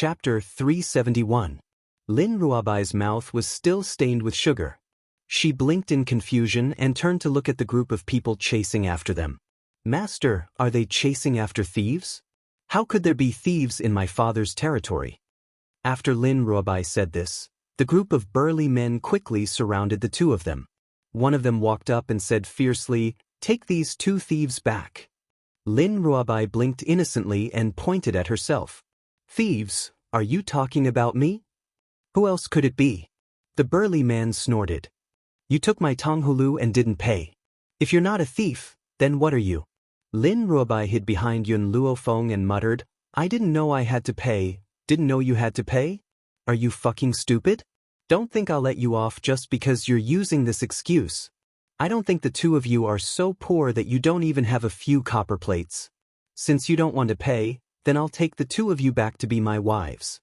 Chapter 371. Lin Ruabai's mouth was still stained with sugar. She blinked in confusion and turned to look at the group of people chasing after them. Master, are they chasing after thieves? How could there be thieves in my father's territory? After Lin Ruabai said this, the group of burly men quickly surrounded the two of them. One of them walked up and said fiercely, "Take these two thieves back." Lin Ruabai blinked innocently and pointed at herself. "Thieves, are you talking about me? Who else could it be?" The burly man snorted. "You took my tonghulu and didn't pay. If you're not a thief, then what are you?" Lin Ruabai hid behind Yun Luofeng and muttered, "I didn't know I had to pay. Didn't know you had to pay? Are you fucking stupid? Don't think I'll let you off just because you're using this excuse. I don't think the two of you are so poor that you don't even have a few copper plates. Since you don't want to pay, then I'll take the two of you back to be my wives."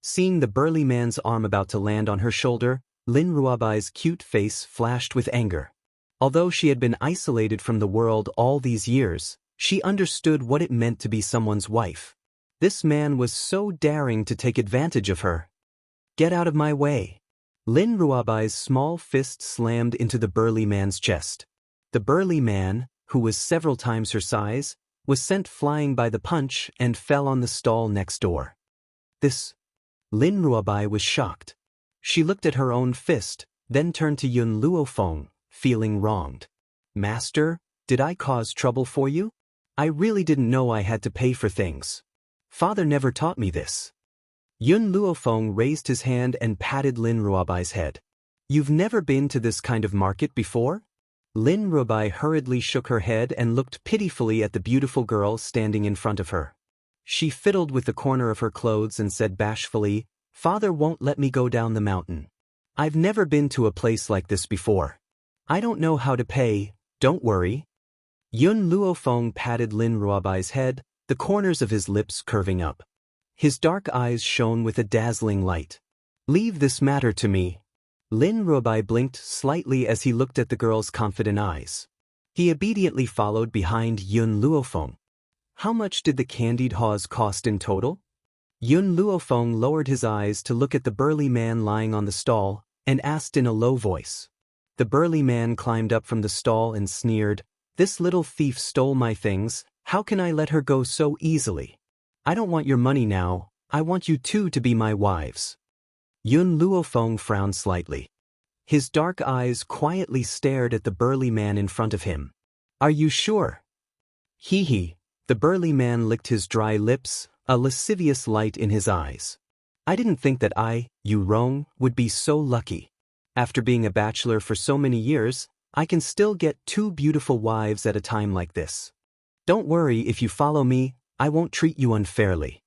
Seeing the burly man's arm about to land on her shoulder, Lin Ruabai's cute face flashed with anger. Although she had been isolated from the world all these years, she understood what it meant to be someone's wife. This man was so daring to take advantage of her. "Get out of my way." Lin Ruabai's small fist slammed into the burly man's chest. The burly man, who was several times her size, was sent flying by the punch and fell on the stall next door. Lin Ruabai was shocked. She looked at her own fist, then turned to Yun Luofeng, feeling wronged. "Master, did I cause trouble for you? I really didn't know I had to pay for things. Father never taught me this." Yun Luofeng raised his hand and patted Lin Ruabai's head. "You've never been to this kind of market before?" Lin Ruabai hurriedly shook her head and looked pitifully at the beautiful girl standing in front of her. She fiddled with the corner of her clothes and said bashfully, "Father won't let me go down the mountain. I've never been to a place like this before. I don't know how to pay, don't worry." Yun Luofeng patted Lin Ruabai's head, the corners of his lips curving up. His dark eyes shone with a dazzling light. "Leave this matter to me." Lin Ruabai blinked slightly as he looked at the girl's confident eyes. He obediently followed behind Yun Luofeng. "How much did the candied haws cost in total?" Yun Luofeng lowered his eyes to look at the burly man lying on the stall, and asked in a low voice. The burly man climbed up from the stall and sneered, "This little thief stole my things, how can I let her go so easily? I don't want your money now, I want you two to be my wives." Yun Luofeng frowned slightly. His dark eyes quietly stared at the burly man in front of him. "Are you sure?" Hee. The burly man licked his dry lips, a lascivious light in his eyes. "I didn't think that Yu Rong, would be so lucky. After being a bachelor for so many years, I can still get two beautiful wives at a time like this. Don't worry, if you follow me, I won't treat you unfairly."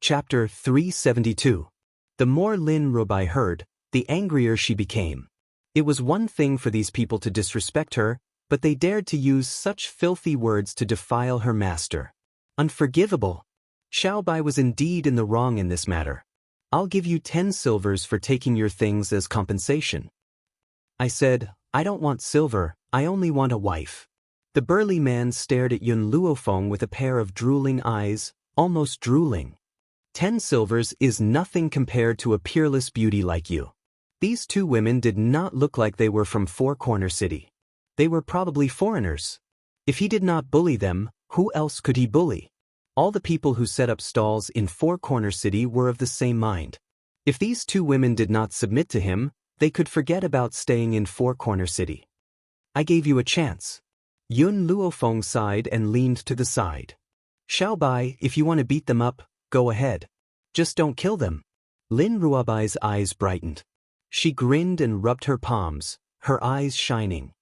Chapter 372. The more Lin Ruabai heard, the angrier she became. It was one thing for these people to disrespect her, but they dared to use such filthy words to defile her master. Unforgivable. Xiaobai was indeed in the wrong in this matter. "I'll give you 10 silvers for taking your things as compensation." I said, "I don't want silver, I only want a wife." The burly man stared at Yun Luofeng with a pair of drooling eyes, almost drooling. 10 silvers is nothing compared to a peerless beauty like you." These two women did not look like they were from Four Corner City. They were probably foreigners. If he did not bully them, who else could he bully? All the people who set up stalls in Four Corner City were of the same mind. If these two women did not submit to him, they could forget about staying in Four Corner City. "I gave you a chance." Yun Luofeng sighed and leaned to the side. "Xiaobai, if you want to beat them up, go ahead. Just don't kill them." Lin Ruabai's eyes brightened. She grinned and rubbed her palms, her eyes shining.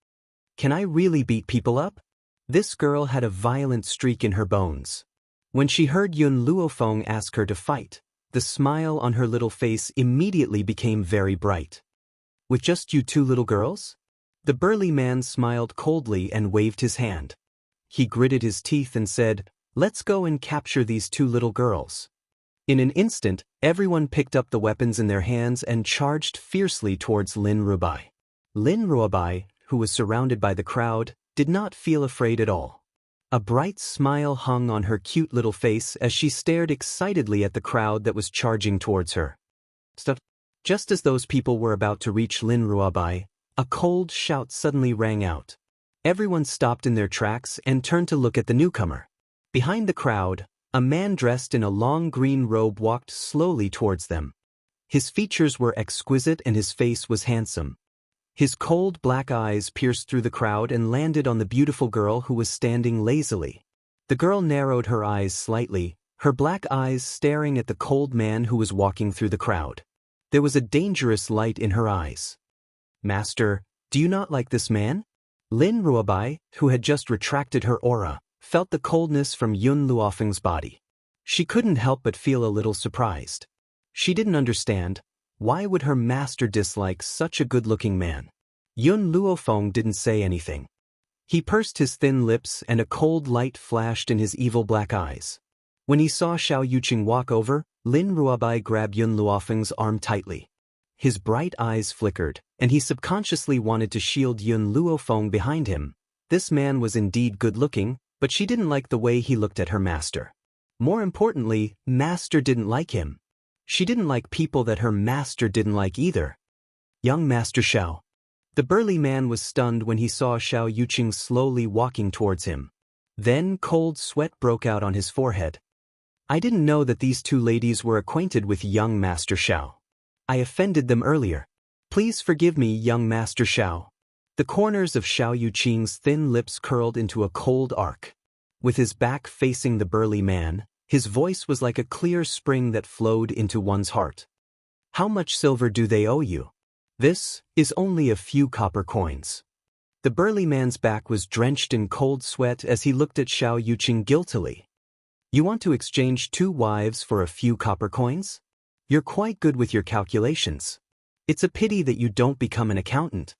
"Can I really beat people up?" This girl had a violent streak in her bones. When she heard Yun Luofeng ask her to fight, the smile on her little face immediately became very bright. "With just you two little girls?" The burly man smiled coldly and waved his hand. He gritted his teeth and said, "Let's go and capture these two little girls." In an instant, everyone picked up the weapons in their hands and charged fiercely towards Lin Ruabai. Lin Ruabai, who was surrounded by the crowd, did not feel afraid at all. A bright smile hung on her cute little face as she stared excitedly at the crowd that was charging towards her. Stuff. Just as those people were about to reach Lin Ruabai, a cold shout suddenly rang out. Everyone stopped in their tracks and turned to look at the newcomer. Behind the crowd, a man dressed in a long green robe walked slowly towards them. His features were exquisite and his face was handsome. His cold black eyes pierced through the crowd and landed on the beautiful girl who was standing lazily. The girl narrowed her eyes slightly, her black eyes staring at the cold man who was walking through the crowd. There was a dangerous light in her eyes. "Master, do you not like this man?" Lin Ruabai, who had just retracted her aura, felt the coldness from Yun Luofeng's body. She couldn't help but feel a little surprised. She didn't understand, why would her master dislike such a good-looking man? Yun Luofeng didn't say anything. He pursed his thin lips and a cold light flashed in his evil black eyes. When he saw Xiao Yuqing walk over, Lin Ruabai grabbed Yun Luofeng's arm tightly. His bright eyes flickered, and he subconsciously wanted to shield Yun Luofeng behind him. This man was indeed good-looking, but she didn't like the way he looked at her master. More importantly, master didn't like him. She didn't like people that her master didn't like either. "Young Master Xiao." The burly man was stunned when he saw Xiao Yuqing slowly walking towards him. Then cold sweat broke out on his forehead. "I didn't know that these two ladies were acquainted with young Master Xiao. I offended them earlier. Please forgive me, young Master Xiao." The corners of Xiao Yuqing's thin lips curled into a cold arc. With his back facing the burly man, his voice was like a clear spring that flowed into one's heart. "How much silver do they owe you?" "This is only a few copper coins." The burly man's back was drenched in cold sweat as he looked at Xiao Yuqing guiltily. "You want to exchange 2 wives for a few copper coins? You're quite good with your calculations. It's a pity that you don't become an accountant."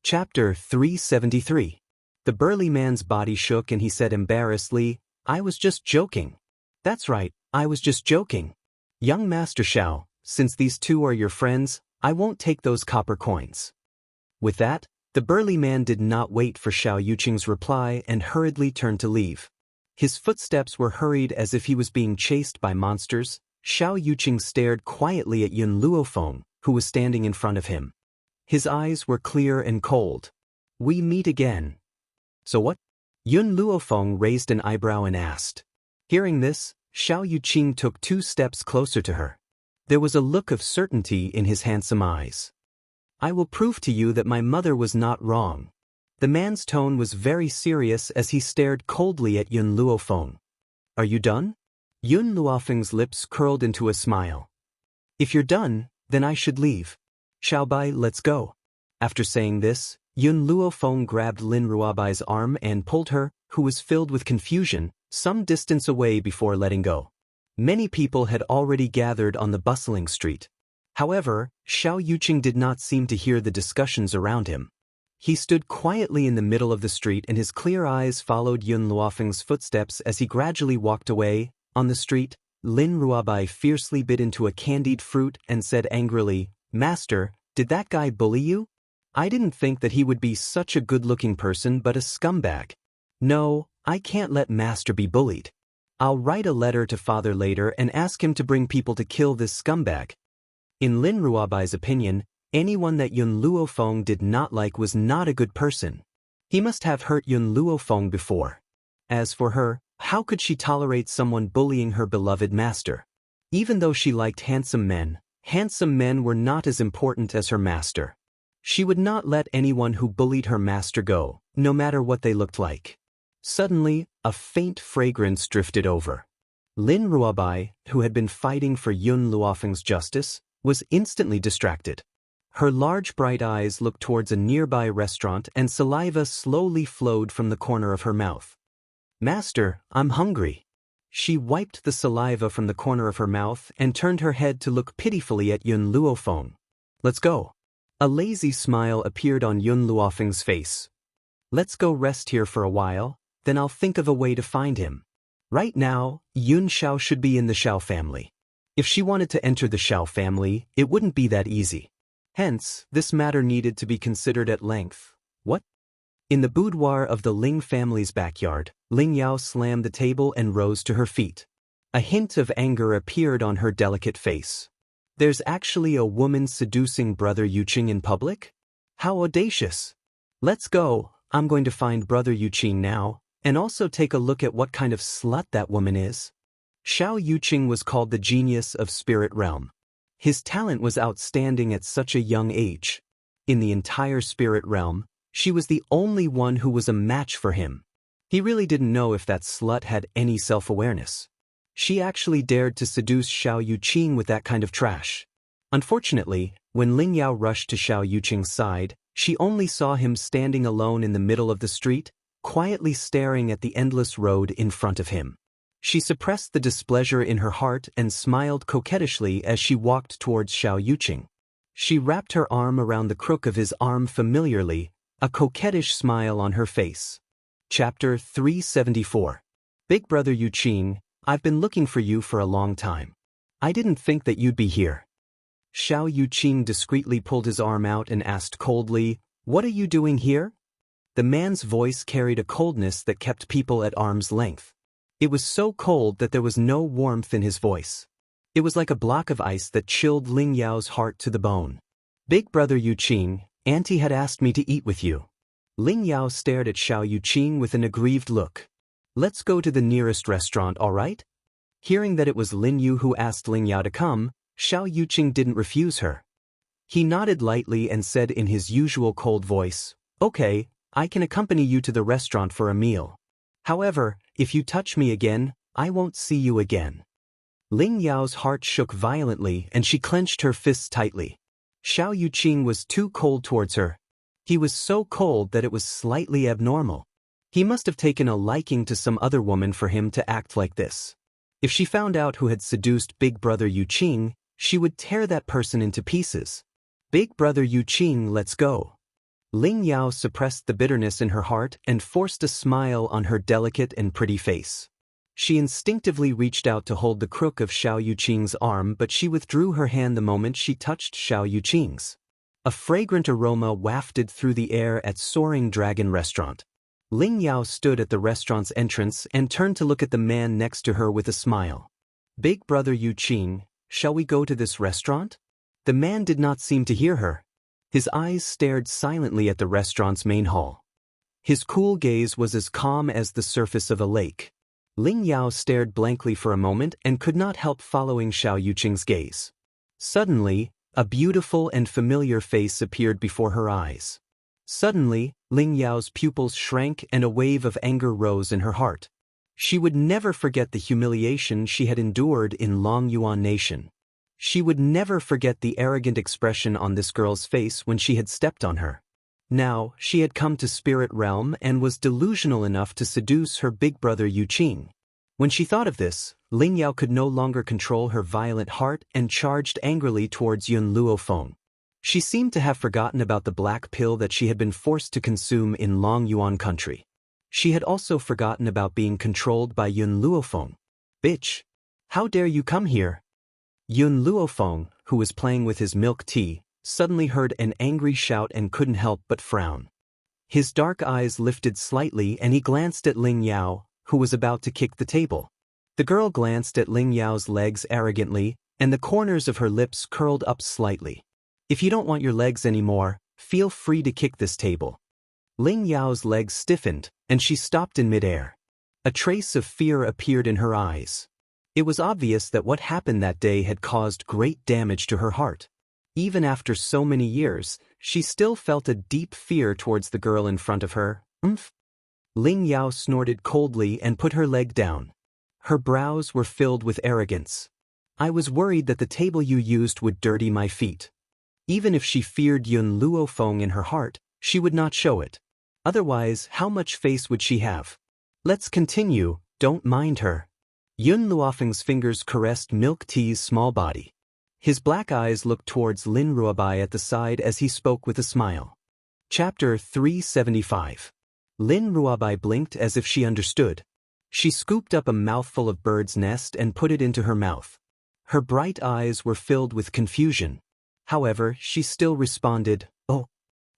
Chapter 373. The burly man's body shook and he said embarrassedly, "I was just joking." "That's right, I was just joking. Young Master Xiao, since these two are your friends, I won't take those copper coins." With that, the burly man did not wait for Xiao Yuqing's reply and hurriedly turned to leave. His footsteps were hurried as if he was being chased by monsters. Xiao Yuqing stared quietly at Yun Luofeng, who was standing in front of him. His eyes were clear and cold. "We meet again." "So what?" Yun Luofeng raised an eyebrow and asked. Hearing this, Xiao Yuqing took 2 steps closer to her. There was a look of certainty in his handsome eyes. "I will prove to you that my mother was not wrong." The man's tone was very serious as he stared coldly at Yun Luofeng. "Are you done?" Yun Luofeng's lips curled into a smile. "If you're done, then I should leave. Xiaobai, let's go." After saying this, Yun Luofeng grabbed Lin Ruabai's arm and pulled her, who was filled with confusion, some distance away before letting go. Many people had already gathered on the bustling street. However, Xiao Yuqing did not seem to hear the discussions around him. He stood quietly in the middle of the street and his clear eyes followed Yun Luofeng's footsteps as he gradually walked away. On the street, Lin Ruabai fiercely bit into a candied fruit and said angrily, "Master, did that guy bully you? I didn't think that he would be such a good-looking person but a scumbag. No, I can't let Master be bullied. I'll write a letter to Father later and ask him to bring people to kill this scumbag." In Lin Ruabai's opinion, anyone that Yun Luofeng did not like was not a good person. He must have hurt Yun Luofeng before. As for her, how could she tolerate someone bullying her beloved master? Even though she liked handsome men were not as important as her master. She would not let anyone who bullied her master go, no matter what they looked like. Suddenly, a faint fragrance drifted over. Lin Ruabai, who had been fighting for Yun Luofeng's justice, was instantly distracted. Her large bright eyes looked towards a nearby restaurant and saliva slowly flowed from the corner of her mouth. "Master, I'm hungry." She wiped the saliva from the corner of her mouth and turned her head to look pitifully at Yun Luofeng. "Let's go." A lazy smile appeared on Yun Luofeng's face. "Let's go rest here for a while, then I'll think of a way to find him. Right now, Yun Xiao should be in the Xiao family. If she wanted to enter the Xiao family, it wouldn't be that easy. Hence, this matter needed to be considered at length." "What?" In the boudoir of the Ling family's backyard, Ling Yao slammed the table and rose to her feet. A hint of anger appeared on her delicate face. There's actually a woman seducing Brother Yuqing in public? How audacious! Let's go, I'm going to find Brother Yuqing now, and also take a look at what kind of slut that woman is. Xiao Yuqing was called the genius of Spirit Realm. His talent was outstanding at such a young age. In the entire Spirit Realm, she was the only one who was a match for him. He really didn't know if that slut had any self-awareness. She actually dared to seduce Xiao Yuqing with that kind of trash. Unfortunately, when Ling Yao rushed to Xiao Yuqing's side, she only saw him standing alone in the middle of the street, quietly staring at the endless road in front of him. She suppressed the displeasure in her heart and smiled coquettishly as she walked towards Xiao Yuqing. She wrapped her arm around the crook of his arm familiarly, a coquettish smile on her face. Chapter 374. Big Brother Yuqing, I've been looking for you for a long time. I didn't think that you'd be here. Xiao Yuqing discreetly pulled his arm out and asked coldly, "What are you doing here?" The man's voice carried a coldness that kept people at arm's length. It was so cold that there was no warmth in his voice. It was like a block of ice that chilled Ling Yao's heart to the bone. "Big Brother Yuqing, Auntie had asked me to eat with you." Ling Yao stared at Xiao Yuqing with an aggrieved look. "Let's go to the nearest restaurant, all right?" Hearing that it was Lin Yu who asked Ling Yao to come, Xiao Yuqing didn't refuse her. He nodded lightly and said in his usual cold voice, "Okay, I can accompany you to the restaurant for a meal. However, if you touch me again, I won't see you again." Ling Yao's heart shook violently and she clenched her fists tightly. Xiao Yuqing was too cold towards her. He was so cold that it was slightly abnormal. He must have taken a liking to some other woman for him to act like this. If she found out who had seduced Big Brother Yuqing, she would tear that person into pieces. "Big Brother Yuqing, let's go." Ling Yao suppressed the bitterness in her heart and forced a smile on her delicate and pretty face. She instinctively reached out to hold the crook of Xiao Yuqing's arm, but she withdrew her hand the moment she touched Xiao Yuqing's. A fragrant aroma wafted through the air at Soaring Dragon Restaurant. Ling Yao stood at the restaurant's entrance and turned to look at the man next to her with a smile. "Big Brother Yuqing, shall we go to this restaurant?" The man did not seem to hear her. His eyes stared silently at the restaurant's main hall. His cool gaze was as calm as the surface of a lake. Ling Yao stared blankly for a moment and could not help following Xiao Yuqing's gaze. Suddenly, a beautiful and familiar face appeared before her eyes. Suddenly, Ling Yao's pupils shrank and a wave of anger rose in her heart. She would never forget the humiliation she had endured in Long Yuan Nation. She would never forget the arrogant expression on this girl's face when she had stepped on her. Now, she had come to Spirit Realm and was delusional enough to seduce her big brother Yuqing. When she thought of this, Ling Yao could no longer control her violent heart and charged angrily towards Yun Luofeng. She seemed to have forgotten about the black pill that she had been forced to consume in Long Yuan country. She had also forgotten about being controlled by Yun Luofeng. "Bitch! How dare you come here?" Yun Luofeng, who was playing with his milk tea, suddenly heard an angry shout and couldn't help but frown. His dark eyes lifted slightly and he glanced at Ling Yao, who was about to kick the table. The girl glanced at Ling Yao's legs arrogantly, and the corners of her lips curled up slightly. "If you don't want your legs anymore, feel free to kick this table." Ling Yao's legs stiffened, and she stopped in midair. A trace of fear appeared in her eyes. It was obvious that what happened that day had caused great damage to her heart. Even after so many years, she still felt a deep fear towards the girl in front of her. "Umph." Ling Yao snorted coldly and put her leg down. Her brows were filled with arrogance. "I was worried that the table you used would dirty my feet." Even if she feared Yun Luofeng in her heart, she would not show it. Otherwise, how much face would she have? "Let's continue, don't mind her." Yun Luofeng's fingers caressed Milk Tea's small body. His black eyes looked towards Lin Ruobai at the side as he spoke with a smile. Chapter 375. Lin Ruobai blinked as if she understood. She scooped up a mouthful of bird's nest and put it into her mouth. Her bright eyes were filled with confusion. However, she still responded, "Oh."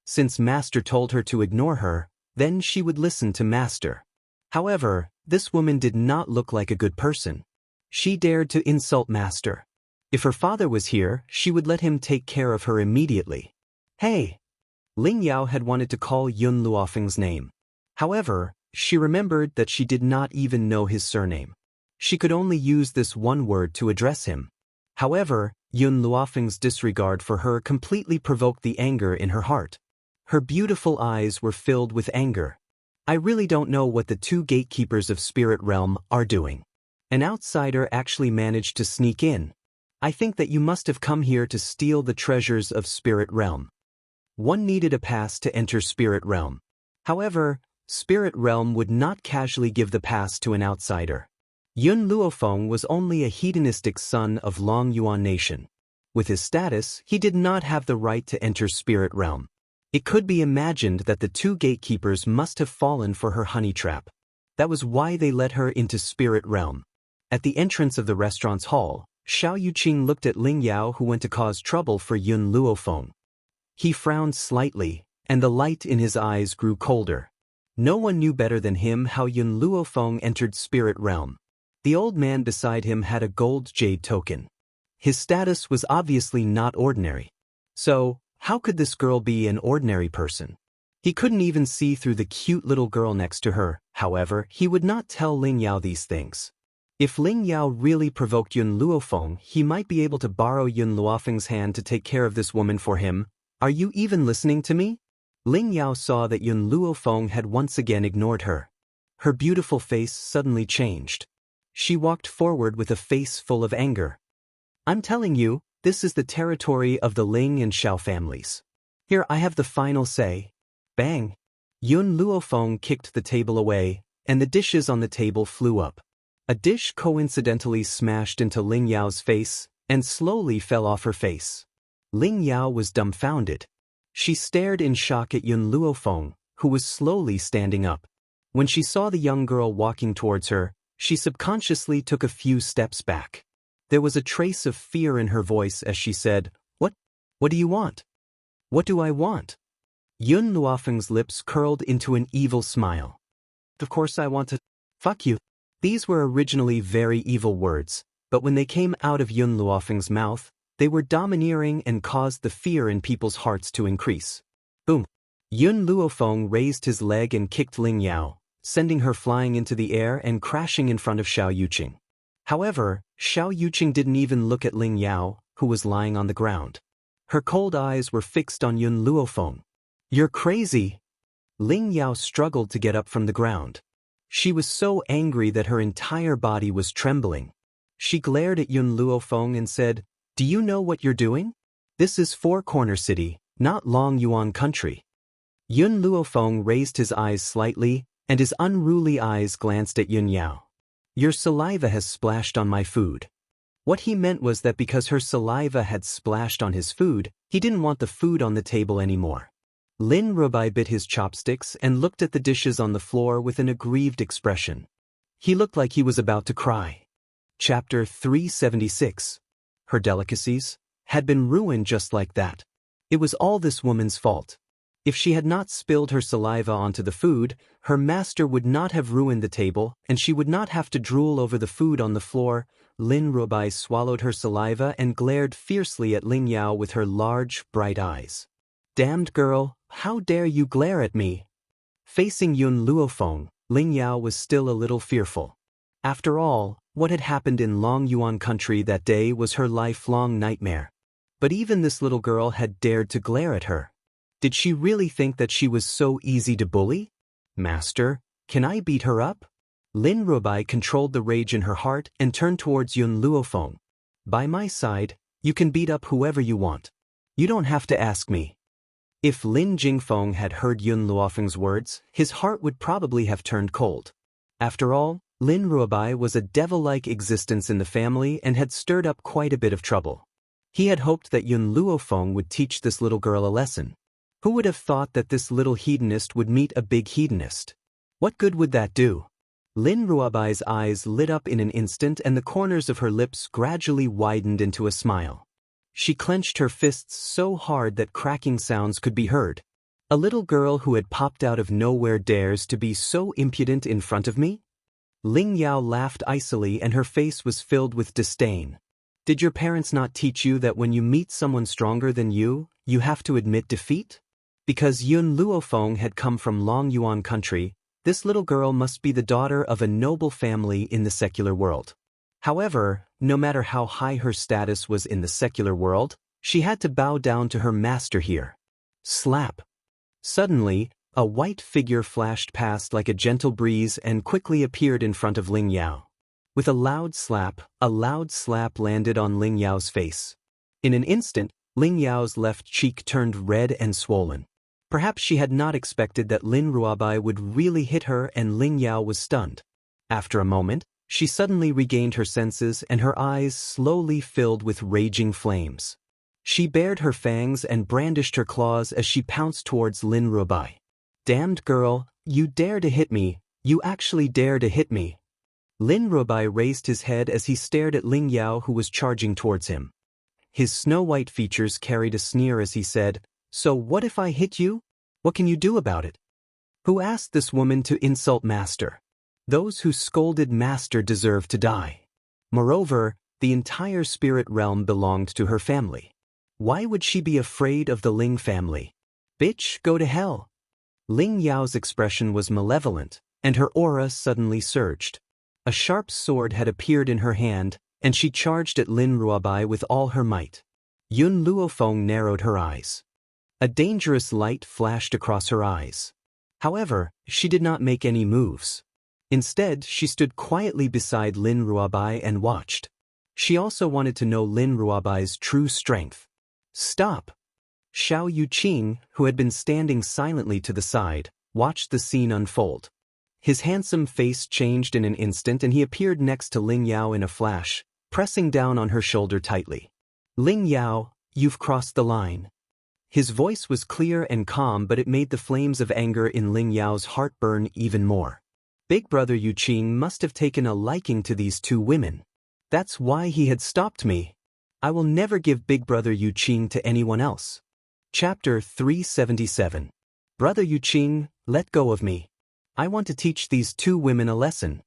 Since Master told her to ignore her, then she would listen to Master. However, this woman did not look like a good person. She dared to insult Master. If her father was here, she would let him take care of her immediately. Hey! Ling Yao had wanted to call Yun Luofeng's name. However, she remembered that she did not even know his surname. She could only use this one word to address him. However, Yun Luofeng's disregard for her completely provoked the anger in her heart. Her beautiful eyes were filled with anger. I really don't know what the two gatekeepers of Spirit Realm are doing. An outsider actually managed to sneak in. I think that you must have come here to steal the treasures of Spirit Realm. One needed a pass to enter Spirit Realm. However, Spirit Realm would not casually give the pass to an outsider. Yun Luofeng was only a hedonistic son of Long Yuan Nation. With his status, he did not have the right to enter Spirit Realm. It could be imagined that the two gatekeepers must have fallen for her honey trap. That was why they let her into Spirit Realm. At the entrance of the restaurant's hall, Xiao Yuqing looked at Ling Yao, who went to cause trouble for Yun Luofeng. He frowned slightly, and the light in his eyes grew colder. No one knew better than him how Yun Luofeng entered Spirit Realm. The old man beside him had a gold jade token. His status was obviously not ordinary. So, how could this girl be an ordinary person? He couldn't even see through the cute little girl next to her. However, he would not tell Ling Yao these things. If Ling Yao really provoked Yun Luofeng, he might be able to borrow Yun Luofeng's hand to take care of this woman for him. Are you even listening to me? Ling Yao saw that Yun Luofeng had once again ignored her. Her beautiful face suddenly changed. She walked forward with a face full of anger. I'm telling you, this is the territory of the Ling and Xiao families. Here I have the final say. Bang! Yun Luofeng kicked the table away, and the dishes on the table flew up. A dish coincidentally smashed into Ling Yao's face, and slowly fell off her face. Ling Yao was dumbfounded. She stared in shock at Yun Luofeng, who was slowly standing up. When she saw the young girl walking towards her, she subconsciously took a few steps back. There was a trace of fear in her voice as she said, What? What do you want? What do I want? Yun Luofeng's lips curled into an evil smile. Of course I want to fuck you. These were originally very evil words, but when they came out of Yun Luofeng's mouth, they were domineering and caused the fear in people's hearts to increase. Boom! Yun Luofeng raised his leg and kicked Ling Yao, sending her flying into the air and crashing in front of Xiao Yuqing. However, Xiao Yuqing didn't even look at Ling Yao, who was lying on the ground. Her cold eyes were fixed on Yun Luofeng. You're crazy! Ling Yao struggled to get up from the ground. She was so angry that her entire body was trembling. She glared at Yun Luofeng and said, Do you know what you're doing? This is Four Corner City, not Long Yuan Country. Yun Luofeng raised his eyes slightly, and his unruly eyes glanced at Yun Yao. Your saliva has splashed on my food. What he meant was that because her saliva had splashed on his food, he didn't want the food on the table anymore. Lin Rubai bit his chopsticks and looked at the dishes on the floor with an aggrieved expression. He looked like he was about to cry. Chapter 376. Her delicacies had been ruined just like that. It was all this woman's fault. If she had not spilled her saliva onto the food, her master would not have ruined the table, and she would not have to drool over the food on the floor. Lin Rubai swallowed her saliva and glared fiercely at Ling Yao with her large, bright eyes. Damned girl, how dare you glare at me? Facing Yun Luofeng, Ling Yao was still a little fearful. After all, what had happened in Long Yuan Country that day was her lifelong nightmare. But even this little girl had dared to glare at her. Did she really think that she was so easy to bully? Master, can I beat her up? Lin Rubai controlled the rage in her heart and turned towards Yun Luofeng. By my side, you can beat up whoever you want. You don't have to ask me. If Lin Jingfeng had heard Yun Luofeng's words, his heart would probably have turned cold. After all, Lin Rubai was a devil-like existence in the family and had stirred up quite a bit of trouble. He had hoped that Yun Luofeng would teach this little girl a lesson. Who would have thought that this little hedonist would meet a big hedonist? What good would that do? Lin Ruabai's eyes lit up in an instant and the corners of her lips gradually widened into a smile. She clenched her fists so hard that cracking sounds could be heard. A little girl who had popped out of nowhere dares to be so impudent in front of me? Ling Yao laughed icily and her face was filled with disdain. Did your parents not teach you that when you meet someone stronger than you have to admit defeat? Because Yun Luofeng had come from Long Yuan country, this little girl must be the daughter of a noble family in the secular world. However, no matter how high her status was in the secular world, she had to bow down to her master here. Slap. Suddenly, a white figure flashed past like a gentle breeze and quickly appeared in front of Ling Yao. With a loud slap landed on Ling Yao's face. In an instant, Ling Yao's left cheek turned red and swollen. Perhaps she had not expected that Lin Ruobai would really hit her, and Ling Yao was stunned. After a moment, she suddenly regained her senses and her eyes slowly filled with raging flames. She bared her fangs and brandished her claws as she pounced towards Lin Ruobai. Damned girl, you dare to hit me, you actually dare to hit me. Lin Ruobai raised his head as he stared at Ling Yao, who was charging towards him. His snow-white features carried a sneer as he said, "So what if I hit you? What can you do about it? Who asked this woman to insult master? Those who scolded master deserve to die. Moreover, the entire spirit realm belonged to her family. Why would she be afraid of the Ling family? Bitch, go to hell." Ling Yao's expression was malevolent, and her aura suddenly surged. A sharp sword had appeared in her hand, and she charged at Lin Ruobai with all her might. Yun Luofeng narrowed her eyes. A dangerous light flashed across her eyes. However, she did not make any moves. Instead, she stood quietly beside Lin Ruobai and watched. She also wanted to know Lin Ruobai's true strength. Stop! Xiao Yuqing, who had been standing silently to the side, watched the scene unfold. His handsome face changed in an instant and he appeared next to Ling Yao in a flash, pressing down on her shoulder tightly. "Ling Yao, you've crossed the line." His voice was clear and calm, but it made the flames of anger in Ling Yao's heart burn even more. Big brother Yuqing must have taken a liking to these two women. That's why he had stopped me. I will never give big brother Yuqing to anyone else. Chapter 377. Brother Yuqing, let go of me. I want to teach these two women a lesson.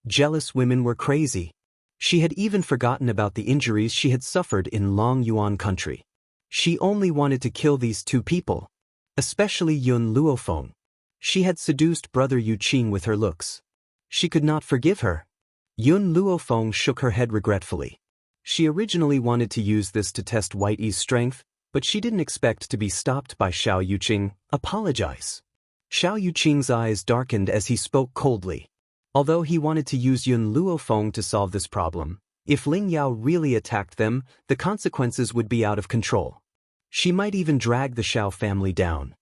Jealous women were crazy. She had even forgotten about the injuries she had suffered in Long Yuan country. She only wanted to kill these two people, especially Yun Luofeng. She had seduced brother Yuqing with her looks. She could not forgive her. Yun Luofeng shook her head regretfully. She originally wanted to use this to test White Yi's strength, but she didn't expect to be stopped by Xiao Yuqing. Apologize. Xiao Yuqing's eyes darkened as he spoke coldly. Although he wanted to use Yun Luofeng to solve this problem, if Ling Yao really attacked them, the consequences would be out of control. She might even drag the Xiao family down.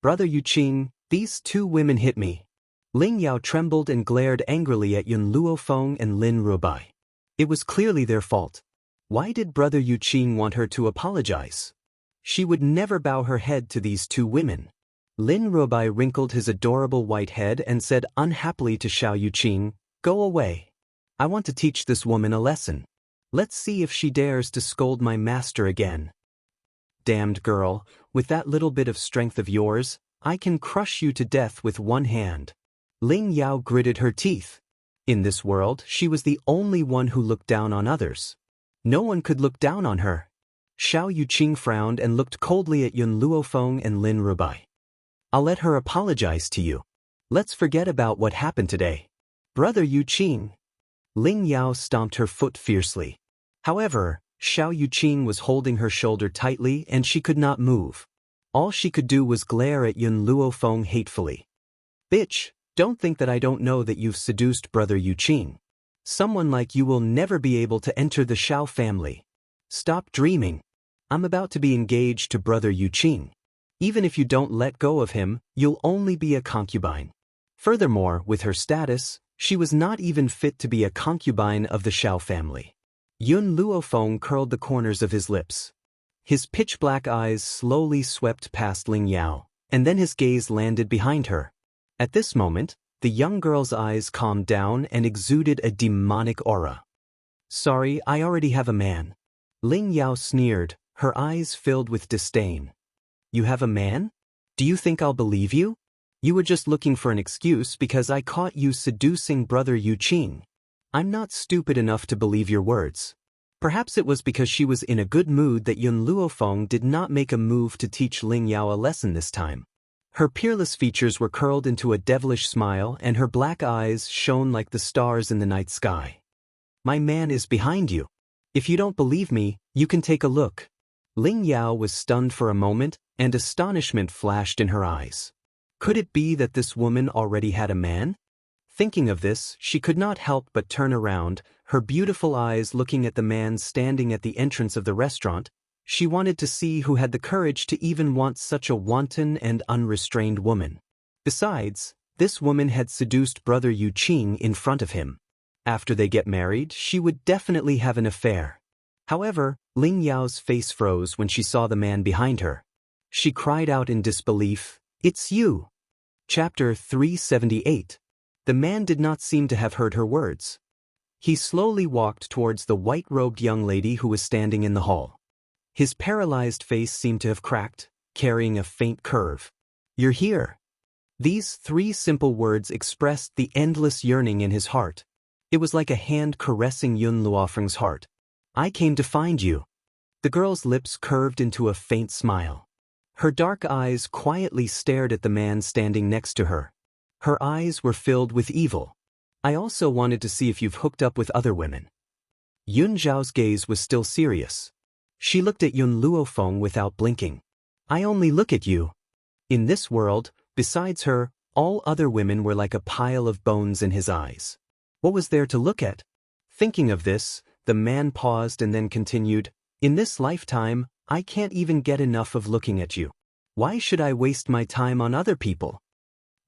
Brother Yuqing, these two women hit me. Ling Yao trembled and glared angrily at Yun Luofeng and Lin Ruobai. It was clearly their fault. Why did brother Yuqing want her to apologize? She would never bow her head to these two women. Lin Ruobai wrinkled his adorable white head and said unhappily to Xiao Yuqing, "Go away. I want to teach this woman a lesson. Let's see if she dares to scold my master again." Damned girl, with that little bit of strength of yours, I can crush you to death with one hand. Ling Yao gritted her teeth. In this world, she was the only one who looked down on others. No one could look down on her. Xiao Yuqing frowned and looked coldly at Yun Luofeng and Lin Ruobai. "I'll let her apologize to you. Let's forget about what happened today." Brother Yuqing. Ling Yao stomped her foot fiercely. However, Xiao Yuqing was holding her shoulder tightly and she could not move. All she could do was glare at Yun Luofeng hatefully. "Bitch, don't think that I don't know that you've seduced brother Yuqing. Someone like you will never be able to enter the Xiao family. Stop dreaming. I'm about to be engaged to brother Yuqing. Even if you don't let go of him, you'll only be a concubine." Furthermore, with her status, she was not even fit to be a concubine of the Xiao family. Yun Luofeng curled the corners of his lips. His pitch-black eyes slowly swept past Ling Yao, and then his gaze landed behind her. At this moment, the young girl's eyes calmed down and exuded a demonic aura. "Sorry, I already have a man." Ling Yao sneered, her eyes filled with disdain. "You have a man? Do you think I'll believe you? You were just looking for an excuse because I caught you seducing brother Yu Qing. I'm not stupid enough to believe your words. Perhaps it was because she was in a good mood that Yun Luofeng did not make a move to teach Ling Yao a lesson this time. Her peerless features were curled into a devilish smile and her black eyes shone like the stars in the night sky. My man is behind you. If you don't believe me, you can take a look. Ling Yao was stunned for a moment, and astonishment flashed in her eyes. Could it be that this woman already had a man? Thinking of this, she could not help but turn around, her beautiful eyes looking at the man standing at the entrance of the restaurant. She wanted to see who had the courage to even want such a wanton and unrestrained woman. Besides, this woman had seduced brother Yu Qing in front of him. After they get married, she would definitely have an affair. However, Ling Yao's face froze when she saw the man behind her. She cried out in disbelief, "It's you!" Chapter 378. The man did not seem to have heard her words. He slowly walked towards the white-robed young lady who was standing in the hall. His paralyzed face seemed to have cracked, carrying a faint curve. "You're here." These 3 simple words expressed the endless yearning in his heart. It was like a hand caressing Yun Luofeng's heart. "I came to find you." The girl's lips curved into a faint smile. Her dark eyes quietly stared at the man standing next to her. Her eyes were filled with evil. "I also wanted to see if you've hooked up with other women." Yun Zhao's gaze was still serious. She looked at Yun Luofeng without blinking. "I only look at you." In this world, besides her, all other women were like a pile of bones in his eyes. What was there to look at? Thinking of this, the man paused and then continued, "In this lifetime, I can't even get enough of looking at you. Why should I waste my time on other people?"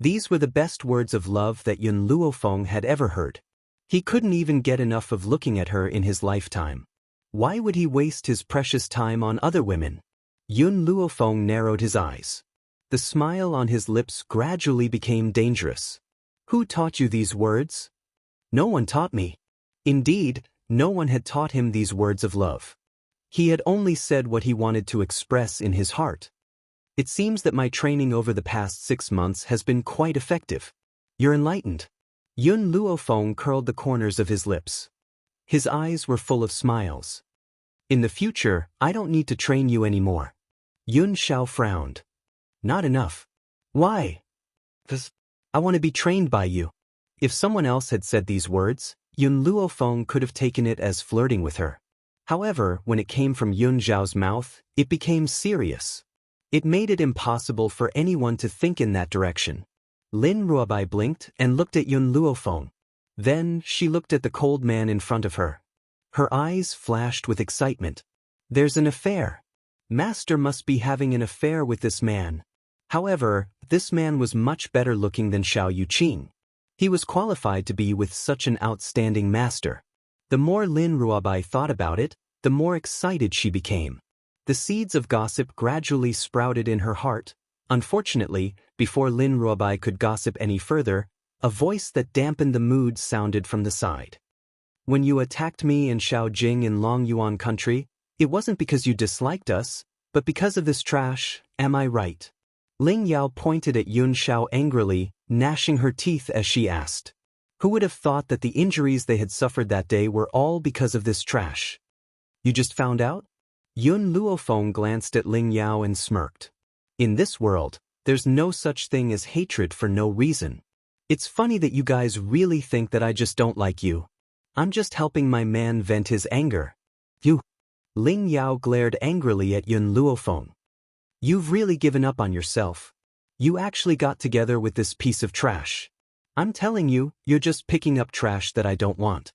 These were the best words of love that Yun Luofeng had ever heard. He couldn't even get enough of looking at her in his lifetime. Why would he waste his precious time on other women? Yun Luofeng narrowed his eyes. The smile on his lips gradually became dangerous. "Who taught you these words?" "No one taught me." Indeed, no one had taught him these words of love. He had only said what he wanted to express in his heart. "It seems that my training over the past 6 months has been quite effective. You're enlightened." Yun Luofeng curled the corners of his lips. His eyes were full of smiles. "In the future, I don't need to train you anymore." Yun Xiao frowned. "Not enough." "Why?" "'Cause I want to be trained by you." If someone else had said these words, Yun Luofeng could have taken it as flirting with her. However, when it came from Yun Zhao's mouth, it became serious. It made it impossible for anyone to think in that direction. Lin Ruobai blinked and looked at Yun Luofeng. Then, she looked at the cold man in front of her. Her eyes flashed with excitement. "There's an affair. Master must be having an affair with this man." However, this man was much better looking than Xiao Yuqing. He was qualified to be with such an outstanding master. The more Lin Ruobai thought about it, the more excited she became. The seeds of gossip gradually sprouted in her heart. Unfortunately, before Lin Ruobai could gossip any further, a voice that dampened the mood sounded from the side. "When you attacked me and Xiao Jing in Long Yuan country, it wasn't because you disliked us, but because of this trash, am I right?" Ling Yao pointed at Yun Xiao angrily, gnashing her teeth as she asked. Who would have thought that the injuries they had suffered that day were all because of this trash? "You just found out?" Yun Luofeng glanced at Ling Yao and smirked. "In this world, there's no such thing as hatred for no reason. It's funny that you guys really think that I just don't like you. I'm just helping my man vent his anger." "You?" Ling Yao glared angrily at Yun Luofeng. "You've really given up on yourself. You actually got together with this piece of trash. I'm telling you, you're just picking up trash that I don't want."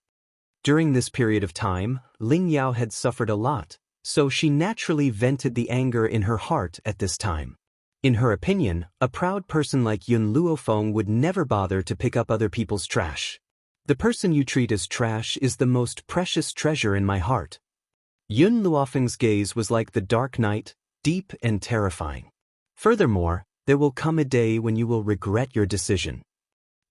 During this period of time, Ling Yao had suffered a lot, so she naturally vented the anger in her heart at this time. In her opinion, a proud person like Yun Luofeng would never bother to pick up other people's trash. "The person you treat as trash is the most precious treasure in my heart." Yun Luofeng's gaze was like the dark night, deep and terrifying. Furthermore, there will come a day when you will regret your decision.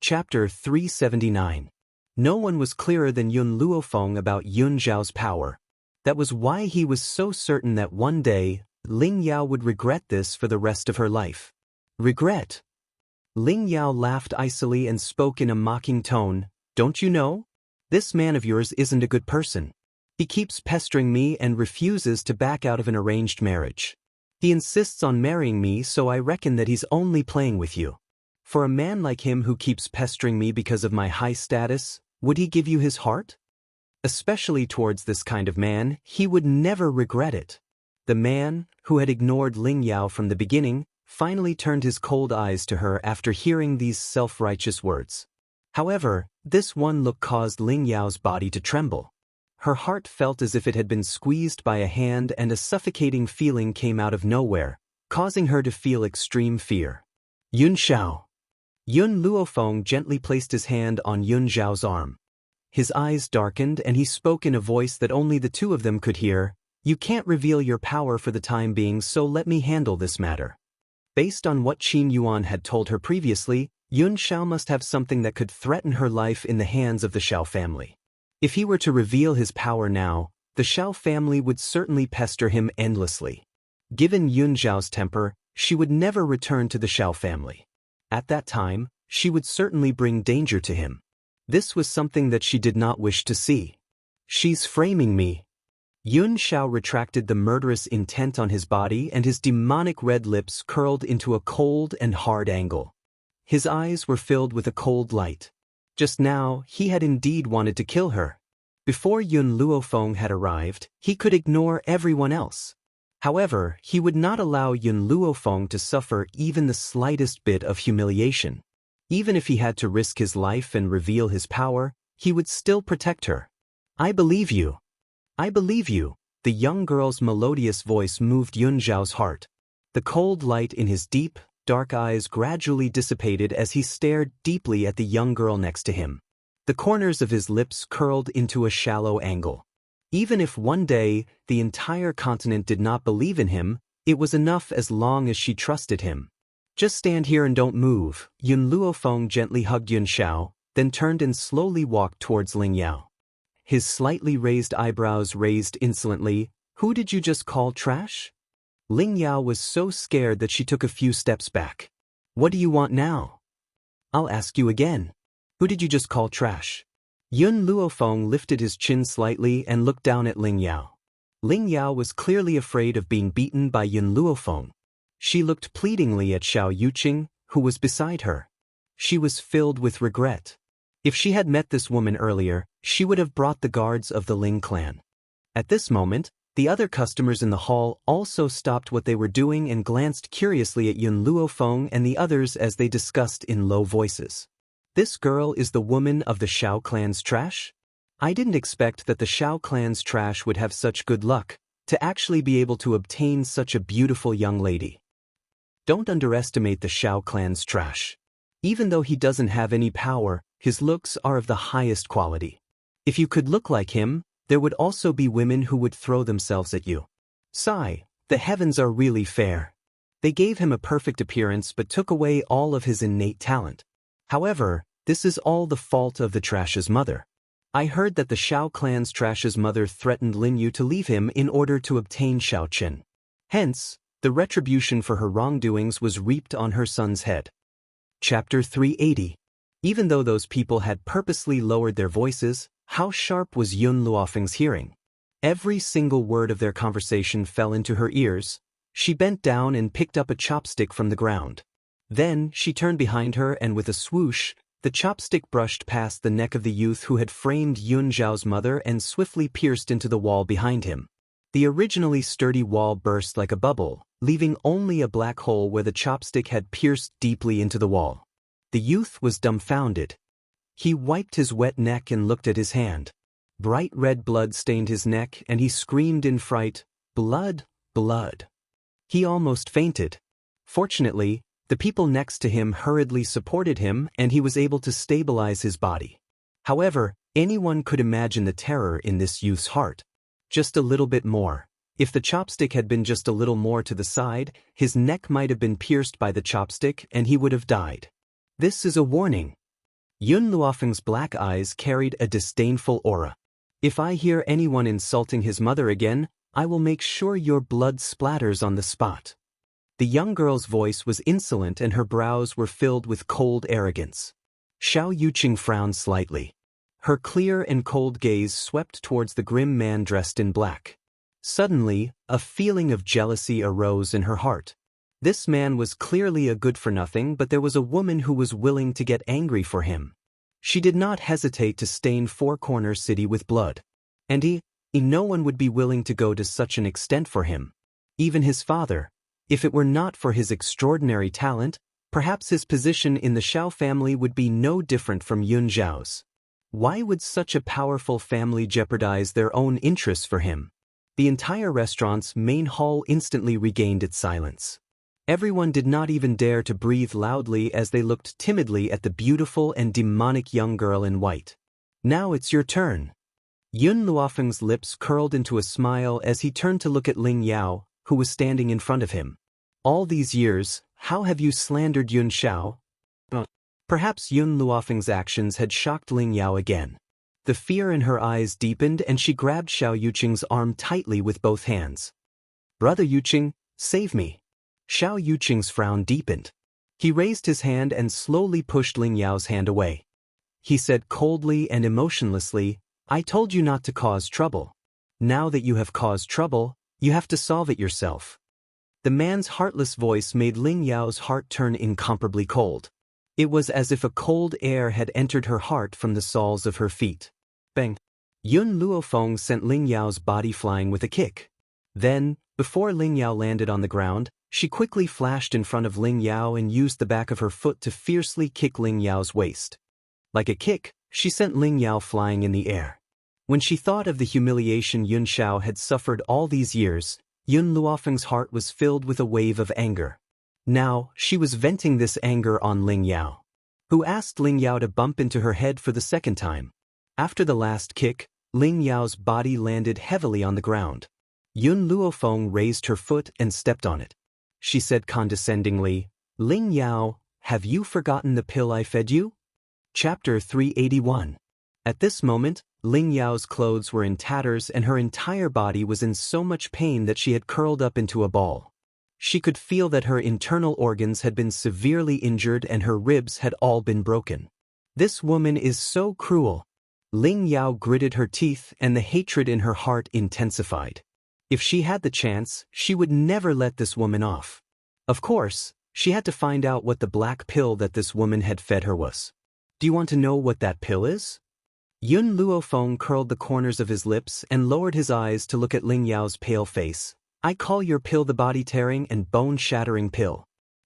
Chapter 379. No one was clearer than Yun Luofeng about Yun Zhao's power. That was why he was so certain that one day, Ling Yao would regret this for the rest of her life. Regret. Ling Yao laughed icily and spoke in a mocking tone. Don't you know? This man of yours isn't a good person. He keeps pestering me and refuses to back out of an arranged marriage. He insists on marrying me, so I reckon that he's only playing with you. For a man like him who keeps pestering me because of my high status, would he give you his heart? Especially towards this kind of man, he would never regret it. The man, who had ignored Ling Yao from the beginning, finally turned his cold eyes to her after hearing these self-righteous words. However, this one look caused Ling Yao's body to tremble. Her heart felt as if it had been squeezed by a hand, and a suffocating feeling came out of nowhere, causing her to feel extreme fear. Yun Xiao. Yun Luofeng gently placed his hand on Yun Xiao's arm. His eyes darkened and he spoke in a voice that only the two of them could hear. You can't reveal your power for the time being, so let me handle this matter. Based on what Qin Yuan had told her previously, Yun Xiao must have something that could threaten her life in the hands of the Xiao family. If he were to reveal his power now, the Xiao family would certainly pester him endlessly. Given Yun Xiao's temper, she would never return to the Xiao family. At that time, she would certainly bring danger to him. This was something that she did not wish to see. She's framing me. Yun Xiao retracted the murderous intent on his body, and his demonic red lips curled into a cold and hard angle. His eyes were filled with a cold light. Just now, he had indeed wanted to kill her. Before Yun Luofeng had arrived, he could ignore everyone else. However, he would not allow Yun Luofeng to suffer even the slightest bit of humiliation. Even if he had to risk his life and reveal his power, he would still protect her. I believe you. I believe you. The young girl's melodious voice moved Yun Xiao's heart. The cold light in his deep, dark eyes gradually dissipated as he stared deeply at the young girl next to him. The corners of his lips curled into a shallow angle. Even if one day the entire continent did not believe in him, it was enough as long as she trusted him. Just stand here and don't move. Yun Luofeng gently hugged Yun Xiao, then turned and slowly walked towards Ling Yao. His slightly raised eyebrows raised insolently. Who did you just call trash? Ling Yao was so scared that she took a few steps back. What do you want now? I'll ask you again. Who did you just call trash? Yun Luofeng lifted his chin slightly and looked down at Ling Yao. Ling Yao was clearly afraid of being beaten by Yun Luofeng. She looked pleadingly at Xiao Yuqing, who was beside her. She was filled with regret. If she had met this woman earlier, she would have brought the guards of the Ling clan. At this moment, the other customers in the hall also stopped what they were doing and glanced curiously at Yun Luofeng and the others as they discussed in low voices. This girl is the woman of the Xiao clan's trash? I didn't expect that the Xiao clan's trash would have such good luck, to actually be able to obtain such a beautiful young lady. Don't underestimate the Xiao clan's trash. Even though he doesn't have any power, his looks are of the highest quality. If you could look like him, there would also be women who would throw themselves at you. Sigh, the heavens are really fair. They gave him a perfect appearance but took away all of his innate talent. However, this is all the fault of the trash's mother. I heard that the Xiao clan's trash's mother threatened Lin Yu to leave him in order to obtain Xiao Qin. Hence, the retribution for her wrongdoings was reaped on her son's head. Chapter 380. Even though those people had purposely lowered their voices, how sharp was Yun Luofeng's hearing? Every single word of their conversation fell into her ears. She bent down and picked up a chopstick from the ground. Then, she turned behind her and with a swoosh, the chopstick brushed past the neck of the youth who had framed Yun Xiao's mother and swiftly pierced into the wall behind him. The originally sturdy wall burst like a bubble, leaving only a black hole where the chopstick had pierced deeply into the wall. The youth was dumbfounded. He wiped his wet neck and looked at his hand. Bright red blood stained his neck and he screamed in fright, "Blood, blood." He almost fainted. Fortunately, the people next to him hurriedly supported him and he was able to stabilize his body. However, anyone could imagine the terror in this youth's heart. Just a little bit more. If the chopstick had been just a little more to the side, his neck might have been pierced by the chopstick and he would have died. This is a warning. Yun Luofeng's black eyes carried a disdainful aura. If I hear anyone insulting his mother again, I will make sure your blood splatters on the spot. The young girl's voice was insolent and her brows were filled with cold arrogance. Xiao Yuqing frowned slightly. Her clear and cold gaze swept towards the grim man dressed in black. Suddenly, a feeling of jealousy arose in her heart. This man was clearly a good-for-nothing, but there was a woman who was willing to get angry for him. She did not hesitate to stain Four Corner City with blood. And no one would be willing to go to such an extent for him. Even his father. If it were not for his extraordinary talent, perhaps his position in the Xiao family would be no different from Yun Zhao's. Why would such a powerful family jeopardize their own interests for him? The entire restaurant's main hall instantly regained its silence. Everyone did not even dare to breathe loudly as they looked timidly at the beautiful and demonic young girl in white. Now it's your turn. Yun Luofeng's lips curled into a smile as he turned to look at Ling Yao, who was standing in front of him. All these years, how have you slandered Yun Xiao? Perhaps Yun Luofeng's actions had shocked Ling Yao again. The fear in her eyes deepened and she grabbed Xiao Yuqing's arm tightly with both hands. Brother Yuqing, save me. Xiao Yuqing's frown deepened. He raised his hand and slowly pushed Ling Yao's hand away. He said coldly and emotionlessly, I told you not to cause trouble. Now that you have caused trouble, you have to solve it yourself. The man's heartless voice made Ling Yao's heart turn incomparably cold. It was as if a cold air had entered her heart from the soles of her feet. Bang! Yun Luofeng sent Ling Yao's body flying with a kick. Then, before Ling Yao landed on the ground, she quickly flashed in front of Ling Yao and used the back of her foot to fiercely kick Ling Yao's waist. Like a kick, she sent Ling Yao flying in the air. When she thought of the humiliation Yun Xiao had suffered all these years, Yun Luofeng's heart was filled with a wave of anger. Now, she was venting this anger on Ling Yao, who asked Ling Yao to bump into her head for the second time. After the last kick, Ling Yao's body landed heavily on the ground. Yun Luofeng raised her foot and stepped on it. She said condescendingly, Ling Yao, have you forgotten the pill I fed you? Chapter 381. At this moment, Ling Yao's clothes were in tatters and her entire body was in so much pain that she had curled up into a ball. She could feel that her internal organs had been severely injured and her ribs had all been broken. This woman is so cruel. Ling Yao gritted her teeth and the hatred in her heart intensified. If she had the chance, she would never let this woman off. Of course, she had to find out what the black pill that this woman had fed her was. Do you want to know what that pill is? Yun Luofeng curled the corners of his lips and lowered his eyes to look at Ling Yao's pale face. I call your pill the body-tearing and bone-shattering pill.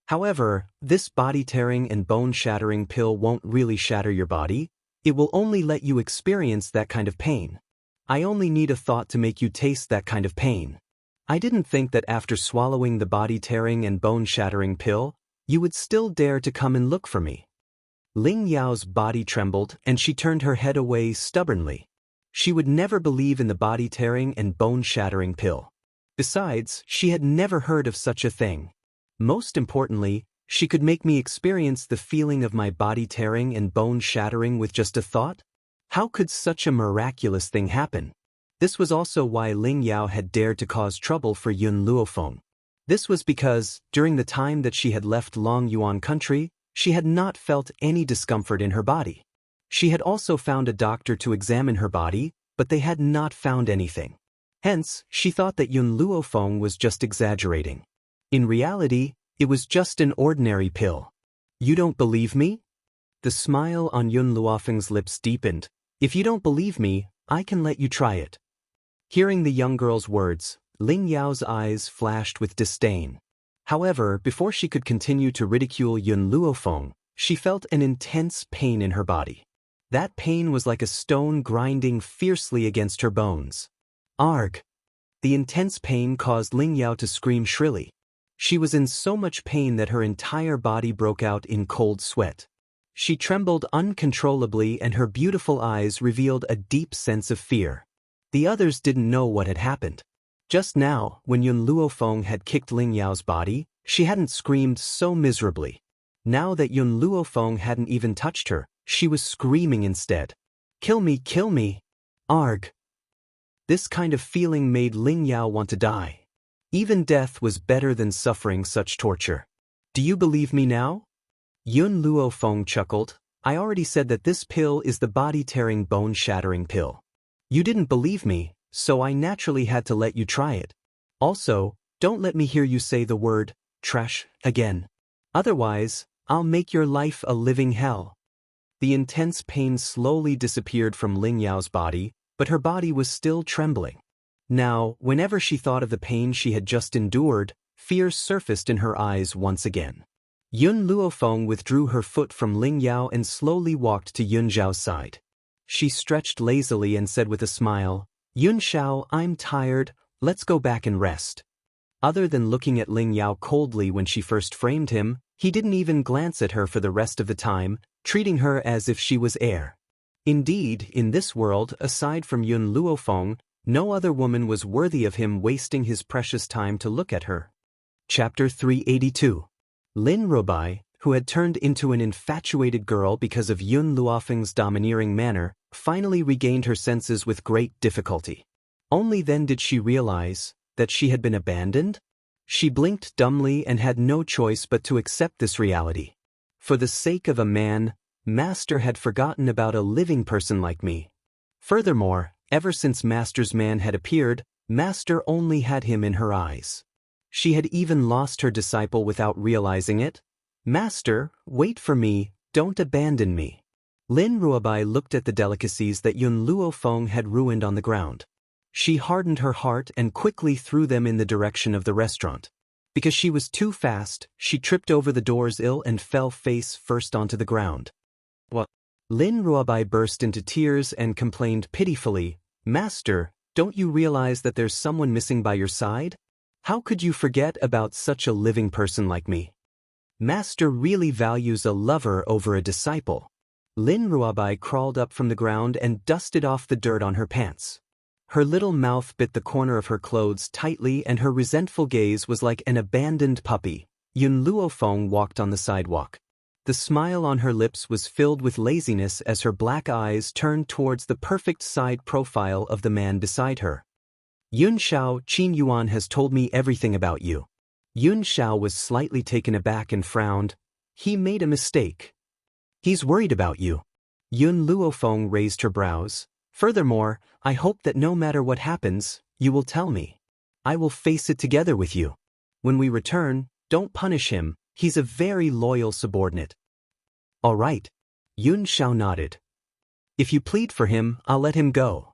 However, this body-tearing and bone-shattering pill won't really shatter your body. It will only let you experience that kind of pain. I only need a thought to make you taste that kind of pain. I didn't think that after swallowing the body-tearing and bone-shattering pill, you would still dare to come and look for me. Ling Yao's body trembled and she turned her head away stubbornly. She would never believe in the body-tearing and bone-shattering pill. Besides, she had never heard of such a thing. Most importantly, she could make me experience the feeling of my body tearing and bone shattering with just a thought? How could such a miraculous thing happen? This was also why Ling Yao had dared to cause trouble for Yun Luofeng. This was because, during the time that she had left Long Yuan country, she had not felt any discomfort in her body. She had also found a doctor to examine her body, but they had not found anything. Hence, she thought that Yun Luofeng was just exaggerating. In reality, it was just an ordinary pill. You don't believe me? The smile on Yun Luofeng's lips deepened. If you don't believe me, I can let you try it. Hearing the young girl's words, Ling Yao's eyes flashed with disdain. However, before she could continue to ridicule Yun Luofeng, she felt an intense pain in her body. That pain was like a stone grinding fiercely against her bones. Arg! The intense pain caused Ling Yao to scream shrilly. She was in so much pain that her entire body broke out in cold sweat. She trembled uncontrollably and her beautiful eyes revealed a deep sense of fear. The others didn't know what had happened. Just now, when Yun Luofeng had kicked Ling Yao's body, she hadn't screamed so miserably. Now that Yun Luofeng hadn't even touched her, she was screaming instead. Kill me, kill me! Arg! This kind of feeling made Ling Yao want to die. Even death was better than suffering such torture. Do you believe me now? Yun Luofeng chuckled. I already said that this pill is the body-tearing, bone-shattering pill. You didn't believe me, so I naturally had to let you try it. Also, don't let me hear you say the word trash again. Otherwise, I'll make your life a living hell. The intense pain slowly disappeared from Ling Yao's body, but her body was still trembling. Now, whenever she thought of the pain she had just endured, fear surfaced in her eyes once again. Yun Luofeng withdrew her foot from Ling Yao and slowly walked to Yun Zhao's side. She stretched lazily and said with a smile, Yun Xiao, I'm tired, let's go back and rest. Other than looking at Ling Yao coldly when she first framed him, he didn't even glance at her for the rest of the time, treating her as if she was air. Indeed, in this world, aside from Yun Luofeng, no other woman was worthy of him wasting his precious time to look at her. Chapter 382. Lin Ruobai, who had turned into an infatuated girl because of Yun Luofeng's domineering manner, finally regained her senses with great difficulty. Only then did she realize that she had been abandoned. She blinked dumbly and had no choice but to accept this reality. For the sake of a man, Master had forgotten about a living person like me. Furthermore, ever since Master's man had appeared, Master only had him in her eyes. She had even lost her disciple without realizing it. Master, wait for me, don't abandon me. Lin Ruobai looked at the delicacies that Yun Luofeng had ruined on the ground. She hardened her heart and quickly threw them in the direction of the restaurant. Because she was too fast, she tripped over the door's sill and fell face first onto the ground. What? Lin Ruobai burst into tears and complained pitifully, Master, don't you realize that there's someone missing by your side? How could you forget about such a living person like me? Master really values a lover over a disciple. Lin Ruobai crawled up from the ground and dusted off the dirt on her pants. Her little mouth bit the corner of her clothes tightly and her resentful gaze was like an abandoned puppy. Yun Luofeng walked on the sidewalk. The smile on her lips was filled with laziness as her black eyes turned towards the perfect side profile of the man beside her. Yun Xiao, Qin Yuan has told me everything about you. Yun Xiao was slightly taken aback and frowned. He made a mistake. He's worried about you. Yun Luofeng raised her brows. Furthermore, I hope that no matter what happens, you will tell me. I will face it together with you. When we return, don't punish him, he's a very loyal subordinate. All right. Yun Xiao nodded. If you plead for him, I'll let him go.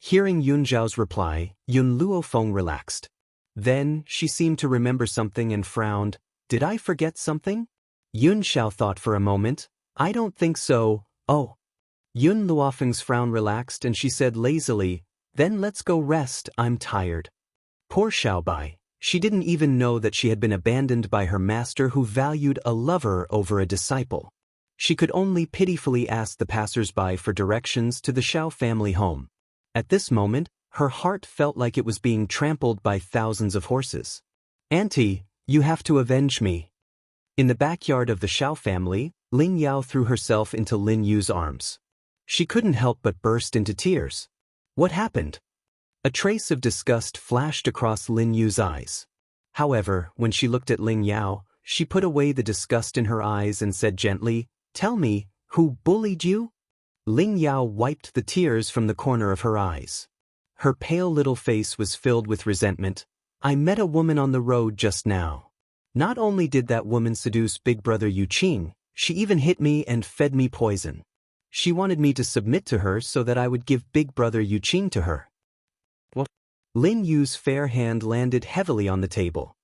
Hearing Yun Zhao's reply, Yun Luofeng relaxed. Then, she seemed to remember something and frowned. Did I forget something? Yun Xiao thought for a moment. I don't think so. Oh. Yun Luofeng's frown relaxed and she said lazily, then let's go rest, I'm tired. Poor Xiaobai. She didn't even know that she had been abandoned by her master who valued a lover over a disciple. She could only pitifully ask the passers-by for directions to the Xiao family home. At this moment, her heart felt like it was being trampled by thousands of horses. Auntie, you have to avenge me. In the backyard of the Xiao family, Ling Yao threw herself into Lin Yu's arms. She couldn't help but burst into tears. What happened? A trace of disgust flashed across Lin Yu's eyes. However, when she looked at Ling Yao, she put away the disgust in her eyes and said gently, Tell me, who bullied you? Ling Yao wiped the tears from the corner of her eyes. Her pale little face was filled with resentment. I met a woman on the road just now. Not only did that woman seduce Big Brother Yu Qing, she even hit me and fed me poison. She wanted me to submit to her so that I would give Big Brother Yu Qing to her. What? Lin Yu's fair hand landed heavily on the table.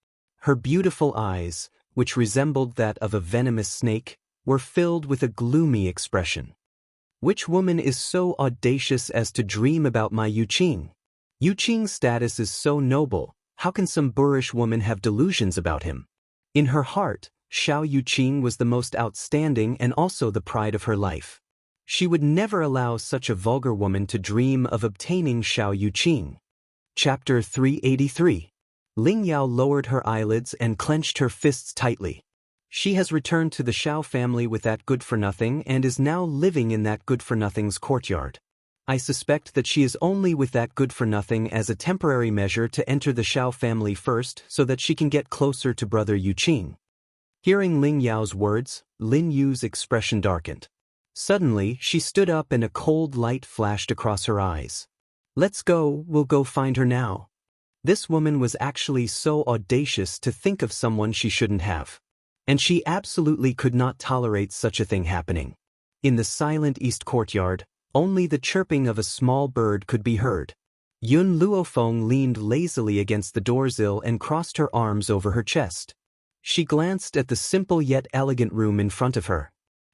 Her beautiful eyes, which resembled that of a venomous snake, were filled with a gloomy expression. Which woman is so audacious as to dream about my Yu Qing? Yu Qing's status is so noble, how can some boorish woman have delusions about him? In her heart, Xiao Yu Qing was the most outstanding and also the pride of her life. She would never allow such a vulgar woman to dream of obtaining Xiao Yu Qing. Chapter 383. Ling Yao lowered her eyelids and clenched her fists tightly. She has returned to the Xiao family with that good-for-nothing and is now living in that good-for-nothing's courtyard. I suspect that she is only with that good-for-nothing as a temporary measure to enter the Xiao family first so that she can get closer to brother Yuqing. Hearing Ling Yao's words, Lin Yu's expression darkened. Suddenly, she stood up and a cold light flashed across her eyes. Let's go, we'll go find her now. This woman was actually so audacious to think of someone she shouldn't have. And she absolutely could not tolerate such a thing happening. In the silent east courtyard, only the chirping of a small bird could be heard. Yun Luofeng leaned lazily against the doorsill and crossed her arms over her chest. She glanced at the simple yet elegant room in front of her.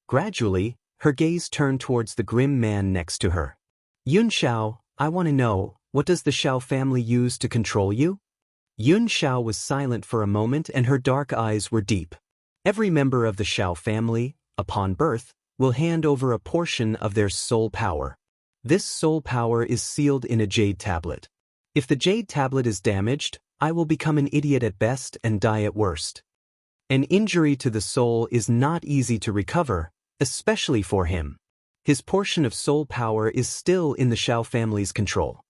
Gradually, her gaze turned towards the grim man next to her. Yun Xiao, I want to know, what does the Xiao family use to control you? Yun Xiao was silent for a moment and her dark eyes were deep. Every member of the Xiao family, upon birth, will hand over a portion of their soul power. This soul power is sealed in a jade tablet. If the jade tablet is damaged, I will become an idiot at best and die at worst. An injury to the soul is not easy to recover, especially for him. His portion of soul power is still in the Xiao family's control.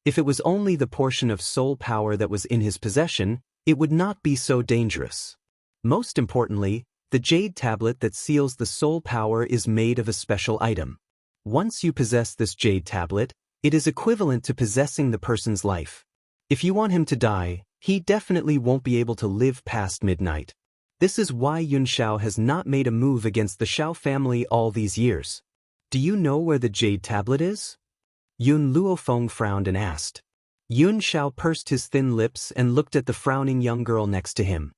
If it was only the portion of soul power that was in his possession, it would not be so dangerous. Most importantly, the jade tablet that seals the soul power is made of a special item. Once you possess this jade tablet, it is equivalent to possessing the person's life. If you want him to die, he definitely won't be able to live past midnight. This is why Yun Xiao has not made a move against the Xiao family all these years. Do you know where the jade tablet is? Yun Luofeng frowned and asked. Yun Xiao pursed his thin lips and looked at the frowning young girl next to him.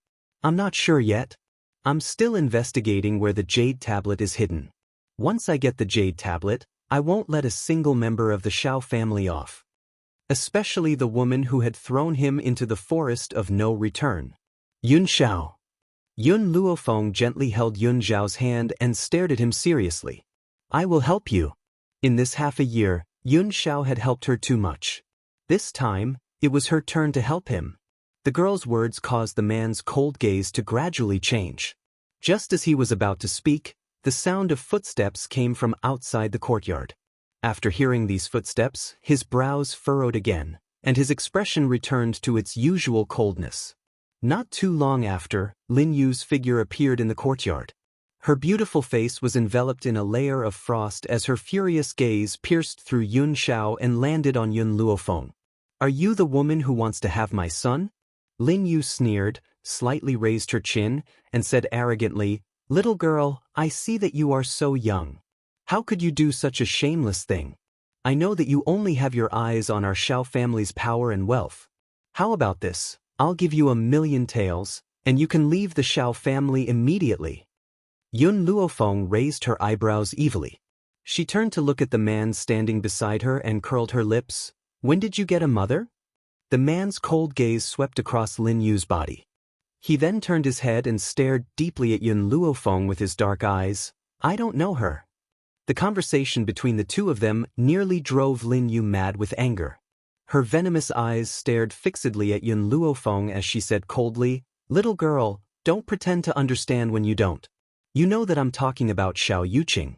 I'm not sure yet. I'm still investigating where the jade tablet is hidden. Once I get the jade tablet, I won't let a single member of the Xiao family off. Especially the woman who had thrown him into the forest of no return. Yun Xiao. Yun Luofeng gently held Yun Xiao's hand and stared at him seriously. I will help you. In this half a year, Yun Xiao had helped her too much. This time, it was her turn to help him. The girl's words caused the man's cold gaze to gradually change. Just as he was about to speak, the sound of footsteps came from outside the courtyard. After hearing these footsteps, his brows furrowed again, and his expression returned to its usual coldness. Not too long after, Lin Yu's figure appeared in the courtyard. Her beautiful face was enveloped in a layer of frost as her furious gaze pierced through Yun Xiao and landed on Yun Luofeng. Are you the woman who wants to have my son? Lin Yu sneered, slightly raised her chin, and said arrogantly, Little girl, I see that you are so young. How could you do such a shameless thing? I know that you only have your eyes on our Xiao family's power and wealth. How about this? I'll give you 1,000,000 taels, and you can leave the Xiao family immediately. Yun Luofeng raised her eyebrows evilly. She turned to look at the man standing beside her and curled her lips. When did you get a mother? The man's cold gaze swept across Lin Yu's body. He then turned his head and stared deeply at Yun Luofeng with his dark eyes. I don't know her. The conversation between the two of them nearly drove Lin Yu mad with anger. Her venomous eyes stared fixedly at Yun Luofeng as she said coldly, Little girl, don't pretend to understand when you don't. You know that I'm talking about Xiao Yuqing.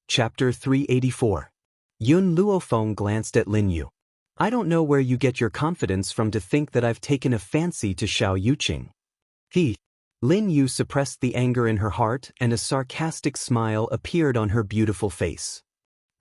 Chapter 384. Yun Luofeng glanced at Lin Yu. I don't know where you get your confidence from to think that I've taken a fancy to Xiao Yuqing. Lin Yu suppressed the anger in her heart and a sarcastic smile appeared on her beautiful face.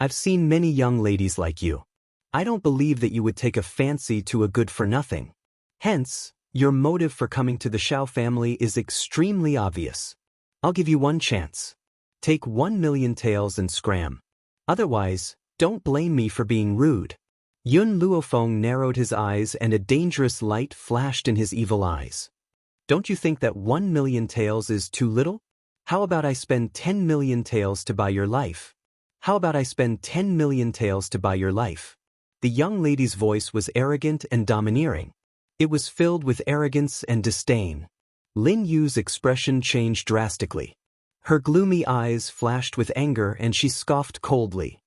I've seen many young ladies like you. I don't believe that you would take a fancy to a good-for-nothing. Hence, your motive for coming to the Xiao family is extremely obvious. I'll give you one chance. Take 1,000,000 taels and scram. Otherwise, don't blame me for being rude. Yun Luofeng narrowed his eyes and a dangerous light flashed in his evil eyes. Don't you think that 1,000,000 taels is too little? How about I spend 10,000,000 taels to buy your life? How about I spend 10,000,000 taels to buy your life? The young lady's voice was arrogant and domineering. It was filled with arrogance and disdain. Lin Yu's expression changed drastically. Her gloomy eyes flashed with anger and she scoffed coldly.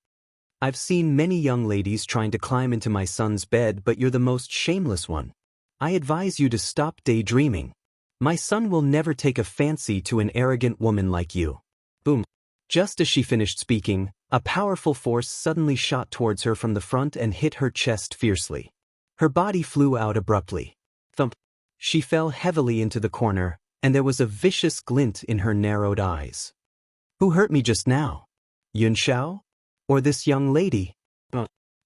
I've seen many young ladies trying to climb into my son's bed, but you're the most shameless one. I advise you to stop daydreaming. My son will never take a fancy to an arrogant woman like you. Boom. Just as she finished speaking, A powerful force suddenly shot towards her from the front and hit her chest fiercely. Her body flew out abruptly. Thump. She fell heavily into the corner, and there was a vicious glint in her narrowed eyes. Who hurt me just now? Yun Xiao? Or this young lady?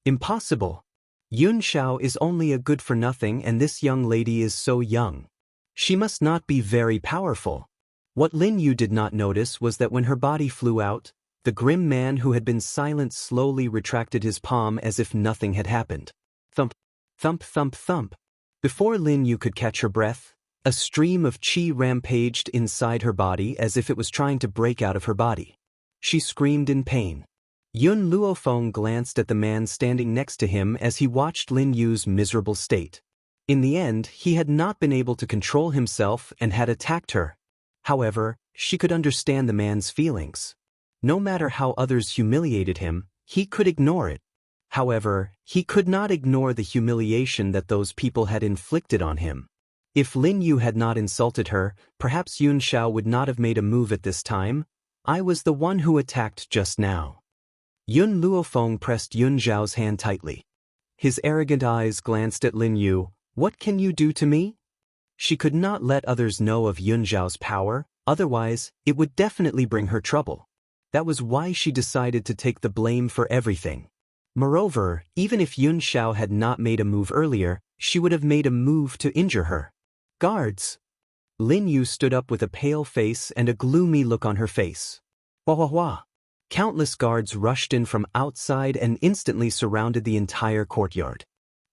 Impossible. Yun Xiao is only a good-for-nothing and this young lady is so young. She must not be very powerful. What Lin Yu did not notice was that when her body flew out, the grim man who had been silent slowly retracted his palm as if nothing had happened. Thump, thump, thump, thump. Before Lin Yu could catch her breath, a stream of qi rampaged inside her body as if it was trying to break out of her body. She screamed in pain. Yun Luofeng glanced at the man standing next to him as he watched Lin Yu's miserable state. In the end, he had not been able to control himself and had attacked her. However, she could understand the man's feelings. No matter how others humiliated him, he could ignore it. However, he could not ignore the humiliation that those people had inflicted on him. If Lin Yu had not insulted her, perhaps Yun Xiao would not have made a move at this time. I was the one who attacked just now. Yun Luofeng pressed Yun Xiao's hand tightly. His arrogant eyes glanced at Lin Yu. What can you do to me? She could not let others know of Yun Xiao's power, otherwise, it would definitely bring her trouble. That was why she decided to take the blame for everything. Moreover, even if Yun Xiao had not made a move earlier, she would have made a move to injure her. Guards! Lin Yu stood up with a pale face and a gloomy look on her face. Wah wah wah! Countless guards rushed in from outside and instantly surrounded the entire courtyard.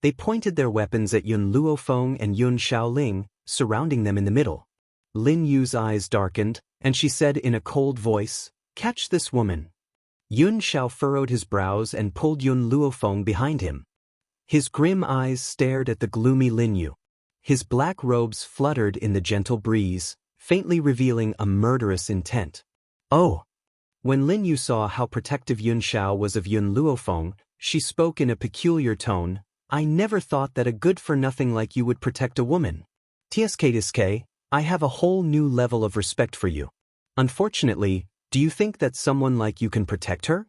They pointed their weapons at Yun Luofeng and Yun Xiaoling, surrounding them in the middle. Lin Yu's eyes darkened, and she said in a cold voice, "Catch this woman." Yun Xiao furrowed his brows and pulled Yun Luofeng behind him. His grim eyes stared at the gloomy Lin Yu. His black robes fluttered in the gentle breeze, faintly revealing a murderous intent. Oh! When Lin Yu saw how protective Yun Xiao was of Yun Luofeng, she spoke in a peculiar tone, "I never thought that a good-for-nothing like you would protect a woman. Tsk, I have a whole new level of respect for you. Unfortunately, do you think that someone like you can protect her?"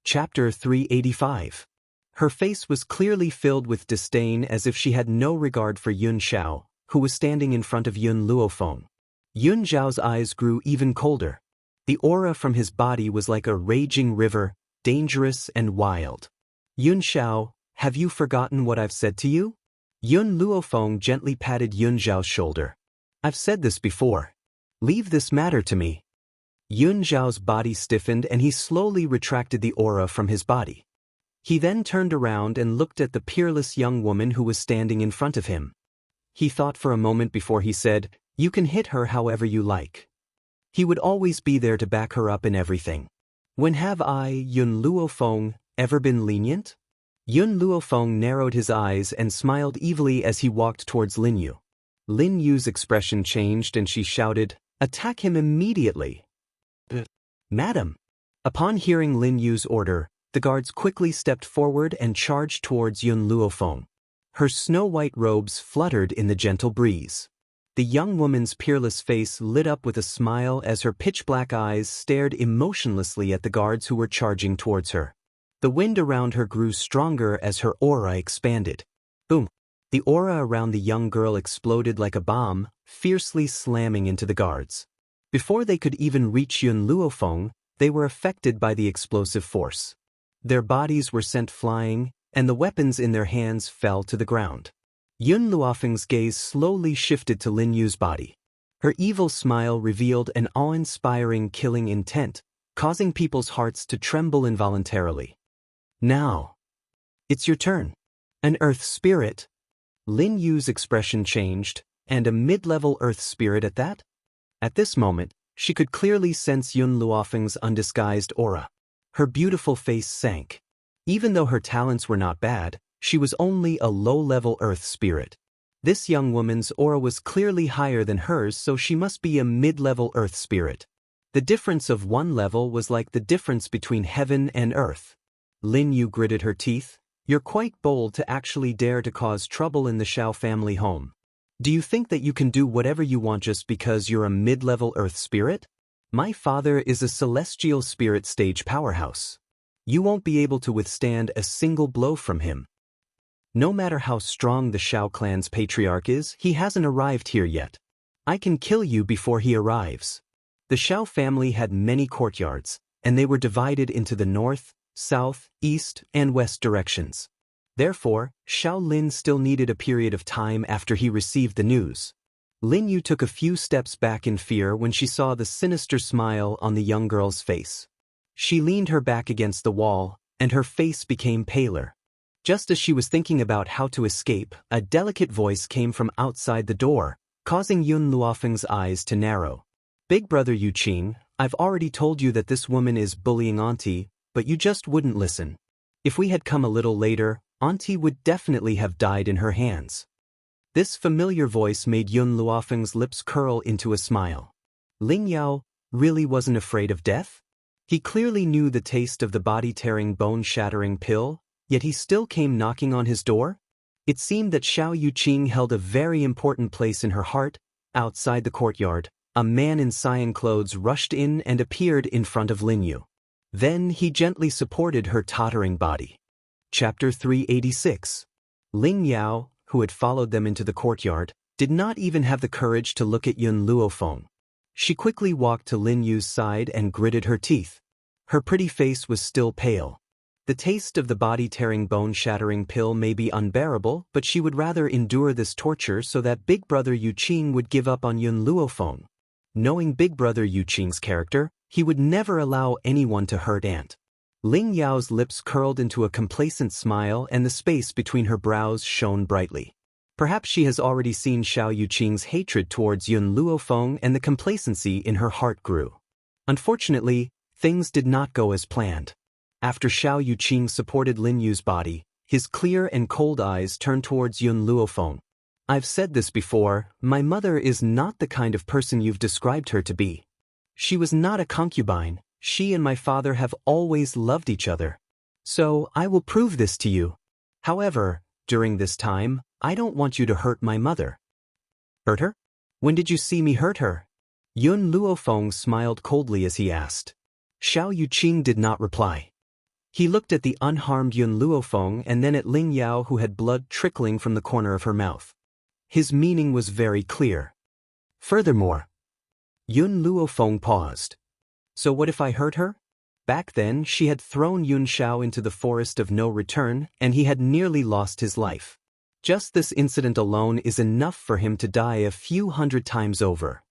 Chapter 385. Her face was clearly filled with disdain as if she had no regard for Yun Xiao, who was standing in front of Yun Luofeng. Yun Xiao's eyes grew even colder. The aura from his body was like a raging river, dangerous and wild. "Yun Xiao, have you forgotten what I've said to you?" Yun Luofeng gently patted Yun Xiao's shoulder. "I've said this before. Leave this matter to me." Yun Xiao's body stiffened and he slowly retracted the aura from his body. He then turned around and looked at the peerless young woman who was standing in front of him. He thought for a moment before he said, "You can hit her however you like." He would always be there to back her up in everything. When have I, Yun Luofeng, ever been lenient? Yun Luofeng narrowed his eyes and smiled evilly as he walked towards Lin Yu. Lin Yu's expression changed and she shouted, "Attack him immediately." "Madam." Upon hearing Lin Yu's order, the guards quickly stepped forward and charged towards Yun Luofeng. Her snow-white robes fluttered in the gentle breeze. The young woman's peerless face lit up with a smile as her pitch-black eyes stared emotionlessly at the guards who were charging towards her. The wind around her grew stronger as her aura expanded. Boom! The aura around the young girl exploded like a bomb, fiercely slamming into the guards. Before they could even reach Yun Luofeng, they were affected by the explosive force. Their bodies were sent flying, and the weapons in their hands fell to the ground. Yun Luofeng's gaze slowly shifted to Lin Yu's body. Her evil smile revealed an awe-inspiring killing intent, causing people's hearts to tremble involuntarily. "Now. It's your turn. An earth spirit." Lin Yu's expression changed, and a mid-level earth spirit at that? At this moment, she could clearly sense Yun Luofeng's undisguised aura. Her beautiful face sank. Even though her talents were not bad, she was only a low-level earth spirit. This young woman's aura was clearly higher than hers, so she must be a mid-level earth spirit. The difference of one level was like the difference between heaven and earth. Lin Yu gritted her teeth. "You're quite bold to actually dare to cause trouble in the Xiao family home. Do you think that you can do whatever you want just because you're a mid-level earth spirit?" My father is a celestial spirit stage powerhouse. You won't be able to withstand a single blow from him. No matter how strong the Shao clan's patriarch is, he hasn't arrived here yet. I can kill you before he arrives. The Shao family had many courtyards, and they were divided into the north, south, east, and west directions. Therefore, Shao Lin still needed a period of time after he received the news. Lin Yu took a few steps back in fear when she saw the sinister smile on the young girl's face. She leaned her back against the wall, and her face became paler. Just as she was thinking about how to escape, a delicate voice came from outside the door, causing Yun Luofeng's eyes to narrow. Big brother Yu Qing, I've already told you that this woman is bullying Auntie, but you just wouldn't listen. If we had come a little later, Auntie would definitely have died in her hands. This familiar voice made Yun Luofeng's lips curl into a smile. Ling Yao really wasn't afraid of death? He clearly knew the taste of the body-tearing, bone-shattering pill, yet he still came knocking on his door? It seemed that Xiao Yuqing held a very important place in her heart. Outside the courtyard, a man in cyan clothes rushed in and appeared in front of Lin Yu. Then he gently supported her tottering body. Chapter 386. Ling Yao, who had followed them into the courtyard, did not even have the courage to look at Yun Luofeng. She quickly walked to Lin Yu's side and gritted her teeth. Her pretty face was still pale. The taste of the body-tearing, bone-shattering pill may be unbearable, but she would rather endure this torture so that Big Brother Yu Qing would give up on Yun Luofeng. Knowing Big Brother Yu Qing's character, he would never allow anyone to hurt Aunt. Ling Yao's lips curled into a complacent smile and the space between her brows shone brightly. Perhaps she has already seen Xiao Yuqing's hatred towards Yun Luofeng, and the complacency in her heart grew. Unfortunately, things did not go as planned. After Xiao Yuqing supported Lin Yu's body, his clear and cold eyes turned towards Yun Luofeng. I've said this before, my mother is not the kind of person you've described her to be. She was not a concubine. She and my father have always loved each other. So, I will prove this to you. However, during this time, I don't want you to hurt my mother. Hurt her? When did you see me hurt her? Yun Luofeng smiled coldly as he asked. Xiao Yuqing did not reply. He looked at the unharmed Yun Luofeng and then at Ling Yao, who had blood trickling from the corner of her mouth. His meaning was very clear. Furthermore, Yun Luofeng paused. So what if I hurt her? Back then, she had thrown Yun Xiao into the forest of no return, and he had nearly lost his life. Just this incident alone is enough for him to die a few hundred times over.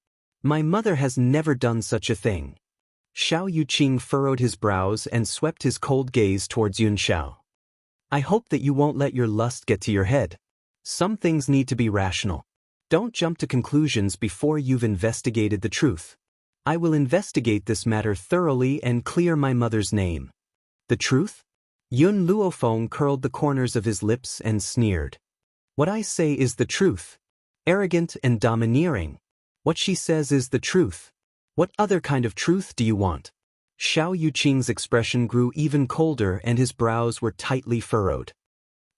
My mother has never done such a thing. Xiao Yuqing furrowed his brows and swept his cold gaze towards Yun Xiao. I hope that you won't let your lust get to your head. Some things need to be rational. Don't jump to conclusions before you've investigated the truth. I will investigate this matter thoroughly and clear my mother's name. The truth? Yun Luofeng curled the corners of his lips and sneered. What I say is the truth. Arrogant and domineering. What she says is the truth. What other kind of truth do you want? Xiao Yuqing's expression grew even colder and his brows were tightly furrowed.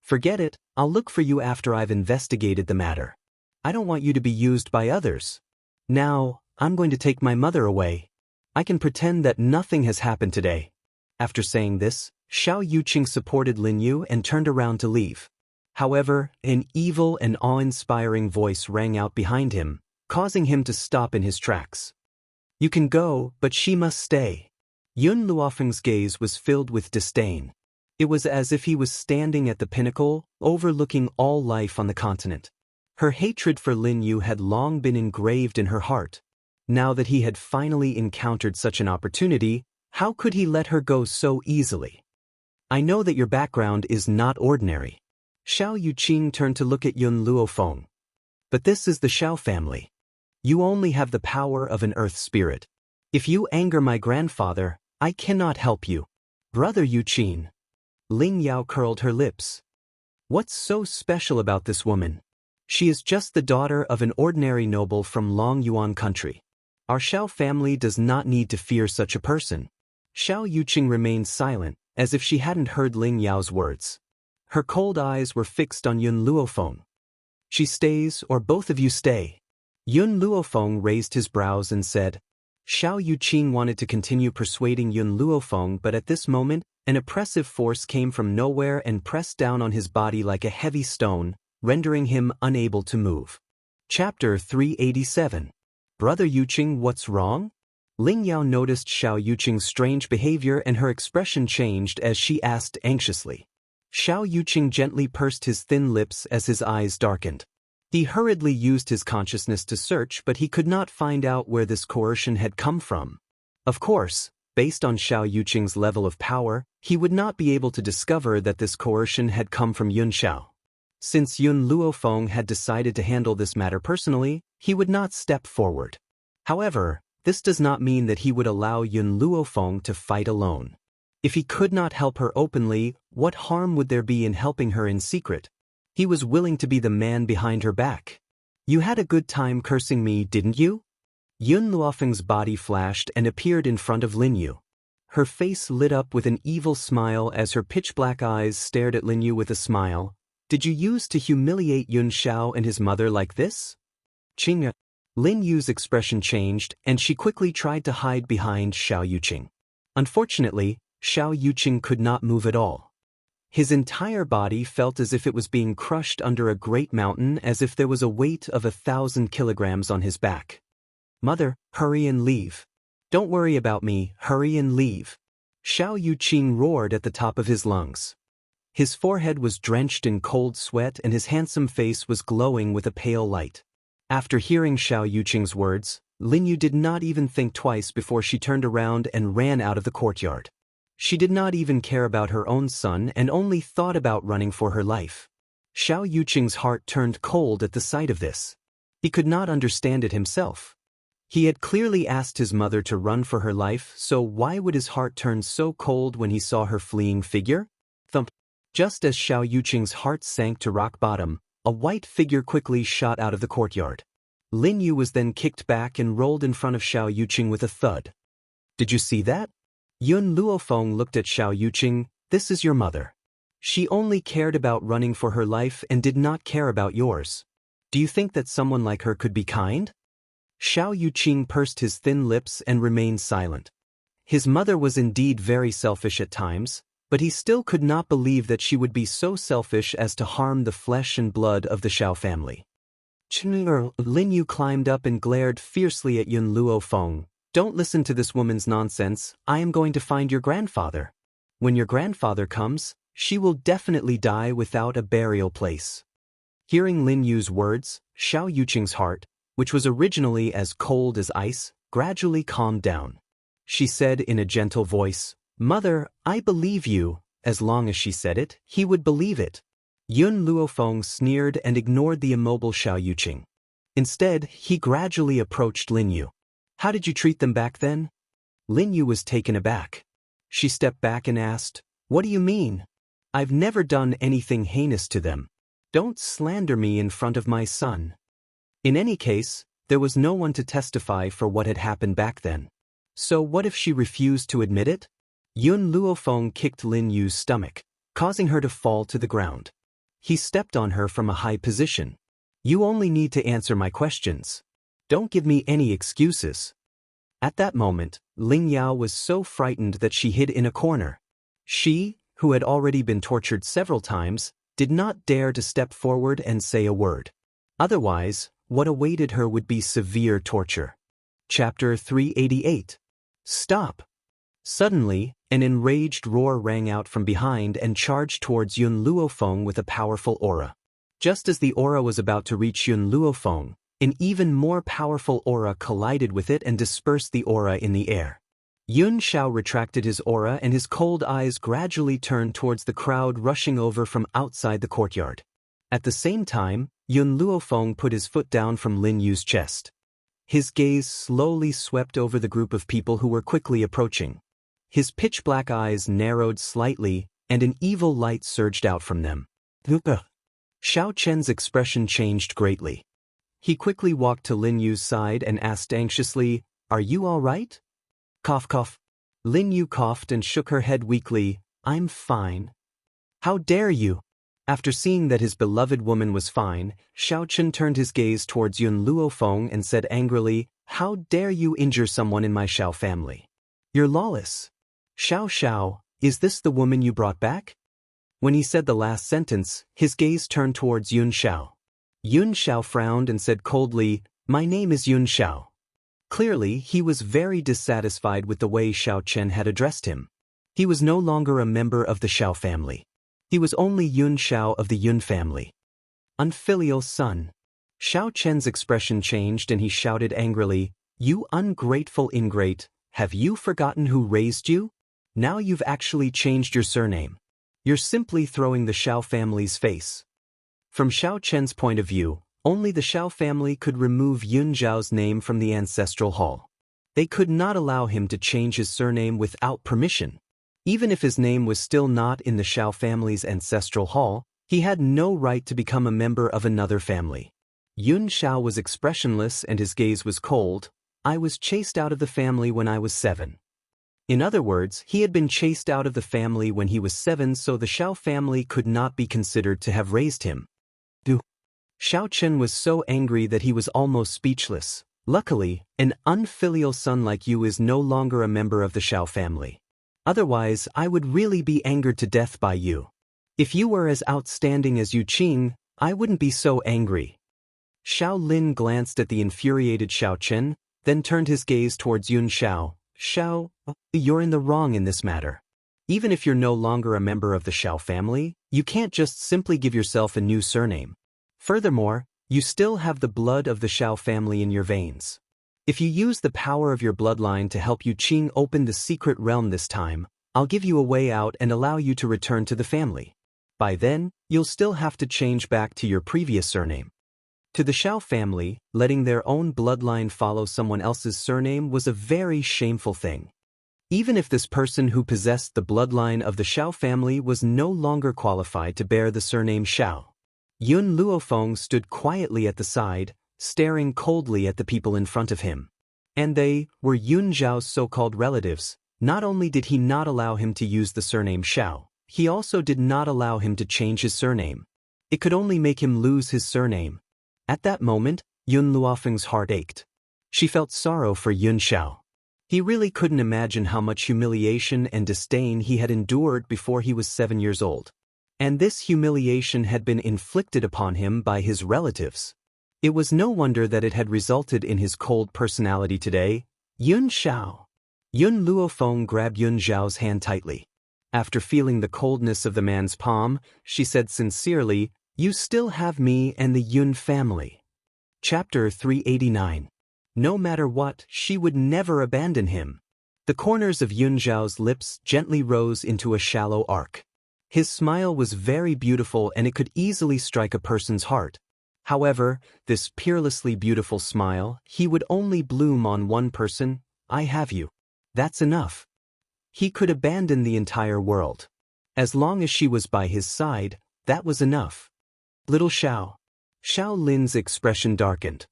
Forget it, I'll look for you after I've investigated the matter. I don't want you to be used by others. Now, I'm going to take my mother away. I can pretend that nothing has happened today. After saying this, Xiao Yuqing supported Lin Yu and turned around to leave. However, an evil and awe-inspiring voice rang out behind him, causing him to stop in his tracks. You can go, but she must stay. Yun Luofeng's gaze was filled with disdain. It was as if he was standing at the pinnacle, overlooking all life on the continent. Her hatred for Lin Yu had long been engraved in her heart. Now that he had finally encountered such an opportunity, how could he let her go so easily? I know that your background is not ordinary. Xiao Yuqing turned to look at Yun Luofeng. But this is the Xiao family. You only have the power of an earth spirit. If you anger my grandfather, I cannot help you. Brother Yuqing. Ling Yao curled her lips. What's so special about this woman? She is just the daughter of an ordinary noble from Long Yuan country. Our Xiao family does not need to fear such a person. Xiao Yuqing remained silent, as if she hadn't heard Ling Yao's words. Her cold eyes were fixed on Yun Luofeng. She stays or both of you stay. Yun Luofeng raised his brows and said, Xiao Yuqing wanted to continue persuading Yun Luofeng, but at this moment, an oppressive force came from nowhere and pressed down on his body like a heavy stone, rendering him unable to move. Chapter 387. Brother Yuqing, what's wrong? Ling Yao noticed Xiao Yuqing's strange behavior and her expression changed as she asked anxiously. Xiao Yuqing gently pursed his thin lips as his eyes darkened. He hurriedly used his consciousness to search, but he could not find out where this coercion had come from. Of course, based on Xiao Yuqing's level of power, he would not be able to discover that this coercion had come from Yun Xiao. Since Yun Luofeng had decided to handle this matter personally, he would not step forward. However, this does not mean that he would allow Yun Luofeng to fight alone. If he could not help her openly, what harm would there be in helping her in secret? He was willing to be the man behind her back. You had a good time cursing me, didn't you? Yun Luofeng's body flashed and appeared in front of Lin Yu. Her face lit up with an evil smile as her pitch-black eyes stared at Lin Yu with a smile. Did you use to humiliate Yun Xiao and his mother like this? Qing. Lin Yu's expression changed, and she quickly tried to hide behind Xiao Yuqing. Unfortunately, Xiao Yuqing could not move at all. His entire body felt as if it was being crushed under a great mountain, as if there was a weight of 1,000 kilograms on his back. Mother, hurry and leave. Don't worry about me, hurry and leave. Xiao Yuqing roared at the top of his lungs. His forehead was drenched in cold sweat and his handsome face was glowing with a pale light. After hearing Xiao Yuqing's words, Lin Yu did not even think twice before she turned around and ran out of the courtyard. She did not even care about her own son and only thought about running for her life. Xiao Yuqing's heart turned cold at the sight of this. He could not understand it himself. He had clearly asked his mother to run for her life, so why would his heart turn so cold when he saw her fleeing figure? Thump. Just as Xiao Yuqing's heart sank to rock bottom, a white figure quickly shot out of the courtyard. Lin Yu was then kicked back and rolled in front of Xiao Yuqing with a thud. Did you see that? Yun Luofeng looked at Xiao Yuqing. This is your mother. She only cared about running for her life and did not care about yours. Do you think that someone like her could be kind? Xiao Yuqing pursed his thin lips and remained silent. His mother was indeed very selfish at times, but he still could not believe that she would be so selfish as to harm the flesh and blood of the Xiao family. Lin Yu climbed up and glared fiercely at Yun Luofeng. Don't listen to this woman's nonsense. I am going to find your grandfather. When your grandfather comes, she will definitely die without a burial place. Hearing Lin Yu's words, Xiao Yuqing's heart, which was originally as cold as ice, gradually calmed down. She said in a gentle voice, Mother, I believe you. As long as she said it, he would believe it. Yun Luofeng sneered and ignored the immobile Xiao Yuqing. Instead, he gradually approached Lin Yu. How did you treat them back then? Lin Yu was taken aback. She stepped back and asked, What do you mean? I've never done anything heinous to them. Don't slander me in front of my son. In any case, there was no one to testify for what had happened back then. So what if she refused to admit it? Yun Luofeng kicked Lin Yu's stomach, causing her to fall to the ground. He stepped on her from a high position. You only need to answer my questions. Don't give me any excuses. At that moment, Ling Yao was so frightened that she hid in a corner. She, who had already been tortured several times, did not dare to step forward and say a word. Otherwise, what awaited her would be severe torture. Chapter 388. Stop! Suddenly, an enraged roar rang out from behind and charged towards Yun Luofeng with a powerful aura. Just as the aura was about to reach Yun Luofeng, an even more powerful aura collided with it and dispersed the aura in the air. Yun Xiao retracted his aura and his cold eyes gradually turned towards the crowd rushing over from outside the courtyard. At the same time, Yun Luofeng put his foot down from Lin Yu's chest. His gaze slowly swept over the group of people who were quickly approaching. His pitch-black eyes narrowed slightly, and an evil light surged out from them. Xiao Chen's expression changed greatly. He quickly walked to Lin Yu's side and asked anxiously, Are you all right? Cough cough. Lin Yu coughed and shook her head weakly. I'm fine. How dare you? After seeing that his beloved woman was fine, Xiao Chen turned his gaze towards Yun Luofeng and said angrily, How dare you injure someone in my Xiao family? You're lawless. Xiao, is this the woman you brought back? When he said the last sentence, his gaze turned towards Yun Xiao. Yun Xiao frowned and said coldly, "My name is Yun Xiao." Clearly, he was very dissatisfied with the way Xiao Chen had addressed him. He was no longer a member of the Xiao family. He was only Yun Xiao of the Yun family. Unfilial son. Xiao Chen's expression changed and he shouted angrily, "You ungrateful ingrate, have you forgotten who raised you? Now you've actually changed your surname. You're simply throwing the Xiao family's face." From Xiao Chen's point of view, only the Xiao family could remove Yun Zhao's name from the ancestral hall. They could not allow him to change his surname without permission. Even if his name was still not in the Xiao family's ancestral hall, he had no right to become a member of another family. Yun Xiao was expressionless and his gaze was cold. "I was chased out of the family when I was 7. In other words, he had been chased out of the family when he was 7, so the Xiao family could not be considered to have raised him. Xiao Chen was so angry that he was almost speechless. Luckily, an unfilial son like you is no longer a member of the Xiao family. Otherwise, I would really be angered to death by you. If you were as outstanding as Yu Qing, I wouldn't be so angry." Xiao Lin glanced at the infuriated Xiao Chen, then turned his gaze towards Yun Xiao. "Xiao, you're in the wrong in this matter. Even if you're no longer a member of the Xiao family, you can't just simply give yourself a new surname. Furthermore, you still have the blood of the Xiao family in your veins. If you use the power of your bloodline to help Yu Qing open the secret realm this time, I'll give you a way out and allow you to return to the family. By then, you'll still have to change back to your previous surname." To the Xiao family, letting their own bloodline follow someone else's surname was a very shameful thing. Even if this person who possessed the bloodline of the Xiao family was no longer qualified to bear the surname Xiao. Yun Luofeng stood quietly at the side, staring coldly at the people in front of him. And they were Yun Zhao's so-called relatives. Not only did he not allow him to use the surname Xiao, he also did not allow him to change his surname. It could only make him lose his surname. At that moment, Yun Luofeng's heart ached. She felt sorrow for Yun Xiao. He really couldn't imagine how much humiliation and disdain he had endured before he was 7 years old. And this humiliation had been inflicted upon him by his relatives. It was no wonder that it had resulted in his cold personality today. "Yun Xiao." Yun Luofeng grabbed Yun Zhao's hand tightly. After feeling the coldness of the man's palm, she said sincerely, "You still have me and the Yun family." Chapter 389. No matter what, she would never abandon him. The corners of Yun Zhao's lips gently rose into a shallow arc. His smile was very beautiful and it could easily strike a person's heart. However, this peerlessly beautiful smile, he would only bloom on one person. "I have you. That's enough." He could abandon the entire world. As long as she was by his side, that was enough. "Little Xiao." Xiao Lin's expression darkened.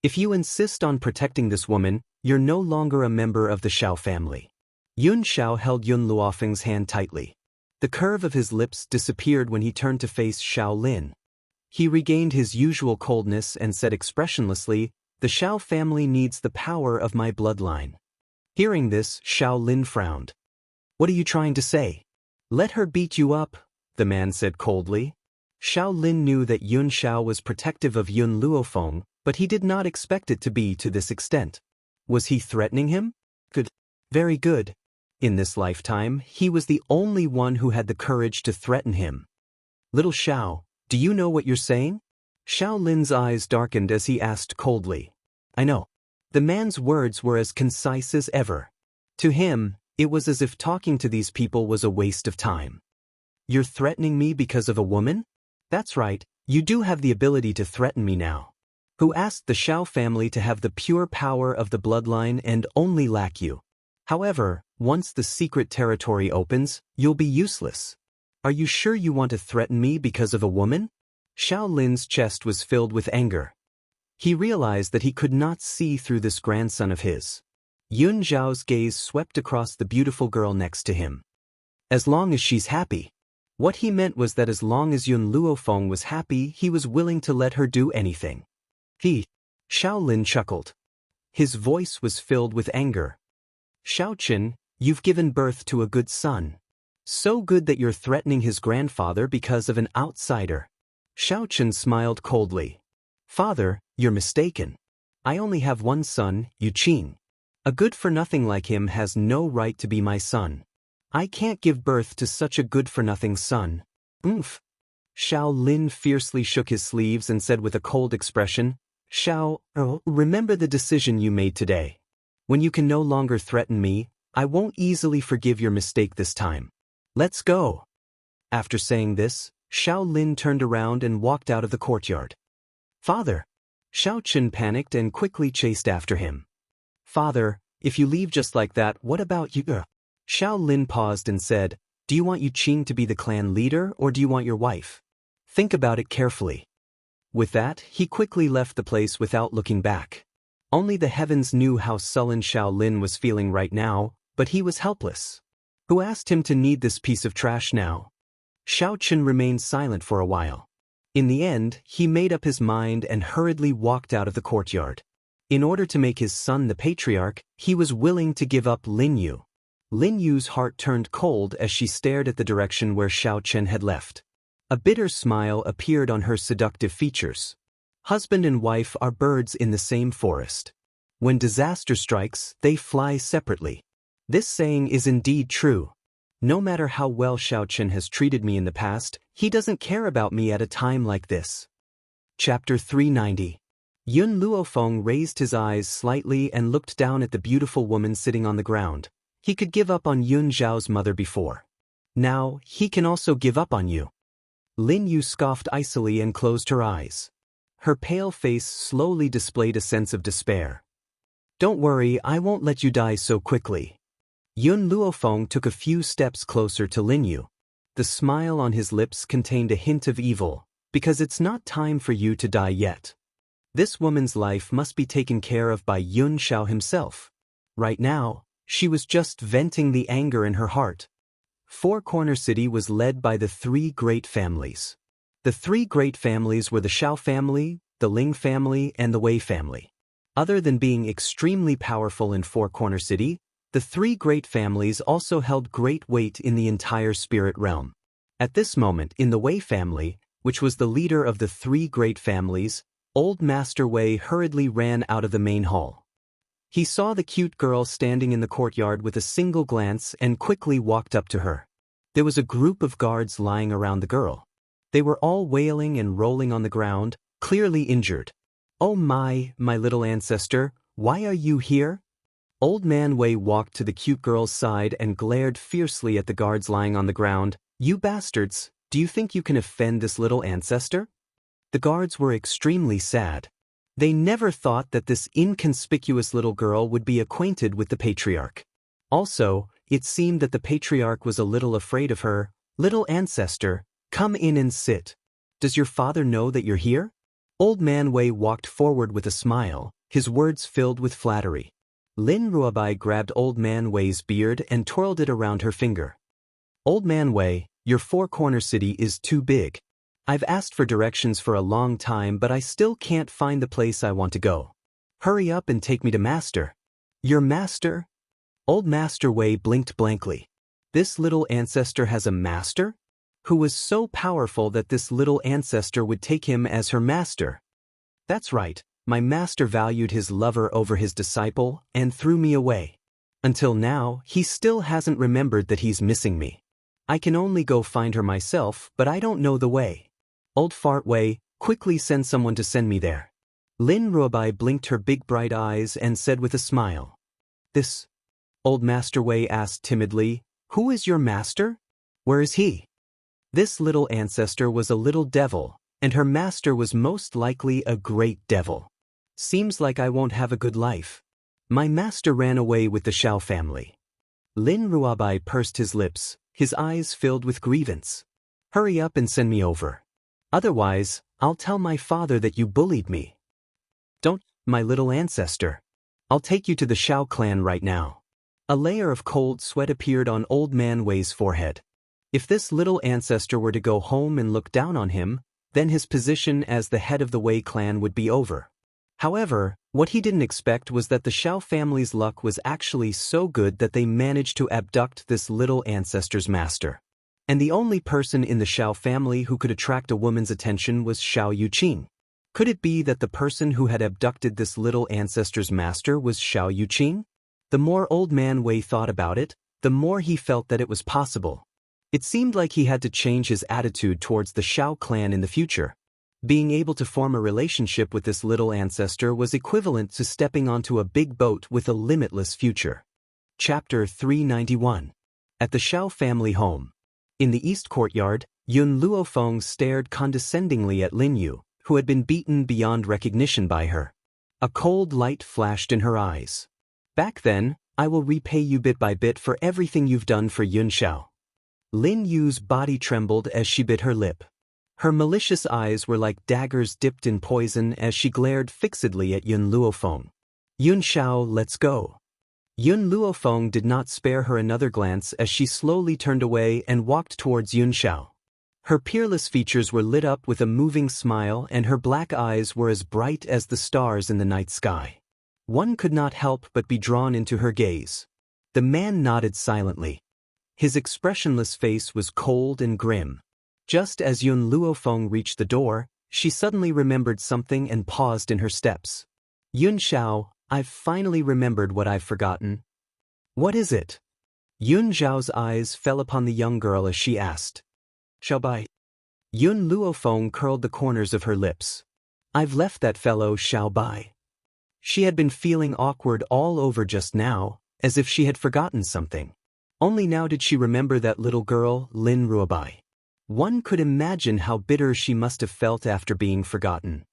"If you insist on protecting this woman, you're no longer a member of the Xiao family." Yun Xiao held Yun Luofeng's hand tightly. The curve of his lips disappeared when he turned to face Xiao Lin. He regained his usual coldness and said expressionlessly, "The Xiao family needs the power of my bloodline." Hearing this, Xiao Lin frowned. "What are you trying to say?" "Let her beat you up," the man said coldly. Xiao Lin knew that Yun Xiao was protective of Yun Luofeng, but he did not expect it to be to this extent. Was he threatening him? Good. Very good. In this lifetime, he was the only one who had the courage to threaten him. "Little Xiao, do you know what you're saying?" Xiao Lin's eyes darkened as he asked coldly. "I know." The man's words were as concise as ever. To him, it was as if talking to these people was a waste of time. "You're threatening me because of a woman?" "That's right, you do have the ability to threaten me now. Who asked the Xiao family to have the pure power of the bloodline and only lack you? However, once the secret territory opens, you'll be useless. Are you sure you want to threaten me because of a woman?" Xiao Lin's chest was filled with anger. He realized that he could not see through this grandson of his. Yun Zhao's gaze swept across the beautiful girl next to him. "As long as she's happy." What he meant was that as long as Yun Luofeng was happy, he was willing to let her do anything. Xiao Lin chuckled. His voice was filled with anger. Xiaochen, you've given birth to a good son. So good that you're threatening his grandfather because of an outsider. Xiaochen smiled coldly. Father, you're mistaken. I only have one son, Yuqing. A good-for-nothing like him has no right to be my son. I can't give birth to such a good-for-nothing son. Oomph. Xiao Lin fiercely shook his sleeves and said with a cold expression, remember the decision you made today. When you can no longer threaten me, I won't easily forgive your mistake this time. Let's go. After saying this, Xiao Lin turned around and walked out of the courtyard. Father! Xiaochen panicked and quickly chased after him. Father, if you leave just like that, what about you? Xiao Lin paused and said, do you want Yuqing to be the clan leader or do you want your wife? Think about it carefully. With that, he quickly left the place without looking back. Only the heavens knew how sullen Xiao Lin was feeling right now, but he was helpless. Who asked him to need this piece of trash now? Xiaochen remained silent for a while. In the end, he made up his mind and hurriedly walked out of the courtyard. In order to make his son the patriarch, he was willing to give up Lin Yu. Lin Yu's heart turned cold as she stared at the direction where Xiaochen had left. A bitter smile appeared on her seductive features. Husband and wife are birds in the same forest. When disaster strikes, they fly separately. This saying is indeed true. No matter how well Xiaochen has treated me in the past, he doesn't care about me at a time like this. Chapter 390. Yun Luofeng raised his eyes slightly and looked down at the beautiful woman sitting on the ground. He could give up on Yun Zhao's mother before. Now, he can also give up on you. Lin Yu scoffed icily and closed her eyes. Her pale face slowly displayed a sense of despair. Don't worry, I won't let you die so quickly. Yun Luofeng took a few steps closer to Lin Yu. The smile on his lips contained a hint of evil, because it's not time for you to die yet. This woman's life must be taken care of by Yun Xiao himself. Right now, she was just venting the anger in her heart. Four Corner City was led by the three great families. The three great families were the Xiao family, the Ling family, and the Wei family. Other than being extremely powerful in Four Corner City, the three great families also held great weight in the entire spirit realm. At this moment, in the Wei family, which was the leader of the three great families, Old Master Wei hurriedly ran out of the main hall. He saw the cute girl standing in the courtyard with a single glance and quickly walked up to her. There was a group of guards lying around the girl. They were all wailing and rolling on the ground, clearly injured. Oh my little ancestor, why are you here? Old Man Wei walked to the cute girl's side and glared fiercely at the guards lying on the ground. You bastards, do you think you can offend this little ancestor? The guards were extremely sad. They never thought that this inconspicuous little girl would be acquainted with the patriarch. Also, it seemed that the patriarch was a little afraid of her. Little ancestor, come in and sit. Does your father know that you're here? Old Man Wei walked forward with a smile, his words filled with flattery. Lin Ruobai grabbed Old Man Wei's beard and twirled it around her finger. Old Man Wei, your Four Corner City is too big. I've asked for directions for a long time, but I still can't find the place I want to go. Hurry up and take me to Master. Your master? Old Master Wei blinked blankly. This little ancestor has a master? Who was so powerful that this little ancestor would take him as her master? That's right, my master valued his lover over his disciple and threw me away. Until now, he still hasn't remembered that he's missing me. I can only go find her myself, but I don't know the way. Old Fart Wei, quickly send someone to send me there. Lin Ruobai blinked her big bright eyes and said with a smile. This? Old Master Wei asked timidly, who is your master? Where is he? This little ancestor was a little devil, and her master was most likely a great devil. Seems like I won't have a good life. My master ran away with the Xiao family. Lin Ruobai pursed his lips, his eyes filled with grievance. Hurry up and send me over. Otherwise, I'll tell my father that you bullied me. Don't, my little ancestor. I'll take you to the Xiao clan right now. A layer of cold sweat appeared on Old Man Wei's forehead. If this little ancestor were to go home and look down on him, then his position as the head of the Wei clan would be over. However, what he didn't expect was that the Shao family's luck was actually so good that they managed to abduct this little ancestor's master. And the only person in the Shao family who could attract a woman's attention was Shao Yuqing. Could it be that the person who had abducted this little ancestor's master was Shao Yuqing? The more Old Man Wei thought about it, the more he felt that it was possible. It seemed like he had to change his attitude towards the Shao clan in the future. Being able to form a relationship with this little ancestor was equivalent to stepping onto a big boat with a limitless future. Chapter 391. At the Shao family home. In the east courtyard, Yun Luofeng stared condescendingly at Lin Yu, who had been beaten beyond recognition by her. A cold light flashed in her eyes. Back then, I will repay you bit by bit for everything you've done for Yun Shao. Lin Yu's body trembled as she bit her lip. Her malicious eyes were like daggers dipped in poison as she glared fixedly at Yun Luofeng. Yun Shao, let's go. Yun Luofeng did not spare her another glance as she slowly turned away and walked towards Yun Shao. Her peerless features were lit up with a moving smile and her black eyes were as bright as the stars in the night sky. One could not help but be drawn into her gaze. The man nodded silently. His expressionless face was cold and grim. Just as Yun Luofeng reached the door, she suddenly remembered something and paused in her steps. Yun Shao, I've finally remembered what I've forgotten. What is it? Yun Zhao's eyes fell upon the young girl as she asked. Shall Bai? Yun Luofeng curled the corners of her lips. I've left that fellow Shao Bai. She had been feeling awkward all over just now, as if she had forgotten something. Only now did she remember that little girl, Lin Ruobai. One could imagine how bitter she must have felt after being forgotten.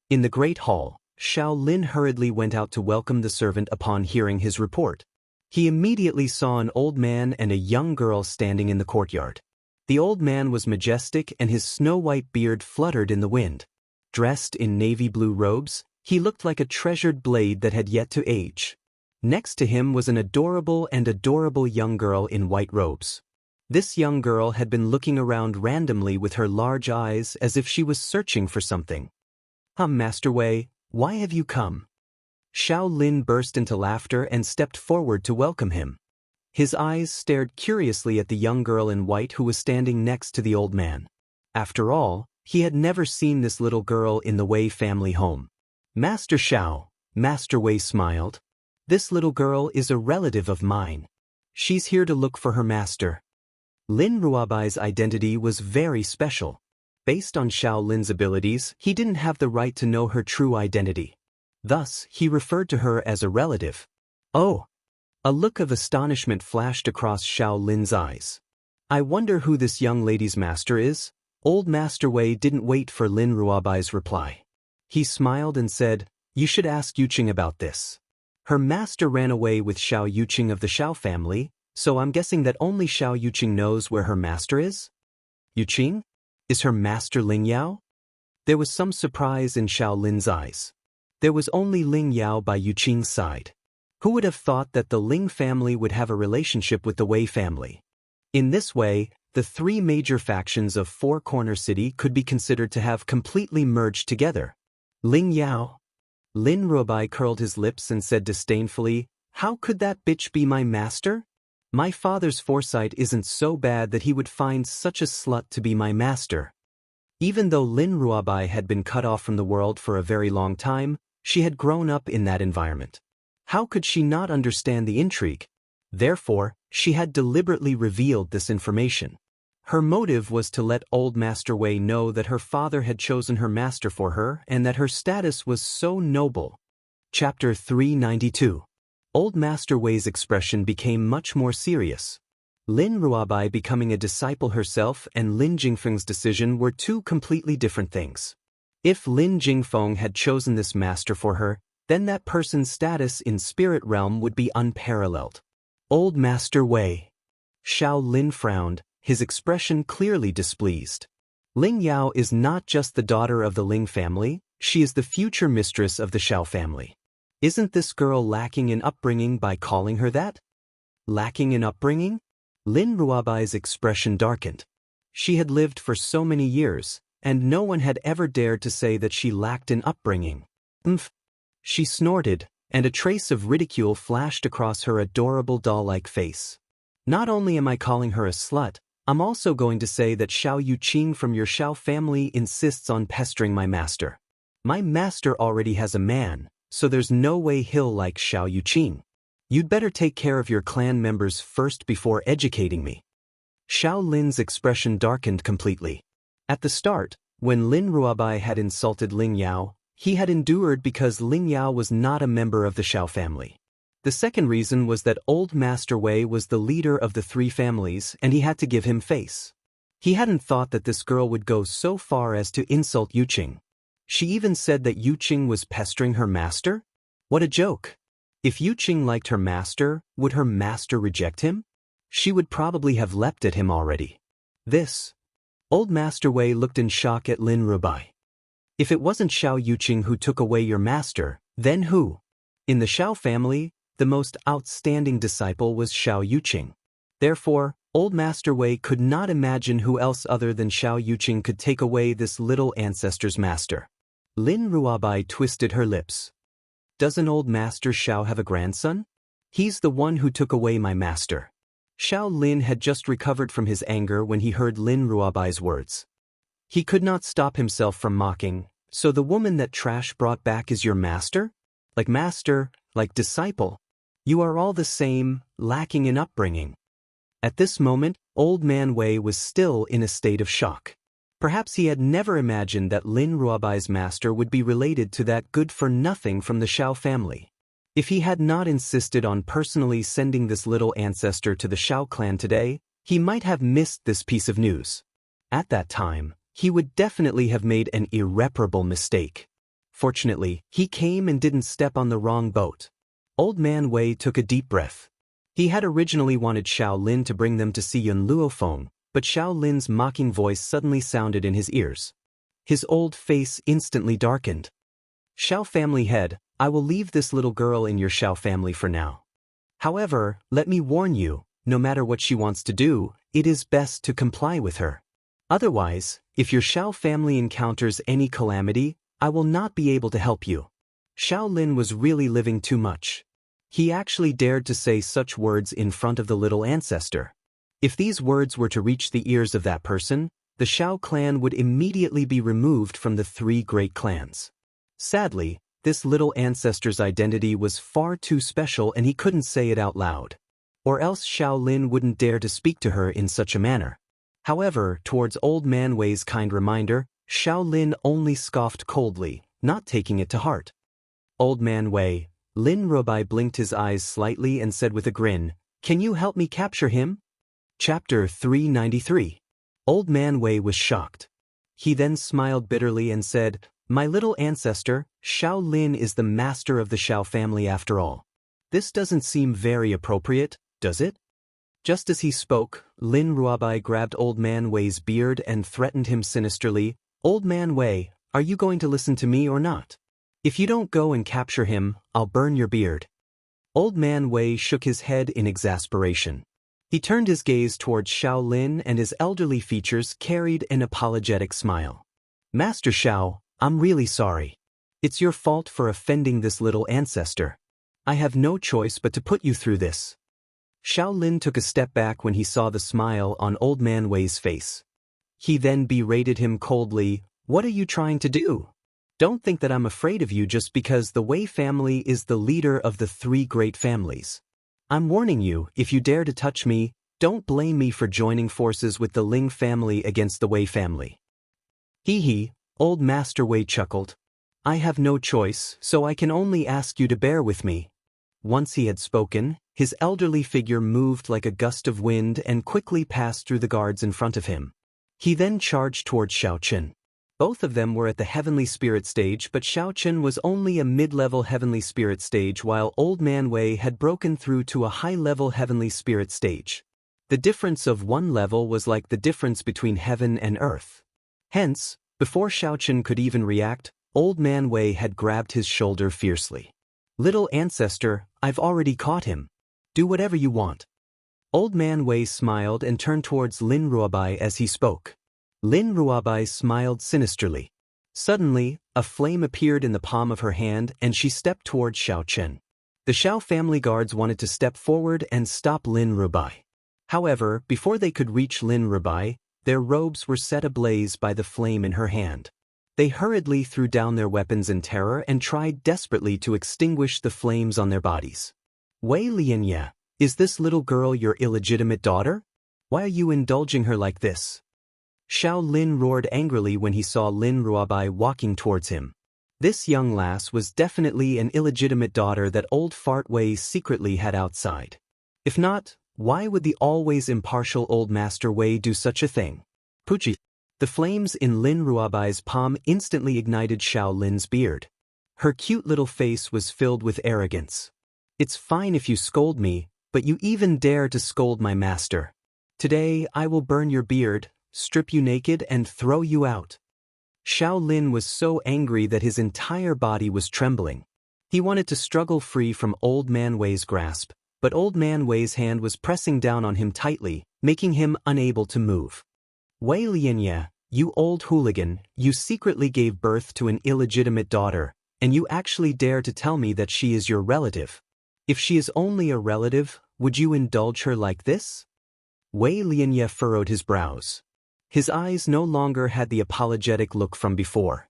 In the great hall, Shao Lin hurriedly went out to welcome the servant upon hearing his report. He immediately saw an old man and a young girl standing in the courtyard. The old man was majestic and his snow-white beard fluttered in the wind. Dressed in navy blue robes, he looked like a treasured blade that had yet to age. Next to him was an adorable young girl in white robes. This young girl had been looking around randomly with her large eyes as if she was searching for something. Master Wei, why have you come? Shao Lin burst into laughter and stepped forward to welcome him. His eyes stared curiously at the young girl in white who was standing next to the old man. After all, he had never seen this little girl in the Wei family home. Master Shao, Master Wei smiled. This little girl is a relative of mine. She's here to look for her master. Lin Ruobai's identity was very special. Based on Shao Lin's abilities, he didn't have the right to know her true identity. Thus, he referred to her as a relative. Oh! A look of astonishment flashed across Shao Lin's eyes. I wonder who this young lady's master is? Old Master Wei didn't wait for Lin Ruobai's reply. He smiled and said, You should ask Yuqing about this. Her master ran away with Shao Yuqing of the Shao family, so I'm guessing that only Shao Yuqing knows where her master is? Yuqing? Is her master Ling Yao? There was some surprise in Shao Lin's eyes. There was only Ling Yao by Yuqing's side. Who would have thought that the Ling family would have a relationship with the Wei family? In this way, the three major factions of Four Corner City could be considered to have completely merged together. Ling Yao? Lin Ruobai curled his lips and said disdainfully, How could that bitch be my master? My father's foresight isn't so bad that he would find such a slut to be my master. Even though Lin Ruobai had been cut off from the world for a very long time, she had grown up in that environment. How could she not understand the intrigue? Therefore, she had deliberately revealed this information. Her motive was to let old Master Wei know that her father had chosen her master for her and that her status was so noble. Chapter 392. Old Master Wei's expression became much more serious. Lin Ruobai becoming a disciple herself and Lin Jingfeng's decision were two completely different things. If Lin Jingfeng had chosen this master for her, then that person's status in spirit realm would be unparalleled. Old Master Wei. Shao Lin frowned, his expression clearly displeased. Ling Yao is not just the daughter of the Ling family, she is the future mistress of the Shao family. Isn't this girl lacking in upbringing by calling her that? Lacking in upbringing? Lin Ruobai's expression darkened. She had lived for so many years, and no one had ever dared to say that she lacked in upbringing. She snorted, and a trace of ridicule flashed across her adorable doll-like face. Not only am I calling her a slut, I'm also going to say that Xiao Yuqing from your Xiao family insists on pestering my master. My master already has a man, so there's no way he'll like Xiao Yuqing. You'd better take care of your clan members first before educating me. Xiao Lin's expression darkened completely. At the start, when Lin Ruobai had insulted Ling Yao, he had endured because Ling Yao was not a member of the Xiao family. The second reason was that Old Master Wei was the leader of the three families and he had to give him face. He hadn't thought that this girl would go so far as to insult Yuqing. She even said that Yuqing was pestering her master? What a joke! If Yuqing liked her master, would her master reject him? She would probably have leapt at him already. Old Master Wei looked in shock at Lin Ruobai. If it wasn't Xiao Yuqing who took away your master, then who? In the Xiao family, the most outstanding disciple was Xiao Yuqing. Therefore, Old Master Wei could not imagine who else other than Xiao Yuqing could take away this little ancestor's master. Lin Ruobai twisted her lips. Doesn't Old Master Xiao have a grandson? He's the one who took away my master. Xiao Lin had just recovered from his anger when he heard Lin Ruobai's words. He could not stop himself from mocking. So the woman that trash brought back is your master? Like master, like disciple. You are all the same, lacking in upbringing. At this moment, Old Man Wei was still in a state of shock. Perhaps he had never imagined that Lin Ruobai's master would be related to that good-for-nothing from the Xiao family. If he had not insisted on personally sending this little ancestor to the Xiao clan today, he might have missed this piece of news. At that time, he would definitely have made an irreparable mistake. Fortunately, he came and didn't step on the wrong boat. Old Man Wei took a deep breath. He had originally wanted Xiao Lin to bring them to see Yun Luofeng, but Xiao Lin's mocking voice suddenly sounded in his ears. His old face instantly darkened. Xiao family head, I will leave this little girl in your Xiao family for now. However, let me warn you, no matter what she wants to do, it is best to comply with her. Otherwise, if your Xiao family encounters any calamity, I will not be able to help you. Xiao Lin was really living too much. He actually dared to say such words in front of the little ancestor. If these words were to reach the ears of that person, the Xiao clan would immediately be removed from the three great clans. Sadly, this little ancestor's identity was far too special and he couldn't say it out loud. Or else Xiao Lin wouldn't dare to speak to her in such a manner. However, towards Old Man Wei's kind reminder, Xiao Lin only scoffed coldly, not taking it to heart. Old Man Wei, Lin Ruobai blinked his eyes slightly and said with a grin, Can you help me capture him? Chapter 393. Old Man Wei was shocked. He then smiled bitterly and said, My little ancestor, Xiao Lin is the master of the Xiao family after all. This doesn't seem very appropriate, does it? Just as he spoke, Lin Ruobai grabbed Old Man Wei's beard and threatened him sinisterly, Old Man Wei, are you going to listen to me or not? If you don't go and capture him, I'll burn your beard. Old Man Wei shook his head in exasperation. He turned his gaze towards Xiao Lin and his elderly features carried an apologetic smile. Master Xiao, I'm really sorry. It's your fault for offending this little ancestor. I have no choice but to put you through this. Xiao Lin took a step back when he saw the smile on Old Man Wei's face. He then berated him coldly, What are you trying to do? Don't think that I'm afraid of you just because the Wei family is the leader of the three great families. I'm warning you, if you dare to touch me, don't blame me for joining forces with the Ling family against the Wei family. Hee hee, Old Master Wei chuckled. I have no choice, so I can only ask you to bear with me. Once he had spoken, his elderly figure moved like a gust of wind and quickly passed through the guards in front of him. He then charged towards Xiao Chen. Both of them were at the Heavenly Spirit stage, but Xiao Chen was only a mid-level Heavenly Spirit stage while Old Man Wei had broken through to a high-level Heavenly Spirit stage. The difference of one level was like the difference between heaven and earth. Hence, before Xiao Chen could even react, Old Man Wei had grabbed his shoulder fiercely. Little ancestor, I've already caught him. Do whatever you want. Old Man Wei smiled and turned towards Lin Ruobai as he spoke. Lin Ruobai smiled sinisterly. Suddenly, a flame appeared in the palm of her hand and she stepped toward Xiao Chen. The Xiao family guards wanted to step forward and stop Lin Rubai. However, before they could reach Lin Rubai, their robes were set ablaze by the flame in her hand. They hurriedly threw down their weapons in terror and tried desperately to extinguish the flames on their bodies. Wei Lianye, is this little girl your illegitimate daughter? Why are you indulging her like this? Xiao Lin roared angrily when he saw Lin Ruabai walking towards him. This young lass was definitely an illegitimate daughter that old Fart Wei secretly had outside. If not, why would the always impartial old Master Wei do such a thing? Puchi. The flames in Lin Ruabai's palm instantly ignited Xiao Lin's beard. Her cute little face was filled with arrogance. It's fine if you scold me, but you even dare to scold my master. Today I will burn your beard, strip you naked and throw you out. Xiao Lin was so angry that his entire body was trembling. He wanted to struggle free from Old Man Wei's grasp, but Old Man Wei's hand was pressing down on him tightly, making him unable to move. Wei Lianye, you old hooligan, you secretly gave birth to an illegitimate daughter, and you actually dare to tell me that she is your relative. If she is only a relative, would you indulge her like this? Wei Lianye furrowed his brows. His eyes no longer had the apologetic look from before.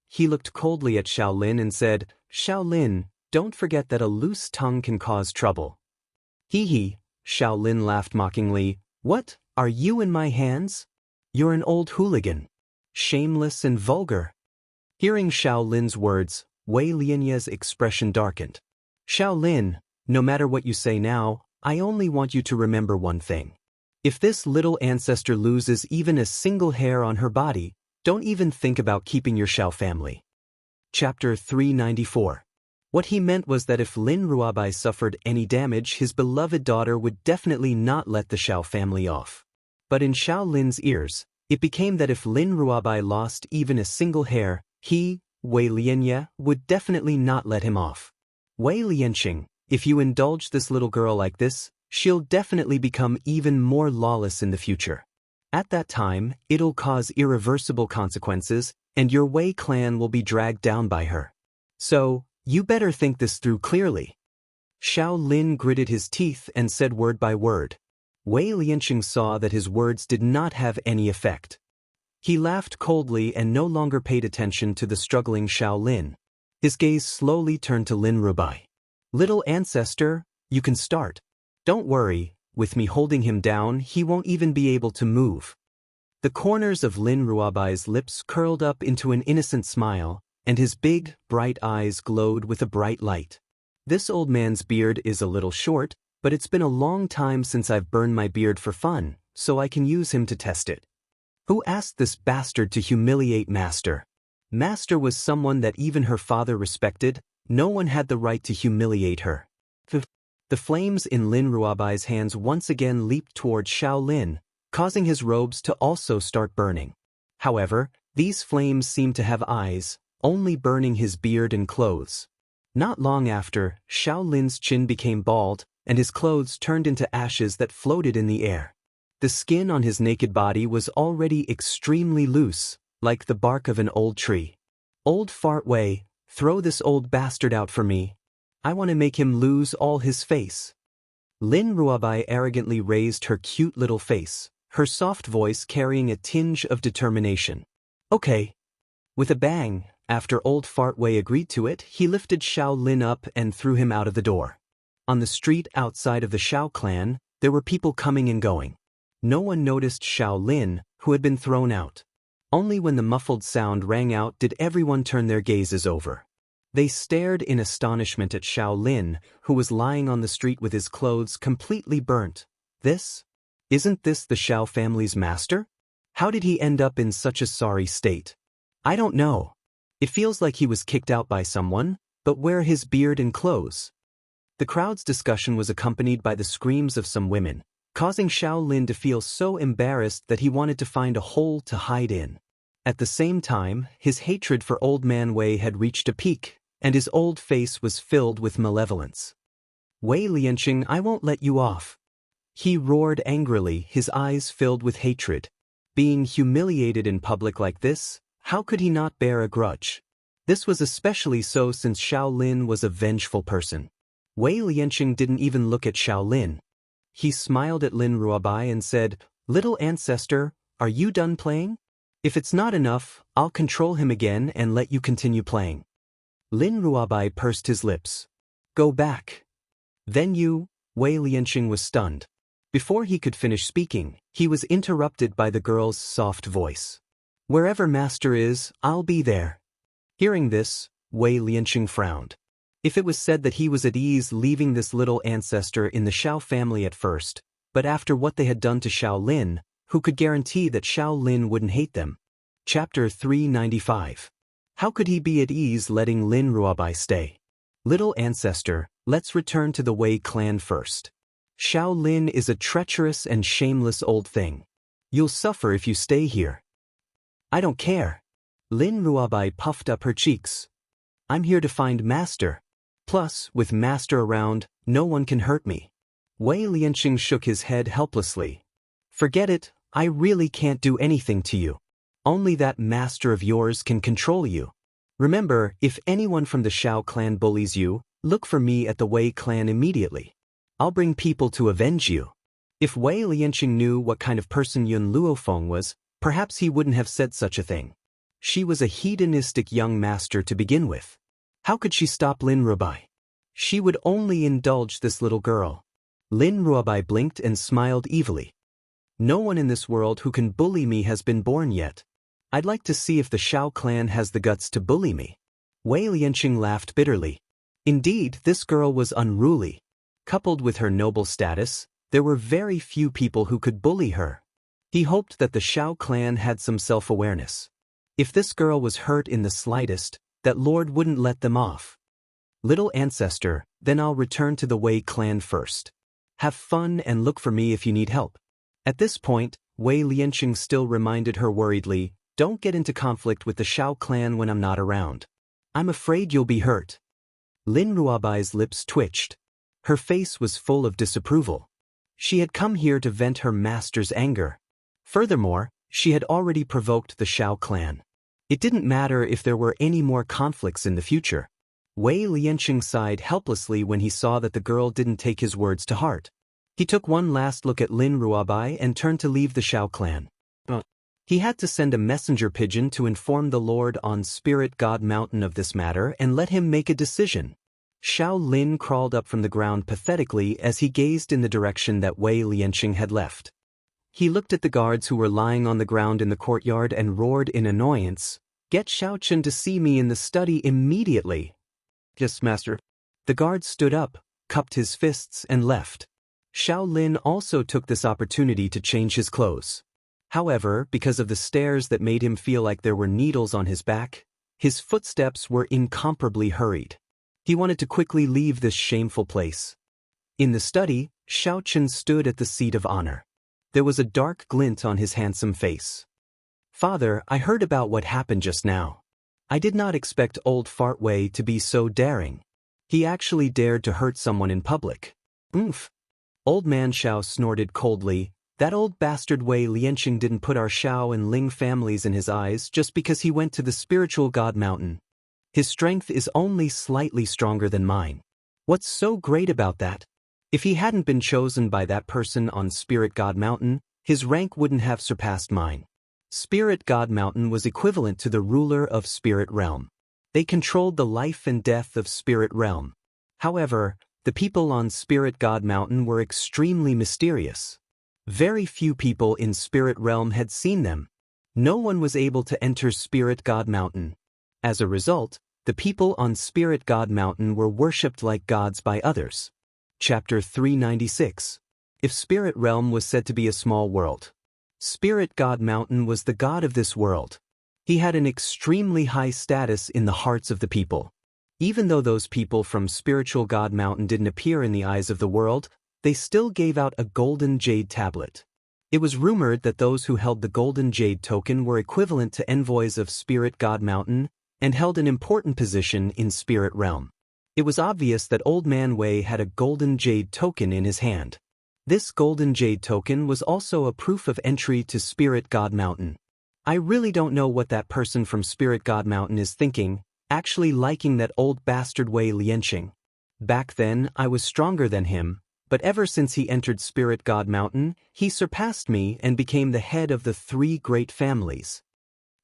He looked coldly at Xiao Lin and said, Xiao Lin, don't forget that a loose tongue can cause trouble. Hee hee, Xiao Lin laughed mockingly. What, are you in my hands? You're an old hooligan. Shameless and vulgar. Hearing Xiao Lin's words, Wei Lianye's expression darkened. Xiao Lin, no matter what you say now, I only want you to remember one thing. If this little ancestor loses even a single hair on her body, don't even think about keeping your Xiao family. Chapter 394. What he meant was that if Lin Ruabai suffered any damage, his beloved daughter would definitely not let the Xiao family off. But in Xiao Lin's ears, it became that if Lin Ruabai lost even a single hair, he, Wei Lianye, would definitely not let him off. Wei Lianqing, if you indulge this little girl like this, she'll definitely become even more lawless in the future. At that time, it'll cause irreversible consequences, and your Wei clan will be dragged down by her. So, you better think this through clearly. Xiao Lin gritted his teeth and said word by word. Wei Lianqing saw that his words did not have any effect. He laughed coldly and no longer paid attention to the struggling Xiao Lin. His gaze slowly turned to Lin Rubai. Little ancestor, you can start. Don't worry, with me holding him down, he won't even be able to move. The corners of Lin Ruabai's lips curled up into an innocent smile, and his big, bright eyes glowed with a bright light. This old man's beard is a little short, but it's been a long time since I've burned my beard for fun, so I can use him to test it. Who asked this bastard to humiliate Master? Master was someone that even her father respected. No one had the right to humiliate her. The flames in Lin Ruabai's hands once again leaped toward Xiao Lin, causing his robes to also start burning. However, these flames seemed to have eyes, only burning his beard and clothes. Not long after, Xiao Lin's chin became bald, and his clothes turned into ashes that floated in the air. The skin on his naked body was already extremely loose, like the bark of an old tree. Old Fart Wei, throw this old bastard out for me. I want to make him lose all his face. Lin Ruabai arrogantly raised her cute little face, her soft voice carrying a tinge of determination. Okay. With a bang, after old Fart Wei agreed to it, he lifted Xiao Lin up and threw him out of the door. On the street outside of the Xiao clan, there were people coming and going. No one noticed Xiao Lin, who had been thrown out. Only when the muffled sound rang out did everyone turn their gazes over. They stared in astonishment at Xiao Lin, who was lying on the street with his clothes completely burnt. Isn't this the Xiao family's master? How did he end up in such a sorry state? I don't know. It feels like he was kicked out by someone, but where are his beard and clothes? The crowd's discussion was accompanied by the screams of some women, causing Xiao Lin to feel so embarrassed that he wanted to find a hole to hide in. At the same time, his hatred for Old Man Wei had reached a peak, and his old face was filled with malevolence. Wei Lianqing, I won't let you off. He roared angrily, his eyes filled with hatred. Being humiliated in public like this, How could he not bear a grudge? This was especially so since Xiao Lin was a vengeful person. Wei Lianqing didn't even look at Xiao Lin. He smiled at Lin Ruobai and said, "Little ancestor, are you done playing? If it's not enough, I'll control him again and let you continue playing." Lin Ruobai pursed his lips. "Go back." "Then you," Wei Lianqing was stunned. Before he could finish speaking, he was interrupted by the girl's soft voice. "Wherever master is, I'll be there." Hearing this, Wei Lianqing frowned. If it was said that he was at ease leaving this little ancestor in the Xiao family at first, but after what they had done to Xiao Lin, who could guarantee that Xiao Lin wouldn't hate them? Chapter 395. How could he be at ease letting Lin Ruobai stay? Little ancestor, let's return to the Wei clan first. Xiao Lin is a treacherous and shameless old thing. You'll suffer if you stay here. I don't care. Lin Ruobai puffed up her cheeks. I'm here to find master. Plus, with master around, no one can hurt me. Wei Lianqing shook his head helplessly. Forget it, I really can't do anything to you. Only that master of yours can control you. Remember, if anyone from the Xiao clan bullies you, look for me at the Wei clan immediately. I'll bring people to avenge you. If Wei Lianqing knew what kind of person Yun Luofeng was, perhaps he wouldn't have said such a thing. She was a hedonistic young master to begin with. How could she stop Lin Ruobai? She would only indulge this little girl. Lin Ruobai blinked and smiled evilly. No one in this world who can bully me has been born yet. I'd like to see if the Xiao clan has the guts to bully me. Wei Lianqing laughed bitterly. Indeed, this girl was unruly. Coupled with her noble status, there were very few people who could bully her. He hoped that the Xiao clan had some self-awareness. If this girl was hurt in the slightest, that Lord wouldn't let them off. Little ancestor, then I'll return to the Wei clan first. Have fun and look for me if you need help. At this point, Wei Lianqing still reminded her worriedly, don't get into conflict with the Xiao clan when I'm not around. I'm afraid you'll be hurt. Lin Ruobai's lips twitched. Her face was full of disapproval. She had come here to vent her master's anger. Furthermore, she had already provoked the Xiao clan. It didn't matter if there were any more conflicts in the future. Wei Lianqing sighed helplessly when he saw that the girl didn't take his words to heart. He took one last look at Lin Ruobai and turned to leave the Xiao clan. He had to send a messenger pigeon to inform the Lord on Spirit God Mountain of this matter and let him make a decision. Xiao Lin crawled up from the ground pathetically as he gazed in the direction that Wei Lianqing had left. He looked at the guards who were lying on the ground in the courtyard and roared in annoyance, "Get Xiaochen to see me in the study immediately." "Yes, master." The guard stood up, cupped his fists and left. Xiao Lin also took this opportunity to change his clothes. However, because of the stares that made him feel like there were needles on his back, his footsteps were incomparably hurried. He wanted to quickly leave this shameful place. In the study, Xiaochen stood at the seat of honor. There was a dark glint on his handsome face. "Father, I heard about what happened just now. I did not expect old Fart Wei to be so daring. He actually dared to hurt someone in public." "Oomph." Old man Xiao snorted coldly. "That old bastard Wei Lianqing didn't put our Xiao and Ling families in his eyes just because he went to the spiritual God Mountain. His strength is only slightly stronger than mine. What's so great about that? If he hadn't been chosen by that person on Spirit God Mountain, his rank wouldn't have surpassed mine." Spirit God Mountain was equivalent to the ruler of Spirit Realm. They controlled the life and death of Spirit Realm. However, the people on Spirit God Mountain were extremely mysterious. Very few people in Spirit Realm had seen them. No one was able to enter Spirit God Mountain. As a result, the people on Spirit God Mountain were worshipped like gods by others. Chapter 396. If Spirit Realm was said to be a small world, Spirit God Mountain was the god of this world. He had an extremely high status in the hearts of the people. Even though those people from Spiritual God Mountain didn't appear in the eyes of the world, they still gave out a golden jade tablet. It was rumored that those who held the golden jade token were equivalent to envoys of Spirit God Mountain and held an important position in Spirit Realm. It was obvious that Old Man Wei had a golden jade token in his hand. This golden jade token was also a proof of entry to Spirit God Mountain. I really don't know what that person from Spirit God Mountain is thinking, actually liking that old bastard Wei Lianqing. Back then, I was stronger than him, but ever since he entered Spirit God Mountain, he surpassed me and became the head of the 3 great families.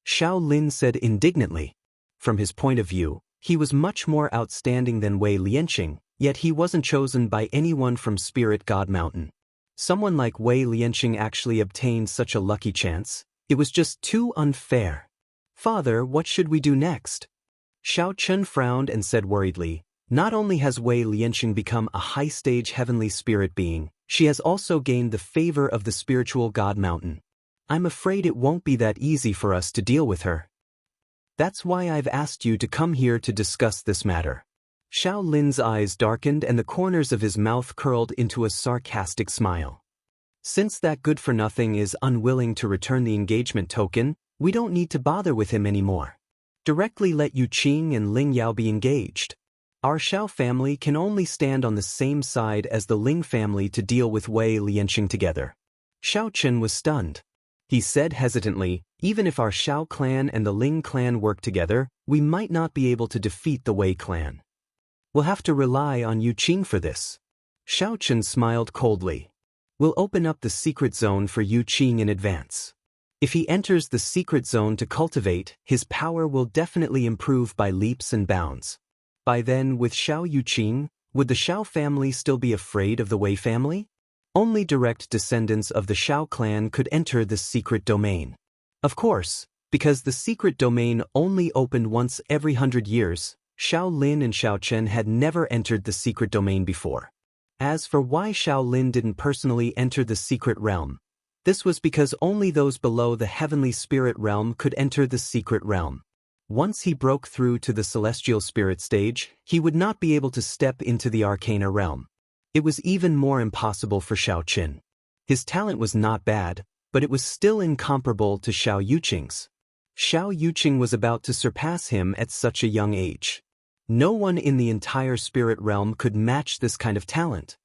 Xiao Lin said indignantly. From his point of view, he was much more outstanding than Wei Lianqing, yet he wasn't chosen by anyone from Spirit God Mountain. Someone like Wei Lianqing actually obtained such a lucky chance. It was just too unfair. Father, what should we do next? Xiao Chun frowned and said worriedly, not only has Wei Lianqing become a high-stage heavenly spirit being, she has also gained the favor of the spiritual God Mountain. I'm afraid it won't be that easy for us to deal with her. That's why I've asked you to come here to discuss this matter. Xiao Lin's eyes darkened and the corners of his mouth curled into a sarcastic smile. Since that good-for-nothing is unwilling to return the engagement token, we don't need to bother with him anymore. Directly let Yu Qing and Ling Yao be engaged. Our Xiao family can only stand on the same side as the Ling family to deal with Wei Lianqing together. Xiao Chen was stunned. He said hesitantly, even if our Xiao clan and the Ling clan work together, we might not be able to defeat the Wei clan. We'll have to rely on Yu Qing for this. Xiao Chen smiled coldly. We'll open up the secret zone for Yu Qing in advance. If he enters the secret zone to cultivate, his power will definitely improve by leaps and bounds. By then, with Xiao Yu Qing, would the Xiao family still be afraid of the Wei family? Only direct descendants of the Xiao clan could enter the secret domain. Of course, because the secret domain only opened once every 100 years, Xiao Lin and Xiao Chen had never entered the secret domain before. As for why Xiao Lin didn't personally enter the secret realm, this was because only those below the heavenly spirit realm could enter the secret realm. Once he broke through to the celestial spirit stage, he would not be able to step into the arcana realm. It was even more impossible for Xiao Qin. His talent was not bad, but it was still incomparable to Xiao Yuqing's. Xiao Yuqing was about to surpass him at such a young age. No one in the entire spirit realm could match this kind of talent.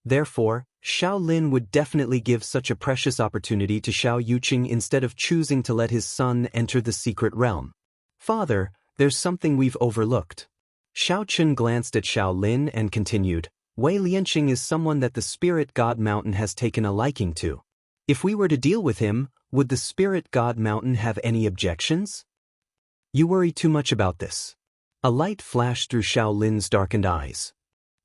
Therefore, Xiao Lin would definitely give such a precious opportunity to Xiao Yuqing instead of choosing to let his son enter the secret realm. Father, there's something we've overlooked. Xiao Chun glanced at Xiao Lin and continued, Wei Lianqing is someone that the Spirit God Mountain has taken a liking to. If we were to deal with him, would the Spirit God Mountain have any objections? You worry too much about this. A light flashed through Xiao Lin's darkened eyes.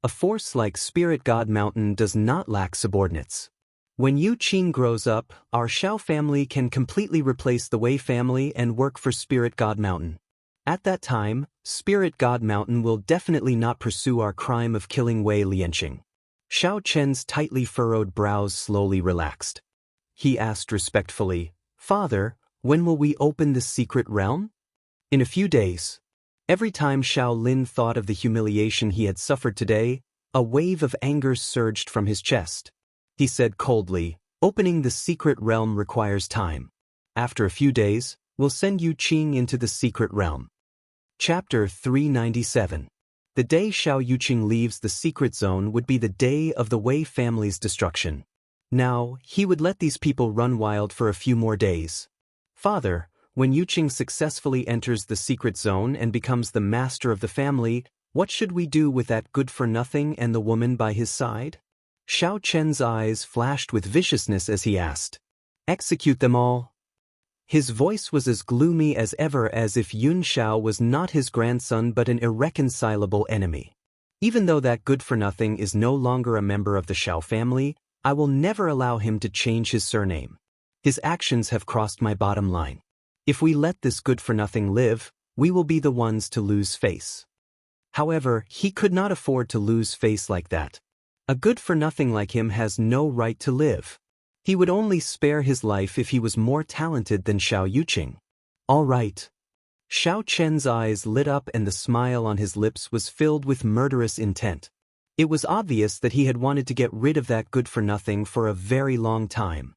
A force like Spirit God Mountain does not lack subordinates. When Yu Qing grows up, our Xiao family can completely replace the Wei family and work for Spirit God Mountain. At that time, Spirit God Mountain will definitely not pursue our crime of killing Wei Lianqing. Xiao Chen's tightly furrowed brows slowly relaxed. He asked respectfully, Father, when will we open the secret realm? In a few days. Every time Xiao Lin thought of the humiliation he had suffered today, a wave of anger surged from his chest. He said coldly, opening the secret realm requires time. After a few days, we'll send Yu Qing into the secret realm. Chapter 397. The day Xiao Yuqing leaves the secret zone would be the day of the Wei family's destruction. Now, he would let these people run wild for a few more days. Father, when Yuqing successfully enters the secret zone and becomes the master of the family, what should we do with that good-for-nothing and the woman by his side? Xiao Chen's eyes flashed with viciousness as he asked. Execute them all. His voice was as gloomy as ever, as if Yun Xiao was not his grandson but an irreconcilable enemy. Even though that good-for-nothing is no longer a member of the Xiao family, I will never allow him to change his surname. His actions have crossed my bottom line. If we let this good-for-nothing live, we will be the ones to lose face. However, he could not afford to lose face like that. A good-for-nothing like him has no right to live. He would only spare his life if he was more talented than Xiao Yuqing. All right. Xiao Chen's eyes lit up and the smile on his lips was filled with murderous intent. It was obvious that he had wanted to get rid of that good-for-nothing for a very long time.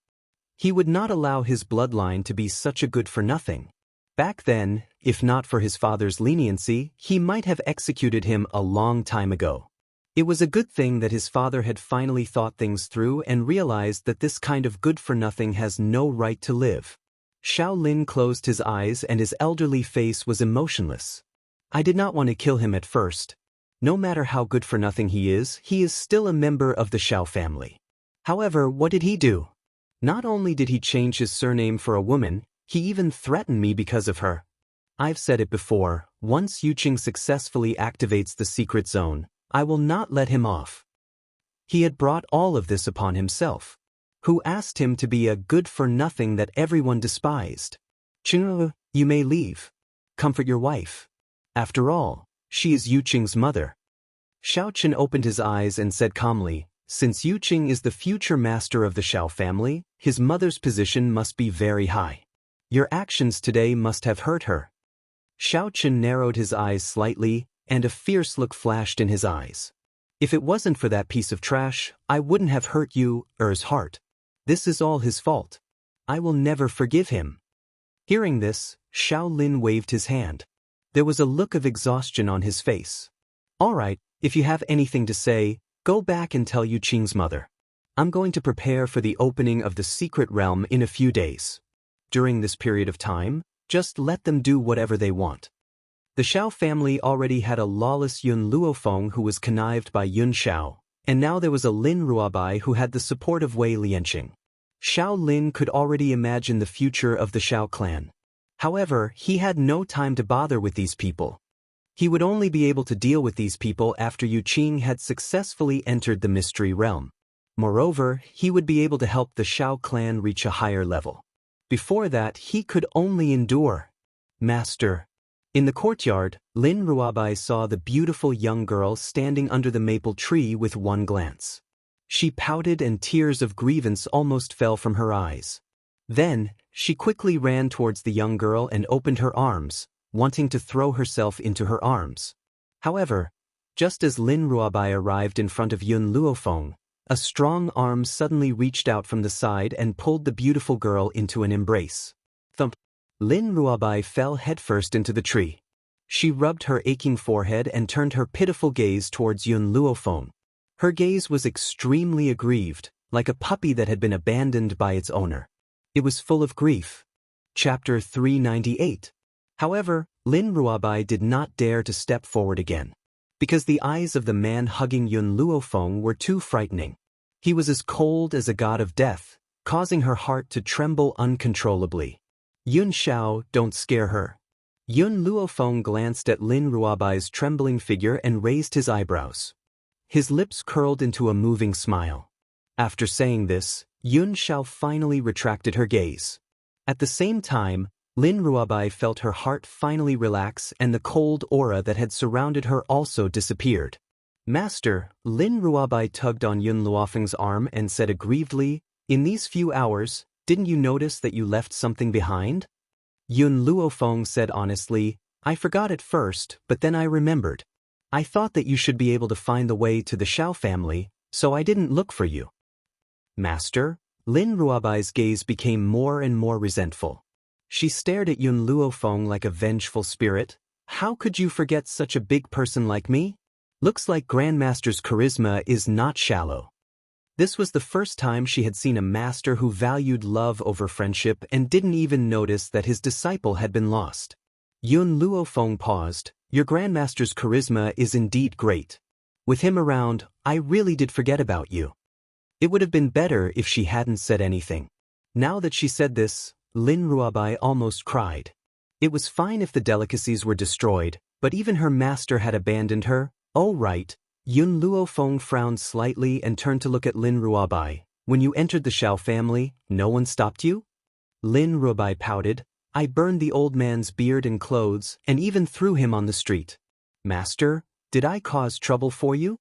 He would not allow his bloodline to be such a good-for-nothing. Back then, if not for his father's leniency, he might have executed him a long time ago. It was a good thing that his father had finally thought things through and realized that this kind of good-for-nothing has no right to live. Xiao Lin closed his eyes and his elderly face was emotionless. I did not want to kill him at first. No matter how good for nothing he is still a member of the Xiao family. However, what did he do? Not only did he change his surname for a woman, he even threatened me because of her. I've said it before, once Yuqing successfully activates the secret zone, I will not let him off. He had brought all of this upon himself. Who asked him to be a good-for-nothing that everyone despised? Qing, you may leave. Comfort your wife. After all, she is Yuqing's mother. Xiao Chen opened his eyes and said calmly, since Yuqing is the future master of the Xiao family, his mother's position must be very high. Your actions today must have hurt her. Xiao Chen narrowed his eyes slightly, and a fierce look flashed in his eyes. If it wasn't for that piece of trash, I wouldn't have hurt you's heart. This is all his fault. I will never forgive him. Hearing this, Xiao Lin waved his hand. There was a look of exhaustion on his face. All right, if you have anything to say, go back and tell Yuqing's mother. I'm going to prepare for the opening of the secret realm in a few days. During this period of time, just let them do whatever they want. The Xiao family already had a lawless Yun Luofeng who was connived by Yun Xiao, and now there was a Lin Ruobai who had the support of Wei Lianqing. Xiao Lin could already imagine the future of the Xiao clan. However, he had no time to bother with these people. He would only be able to deal with these people after Yuqing had successfully entered the mystery realm. Moreover, he would be able to help the Xiao clan reach a higher level. Before that, he could only endure. Master. In the courtyard, Lin Ruobai saw the beautiful young girl standing under the maple tree with one glance. She pouted and tears of grievance almost fell from her eyes. Then, she quickly ran towards the young girl and opened her arms, wanting to throw herself into her arms. However, just as Lin Ruobai arrived in front of Yun Luofeng, a strong arm suddenly reached out from the side and pulled the beautiful girl into an embrace. Thump! Lin Ruobai fell headfirst into the tree. She rubbed her aching forehead and turned her pitiful gaze towards Yun Luofeng. Her gaze was extremely aggrieved, like a puppy that had been abandoned by its owner. It was full of grief. Chapter 398. However, Lin Ruobai did not dare to step forward again, because the eyes of the man hugging Yun Luofeng were too frightening. He was as cold as a god of death, causing her heart to tremble uncontrollably. Yun Xiao, don't scare her. Yun Luofeng glanced at Lin Ruobai's trembling figure and raised his eyebrows. His lips curled into a moving smile. After saying this, Yun Xiao finally retracted her gaze. At the same time, Lin Ruobai felt her heart finally relax and the cold aura that had surrounded her also disappeared. Master, Lin Ruobai tugged on Yun Luofeng's arm and said aggrievedly, in these few hours, didn't you notice that you left something behind? Yun Luofeng said honestly, I forgot at first, but then I remembered. I thought that you should be able to find the way to the Xiao family, so I didn't look for you. Master, Lin Ruobai's gaze became more and more resentful. She stared at Yun Luofeng like a vengeful spirit. How could you forget such a big person like me? Looks like Grandmaster's charisma is not shallow. This was the first time she had seen a master who valued love over friendship and didn't even notice that his disciple had been lost. Yun Luofeng paused. Your Grandmaster's charisma is indeed great. With him around, I really did forget about you. It would have been better if she hadn't said anything. Now that she said this, Lin Ruobai almost cried. It was fine if the delicacies were destroyed, but even her master had abandoned her. Oh right. Yun Luofeng frowned slightly and turned to look at Lin Ruobai. When you entered the Xiao family, no one stopped you? Lin Ruobai pouted. I burned the old man's beard and clothes and even threw him on the street. Master, did I cause trouble for you?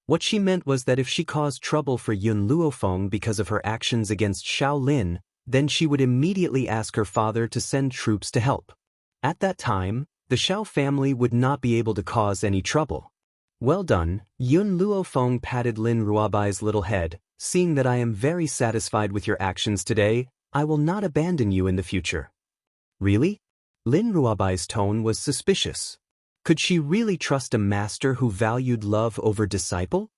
What she meant was that if she caused trouble for Yun Luofeng because of her actions against Xiao Lin, then she would immediately ask her father to send troops to help. At that time, the Xiao family would not be able to cause any trouble. Well done, Yun Luofeng patted Lin Ruobai's little head. Seeing that I am very satisfied with your actions today, I will not abandon you in the future. Really? Lin Ruobai's tone was suspicious. Could she really trust a master who valued love over disciple?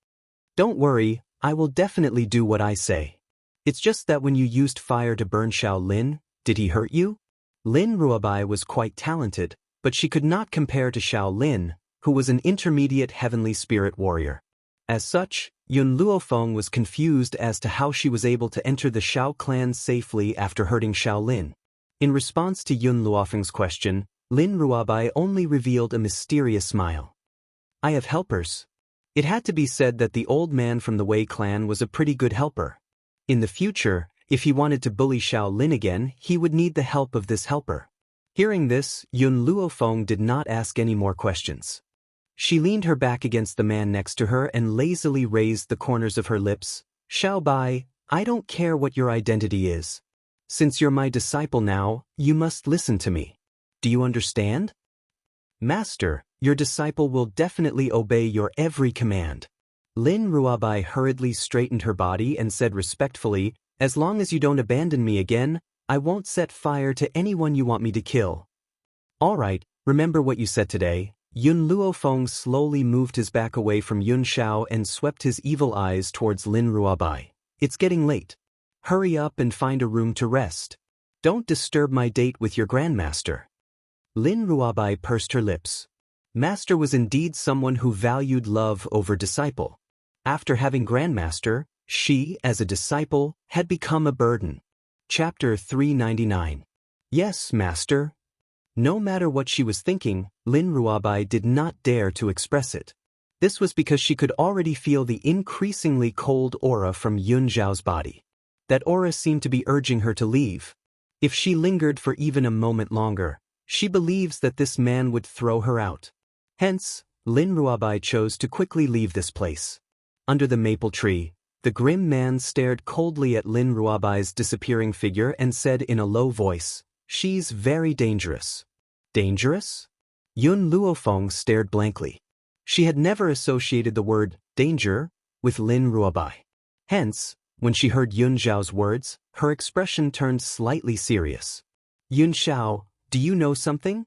Don't worry, I will definitely do what I say. It's just that when you used fire to burn Xiao Lin, Did he hurt you? Lin Ruobai was quite talented, but she could not compare to Xiao Lin, who was an intermediate heavenly spirit warrior. As such, Yun Luofeng was confused as to how she was able to enter the Xiao clan safely after hurting Xiao Lin. In response to Yun Luofeng's question, Lin Ruobai only revealed a mysterious smile. I have helpers. It had to be said that the old man from the Wei clan was a pretty good helper. In the future, if he wanted to bully Xiao Lin again, he would need the help of this helper. Hearing this, Yun Luofeng did not ask any more questions. She leaned her back against the man next to her and lazily raised the corners of her lips. Xiao Bai, I don't care what your identity is. Since you're my disciple now, you must listen to me. Do you understand? Master, your disciple will definitely obey your every command. Lin Ruobai hurriedly straightened her body and said respectfully, as long as you don't abandon me again, I won't set fire to anyone you want me to kill. All right, remember what you said today. Yun Luofeng slowly moved his back away from Yun Xiao and swept his evil eyes towards Lin Ruobai. It's getting late. Hurry up and find a room to rest. Don't disturb my date with your grandmaster. Lin Ruobai pursed her lips. Master was indeed someone who valued love over disciple. After having grandmaster, she, as a disciple, had become a burden. Chapter 399. Yes, master. No matter what she was thinking, Lin Ruobai did not dare to express it. This was because she could already feel the increasingly cold aura from Yun Zhao's body. That aura seemed to be urging her to leave. If she lingered for even a moment longer, she believes that this man would throw her out. Hence, Lin Ruobai chose to quickly leave this place. Under the maple tree, the grim man stared coldly at Lin Ruobai's disappearing figure and said in a low voice, She's very dangerous. Dangerous? Yun Luofeng stared blankly. She had never associated the word danger with Lin Ruobai. Hence, when she heard Yun Zhao's words, her expression turned slightly serious. Yun Xiao, do you know something?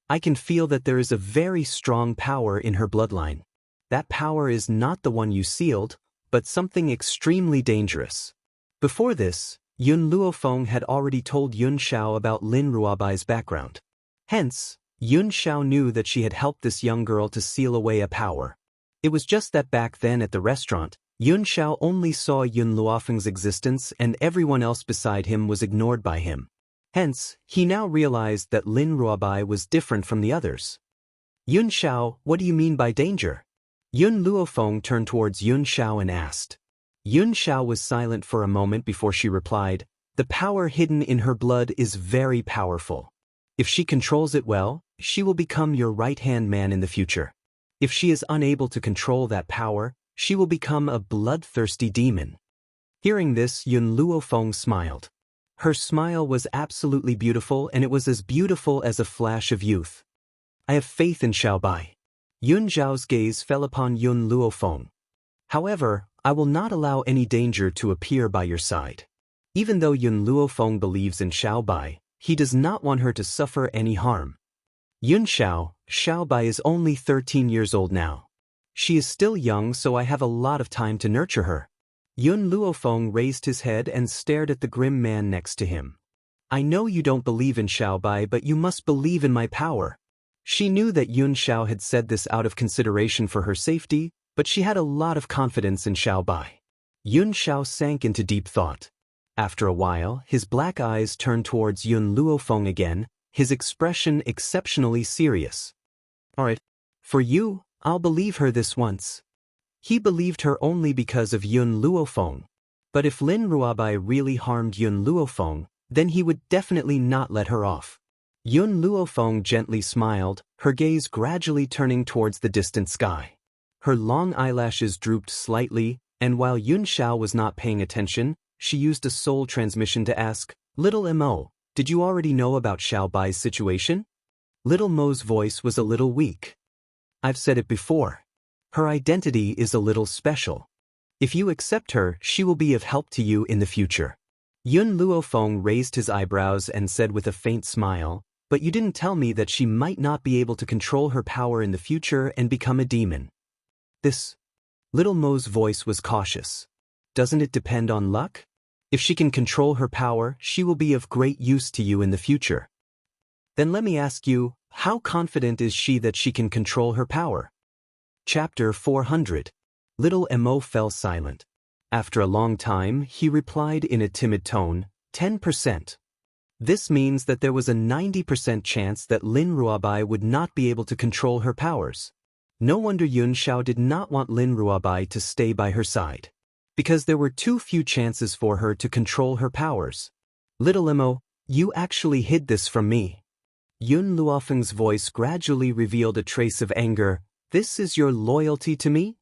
I can feel that there is a very strong power in her bloodline. That power is not the one you sealed, but something extremely dangerous. Before this, Yun Luofeng had already told Yun Xiao about Lin Ruobai's background. Hence, Yun Xiao knew that she had helped this young girl to seal away a power. It was just that back then at the restaurant, Yun Xiao only saw Yun Luofeng's existence and everyone else beside him was ignored by him. Hence, he now realized that Lin Ruobai was different from the others. Yun Xiao, what do you mean by danger? Yun Luofeng turned towards Yun Xiao and asked. Yun Xiao was silent for a moment before she replied, The power hidden in her blood is very powerful. If she controls it well, she will become your right-hand man in the future. If she is unable to control that power, she will become a bloodthirsty demon. Hearing this, Yun Luofeng smiled. Her smile was absolutely beautiful and it was as beautiful as a flash of youth. I have faith in Xiao Bai. Yun Zhao's gaze fell upon Yun Luofeng. However, I will not allow any danger to appear by your side. Even though Yun Luofeng believes in Xiao Bai, he does not want her to suffer any harm. Yun Xiao, Xiao Bai is only 13 years old now. She is still young, so I have a lot of time to nurture her. Yun Luofeng raised his head and stared at the grim man next to him. I know you don't believe in Xiao Bai, but you must believe in my power. She knew that Yun Xiao had said this out of consideration for her safety, but she had a lot of confidence in Xiao Bai. Yun Xiao sank into deep thought. After a while, his black eyes turned towards Yun Luofeng again, his expression exceptionally serious. All right, for you, I'll believe her this once. He believed her only because of Yun Luofeng. But if Lin Ruobai really harmed Yun Luofeng, then he would definitely not let her off. Yun Luofeng gently smiled, her gaze gradually turning towards the distant sky. Her long eyelashes drooped slightly, and while Yun Xiao was not paying attention, she used a soul transmission to ask, Little Mo, did you already know about Xiao Bai's situation? Little Mo's voice was a little weak. I've said it before. Her identity is a little special. If you accept her, she will be of help to you in the future. Yun Luofeng raised his eyebrows and said with a faint smile, But you didn't tell me that she might not be able to control her power in the future and become a demon. This. Little Mo's voice was cautious. Doesn't it depend on luck? If she can control her power, she will be of great use to you in the future. Then let me ask you, how confident is she that she can control her power? Chapter 400. Little Mo fell silent. After a long time, he replied in a timid tone, 10%. This means that there was a 90% chance that Lin Ruobai would not be able to control her powers. No wonder Yun Xiao did not want Lin Ruobai to stay by her side. Because there were too few chances for her to control her powers. Little Mo, you actually hid this from me. Yun Luofeng's voice gradually revealed a trace of anger. This is your loyalty to me?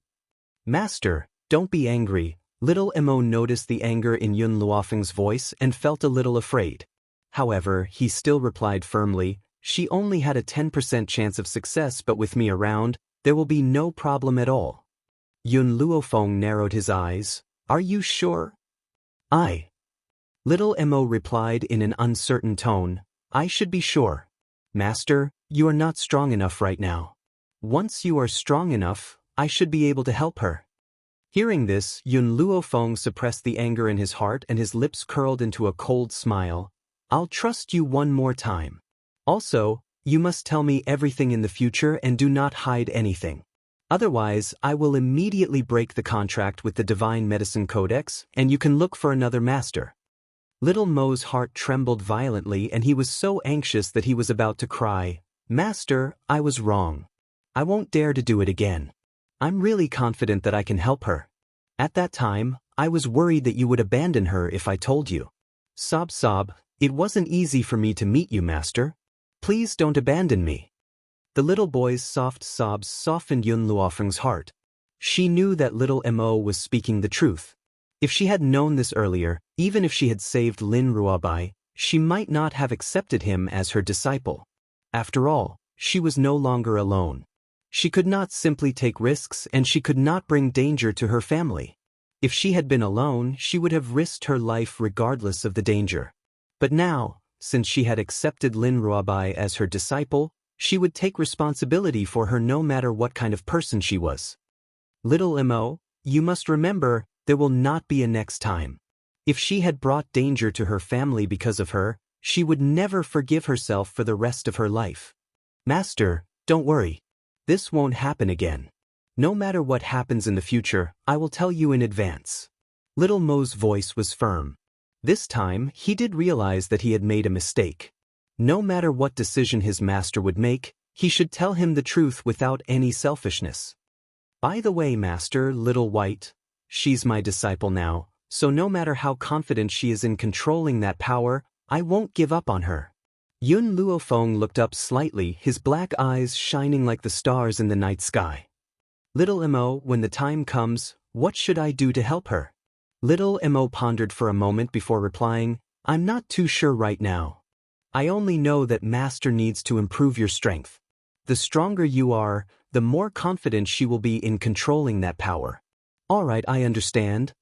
Master, don't be angry. Little Mo noticed the anger in Yun Luofeng's voice and felt a little afraid. However, he still replied firmly, she only had a 10% chance of success, but with me around, there will be no problem at all. Yun Luofeng narrowed his eyes. Are you sure? Little Mo replied in an uncertain tone, I should be sure. Master, you are not strong enough right now. Once you are strong enough, I should be able to help her. Hearing this, Yun Luofeng suppressed the anger in his heart and his lips curled into a cold smile. I'll trust you one more time. Also, you must tell me everything in the future and do not hide anything. Otherwise, I will immediately break the contract with the Divine Medicine Codex, and you can look for another master. Little Mo's heart trembled violently and he was so anxious that he was about to cry. Master, I was wrong. I won't dare to do it again. I'm really confident that I can help her. At that time, I was worried that you would abandon her if I told you. Sob, it wasn't easy for me to meet you, Master. Please don't abandon me. The little boy's soft sobs softened Yun Luofeng's heart. She knew that little Mo was speaking the truth. If she had known this earlier, even if she had saved Lin Ruobai, she might not have accepted him as her disciple. After all, she was no longer alone. She could not simply take risks and she could not bring danger to her family. If she had been alone, she would have risked her life regardless of the danger. But now, since she had accepted Lin Ruobai as her disciple, she would take responsibility for her no matter what kind of person she was. Little Mo, you must remember, there will not be a next time. If she had brought danger to her family because of her, she would never forgive herself for the rest of her life. Master, don't worry. This won't happen again. No matter what happens in the future, I will tell you in advance. Little Mo's voice was firm. This time, he did realize that he had made a mistake. No matter what decision his master would make, he should tell him the truth without any selfishness. By the way, Master, Little White, she's my disciple now, so no matter how confident she is in controlling that power, I won't give up on her. Yun Luofeng looked up slightly, his black eyes shining like the stars in the night sky. Little Mo, when the time comes, what should I do to help her? Little Mo pondered for a moment before replying, I'm not too sure right now. I only know that Master needs to improve your strength. The stronger you are, the more confident she will be in controlling that power. All right, I understand.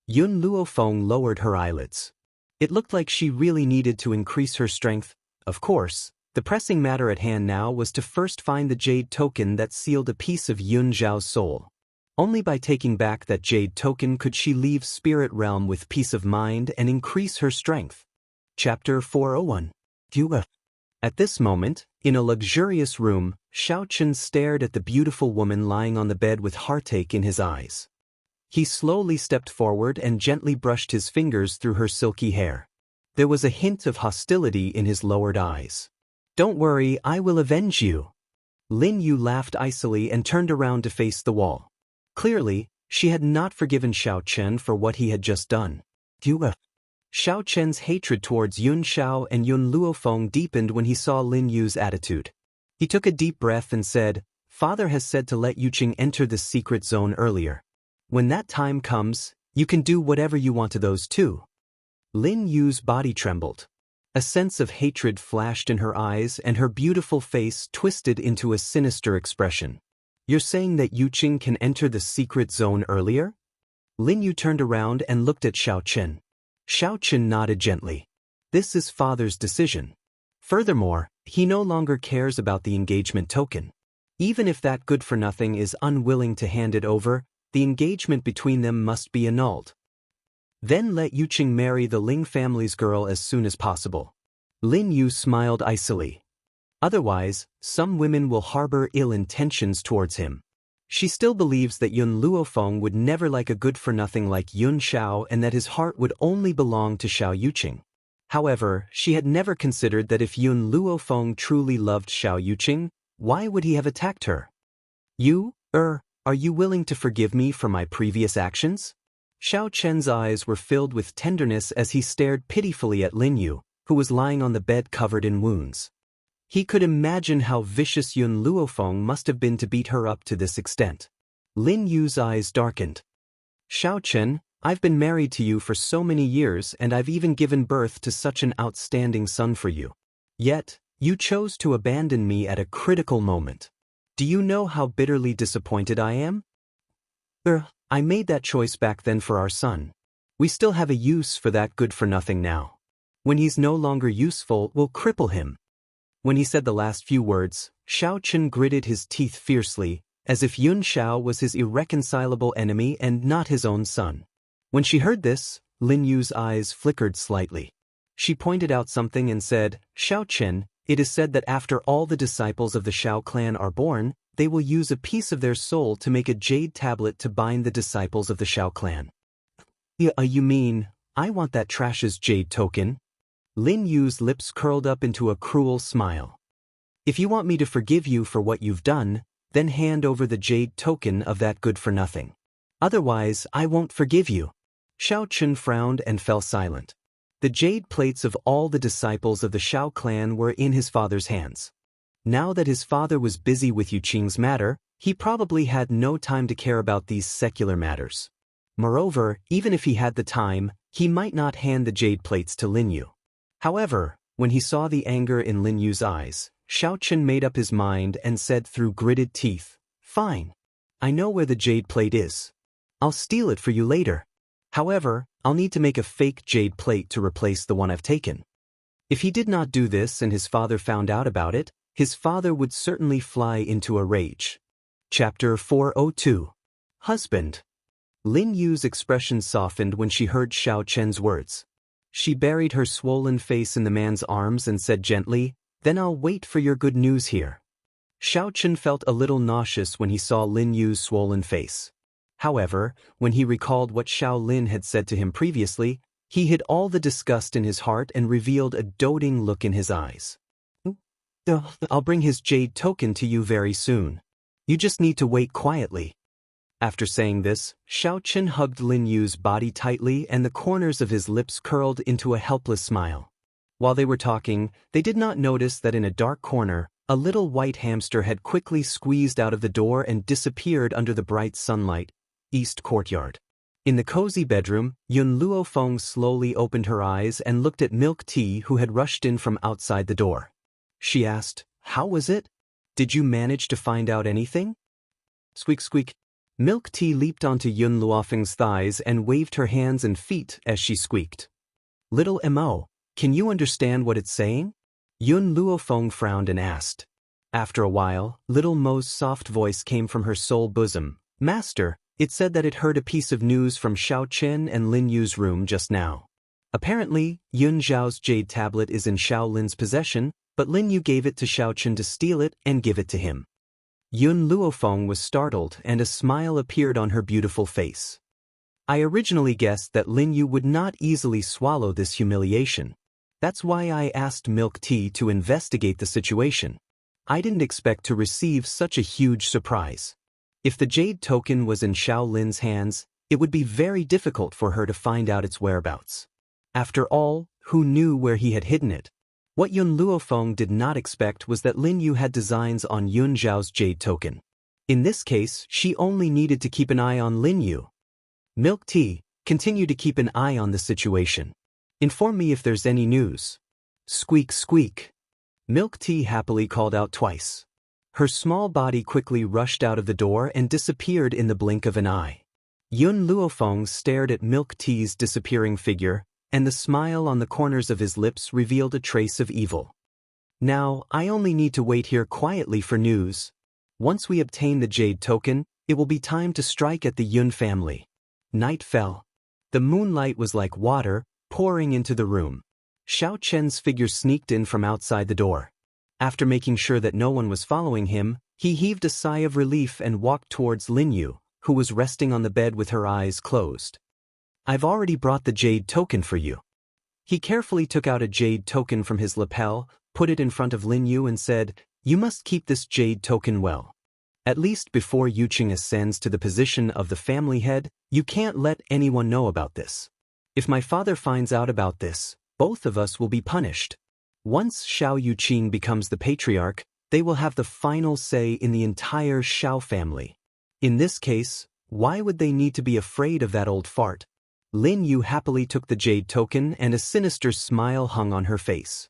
Yun Luofeng lowered her eyelids. It looked like she really needed to increase her strength. Of course, the pressing matter at hand now was to first find the jade token that sealed a piece of Yun Zhao's soul. Only by taking back that jade token could she leave spirit realm with peace of mind and increase her strength. Chapter 401. At this moment, in a luxurious room, Xiao Chen stared at the beautiful woman lying on the bed with heartache in his eyes. He slowly stepped forward and gently brushed his fingers through her silky hair. There was a hint of hostility in his lowered eyes. Don't worry, I will avenge you. Lin Yu laughed icily and turned around to face the wall. Clearly, she had not forgiven Xiao Chen for what he had just done. Xiao Chen's hatred towards Yun Xiao and Yun Luofeng deepened when he saw Lin Yu's attitude. He took a deep breath and said, Father has said to let Yuqing enter the secret zone earlier. When that time comes, you can do whatever you want to those two. Lin Yu's body trembled. A sense of hatred flashed in her eyes and her beautiful face twisted into a sinister expression. You're saying that Yuqing can enter the secret zone earlier? Lin Yu turned around and looked at Xiao Chen. Xiao Chen nodded gently. This is Father's decision. Furthermore, he no longer cares about the engagement token. Even if that good-for-nothing is unwilling to hand it over, the engagement between them must be annulled. Then let Yuqing marry the Ling family's girl as soon as possible. Lin Yu smiled icily. Otherwise, some women will harbor ill intentions towards him. She still believes that Yun Luofeng would never like a good-for-nothing like Yun Xiao and that his heart would only belong to Xiao Yuqing. However, she had never considered that if Yun Luofeng truly loved Xiao Yuqing, why would he have attacked her? Are you willing to forgive me for my previous actions? Xiao Chen's eyes were filled with tenderness as he stared pitifully at Lin Yu, who was lying on the bed covered in wounds. He could imagine how vicious Yun Luofeng must have been to beat her up to this extent. Lin Yu's eyes darkened. Xiao Chen, I've been married to you for so many years and I've even given birth to such an outstanding son for you. Yet, you chose to abandon me at a critical moment. Do you know how bitterly disappointed I am? I made that choice back then for our son. We still have a use for that good-for-nothing now. When he's no longer useful, we'll cripple him. When he said the last few words, Xiao Chen gritted his teeth fiercely, as if Yun Xiao was his irreconcilable enemy and not his own son. When she heard this, Lin Yu's eyes flickered slightly. She pointed out something and said, Xiao Chen, it is said that after all the disciples of the Xiao clan are born, they will use a piece of their soul to make a jade tablet to bind the disciples of the Xiao clan. You mean, I want that trash's jade token? Lin Yu's lips curled up into a cruel smile. If you want me to forgive you for what you've done, then hand over the jade token of that good-for-nothing. Otherwise, I won't forgive you. Xiao Chen frowned and fell silent. The jade plates of all the disciples of the Xiao clan were in his father's hands. Now that his father was busy with Yuqing's matter, he probably had no time to care about these secular matters. Moreover, even if he had the time, he might not hand the jade plates to Lin Yu. However, when he saw the anger in Lin Yu's eyes, Xiao Chen made up his mind and said through gritted teeth, Fine. I know where the jade plate is. I'll steal it for you later. However, I'll need to make a fake jade plate to replace the one I've taken. If he did not do this and his father found out about it, his father would certainly fly into a rage. Chapter 402. Husband. Lin Yu's expression softened when she heard Xiao Chen's words. She buried her swollen face in the man's arms and said gently, Then I'll wait for your good news here. Xiao Chen felt a little nauseous when he saw Lin Yu's swollen face. However, when he recalled what Xiao Lin had said to him previously, he hid all the disgust in his heart and revealed a doting look in his eyes. I'll bring his jade token to you very soon. You just need to wait quietly. After saying this, Xiao Chen hugged Lin Yu's body tightly and the corners of his lips curled into a helpless smile. While they were talking, they did not notice that in a dark corner, a little white hamster had quickly squeezed out of the door and disappeared under the bright sunlight. East Courtyard. In the cozy bedroom, Yun Luofeng slowly opened her eyes and looked at Milk Tea, who had rushed in from outside the door. She asked, How was it? Did you manage to find out anything? Squeak squeak. Milk Tea leaped onto Yun Luofeng's thighs and waved her hands and feet as she squeaked. Little Mo, can you understand what it's saying? Yun Luofeng frowned and asked. After a while, Little Mo's soft voice came from her soul bosom. Master, it said that it heard a piece of news from Xiao Chen and Lin Yu's room just now. Apparently, Yun Zhao's jade tablet is in Xiao Lin's possession, but Lin Yu gave it to Xiao Chen to steal it and give it to him. Yun Luofeng was startled and a smile appeared on her beautiful face. I originally guessed that Lin Yu would not easily swallow this humiliation. That's why I asked Milk Tea to investigate the situation. I didn't expect to receive such a huge surprise. If the jade token was in Xiao Lin's hands, it would be very difficult for her to find out its whereabouts. After all, who knew where he had hidden it? What Yun Luofeng did not expect was that Lin Yu had designs on Yun Zhao's jade token. In this case, she only needed to keep an eye on Lin Yu. Milk Tea, continue to keep an eye on the situation. Inform me if there's any news. Squeak squeak. Milk Tea happily called out twice. Her small body quickly rushed out of the door and disappeared in the blink of an eye. Yun Luofeng stared at Milk Tea's disappearing figure, and the smile on the corners of his lips revealed a trace of evil. Now, I only need to wait here quietly for news. Once we obtain the jade token, it will be time to strike at the Yun family. Night fell. The moonlight was like water, pouring into the room. Xiao Chen's figure sneaked in from outside the door. After making sure that no one was following him, he heaved a sigh of relief and walked towards Lin Yu, who was resting on the bed with her eyes closed. "I've already brought the jade token for you." He carefully took out a jade token from his lapel, put it in front of Lin Yu and said, "You must keep this jade token well. At least before Yuqing ascends to the position of the family head, you can't let anyone know about this. If my father finds out about this, both of us will be punished. Once Xiao Yuqing becomes the patriarch, they will have the final say in the entire Xiao family. In this case, why would they need to be afraid of that old fart?" Lin Yu happily took the jade token and a sinister smile hung on her face.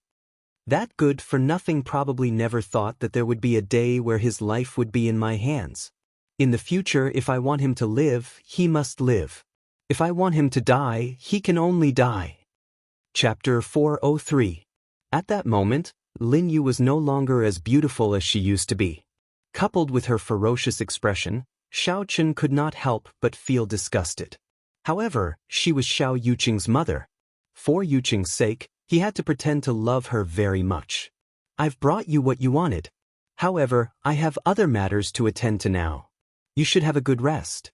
That good-for-nothing probably never thought that there would be a day where his life would be in my hands. In the future, if I want him to live, he must live. If I want him to die, he can only die. Chapter 403. At that moment, Lin Yu was no longer as beautiful as she used to be. Coupled with her ferocious expression, Xiao Chen could not help but feel disgusted. However, she was Xiao Yuqing's mother. For Yuqing's sake, he had to pretend to love her very much. "I've brought you what you wanted. However, I have other matters to attend to now. You should have a good rest."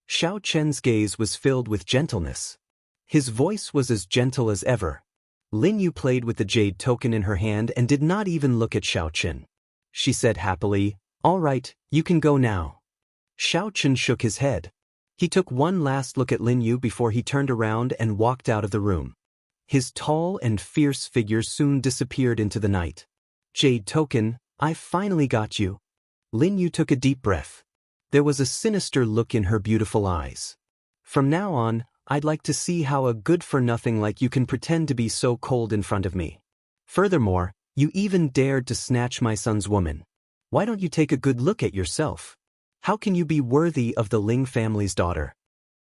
Xiao Chen's gaze was filled with gentleness. His voice was as gentle as ever. Lin Yu played with the jade token in her hand and did not even look at Xiao Chen. She said happily, "All right, you can go now." Xiao Chen shook his head. He took one last look at Lin Yu before he turned around and walked out of the room. His tall and fierce figure soon disappeared into the night. "Jade token, I finally got you." Lin Yu took a deep breath. There was a sinister look in her beautiful eyes. "From now on, I'd like to see how a good-for-nothing like you can pretend to be so cold in front of me. Furthermore, you even dared to snatch my son's woman. Why don't you take a good look at yourself? How can you be worthy of the Ling family's daughter?"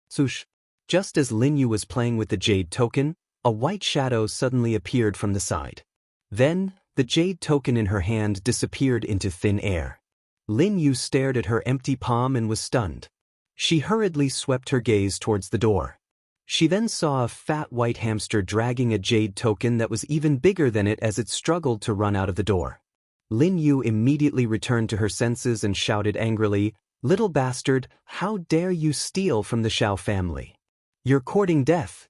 Swoosh! Just as Lin Yu was playing with the jade token, a white shadow suddenly appeared from the side. Then, the jade token in her hand disappeared into thin air. Lin Yu stared at her empty palm and was stunned. She hurriedly swept her gaze towards the door. She then saw a fat white hamster dragging a jade token that was even bigger than it as it struggled to run out of the door. Lin Yu immediately returned to her senses and shouted angrily, "Little bastard, how dare you steal from the Xiao family? You're courting death."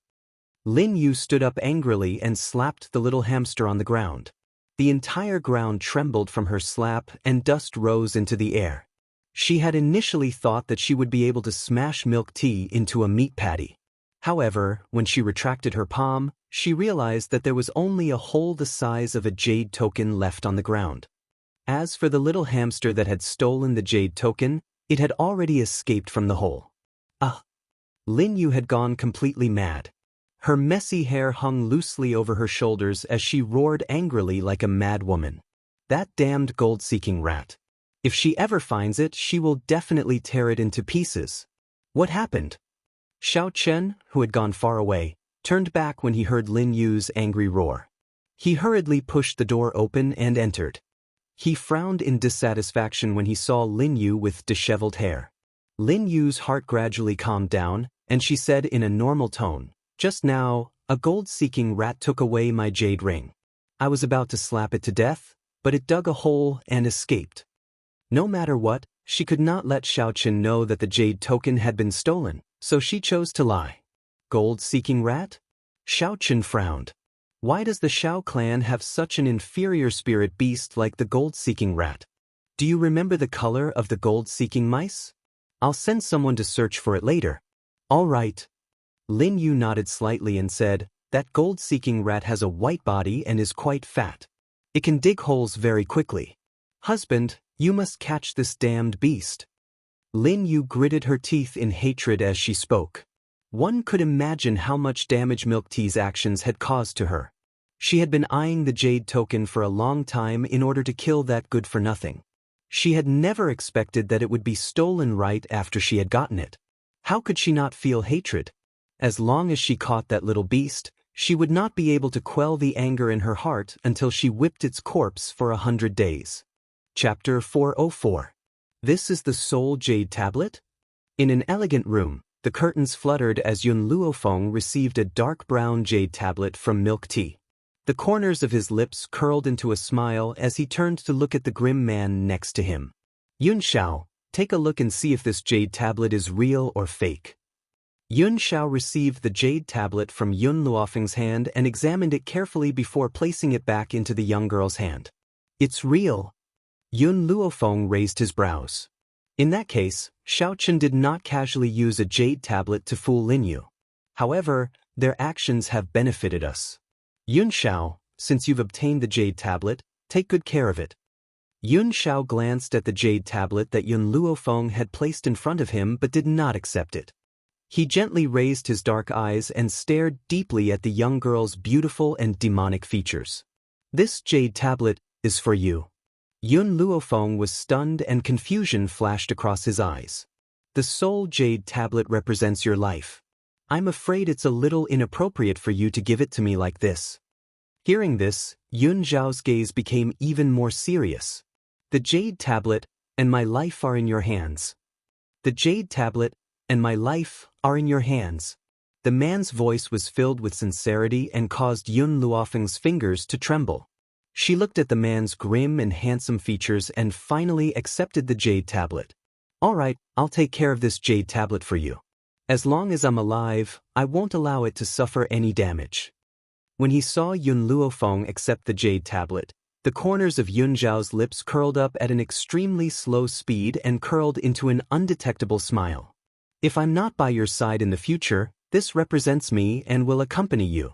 Lin Yu stood up angrily and slapped the little hamster on the ground. The entire ground trembled from her slap and dust rose into the air. She had initially thought that she would be able to smash milk tea into a meat patty. However, when she retracted her palm, she realized that there was only a hole the size of a jade token left on the ground. As for the little hamster that had stolen the jade token, it had already escaped from the hole. Lin Yu had gone completely mad. Her messy hair hung loosely over her shoulders as she roared angrily like a mad woman. "That damned gold-seeking rat. If she ever finds it, she will definitely tear it into pieces." "What happened?" Xiao Chen, who had gone far away, turned back when he heard Lin Yu's angry roar. He hurriedly pushed the door open and entered. He frowned in dissatisfaction when he saw Lin Yu with disheveled hair. Lin Yu's heart gradually calmed down, and she said in a normal tone, "Just now, a gold-seeking rat took away my jade ring. I was about to slap it to death, but it dug a hole and escaped." No matter what, she could not let Xiao Chen know that the jade token had been stolen, so she chose to lie. "Gold-seeking rat?" Xiao Chen frowned. Why does the Xiao clan have such an inferior spirit beast like the gold-seeking rat? Do you remember the color of the gold-seeking mice? I'll send someone to search for it later. All right. Lin Yu nodded slightly and said, "That gold-seeking rat has a white body and is quite fat. It can dig holes very quickly. Husband, you must catch this damned beast." Lin Yu gritted her teeth in hatred as she spoke. One could imagine how much damage Milk Tea's actions had caused to her. She had been eyeing the jade token for a long time in order to kill that good-for-nothing. She had never expected that it would be stolen right after she had gotten it. How could she not feel hatred? As long as she caught that little beast, she would not be able to quell the anger in her heart until she whipped its corpse for 100 days. Chapter 404. This is the Soul Jade Tablet? In an elegant room, the curtains fluttered as Yun Luofeng received a dark brown jade tablet from Milk Tea. The corners of his lips curled into a smile as he turned to look at the grim man next to him. Yun Xiao, take a look and see if this jade tablet is real or fake. Yun Xiao received the jade tablet from Yun Luofeng's hand and examined it carefully before placing it back into the young girl's hand. It's real. Yun Luofeng raised his brows. In that case, Xiaochen did not casually use a jade tablet to fool Lin Yu. However, their actions have benefited us. Yun Xiao, since you've obtained the jade tablet, take good care of it. Yun Xiao glanced at the jade tablet that Yun Luofeng had placed in front of him but did not accept it. He gently raised his dark eyes and stared deeply at the young girl's beautiful and demonic features. This jade tablet is for you. Yun Luofeng was stunned and confusion flashed across his eyes. The soul jade tablet represents your life. I'm afraid it's a little inappropriate for you to give it to me like this. Hearing this, Yun Zhao's gaze became even more serious. The jade tablet and my life are in your hands. The jade tablet and my life are in your hands. The man's voice was filled with sincerity and caused Yun Luofeng's fingers to tremble. She looked at the man's grim and handsome features and finally accepted the jade tablet. All right, I'll take care of this jade tablet for you. As long as I'm alive, I won't allow it to suffer any damage. When he saw Yun Luofeng accept the jade tablet, the corners of Yun Zhao's lips curled up at an extremely slow speed and curled into an undetectable smile. If I'm not by your side in the future, this represents me and will accompany you.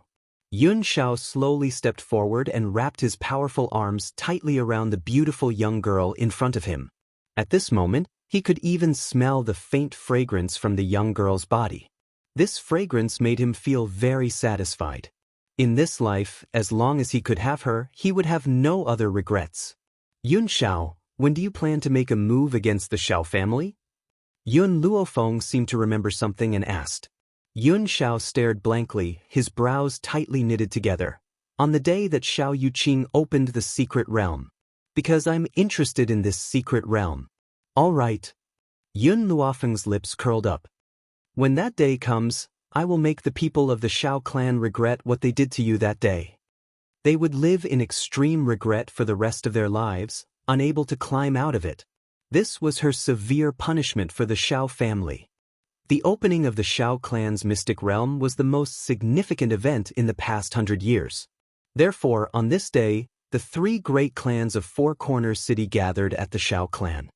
Yun Xiao slowly stepped forward and wrapped his powerful arms tightly around the beautiful young girl in front of him. At this moment, he could even smell the faint fragrance from the young girl's body. This fragrance made him feel very satisfied. In this life, as long as he could have her, he would have no other regrets. Yun Xiao, when do you plan to make a move against the Xiao family? Yun Luofeng seemed to remember something and asked. Yun Xiao stared blankly, his brows tightly knitted together. On the day that Xiao Yuqing opened the secret realm. Because I'm interested in this secret realm. All right. Yun Luofeng's lips curled up. When that day comes, I will make the people of the Xiao clan regret what they did to you that day. They would live in extreme regret for the rest of their lives, unable to climb out of it. This was her severe punishment for the Xiao family. The opening of the Xiao clan's mystic realm was the most significant event in the past 100 years. Therefore, on this day, the three great clans of Four Corners City gathered at the Xiao clan.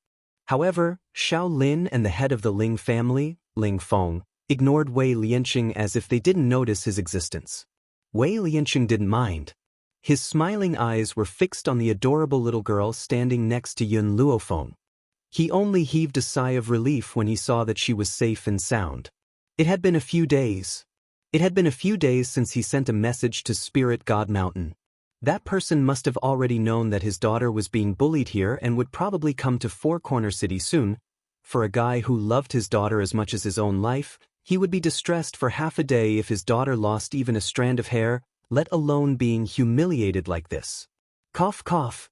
However, Xiao Lin and the head of the Ling family, Ling Feng, ignored Wei Lianqing as if they didn't notice his existence. Wei Lianqing didn't mind. His smiling eyes were fixed on the adorable little girl standing next to Yun Luofeng. He only heaved a sigh of relief when he saw that she was safe and sound. It had been a few days. It had been a few days since he sent a message to Spirit God Mountain. That person must have already known that his daughter was being bullied here and would probably come to Four Corner City soon. For a guy who loved his daughter as much as his own life, he would be distressed for half a day if his daughter lost even a strand of hair, let alone being humiliated like this. Cough, cough.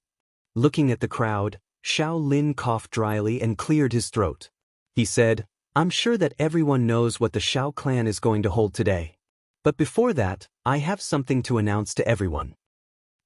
Looking at the crowd, Xiao Lin coughed dryly and cleared his throat. He said, I'm sure that everyone knows what the Xiao clan is going to hold today. But before that, I have something to announce to everyone.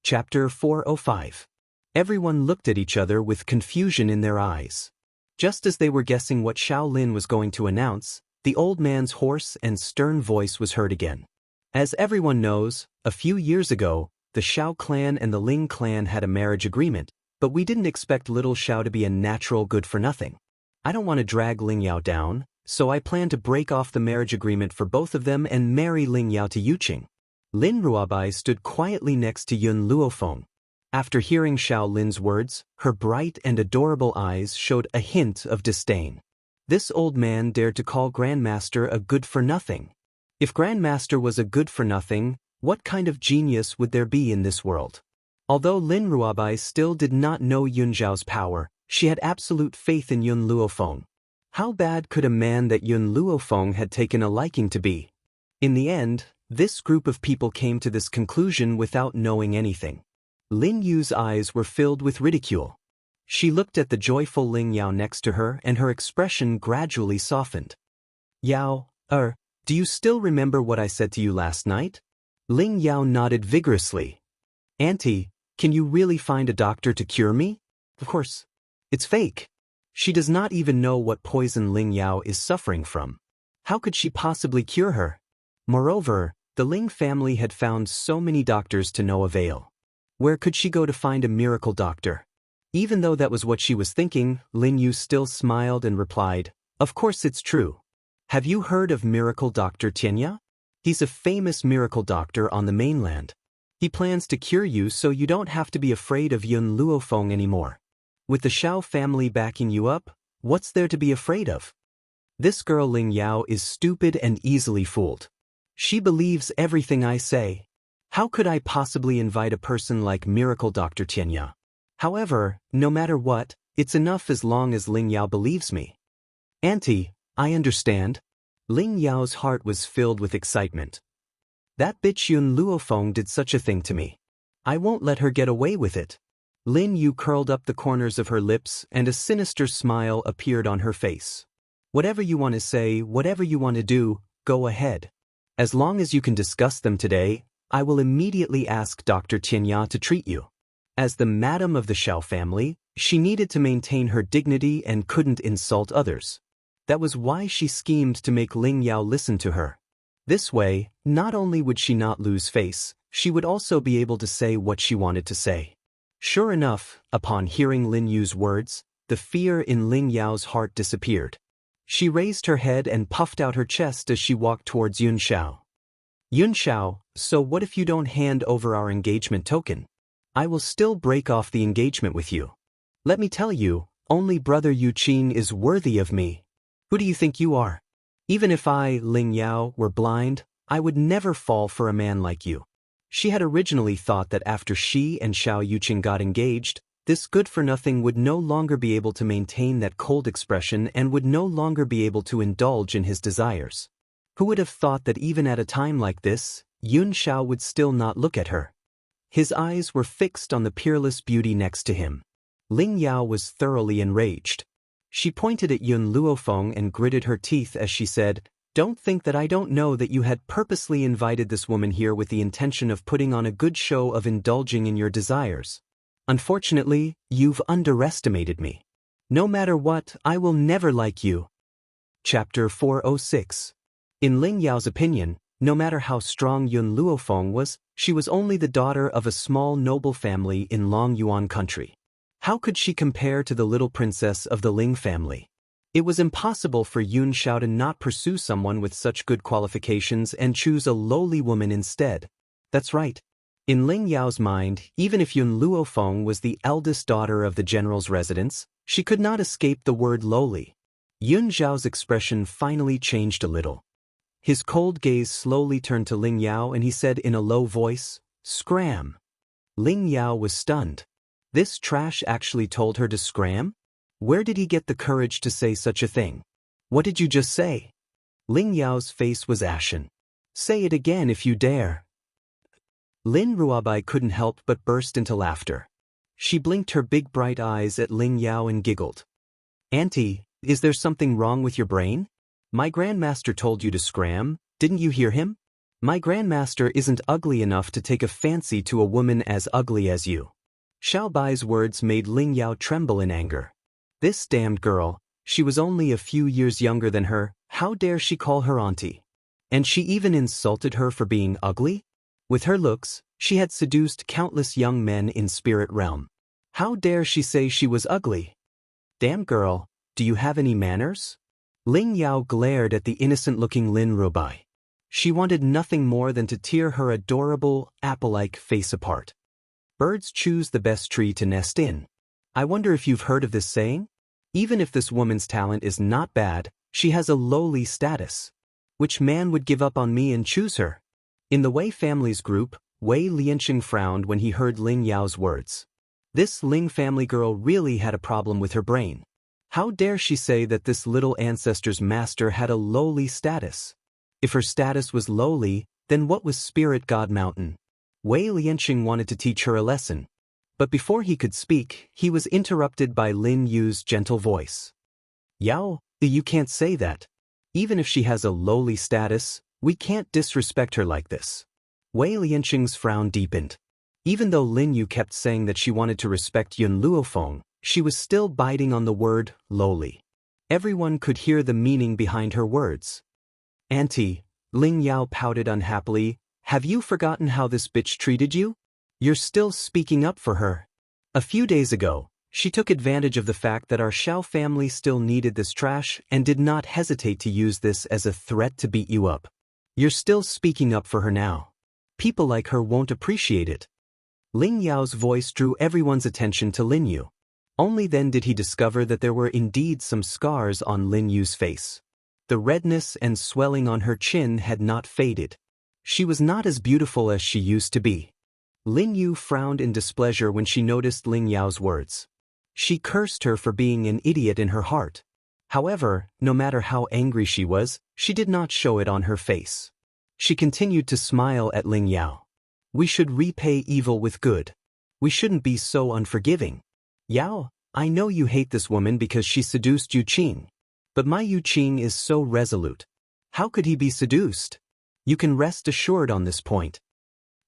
Chapter 405. Everyone looked at each other with confusion in their eyes. Just as they were guessing what Xiao Lin was going to announce, the old man's hoarse and stern voice was heard again. As everyone knows, a few years ago, the Xiao clan and the Ling clan had a marriage agreement, but we didn't expect little Xiao to be a natural good-for-nothing. I don't want to drag Ling Yao down, so I plan to break off the marriage agreement for both of them and marry Ling Yao to Yuqing. Lin Ruabai stood quietly next to Yun Luofeng. After hearing Xiao Lin's words, her bright and adorable eyes showed a hint of disdain. This old man dared to call Grandmaster a good-for-nothing. If Grandmaster was a good-for-nothing, what kind of genius would there be in this world? Although Lin Ruabai still did not know Yun Zhao's power, she had absolute faith in Yun Luofeng. How bad could a man that Yun Luofeng had taken a liking to be? In the end, this group of people came to this conclusion without knowing anything. Lin Yu's eyes were filled with ridicule. She looked at the joyful Ling Yao next to her and her expression gradually softened. Yao, Do you still remember what I said to you last night? Ling Yao nodded vigorously. Auntie, can you really find a doctor to cure me? Of course. It's fake. She does not even know what poison Ling Yao is suffering from. How could she possibly cure her? Moreover, the Ling family had found so many doctors to no avail. Where could she go to find a miracle doctor? Even though that was what she was thinking, Lin Yu still smiled and replied, Of course it's true. Have you heard of miracle Dr. Tianya? He's a famous miracle doctor on the mainland. He plans to cure you so you don't have to be afraid of Yun Luofeng anymore. With the Xiao family backing you up, what's there to be afraid of? This girl Ling Yao is stupid and easily fooled. She believes everything I say. How could I possibly invite a person like miracle Dr. Tianya? However, no matter what, it's enough as long as Ling Yao believes me. Auntie, I understand. Ling Yao's heart was filled with excitement. That bitch Yun Luofeng did such a thing to me. I won't let her get away with it. Lin Yu curled up the corners of her lips and a sinister smile appeared on her face. Whatever you want to say, whatever you want to do, go ahead. As long as you can discuss them today, I will immediately ask Dr. Tianya to treat you. As the madam of the Xiao family, she needed to maintain her dignity and couldn't insult others. That was why she schemed to make Ling Yao listen to her. This way, not only would she not lose face, she would also be able to say what she wanted to say. Sure enough, upon hearing Lin Yu's words, the fear in Ling Yao's heart disappeared. She raised her head and puffed out her chest as she walked towards Yun Xiao. Yun Xiao, so what if you don't hand over our engagement token? I will still break off the engagement with you. Let me tell you, only brother Yu Qin is worthy of me. Who do you think you are? Even if I, Ling Yao, were blind, I would never fall for a man like you. She had originally thought that after she and Xiao Yuqing got engaged, this good-for-nothing would no longer be able to maintain that cold expression and would no longer be able to indulge in his desires. Who would have thought that even at a time like this, Yun Xiao would still not look at her? His eyes were fixed on the peerless beauty next to him. Ling Yao was thoroughly enraged. She pointed at Yun Luofeng and gritted her teeth as she said, Don't think that I don't know that you had purposely invited this woman here with the intention of putting on a good show of indulging in your desires. Unfortunately, you've underestimated me. No matter what, I will never like you. Chapter 406. In Ling Yao's opinion, no matter how strong Yun Luofeng was, she was only the daughter of a small noble family in Long Yuan country. How could she compare to the little princess of the Ling family? It was impossible for Yun Xiao to not pursue someone with such good qualifications and choose a lowly woman instead. That's right. In Ling Yao's mind, even if Yun Luofeng was the eldest daughter of the general's residence, she could not escape the word lowly. Yun Xiao's expression finally changed a little. His cold gaze slowly turned to Ling Yao and he said in a low voice, Scram. Ling Yao was stunned. This trash actually told her to scram? Where did he get the courage to say such a thing? What did you just say? Ling Yao's face was ashen. Say it again if you dare. Lin Ruabai couldn't help but burst into laughter. She blinked her big bright eyes at Ling Yao and giggled. Auntie, is there something wrong with your brain? My grandmaster told you to scram, didn't you hear him? My grandmaster isn't ugly enough to take a fancy to a woman as ugly as you. Xiao Bai's words made Ling Yao tremble in anger. This damned girl, she was only a few years younger than her, how dare she call her auntie? And she even insulted her for being ugly? With her looks, she had seduced countless young men in spirit realm. How dare she say she was ugly? Damn girl, do you have any manners? Ling Yao glared at the innocent-looking Lin Rubai. She wanted nothing more than to tear her adorable, apple-like face apart. Birds choose the best tree to nest in. I wonder if you've heard of this saying? Even if this woman's talent is not bad, she has a lowly status. Which man would give up on me and choose her? In the Wei family's group, Wei Lianqing frowned when he heard Ling Yao's words. This Ling family girl really had a problem with her brain. How dare she say that this little ancestor's master had a lowly status? If her status was lowly, then what was Spirit God Mountain? Wei Lianqing wanted to teach her a lesson. But before he could speak, he was interrupted by Lin Yu's gentle voice. Yao, you can't say that. Even if she has a lowly status, we can't disrespect her like this. Wei Lianqing's frown deepened. Even though Lin Yu kept saying that she wanted to respect Yun Luofeng, she was still biting on the word lowly. Everyone could hear the meaning behind her words. Auntie, Ling Yao pouted unhappily, have you forgotten how this bitch treated you? You're still speaking up for her. A few days ago, she took advantage of the fact that our Xiao family still needed this trash and did not hesitate to use this as a threat to beat you up. You're still speaking up for her now. People like her won't appreciate it. Ling Yao's voice drew everyone's attention to Lin Yu. Only then did he discover that there were indeed some scars on Lin Yu's face. The redness and swelling on her chin had not faded. She was not as beautiful as she used to be. Lin Yu frowned in displeasure when she noticed Ling Yao's words. She cursed her for being an idiot in her heart. However, no matter how angry she was, she did not show it on her face. She continued to smile at Ling Yao. We should repay evil with good. We shouldn't be so unforgiving. Yao, I know you hate this woman because she seduced Yu Qing. But my Yu Qing is so resolute. How could he be seduced? You can rest assured on this point.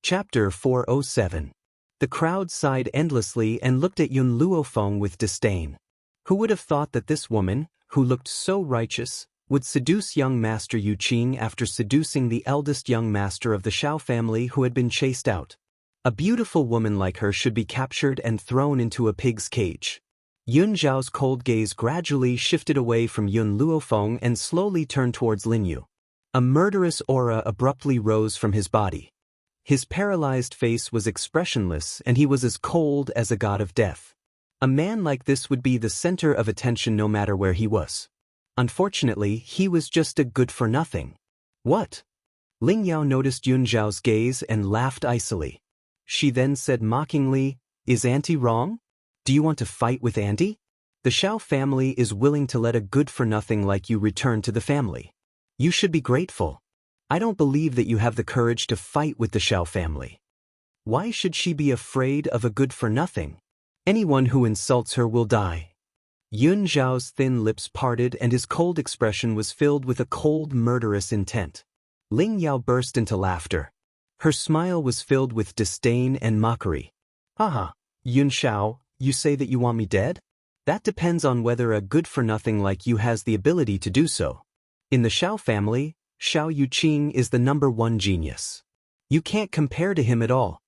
Chapter 407. The crowd sighed endlessly and looked at Yun Luofeng with disdain. Who would have thought that this woman, who looked so righteous, would seduce young Master Yu Qing after seducing the eldest young master of the Xiao family who had been chased out? A beautiful woman like her should be captured and thrown into a pig's cage. Yun Zhao's cold gaze gradually shifted away from Yun Luofeng and slowly turned towards Lin Yu. A murderous aura abruptly rose from his body. His paralyzed face was expressionless and he was as cold as a god of death. A man like this would be the center of attention no matter where he was. Unfortunately, he was just a good-for-nothing. What? Ling Yao noticed Yun Zhao's gaze and laughed icily. She then said mockingly, Is Auntie wrong? Do you want to fight with Auntie? The Xiao family is willing to let a good-for-nothing like you return to the family. You should be grateful. I don't believe that you have the courage to fight with the Xiao family. Why should she be afraid of a good-for-nothing? Anyone who insults her will die. Yun Zhao's thin lips parted and his cold expression was filled with a cold, murderous intent. Ling Yao burst into laughter. Her smile was filled with disdain and mockery. Haha, Yun Zhao, you say that you want me dead? That depends on whether a good-for-nothing like you has the ability to do so. In the Xiao family, Xiao Yuqing is the #1 genius. You can't compare to him at all.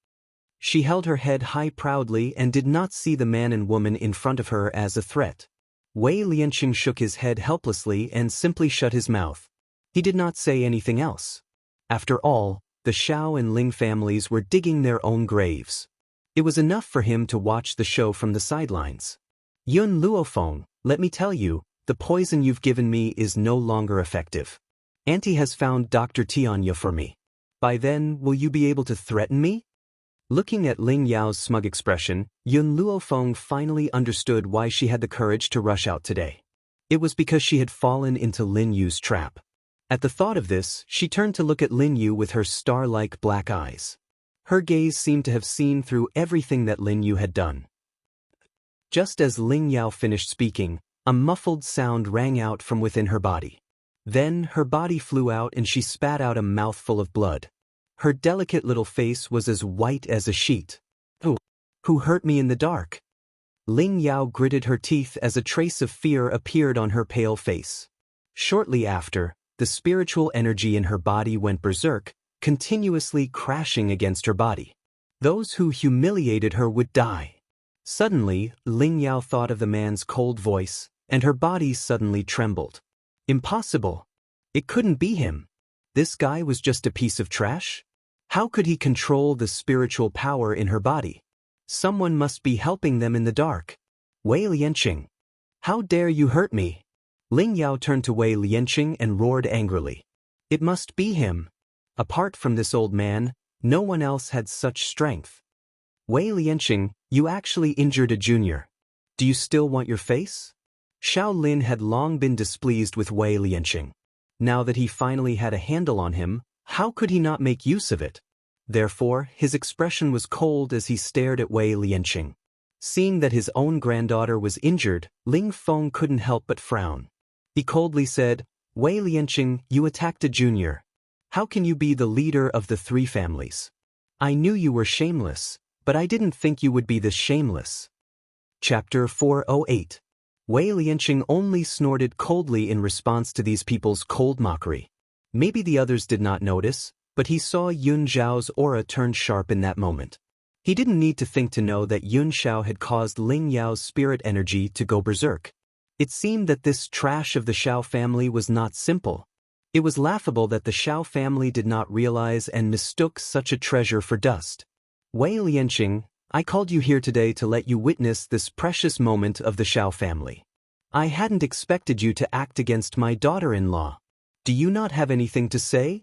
She held her head high proudly and did not see the man and woman in front of her as a threat. Wei Lianqing shook his head helplessly and simply shut his mouth. He did not say anything else. After all, the Xiao and Ling families were digging their own graves. It was enough for him to watch the show from the sidelines. Yun Luofeng, let me tell you, the poison you've given me is no longer effective. Auntie has found Dr. Tianya for me. By then, will you be able to threaten me? Looking at Ling Yao's smug expression, Yun Luofeng finally understood why she had the courage to rush out today. It was because she had fallen into Lin Yu's trap. At the thought of this, she turned to look at Lin Yu with her star-like black eyes. Her gaze seemed to have seen through everything that Lin Yu had done. Just as Ling Yao finished speaking, a muffled sound rang out from within her body. Then her body flew out and she spat out a mouthful of blood. Her delicate little face was as white as a sheet. Who hurt me in the dark? Ling Yao gritted her teeth as a trace of fear appeared on her pale face. Shortly after, the spiritual energy in her body went berserk, continuously crashing against her body. Those who humiliated her would die. Suddenly, Ling Yao thought of the man's cold voice, and her body suddenly trembled. Impossible. It couldn't be him. This guy was just a piece of trash? How could he control the spiritual power in her body? Someone must be helping them in the dark. Wei Lianqing. How dare you hurt me? Ling Yao turned to Wei Lianqing and roared angrily. It must be him. Apart from this old man, no one else had such strength. Wei Lianqing, you actually injured a junior. Do you still want your face? Xiao Lin had long been displeased with Wei Lianqing. Now that he finally had a handle on him, how could he not make use of it? Therefore, his expression was cold as he stared at Wei Lianqing. Seeing that his own granddaughter was injured, Ling Feng couldn't help but frown. He coldly said, Wei Lianqing, you attacked a junior. How can you be the leader of the three families? I knew you were shameless, but I didn't think you would be this shameless. Chapter 408. Wei Lianqing only snorted coldly in response to these people's cold mockery. Maybe the others did not notice, but he saw Yun Zhao's aura turn sharp in that moment. He didn't need to think to know that Yun Zhao had caused Ling Yao's spirit energy to go berserk. It seemed that this trash of the Xiao family was not simple. It was laughable that the Xiao family did not realize and mistook such a treasure for dust. Wei Lianqing, I called you here today to let you witness this precious moment of the Xiao family. I hadn't expected you to act against my daughter-in-law. Do you not have anything to say?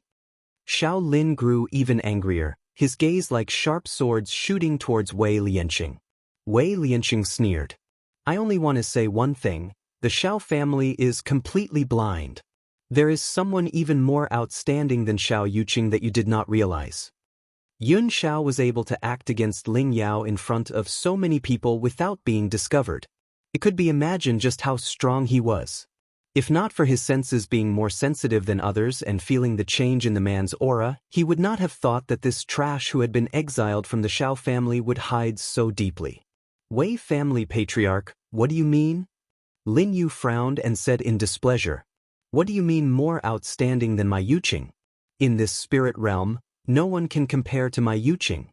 Xiao Lin grew even angrier, his gaze like sharp swords shooting towards Wei Lianqing. Wei Lianqing sneered. I only want to say one thing, the Xiao family is completely blind. There is someone even more outstanding than Xiao Yuqing that you did not realize. Yun Xiao was able to act against Ling Yao in front of so many people without being discovered. It could be imagined just how strong he was. If not for his senses being more sensitive than others and feeling the change in the man's aura, he would not have thought that this trash who had been exiled from the Xiao family would hide so deeply. Wei family patriarch, what do you mean? Lin Yu frowned and said in displeasure. What do you mean more outstanding than my Yuqing? In this spirit realm, no one can compare to my Yuqing.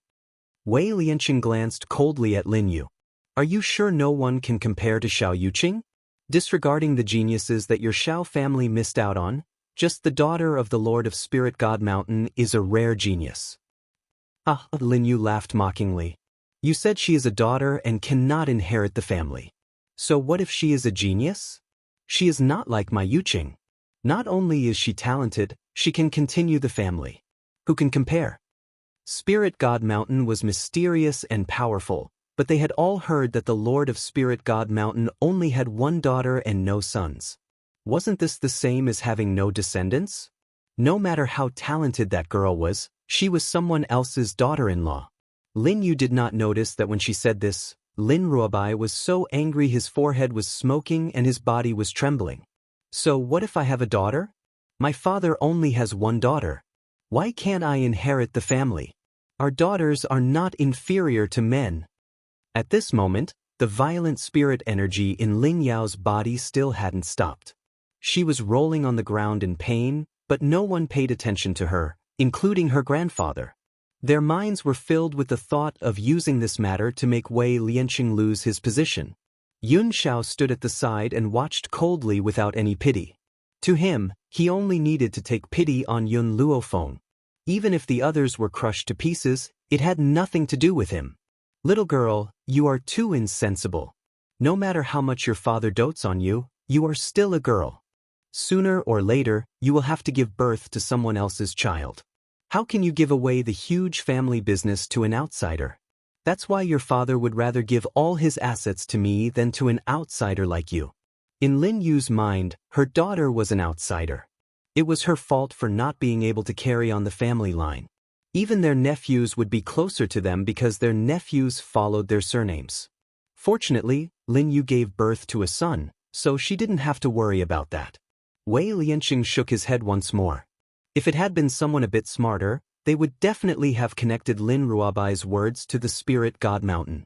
Wei Lianqing glanced coldly at Lin Yu. Are you sure no one can compare to Xiao Yuqing? Disregarding the geniuses that your Xiao family missed out on, just the daughter of the Lord of Spirit God Mountain is a rare genius. Ah, Lin Yu laughed mockingly. You said she is a daughter and cannot inherit the family. So what if she is a genius? She is not like my Yuqing. Not only is she talented, she can continue the family. Who can compare? Spirit God Mountain was mysterious and powerful, but they had all heard that the Lord of Spirit God Mountain only had one daughter and no sons. Wasn't this the same as having no descendants? No matter how talented that girl was, she was someone else's daughter-in-law. Lin Yu did not notice that when she said this, Lin Ruobai was so angry his forehead was smoking and his body was trembling. So what if I have a daughter? My father only has one daughter. Why can't I inherit the family? Our daughters are not inferior to men. At this moment, the violent spirit energy in Ling Yao's body still hadn't stopped. She was rolling on the ground in pain, but no one paid attention to her, including her grandfather. Their minds were filled with the thought of using this matter to make Wei Lianqing lose his position. Yun Xiao stood at the side and watched coldly without any pity. To him, he only needed to take pity on Yun Luofeng. Even if the others were crushed to pieces, it had nothing to do with him. Little girl, you are too insensible. No matter how much your father dotes on you, you are still a girl. Sooner or later, you will have to give birth to someone else's child. How can you give away the huge family business to an outsider? That's why your father would rather give all his assets to me than to an outsider like you. In Lin Yu's mind, her daughter was an outsider. It was her fault for not being able to carry on the family line. Even their nephews would be closer to them because their nephews followed their surnames. Fortunately, Lin Yu gave birth to a son, so she didn't have to worry about that. Wei Lianqing shook his head once more. If it had been someone a bit smarter, they would definitely have connected Lin Ruobai's words to the Spirit God Mountain.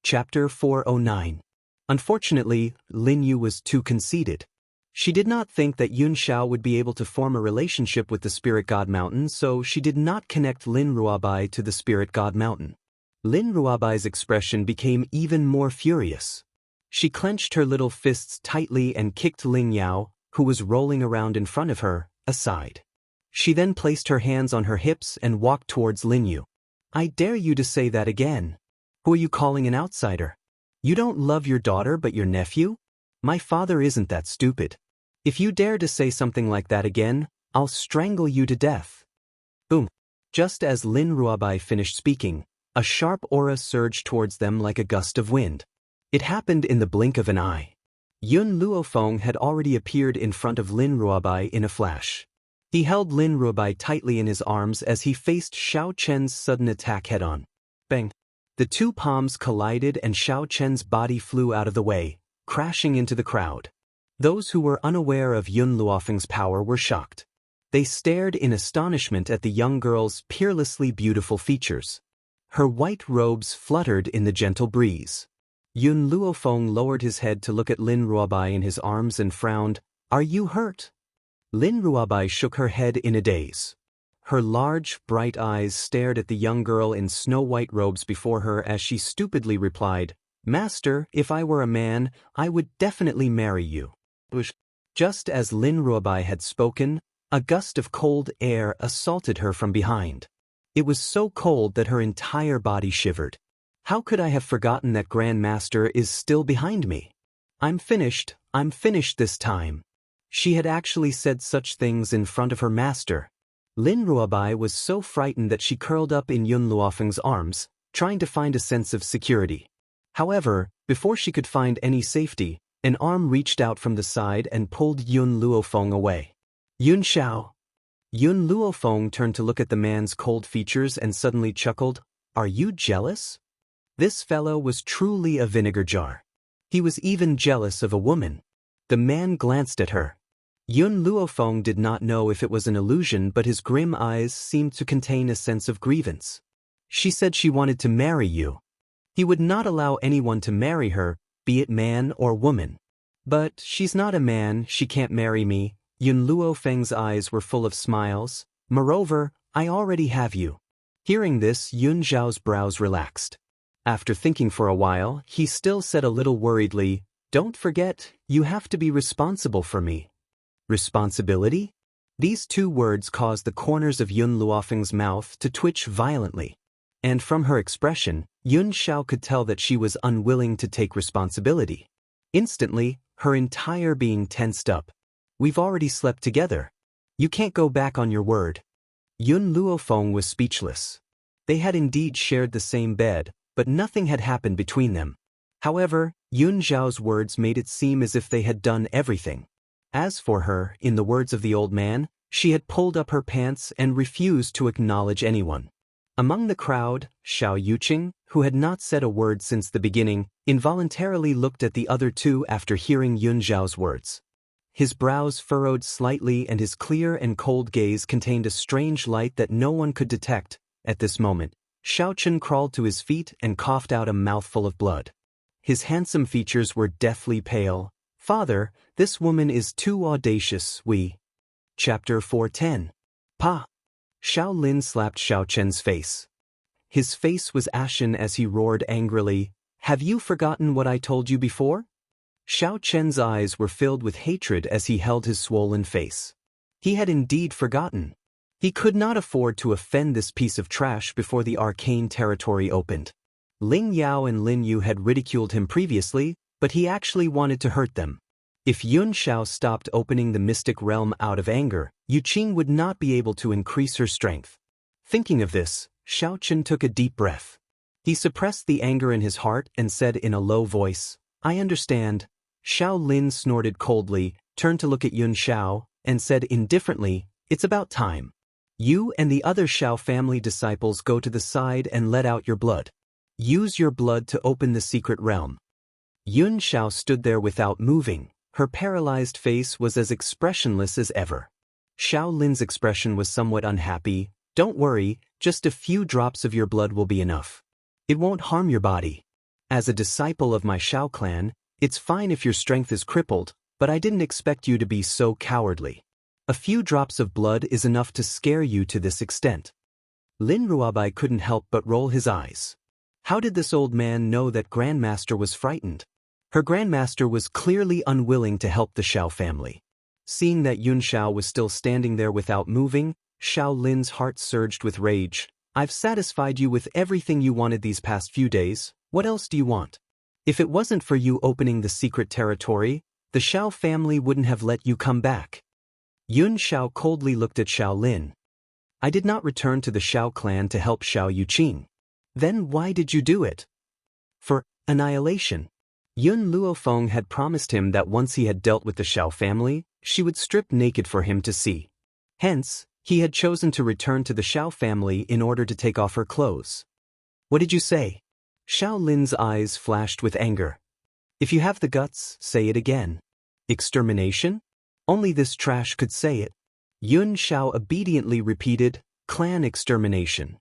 Chapter 409. Unfortunately, Lin Yu was too conceited. She did not think that Yun Xiao would be able to form a relationship with the Spirit God Mountain, so she did not connect Lin Ruobai to the Spirit God Mountain. Lin Ruobai's expression became even more furious. She clenched her little fists tightly and kicked Ling Yao, who was rolling around in front of her, aside. She then placed her hands on her hips and walked towards Lin Yu. I dare you to say that again. Who are you calling an outsider? You don't love your daughter but your nephew? My father isn't that stupid. If you dare to say something like that again, I'll strangle you to death. Boom. Just as Lin Ruobai finished speaking, a sharp aura surged towards them like a gust of wind. It happened in the blink of an eye. Yun Luofeng had already appeared in front of Lin Ruobai in a flash. He held Lin Ruobai tightly in his arms as he faced Xiao Chen's sudden attack head-on. Bang! The two palms collided and Xiao Chen's body flew out of the way, crashing into the crowd. Those who were unaware of Yun Luofeng's power were shocked. They stared in astonishment at the young girl's peerlessly beautiful features. Her white robes fluttered in the gentle breeze. Yun Luofeng lowered his head to look at Lin Ruobai in his arms and frowned. "Are you hurt?" Lin Ruobai shook her head in a daze. Her large, bright eyes stared at the young girl in snow-white robes before her as she stupidly replied, "Master, if I were a man, I would definitely marry you." Just as Lin Ruobai had spoken, a gust of cold air assaulted her from behind. It was so cold that her entire body shivered. How could I have forgotten that Grand Master is still behind me? I'm finished this time." She had actually said such things in front of her master. Lin Ruobai was so frightened that she curled up in Yun Luofeng's arms, trying to find a sense of security. However, before she could find any safety, an arm reached out from the side and pulled Yun Luofeng away. "Yun Xiao." Yun Luofeng turned to look at the man's cold features and suddenly chuckled. "Are you jealous?" This fellow was truly a vinegar jar. He was even jealous of a woman. The man glanced at her. Yun Luofeng did not know if it was an illusion, but his grim eyes seemed to contain a sense of grievance. "She said she wanted to marry you." He would not allow anyone to marry her, be it man or woman. "But she's not a man, she can't marry me." Yun Luofeng's eyes were full of smiles. "Moreover, I already have you." Hearing this, Yun Zhao's brows relaxed. After thinking for a while, he still said a little worriedly, "Don't forget, you have to be responsible for me." Responsibility? These two words caused the corners of Yun Luofeng's mouth to twitch violently. And from her expression, Yun Xiao could tell that she was unwilling to take responsibility. Instantly, her entire being tensed up. "We've already slept together. You can't go back on your word." Yun Luofeng was speechless. They had indeed shared the same bed, but nothing had happened between them. However, Yun Zhao's words made it seem as if they had done everything. As for her, in the words of the old man, she had pulled up her pants and refused to acknowledge anyone. Among the crowd, Xiao Yuqing, who had not said a word since the beginning, involuntarily looked at the other two after hearing Yun Zhao's words. His brows furrowed slightly and his clear and cold gaze contained a strange light that no one could detect. At this moment, Xiao Chen crawled to his feet and coughed out a mouthful of blood. His handsome features were deathly pale. "Father, this woman is too audacious, Chapter 410. Pa! Xiao Lin slapped Xiao Chen's face. His face was ashen as he roared angrily, "Have you forgotten what I told you before?" Xiao Chen's eyes were filled with hatred as he held his swollen face. He had indeed forgotten. He could not afford to offend this piece of trash before the arcane territory opened. Ling Yao and Lin Yu had ridiculed him previously, but he actually wanted to hurt them. If Yun Xiao stopped opening the mystic realm out of anger, Yu Qing would not be able to increase her strength. Thinking of this, Xiao Chen took a deep breath. He suppressed the anger in his heart and said in a low voice, "I understand." Xiao Lin snorted coldly, turned to look at Yun Xiao, and said indifferently, "It's about time. You and the other Xiao family disciples go to the side and let out your blood. Use your blood to open the secret realm." Yun Xiao stood there without moving. Her paralyzed face was as expressionless as ever. Xiao Lin's expression was somewhat unhappy. "Don't worry, just a few drops of your blood will be enough. It won't harm your body. As a disciple of my Xiao clan, it's fine if your strength is crippled, but I didn't expect you to be so cowardly. A few drops of blood is enough to scare you to this extent." Lin Ruobai couldn't help but roll his eyes. How did this old man know that Grandmaster was frightened? Her Grandmaster was clearly unwilling to help the Xiao family. Seeing that Yun Xiao was still standing there without moving, Xiao Lin's heart surged with rage. "I've satisfied you with everything you wanted these past few days. What else do you want? If it wasn't for you opening the secret territory, the Xiao family wouldn't have let you come back." Yun Xiao coldly looked at Xiao Lin. "I did not return to the Xiao clan to help Xiao Yuqing. Then why did you do it?" "For annihilation." Yun Luofeng had promised him that once he had dealt with the Xiao family, she would strip naked for him to see. Hence, he had chosen to return to the Xiao family in order to take off her clothes. "What did you say?" Xiao Lin's eyes flashed with anger. "If you have the guts, say it again." Extermination? Only this trash could say it. Yun Xiao obediently repeated, clan extermination.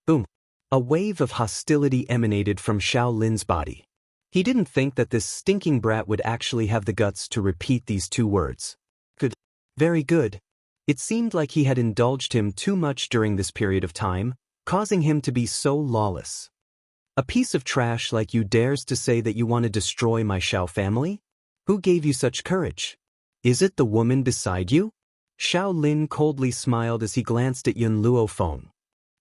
Boom. A wave of hostility emanated from Xiao Lin's body. He didn't think that this stinking brat would actually have the guts to repeat these two words. Good. Very good. It seemed like he had indulged him too much during this period of time, causing him to be so lawless. A piece of trash like you dares to say that you want to destroy my Xiao family? Who gave you such courage? Is it the woman beside you? Xiao Lin coldly smiled as he glanced at Yun Luofeng.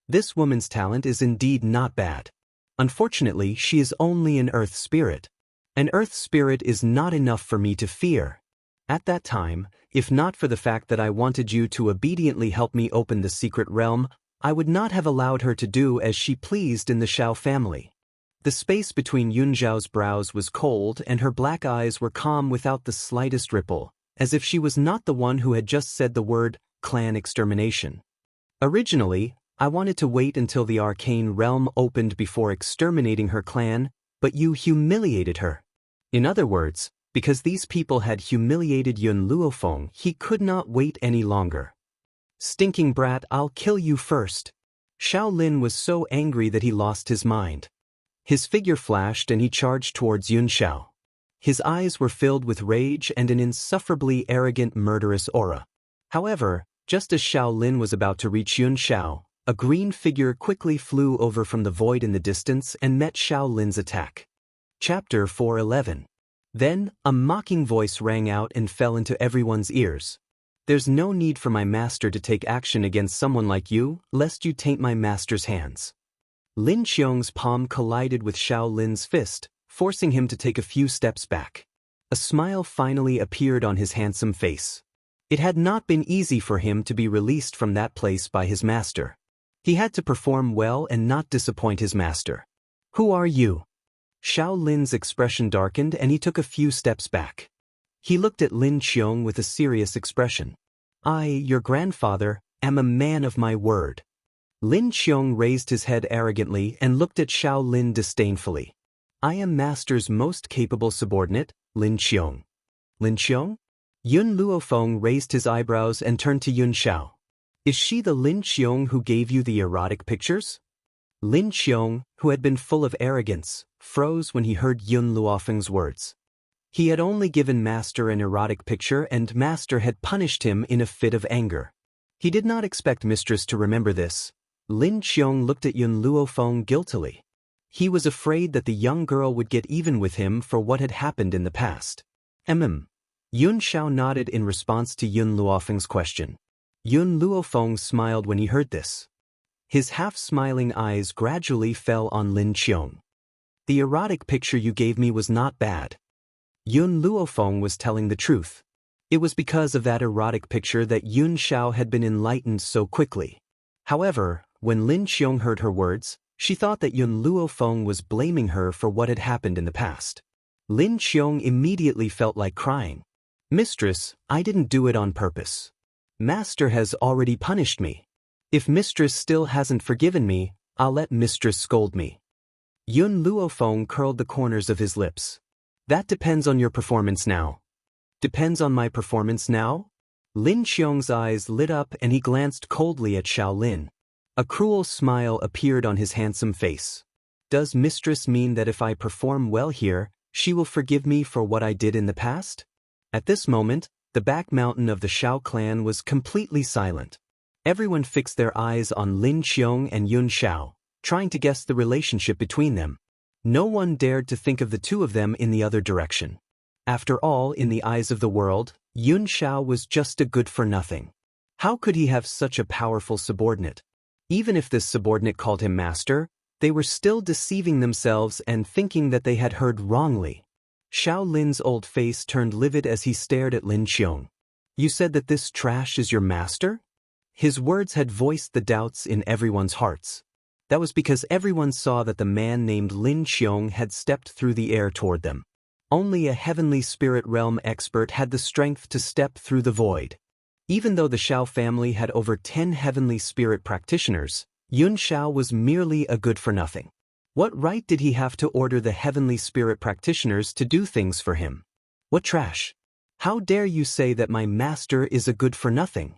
This woman's talent is indeed not bad. Unfortunately, she is only an earth spirit. An earth spirit is not enough for me to fear. At that time, if not for the fact that I wanted you to obediently help me open the secret realm, I would not have allowed her to do as she pleased in the Xiao family. The space between Yun Zhao's brows was cold and her black eyes were calm without the slightest ripple, as if she was not the one who had just said the word, clan extermination. Originally, I wanted to wait until the arcane realm opened before exterminating her clan, but you humiliated her. In other words, because these people had humiliated Yun Luofeng, he could not wait any longer. Stinking brat, I'll kill you first. Xiao Lin was so angry that he lost his mind. His figure flashed and he charged towards Yun Xiao. His eyes were filled with rage and an insufferably arrogant murderous aura. However, just as Xiao Lin was about to reach Yun Xiao, a green figure quickly flew over from the void in the distance and met Xiao Lin's attack. Chapter 411. Then, a mocking voice rang out and fell into everyone's ears. There's no need for my master to take action against someone like you, lest you taint my master's hands. Lin Qiong's palm collided with Xiao Lin's fist, forcing him to take a few steps back. A smile finally appeared on his handsome face. It had not been easy for him to be released from that place by his master. He had to perform well and not disappoint his master. Who are you? Xiao Lin's expression darkened and he took a few steps back. He looked at Lin Qiong with a serious expression. I, your grandfather, am a man of my word. Lin Qiong raised his head arrogantly and looked at Xiao Lin disdainfully. I am master's most capable subordinate, Lin Qiong. Lin Qiong? Yun Luofeng raised his eyebrows and turned to Yun Xiao. Is she the Lin Qiong who gave you the erotic pictures? Lin Qiong, who had been full of arrogance, froze when he heard Yun Luofeng's words. He had only given Master an erotic picture and Master had punished him in a fit of anger. He did not expect Mistress to remember this. Lin Qiong looked at Yun Luofeng guiltily. He was afraid that the young girl would get even with him for what had happened in the past. Yun Xiao nodded in response to Yun Luofeng's question. Yun Luofeng smiled when he heard this. His half-smiling eyes gradually fell on Lin Qiong. The erotic picture you gave me was not bad. Yun Luofeng was telling the truth. It was because of that erotic picture that Yun Xiao had been enlightened so quickly. However, when Lin Qiong heard her words, she thought that Yun Luofeng was blaming her for what had happened in the past. Lin Qiong immediately felt like crying. Mistress, I didn't do it on purpose. Master has already punished me. If Mistress still hasn't forgiven me, I'll let Mistress scold me. Yun Luofeng curled the corners of his lips. That depends on your performance now. Depends on my performance now? Lin Qiong's eyes lit up and he glanced coldly at Xiao Lin. A cruel smile appeared on his handsome face. Does Mistress mean that if I perform well here, she will forgive me for what I did in the past? At this moment, the back mountain of the Xiao clan was completely silent. Everyone fixed their eyes on Lin Qiong and Yun Xiao, trying to guess the relationship between them. No one dared to think of the two of them in the other direction. After all, in the eyes of the world, Yun Xiao was just a good-for-nothing. How could he have such a powerful subordinate? Even if this subordinate called him master, they were still deceiving themselves and thinking that they had heard wrongly. Xiao Lin's old face turned livid as he stared at Lin Qiong. You said that this trash is your master? His words had voiced the doubts in everyone's hearts. That was because everyone saw that the man named Lin Qiong had stepped through the air toward them. Only a heavenly spirit realm expert had the strength to step through the void. Even though the Xiao family had over 10 heavenly spirit practitioners, Yun Xiao was merely a good-for-nothing. What right did he have to order the heavenly spirit practitioners to do things for him? What trash! How dare you say that my master is a good-for-nothing?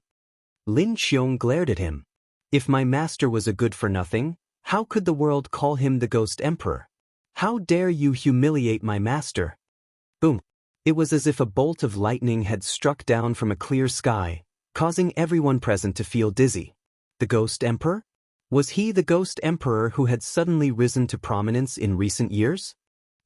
Lin Qiong glared at him. If my master was a good-for-nothing, how could the world call him the Ghost Emperor? How dare you humiliate my master? Boom! It was as if a bolt of lightning had struck down from a clear sky, causing everyone present to feel dizzy. The Ghost Emperor? Was he the Ghost Emperor who had suddenly risen to prominence in recent years?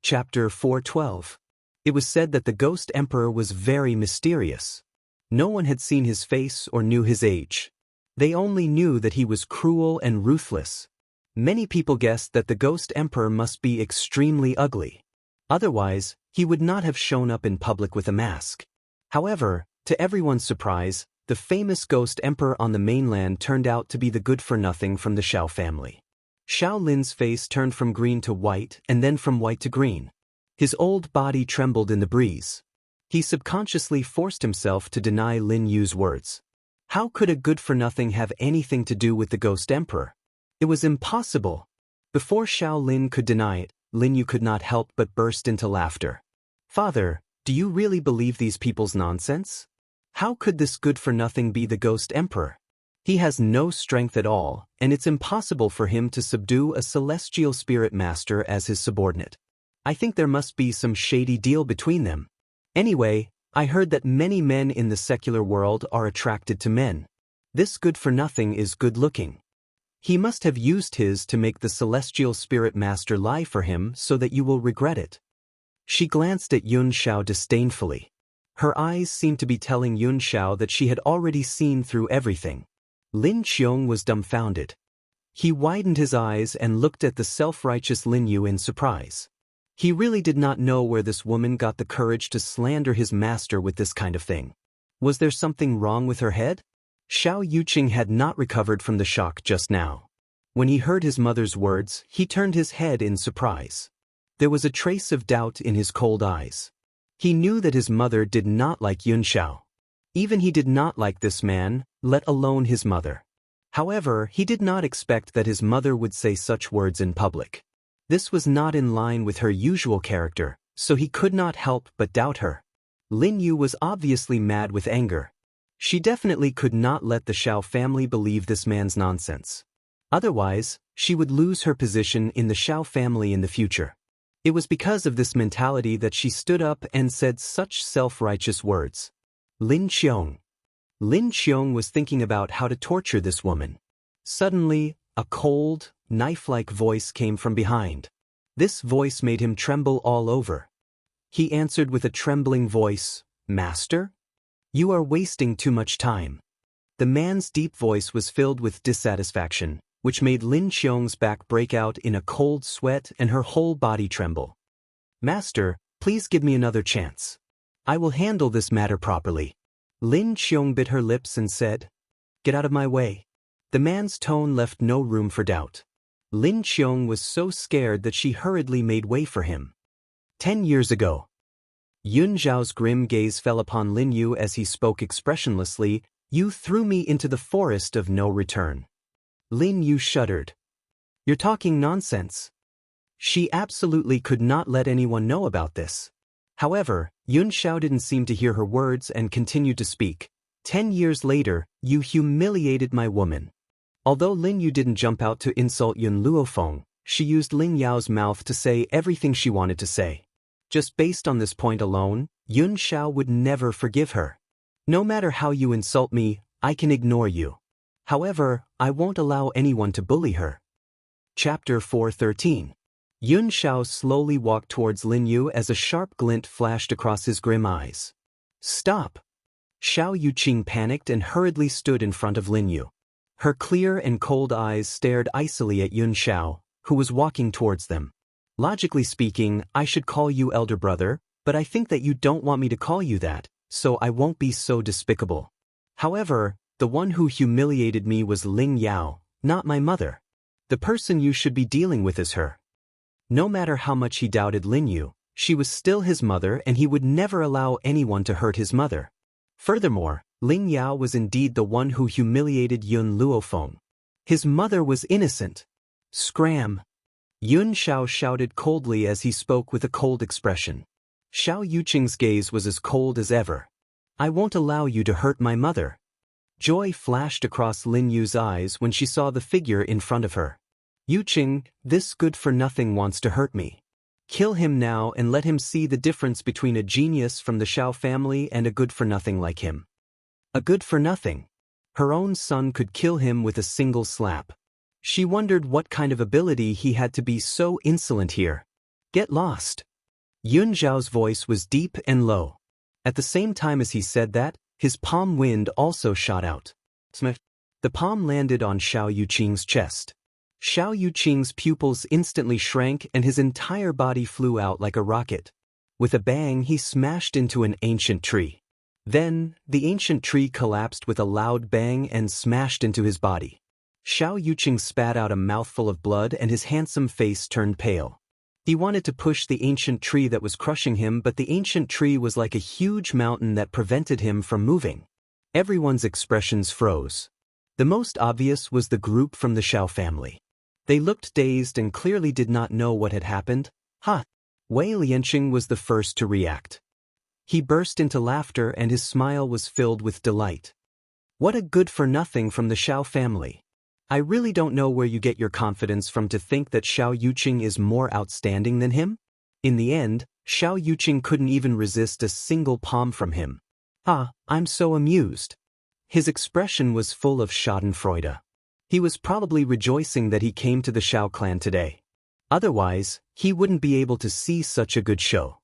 Chapter 412. It was said that the Ghost Emperor was very mysterious. No one had seen his face or knew his age. They only knew that he was cruel and ruthless. Many people guessed that the Ghost Emperor must be extremely ugly. Otherwise, he would not have shown up in public with a mask. However, to everyone's surprise, the famous Ghost Emperor on the mainland turned out to be the good-for-nothing from the Xiao family. Xiao Lin's face turned from green to white and then from white to green. His old body trembled in the breeze. He subconsciously forced himself to deny Lin Yu's words. How could a good-for-nothing have anything to do with the Ghost Emperor? It was impossible. Before Xiao Lin could deny it, Lin Yu could not help but burst into laughter. Father, do you really believe these people's nonsense? How could this good-for-nothing be the Ghost Emperor? He has no strength at all, and it's impossible for him to subdue a celestial spirit master as his subordinate. I think there must be some shady deal between them. Anyway, I heard that many men in the secular world are attracted to men. This good-for-nothing is good-looking. He must have used his to make the celestial spirit master lie for him so that you will regret it. She glanced at Yun Xiao disdainfully. Her eyes seemed to be telling Yun Xiao that she had already seen through everything. Lin Qiong was dumbfounded. He widened his eyes and looked at the self-righteous Lin Yu in surprise. He really did not know where this woman got the courage to slander his master with this kind of thing. Was there something wrong with her head? Xiao Yuqing had not recovered from the shock just now. When he heard his mother's words, he turned his head in surprise. There was a trace of doubt in his cold eyes. He knew that his mother did not like Yun Xiao. Even he did not like this man, let alone his mother. However, he did not expect that his mother would say such words in public. This was not in line with her usual character, so he could not help but doubt her. Lin Yu was obviously mad with anger. She definitely could not let the Xiao family believe this man's nonsense. Otherwise, she would lose her position in the Xiao family in the future. It was because of this mentality that she stood up and said such self-righteous words. Lin Qiong. Lin Qiong was thinking about how to torture this woman. Suddenly, a cold, knife-like voice came from behind. This voice made him tremble all over. He answered with a trembling voice, "Master? You are wasting too much time." The man's deep voice was filled with dissatisfaction, which made Lin Qiong's back break out in a cold sweat and her whole body tremble. "Master, please give me another chance. I will handle this matter properly." Lin Qiong bit her lips and said, "Get out of my way." The man's tone left no room for doubt. Lin Qiong was so scared that she hurriedly made way for him. 10 years ago. Yun Zhao's grim gaze fell upon Lin Yu as he spoke expressionlessly, "You threw me into the forest of no return." Lin Yu shuddered. "You're talking nonsense." She absolutely could not let anyone know about this. However, Yun Xiao didn't seem to hear her words and continued to speak. 10 years later, you humiliated my woman." Although Lin Yu didn't jump out to insult Yun Luofeng, she used Lin Yao's mouth to say everything she wanted to say. Just based on this point alone, Yun Xiao would never forgive her. "No matter how you insult me, I can ignore you. However, I won't allow anyone to bully her." Chapter 413. Yun Xiao slowly walked towards Lin Yu as a sharp glint flashed across his grim eyes. "Stop!" Xiao Yuqing panicked and hurriedly stood in front of Lin Yu. Her clear and cold eyes stared icily at Yun Xiao, who was walking towards them. "Logically speaking, I should call you elder brother, but I think that you don't want me to call you that, so I won't be so despicable. However, the one who humiliated me was Ling Yao, not my mother. The person you should be dealing with is her." No matter how much he doubted Lin Yu, she was still his mother and he would never allow anyone to hurt his mother. Furthermore, Ling Yao was indeed the one who humiliated Yun Luofeng. His mother was innocent. "Scram!" Yun Xiao shouted coldly as he spoke with a cold expression. Xiao Yuqing's gaze was as cold as ever. I won't allow you to hurt my mother. Joy flashed across Lin Yu's eyes when she saw the figure in front of her. Yuqing, this good-for-nothing wants to hurt me. Kill him now and let him see the difference between a genius from the Xiao family and a good-for-nothing like him. A good-for-nothing. Her own son could kill him with a single slap. She wondered what kind of ability he had to be so insolent here. Get lost. Yun Zhao's voice was deep and low. At the same time as he said that, his palm wind also shot out. The palm landed on Xiao Yuqing's chest. Xiao Yuqing's pupils instantly shrank and his entire body flew out like a rocket. With a bang, he smashed into an ancient tree. Then, the ancient tree collapsed with a loud bang and smashed into his body. Xiao Yuqing spat out a mouthful of blood and his handsome face turned pale. He wanted to push the ancient tree that was crushing him, but the ancient tree was like a huge mountain that prevented him from moving. Everyone's expressions froze. The most obvious was the group from the Xiao family. They looked dazed and clearly did not know what had happened. Wei Lianqing was the first to react. He burst into laughter and his smile was filled with delight. What a good-for-nothing from the Xiao family. I really don't know where you get your confidence from to think that Xiao Yuqing is more outstanding than him. In the end, Xiao Yuqing couldn't even resist a single palm from him. I'm so amused. His expression was full of schadenfreude. He was probably rejoicing that he came to the Xiao clan today. Otherwise, he wouldn't be able to see such a good show.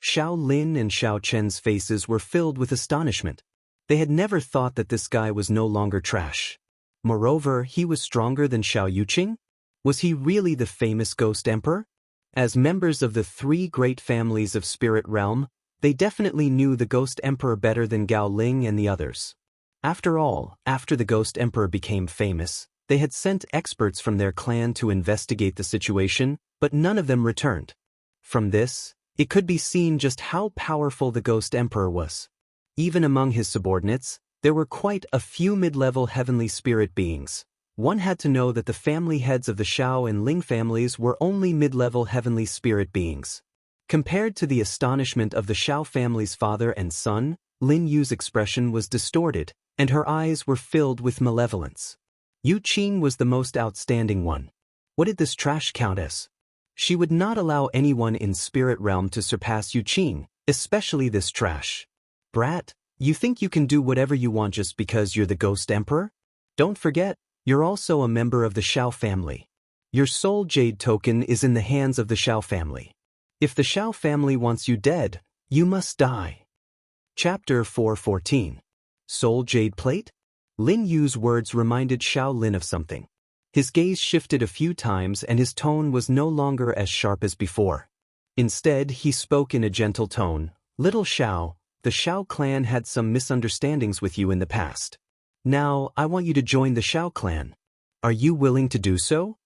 Xiao Lin and Xiao Chen's faces were filled with astonishment. They had never thought that this guy was no longer trash. Moreover, he was stronger than Xiao Yuqing? Was he really the famous Ghost Emperor? As members of the three great families of Spirit Realm, they definitely knew the Ghost Emperor better than Gao Ling and the others. After all, after the Ghost Emperor became famous, they had sent experts from their clan to investigate the situation, but none of them returned. From this, it could be seen just how powerful the Ghost Emperor was. Even among his subordinates, there were quite a few mid-level heavenly spirit beings. One had to know that the family heads of the Xiao and Ling families were only mid-level heavenly spirit beings. Compared to the astonishment of the Xiao family's father and son, Lin Yu's expression was distorted, and her eyes were filled with malevolence. Yuqing was the most outstanding one. What did this trash count as? She would not allow anyone in Spirit Realm to surpass Yuqing, especially this trash. Brat, you think you can do whatever you want just because you're the Ghost Emperor? Don't forget, you're also a member of the Xiao family. Your soul jade token is in the hands of the Xiao family. If the Xiao family wants you dead, you must die. Chapter 414. Soul Jade Plate? Lin Yu's words reminded Xiao Lin of something. His gaze shifted a few times and his tone was no longer as sharp as before. Instead, he spoke in a gentle tone. Little Xiao, the Xiao clan had some misunderstandings with you in the past. Now, I want you to join the Xiao clan. Are you willing to do so?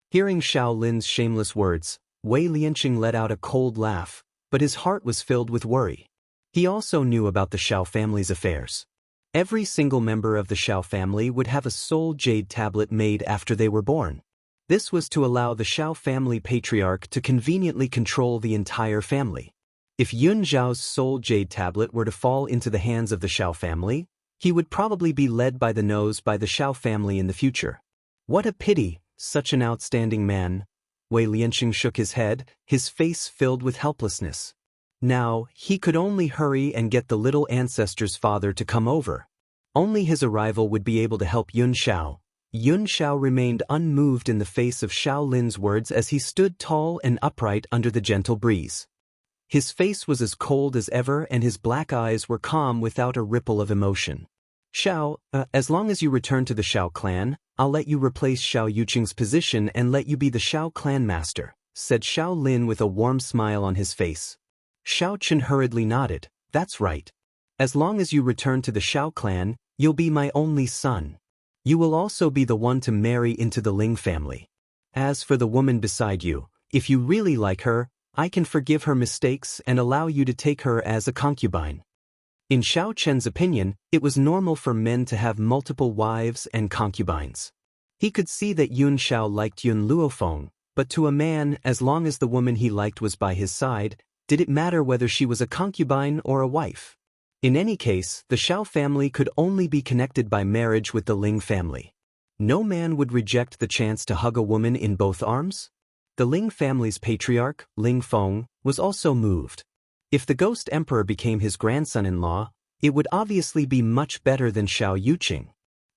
Hearing Xiao Lin's shameless words, Wei Lianqing let out a cold laugh, but his heart was filled with worry. He also knew about the Xiao family's affairs. Every single member of the Xiao family would have a soul jade tablet made after they were born. This was to allow the Xiao family patriarch to conveniently control the entire family. If Yun Zhao's soul jade tablet were to fall into the hands of the Xiao family, he would probably be led by the nose by the Xiao family in the future. What a pity, such an outstanding man. Wei Lianqing shook his head, his face filled with helplessness. Now, he could only hurry and get the little ancestor's father to come over. Only his arrival would be able to help Yun Xiao. Yun Xiao remained unmoved in the face of Xiao Lin's words as he stood tall and upright under the gentle breeze. His face was as cold as ever and his black eyes were calm without a ripple of emotion. Xiao, as long as you return to the Xiao clan, I'll let you replace Xiao Yuqing's position and let you be the Xiao clan master, said Xiao Lin with a warm smile on his face. Xiao Chen hurriedly nodded. That's right. As long as you return to the Xiao clan, you'll be my only son. You will also be the one to marry into the Ling family. As for the woman beside you, if you really like her, I can forgive her mistakes and allow you to take her as a concubine. In Xiao Chen's opinion, it was normal for men to have multiple wives and concubines. He could see that Yun Xiao liked Yun Luofeng, but to a man, as long as the woman he liked was by his side, Did it matter whether she was a concubine or a wife? In any case, the Xiao family could only be connected by marriage with the Ling family. No man would reject the chance to hug a woman in both arms. The Ling family's patriarch, Ling Feng, was also moved. If the ghost emperor became his grandson-in-law, it would obviously be much better than Xiao Yuqing.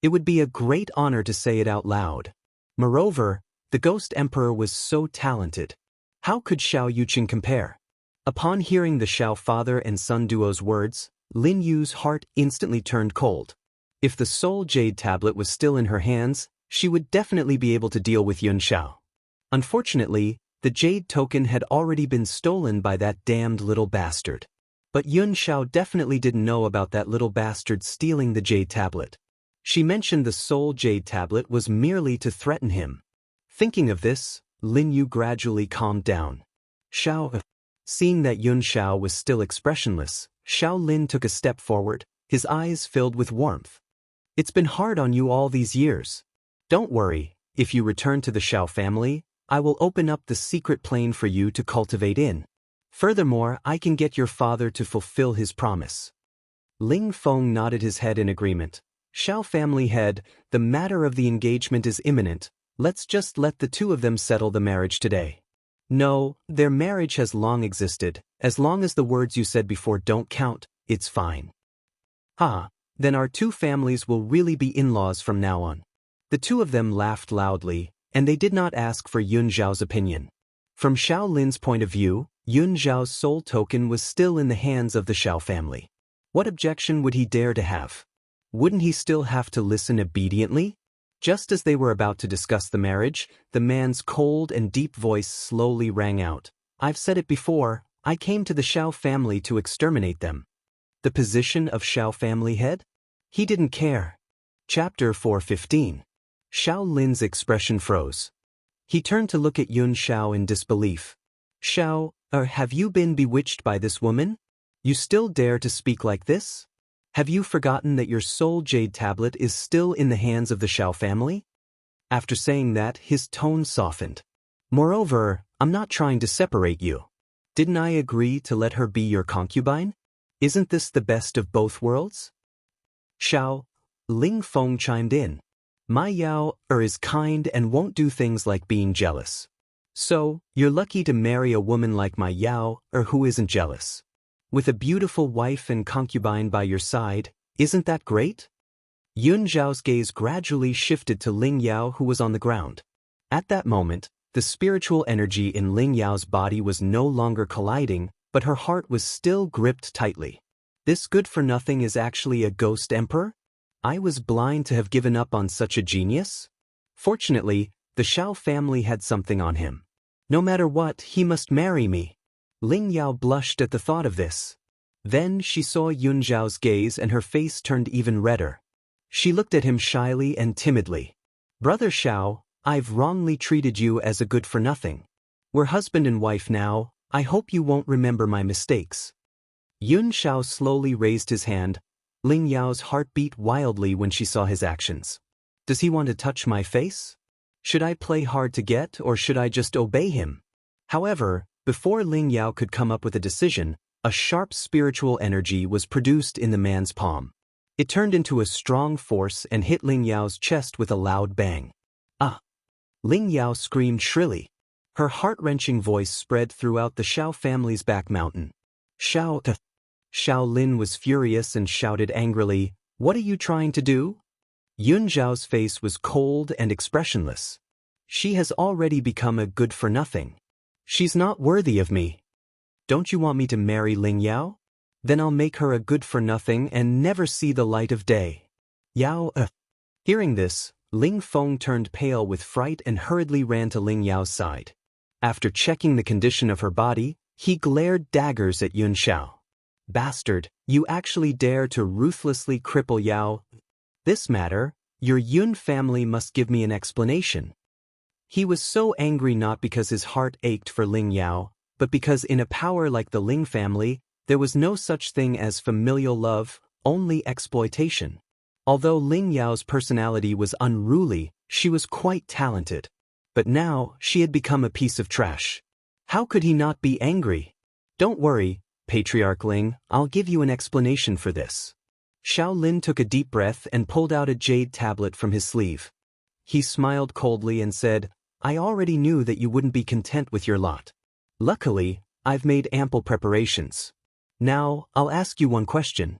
It would be a great honor to say it out loud. Moreover, the ghost emperor was so talented. How could Xiao Yuqing compare? Upon hearing the Xiao father and son duo's words, Lin Yu's heart instantly turned cold. If the soul jade tablet was still in her hands, she would definitely be able to deal with Yun Xiao. Unfortunately, the jade token had already been stolen by that damned little bastard. But Yun Xiao definitely didn't know about that little bastard stealing the jade tablet. She mentioned the soul jade tablet was merely to threaten him. Thinking of this, Lin Yu gradually calmed down. Seeing that Yun Xiao was still expressionless, Xiao Lin took a step forward, his eyes filled with warmth. It's been hard on you all these years. Don't worry, if you return to the Xiao family, I will open up the secret plane for you to cultivate in. Furthermore, I can get your father to fulfill his promise. Ling Feng nodded his head in agreement. Xiao family head, the matter of the engagement is imminent. Let's just let the two of them settle the marriage today. No, their marriage has long existed. As long as the words you said before don't count, it's fine. Then our two families will really be in-laws from now on. The two of them laughed loudly, and they did not ask for Yun Zhao's opinion. From Xiao Lin's point of view, Yun Zhao's soul token was still in the hands of the Xiao family. What objection would he dare to have? Wouldn't he still have to listen obediently? Just as they were about to discuss the marriage, the man's cold and deep voice slowly rang out. I've said it before, I came to the Xiao family to exterminate them. The position of Xiao family head? He didn't care. Chapter 415. Xiao Lin's expression froze. He turned to look at Yun Xiao in disbelief. Xiao, have you been bewitched by this woman? You still dare to speak like this? Have you forgotten that your soul jade tablet is still in the hands of the Xiao family? After saying that, his tone softened. Moreover, I'm not trying to separate you. Didn't I agree to let her be your concubine? Isn't this the best of both worlds? Xiao, Ling Feng chimed in. My Yao is kind and won't do things like being jealous. So, you're lucky to marry a woman like my Yao who isn't jealous. With a beautiful wife and concubine by your side, isn't that great? Yun Zhao's gaze gradually shifted to Ling Yao, who was on the ground. At that moment, the spiritual energy in Ling Yao's body was no longer colliding, but her heart was still gripped tightly. This good-for-nothing is actually a ghost emperor? I was blind to have given up on such a genius? Fortunately, the Xiao family had something on him. No matter what, he must marry me. Ling Yao blushed at the thought of this. Then she saw Yun Zhao's gaze and her face turned even redder. She looked at him shyly and timidly. Brother Xiao, I've wrongly treated you as a good-for-nothing. We're husband and wife now, I hope you won't remember my mistakes. Yun Xiao slowly raised his hand. Ling Yao's heart beat wildly when she saw his actions. Does he want to touch my face? Should I play hard to get or should I just obey him? However, before Ling Yao could come up with a decision, a sharp spiritual energy was produced in the man's palm. It turned into a strong force and hit Ling Yao's chest with a loud bang. Ah! Ling Yao screamed shrilly. Her heart-wrenching voice spread throughout the Xiao family's back mountain. Xiao Lin was furious and shouted angrily, What are you trying to do? Yun Zhao's face was cold and expressionless. She has already become a good-for-nothing. She's not worthy of me. Don't you want me to marry Ling Yao? Then I'll make her a good-for-nothing and never see the light of day. Yao. Hearing this, Ling Feng turned pale with fright and hurriedly ran to Ling Yao's side. After checking the condition of her body, he glared daggers at Yun Xiao. Bastard, you actually dare to ruthlessly cripple Yao? This matter, your Yun family must give me an explanation. He was so angry not because his heart ached for Ling Yao, but because in a power like the Ling family, there was no such thing as familial love, only exploitation. Although Ling Yao's personality was unruly, she was quite talented. But now, she had become a piece of trash. How could he not be angry? Don't worry, Patriarch Ling, I'll give you an explanation for this. Xiao Lin took a deep breath and pulled out a jade tablet from his sleeve. He smiled coldly and said, I already knew that you wouldn't be content with your lot. Luckily, I've made ample preparations. Now, I'll ask you one question.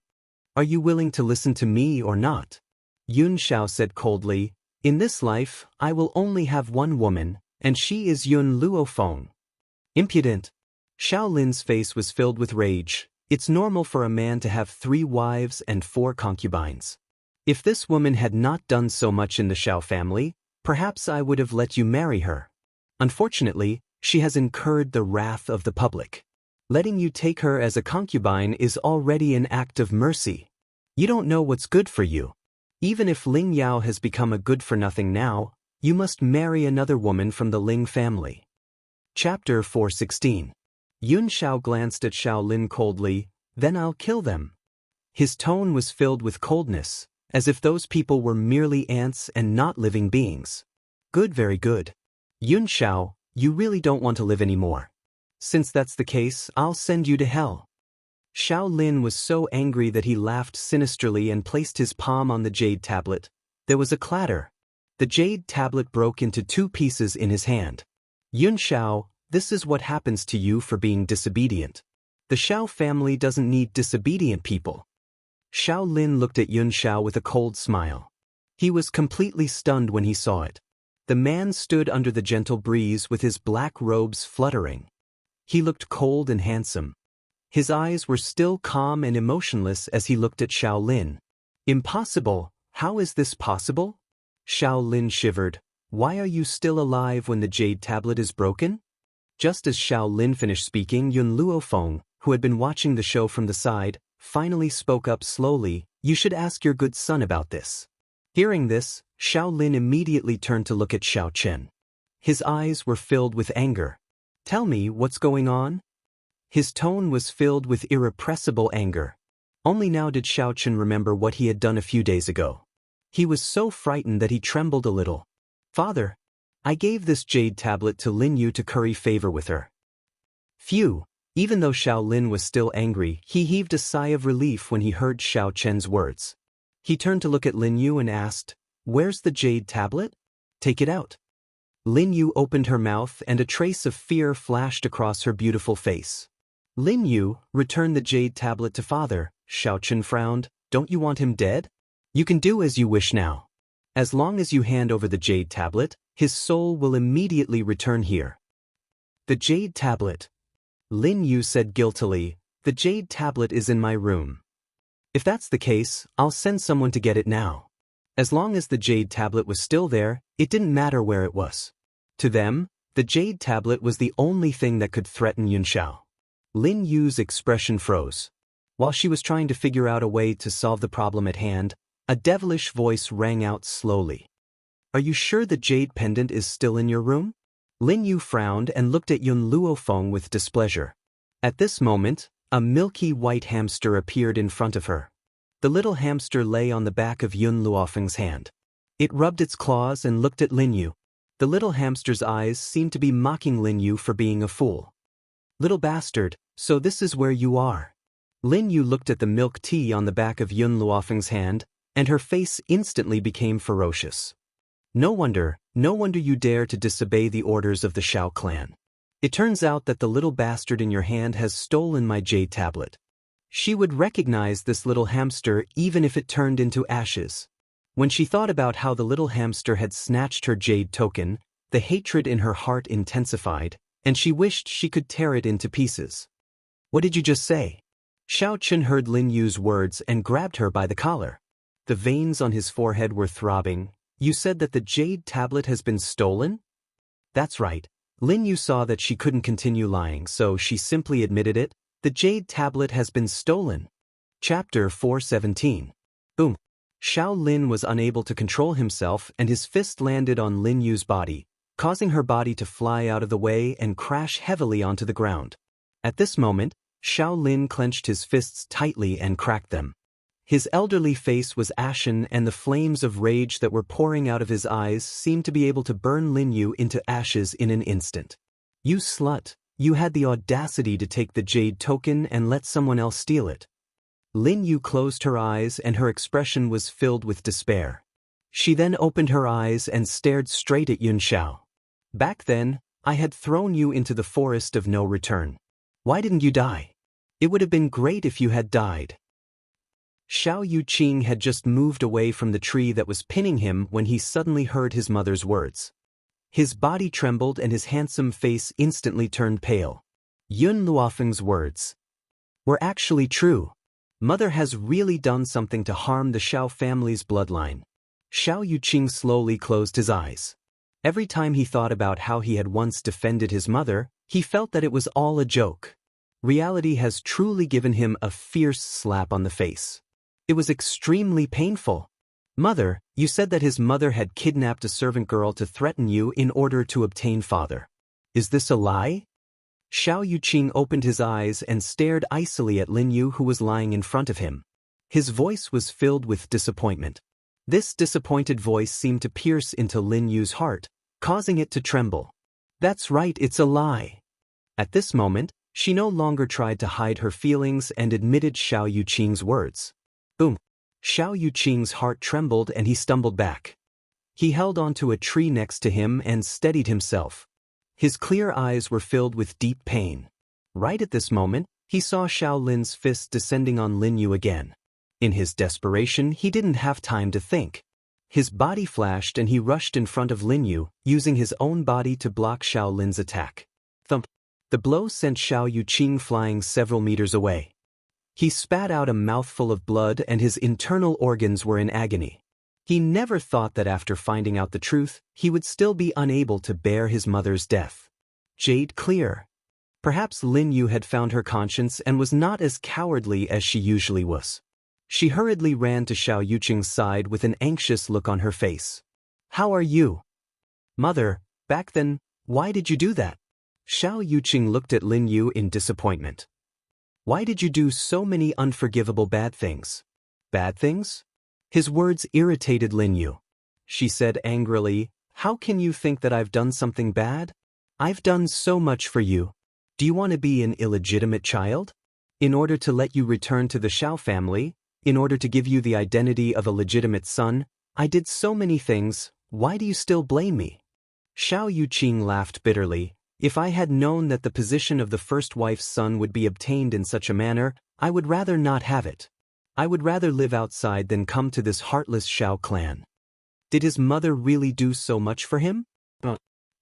Are you willing to listen to me or not? Yun Xiao said coldly, In this life, I will only have one woman, and she is Yun Luofeng. Impudent. Xiao Lin's face was filled with rage. It's normal for a man to have 3 wives and 4 concubines. If this woman had not done so much in the Xiao family, perhaps I would have let you marry her. Unfortunately, she has incurred the wrath of the public. Letting you take her as a concubine is already an act of mercy. You don't know what's good for you. Even if Ling Yao has become a good-for-nothing now, you must marry another woman from the Ling family. Chapter 416. Yun Xiao glanced at Xiao Lin coldly, Then I'll kill them. His tone was filled with coldness, as if those people were merely ants and not living beings. Good, very good. Yun Xiao, you really don't want to live anymore. Since that's the case, I'll send you to hell. Xiao Lin was so angry that he laughed sinisterly and placed his palm on the jade tablet. There was a clatter. The jade tablet broke into 2 pieces in his hand. Yun Xiao, this is what happens to you for being disobedient. The Xiao family doesn't need disobedient people. Xiao Lin looked at Yun Xiao with a cold smile. He was completely stunned when he saw it. The man stood under the gentle breeze with his black robes fluttering. He looked cold and handsome. His eyes were still calm and emotionless as he looked at Xiao Lin. Impossible, how is this possible? Xiao Lin shivered. Why are you still alive when the jade tablet is broken? Just as Xiao Lin finished speaking, Yun Luofeng, who had been watching the show from the side, finally spoke up slowly, You should ask your good son about this. Hearing this, Xiao Lin immediately turned to look at Xiao Chen. His eyes were filled with anger. Tell me what's going on? His tone was filled with irrepressible anger. Only now did Xiao Chen remember what he had done a few days ago. He was so frightened that he trembled a little. Father, I gave this jade tablet to Lin Yu to curry favor with her. Phew, even though Xiao Lin was still angry, he heaved a sigh of relief when he heard Xiao Chen's words. He turned to look at Lin Yu and asked, Where's the jade tablet? Take it out. Lin Yu opened her mouth and a trace of fear flashed across her beautiful face. Lin Yu, return the jade tablet to father, Xiao Chen frowned. Don't you want him dead? You can do as you wish now. As long as you hand over the jade tablet, his soul will immediately return here. The jade tablet. Lin Yu said guiltily, The jade tablet is in my room. If that's the case, I'll send someone to get it now. As long as the jade tablet was still there, it didn't matter where it was. To them, the jade tablet was the only thing that could threaten Yun Xiao. Lin Yu's expression froze. While she was trying to figure out a way to solve the problem at hand, a devilish voice rang out slowly. Are you sure the jade pendant is still in your room? Lin Yu frowned and looked at Yun Luofeng with displeasure. At this moment, a milky white hamster appeared in front of her. The little hamster lay on the back of Yun Luofeng's hand. It rubbed its claws and looked at Lin Yu. The little hamster's eyes seemed to be mocking Lin Yu for being a fool. Little bastard, so this is where you are. Lin Yu looked at the milk tea on the back of Yun Luofeng's hand, and her face instantly became ferocious. No wonder you dare to disobey the orders of the Xiao clan. It turns out that the little bastard in your hand has stolen my jade tablet. She would recognize this little hamster even if it turned into ashes. When she thought about how the little hamster had snatched her jade token, the hatred in her heart intensified, and she wished she could tear it into pieces. What did you just say? Xiao Chen heard Lin Yu's words and grabbed her by the collar. The veins on his forehead were throbbing. You said that the jade tablet has been stolen? That's right. Lin Yu saw that she couldn't continue lying, so she simply admitted it. The jade tablet has been stolen. Chapter 417. Boom. Xiao Lin was unable to control himself and his fist landed on Lin Yu's body, causing her body to fly out of the way and crash heavily onto the ground. At this moment, Xiao Lin clenched his fists tightly and cracked them. His elderly face was ashen and the flames of rage that were pouring out of his eyes seemed to be able to burn Lin Yu into ashes in an instant. You slut, You had the audacity to take the jade token and let someone else steal it. Lin Yu closed her eyes and her expression was filled with despair. She then opened her eyes and stared straight at Yun Xiao. Back then, I had thrown you into the forest of no return. Why didn't you die? It would have been great if you had died. Xiao Yuqing had just moved away from the tree that was pinning him when he suddenly heard his mother's words. His body trembled and his handsome face instantly turned pale. Yun Luofeng's words were actually true. Mother has really done something to harm the Xiao family's bloodline. Xiao Yuqing slowly closed his eyes. Every time he thought about how he had once defended his mother, he felt that it was all a joke. Reality has truly given him a fierce slap on the face. It was extremely painful. Mother, you said that his mother had kidnapped a servant girl to threaten you in order to obtain father. Is this a lie? Xiao Yuqing opened his eyes and stared icily at Lin Yu who was lying in front of him. His voice was filled with disappointment. This disappointed voice seemed to pierce into Lin Yu's heart, causing it to tremble. That's right, it's a lie. At this moment, she no longer tried to hide her feelings and admitted Xiao Yuqing's words. Boom! Xiao Yuqing's heart trembled and he stumbled back. He held onto a tree next to him and steadied himself. His clear eyes were filled with deep pain. Right at this moment, he saw Xiao Lin's fist descending on Lin Yu again. In his desperation, he didn't have time to think. His body flashed and he rushed in front of Lin Yu, using his own body to block Xiao Lin's attack. Thump! The blow sent Xiao Yuqing flying several meters away. He spat out a mouthful of blood and his internal organs were in agony. He never thought that after finding out the truth, he would still be unable to bear his mother's death. Jade clear. Perhaps Lin Yu had found her conscience and was not as cowardly as she usually was. She hurriedly ran to Xiao Yuqing's side with an anxious look on her face. How are you? Mother, back then, why did you do that? Xiao Yuqing looked at Lin Yu in disappointment. Why did you do so many unforgivable bad things? Bad things? His words irritated Lin Yu. She said angrily, How can you think that I've done something bad? I've done so much for you. Do you want to be an illegitimate child? In order to let you return to the Xiao family, in order to give you the identity of a legitimate son, I did so many things, why do you still blame me? Xiao Yuqing laughed bitterly. If I had known that the position of the first wife's son would be obtained in such a manner, I would rather not have it. I would rather live outside than come to this heartless Xiao clan. Did his mother really do so much for him?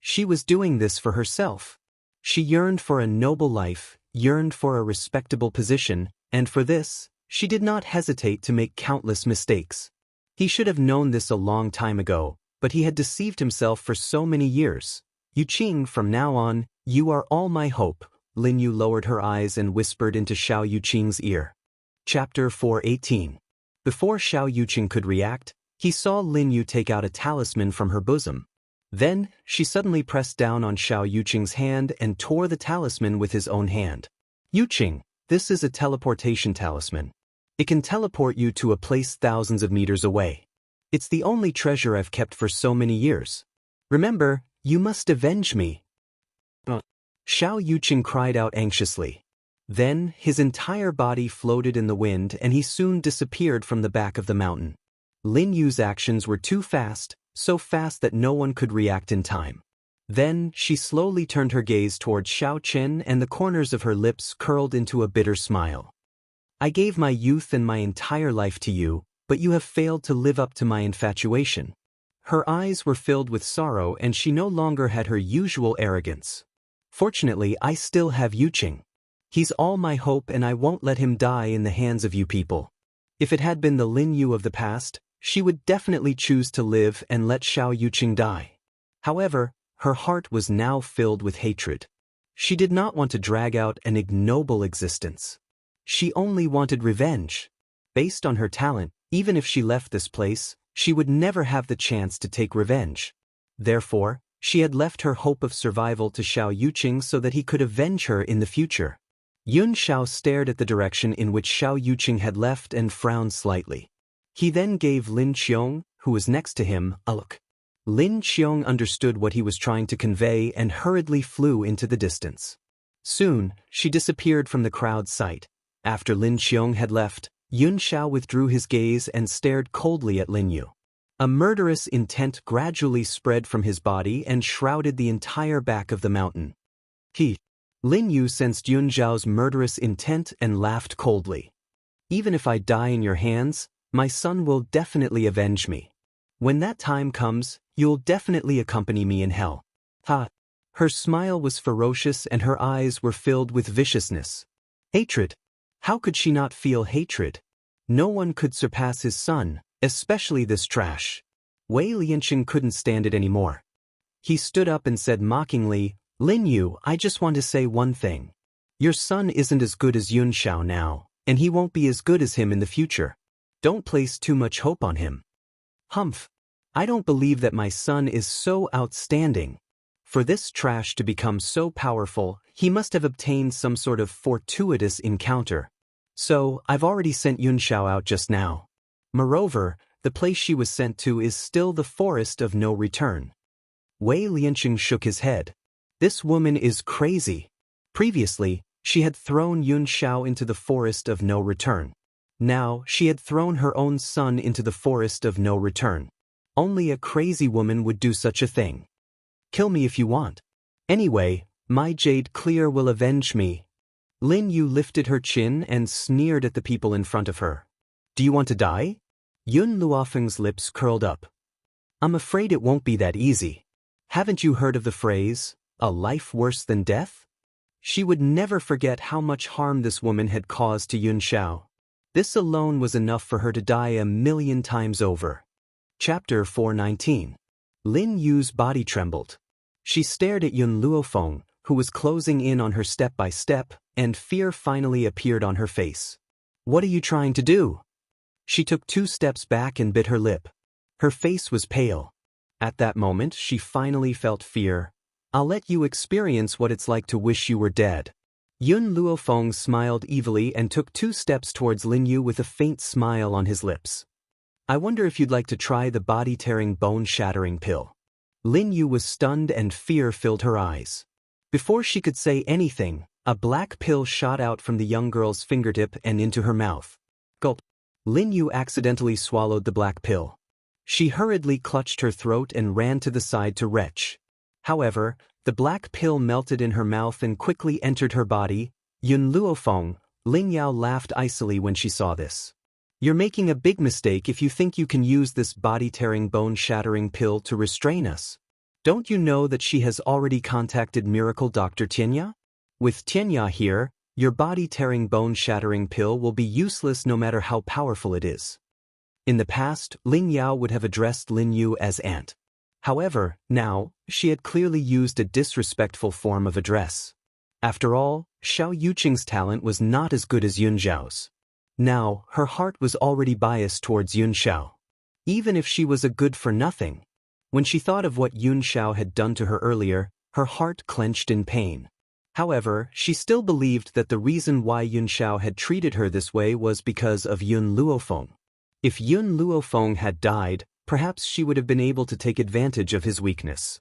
She was doing this for herself. She yearned for a noble life, yearned for a respectable position, and for this, she did not hesitate to make countless mistakes. He should have known this a long time ago, but he had deceived himself for so many years. Yuqing, from now on, you are all my hope. Lin Yu lowered her eyes and whispered into Xiao Yuqing's ear. Chapter 418. Before Xiao Yuqing could react, he saw Lin Yu take out a talisman from her bosom. Then, she suddenly pressed down on Xiao Yuqing's hand and tore the talisman with his own hand. Yuqing, this is a teleportation talisman. It can teleport you to a place thousands of meters away. It's the only treasure I've kept for so many years. Remember, you must avenge me. Xiao Yuqing cried out anxiously. Then, his entire body floated in the wind and he soon disappeared from the back of the mountain. Lin Yu's actions were too fast, so fast that no one could react in time. Then, she slowly turned her gaze towards Xiao Chen and the corners of her lips curled into a bitter smile. I gave my youth and my entire life to you, but you have failed to live up to my infatuation. Her eyes were filled with sorrow and she no longer had her usual arrogance. Fortunately, I still have Yuqing. He's all my hope and I won't let him die in the hands of you people. If it had been the Lin Yu of the past, she would definitely choose to live and let Xiao Yuqing die. However, her heart was now filled with hatred. She did not want to drag out an ignoble existence. She only wanted revenge. Based on her talent, even if she left this place, she would never have the chance to take revenge. Therefore, she had left her hope of survival to Xiao Yuqing so that he could avenge her in the future. Yun Xiao stared at the direction in which Xiao Yuqing had left and frowned slightly. He then gave Lin Qiong, who was next to him, a look. Lin Qiong understood what he was trying to convey and hurriedly flew into the distance. Soon, she disappeared from the crowd's sight. After Lin Qiong had left, Yun Xiao withdrew his gaze and stared coldly at Lin Yu. A murderous intent gradually spread from his body and shrouded the entire back of the mountain. Lin Yu sensed Yun Xiao's murderous intent and laughed coldly. Even if I die in your hands, my son will definitely avenge me. When that time comes, you'll definitely accompany me in hell. Ha! Her smile was ferocious and her eyes were filled with viciousness. Hatred. How could she not feel hatred? No one could surpass his son, especially this trash. Wei Lianqing couldn't stand it anymore. He stood up and said mockingly, Lin Yu, I just want to say one thing. Your son isn't as good as Yun Xiao now, and he won't be as good as him in the future. Don't place too much hope on him. Humph. I don't believe that my son is so outstanding. For this trash to become so powerful, he must have obtained some sort of fortuitous encounter. So, I've already sent Yun Xiao out just now. Moreover, the place she was sent to is still the forest of no return. Wei Lianqing shook his head. This woman is crazy. Previously, she had thrown Yun Xiao into the forest of no return. Now, she had thrown her own son into the forest of no return. Only a crazy woman would do such a thing. Kill me if you want. Anyway, my Jade Clear will avenge me. Lin Yu lifted her chin and sneered at the people in front of her. Do you want to die? Yun Luofeng's lips curled up. I'm afraid it won't be that easy. Haven't you heard of the phrase, a life worse than death? She would never forget how much harm this woman had caused to Yun Xiao. This alone was enough for her to die 1,000,000 times over. Chapter 419. Lin Yu's body trembled. She stared at Yun Luofeng, who was closing in on her step by step, and fear finally appeared on her face. What are you trying to do? She took 2 steps back and bit her lip. Her face was pale. At that moment, she finally felt fear. I'll let you experience what it's like to wish you were dead. Yun Luofeng smiled evilly and took 2 steps towards Lin Yu with a faint smile on his lips. I wonder if you'd like to try the body-tearing, bone-shattering pill. Lin Yu was stunned and fear filled her eyes. Before she could say anything, a black pill shot out from the young girl's fingertip and into her mouth. Gulp. Lin Yu accidentally swallowed the black pill. She hurriedly clutched her throat and ran to the side to retch. However, the black pill melted in her mouth and quickly entered her body. Yun Luofeng, Ling Yao laughed icily when she saw this. You're making a big mistake if you think you can use this body-tearing, bone-shattering pill to restrain us. Don't you know that she has already contacted Miracle Dr. Tianya? With Tianya here, your body-tearing, bone-shattering pill will be useless no matter how powerful it is. In the past, Ling Yao would have addressed Lin Yu as aunt. However, now, she had clearly used a disrespectful form of address. After all, Xiao Yuqing's talent was not as good as Yun Xiao's. Now, her heart was already biased towards Yun Xiao. Even if she was a good-for-nothing. When she thought of what Yun Xiao had done to her earlier, her heart clenched in pain. However, she still believed that the reason why Yun Xiao had treated her this way was because of Yun Luofeng. If Yun Luofeng had died, perhaps she would have been able to take advantage of his weakness.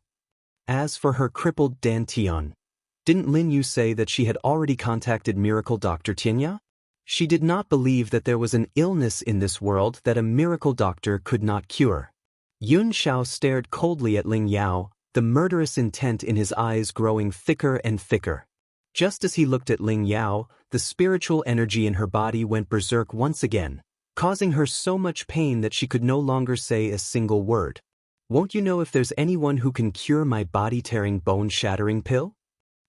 As for her crippled Dantian, didn't Lin Yu say that she had already contacted Miracle Dr. Tianya? She did not believe that there was an illness in this world that a miracle doctor could not cure. Yun Xiao stared coldly at Ling Yao, the murderous intent in his eyes growing thicker and thicker. Just as he looked at Ling Yao, the spiritual energy in her body went berserk once again, causing her so much pain that she could no longer say a single word. Won't you know if there's anyone who can cure my body-tearing, bone-shattering pill?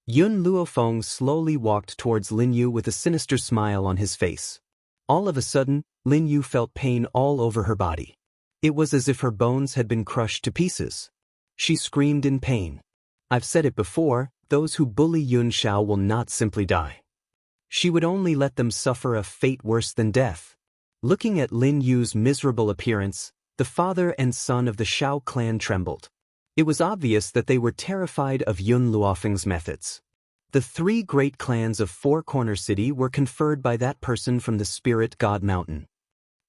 Yun Luofeng slowly walked towards Lin Yu with a sinister smile on his face. All of a sudden, Lin Yu felt pain all over her body. It was as if her bones had been crushed to pieces. She screamed in pain. I've said it before, those who bully Yun Xiao will not simply die. She would only let them suffer a fate worse than death. Looking at Lin Yu's miserable appearance, the father and son of the Xiao clan trembled. It was obvious that they were terrified of Yun Luofeng's methods. The 3 great clans of Four Corner City were conferred by that person from the Spirit God Mountain.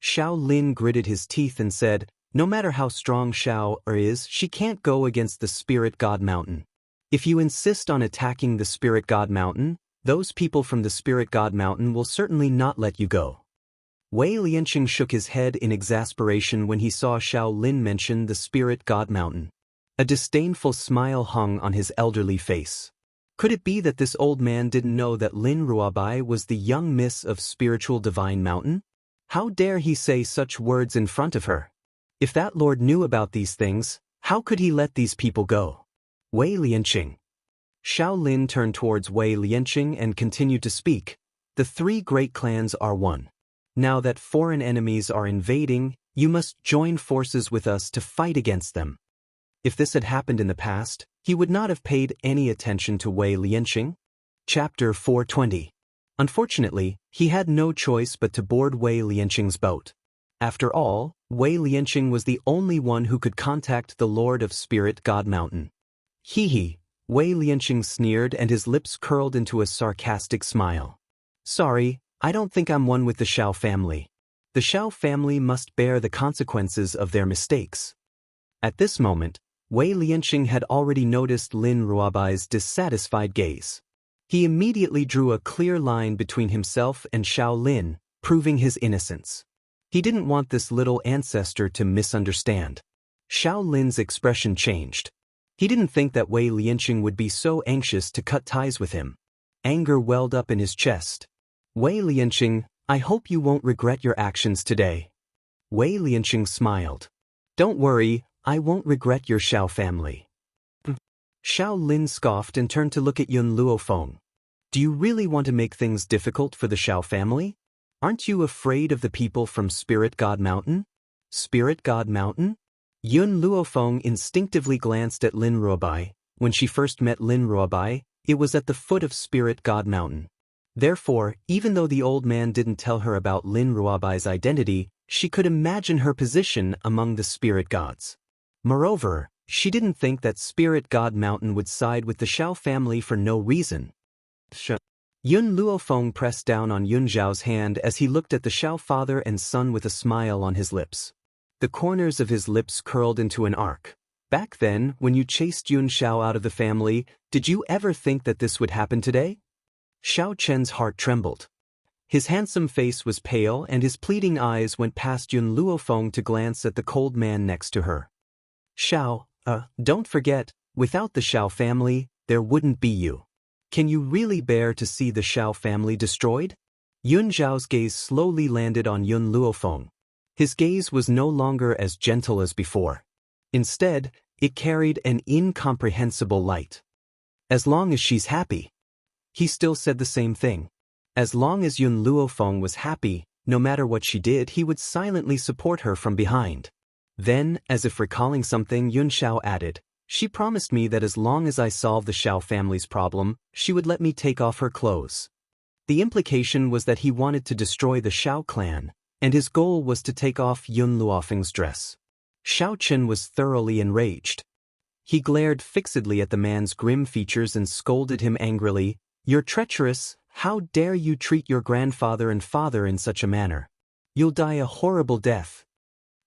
Xiao Lin gritted his teeth and said, no matter how strong Xiao is, she can't go against the Spirit God Mountain. If you insist on attacking the Spirit God Mountain, those people from the Spirit God Mountain will certainly not let you go. Wei Lianqing shook his head in exasperation when he saw Xiao Lin mention the Spirit God Mountain. A disdainful smile hung on his elderly face. Could it be that this old man didn't know that Lin Ruobai was the young miss of Spiritual Divine Mountain? How dare he say such words in front of her? If that lord knew about these things, how could he let these people go? Wei Lianqing. Xiao Lin turned towards Wei Lianqing and continued to speak. The three great clans are one. Now that foreign enemies are invading, you must join forces with us to fight against them. If this had happened in the past, he would not have paid any attention to Wei Lianqing. Chapter 420. Unfortunately, he had no choice but to board Wei Lianqing's boat. After all, Wei Lianqing was the only one who could contact the Lord of Spirit God Mountain. Hee. Wei Lianqing sneered and his lips curled into a sarcastic smile. Sorry, I don't think I'm one with the Xiao family. The Xiao family must bear the consequences of their mistakes. At this moment, Wei Lianqing had already noticed Lin Ruobai's dissatisfied gaze. He immediately drew a clear line between himself and Xiao Lin, proving his innocence. He didn't want this little ancestor to misunderstand. Xiao Lin's expression changed. He didn't think that Wei Lianqing would be so anxious to cut ties with him. Anger welled up in his chest. Wei Lianqing, I hope you won't regret your actions today. Wei Lianqing smiled. Don't worry, I won't regret your Xiao family. Xiao Lin scoffed and turned to look at Yun Luofeng. Do you really want to make things difficult for the Xiao family? Aren't you afraid of the people from Spirit God Mountain? Spirit God Mountain? Yun Luofeng instinctively glanced at Lin Ruobai. When she first met Lin Ruobai, it was at the foot of Spirit God Mountain. Therefore, even though the old man didn't tell her about Lin Ruobai's identity, she could imagine her position among the spirit gods. Moreover, she didn't think that Spirit God Mountain would side with the Xiao family for no reason. Yun Luofeng pressed down on Yun Zhao's hand as he looked at the Xiao father and son with a smile on his lips. The corners of his lips curled into an arc. Back then, when you chased Yun Xiao out of the family, did you ever think that this would happen today? Xiao Chen's heart trembled. His handsome face was pale and his pleading eyes went past Yun Luofeng to glance at the cold man next to her. Xiao, don't forget, without the Xiao family, there wouldn't be you. Can you really bear to see the Xiao family destroyed? Yun Zhao's gaze slowly landed on Yun Luofeng. His gaze was no longer as gentle as before. Instead, it carried an incomprehensible light. As long as she's happy. He still said the same thing. As long as Yun Luofeng was happy, no matter what she did, he would silently support her from behind. Then, as if recalling something, Yun Xiao added, she promised me that as long as I solved the Xiao family's problem, she would let me take off her clothes. The implication was that he wanted to destroy the Xiao clan, and his goal was to take off Yun Luofeng's dress. Xiao Chen was thoroughly enraged. He glared fixedly at the man's grim features and scolded him angrily, "You're treacherous, how dare you treat your grandfather and father in such a manner? You'll die a horrible death."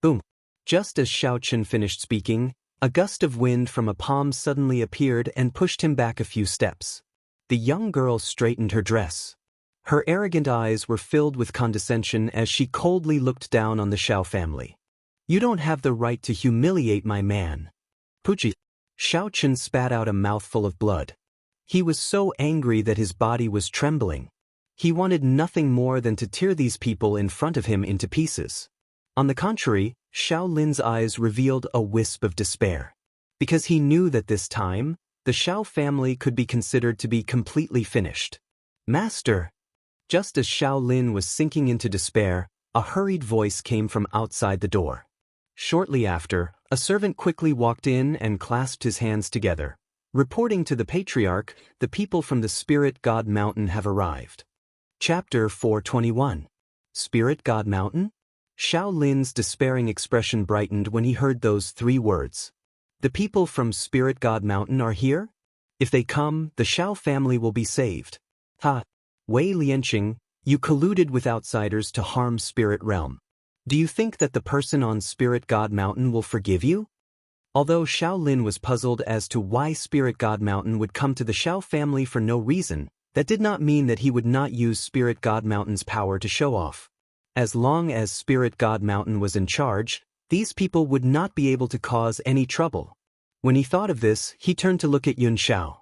Boom. Just as Xiao Chen finished speaking, a gust of wind from a palm suddenly appeared and pushed him back a few steps. The young girl straightened her dress. Her arrogant eyes were filled with condescension as she coldly looked down on the Xiao family. You don't have the right to humiliate my man. Puchi. Xiao Chen spat out a mouthful of blood. He was so angry that his body was trembling. He wanted nothing more than to tear these people in front of him into pieces. On the contrary, Xiao Lin's eyes revealed a wisp of despair. Because he knew that this time, the Xiao family could be considered to be completely finished. Master! Just as Xiao Lin was sinking into despair, a hurried voice came from outside the door. Shortly after, a servant quickly walked in and clasped his hands together. Reporting to the patriarch, the people from the Spirit God Mountain have arrived. Chapter 421. Spirit God Mountain? Xiao Lin's despairing expression brightened when he heard those three words. The people from Spirit God Mountain are here? If they come, the Xiao family will be saved. Ha! Wei Lianqing, you colluded with outsiders to harm Spirit Realm. Do you think that the person on Spirit God Mountain will forgive you? Although Xiao Lin was puzzled as to why Spirit God Mountain would come to the Xiao family for no reason, that did not mean that he would not use Spirit God Mountain's power to show off. As long as Spirit God Mountain was in charge, these people would not be able to cause any trouble. When he thought of this, he turned to look at Yun Xiao.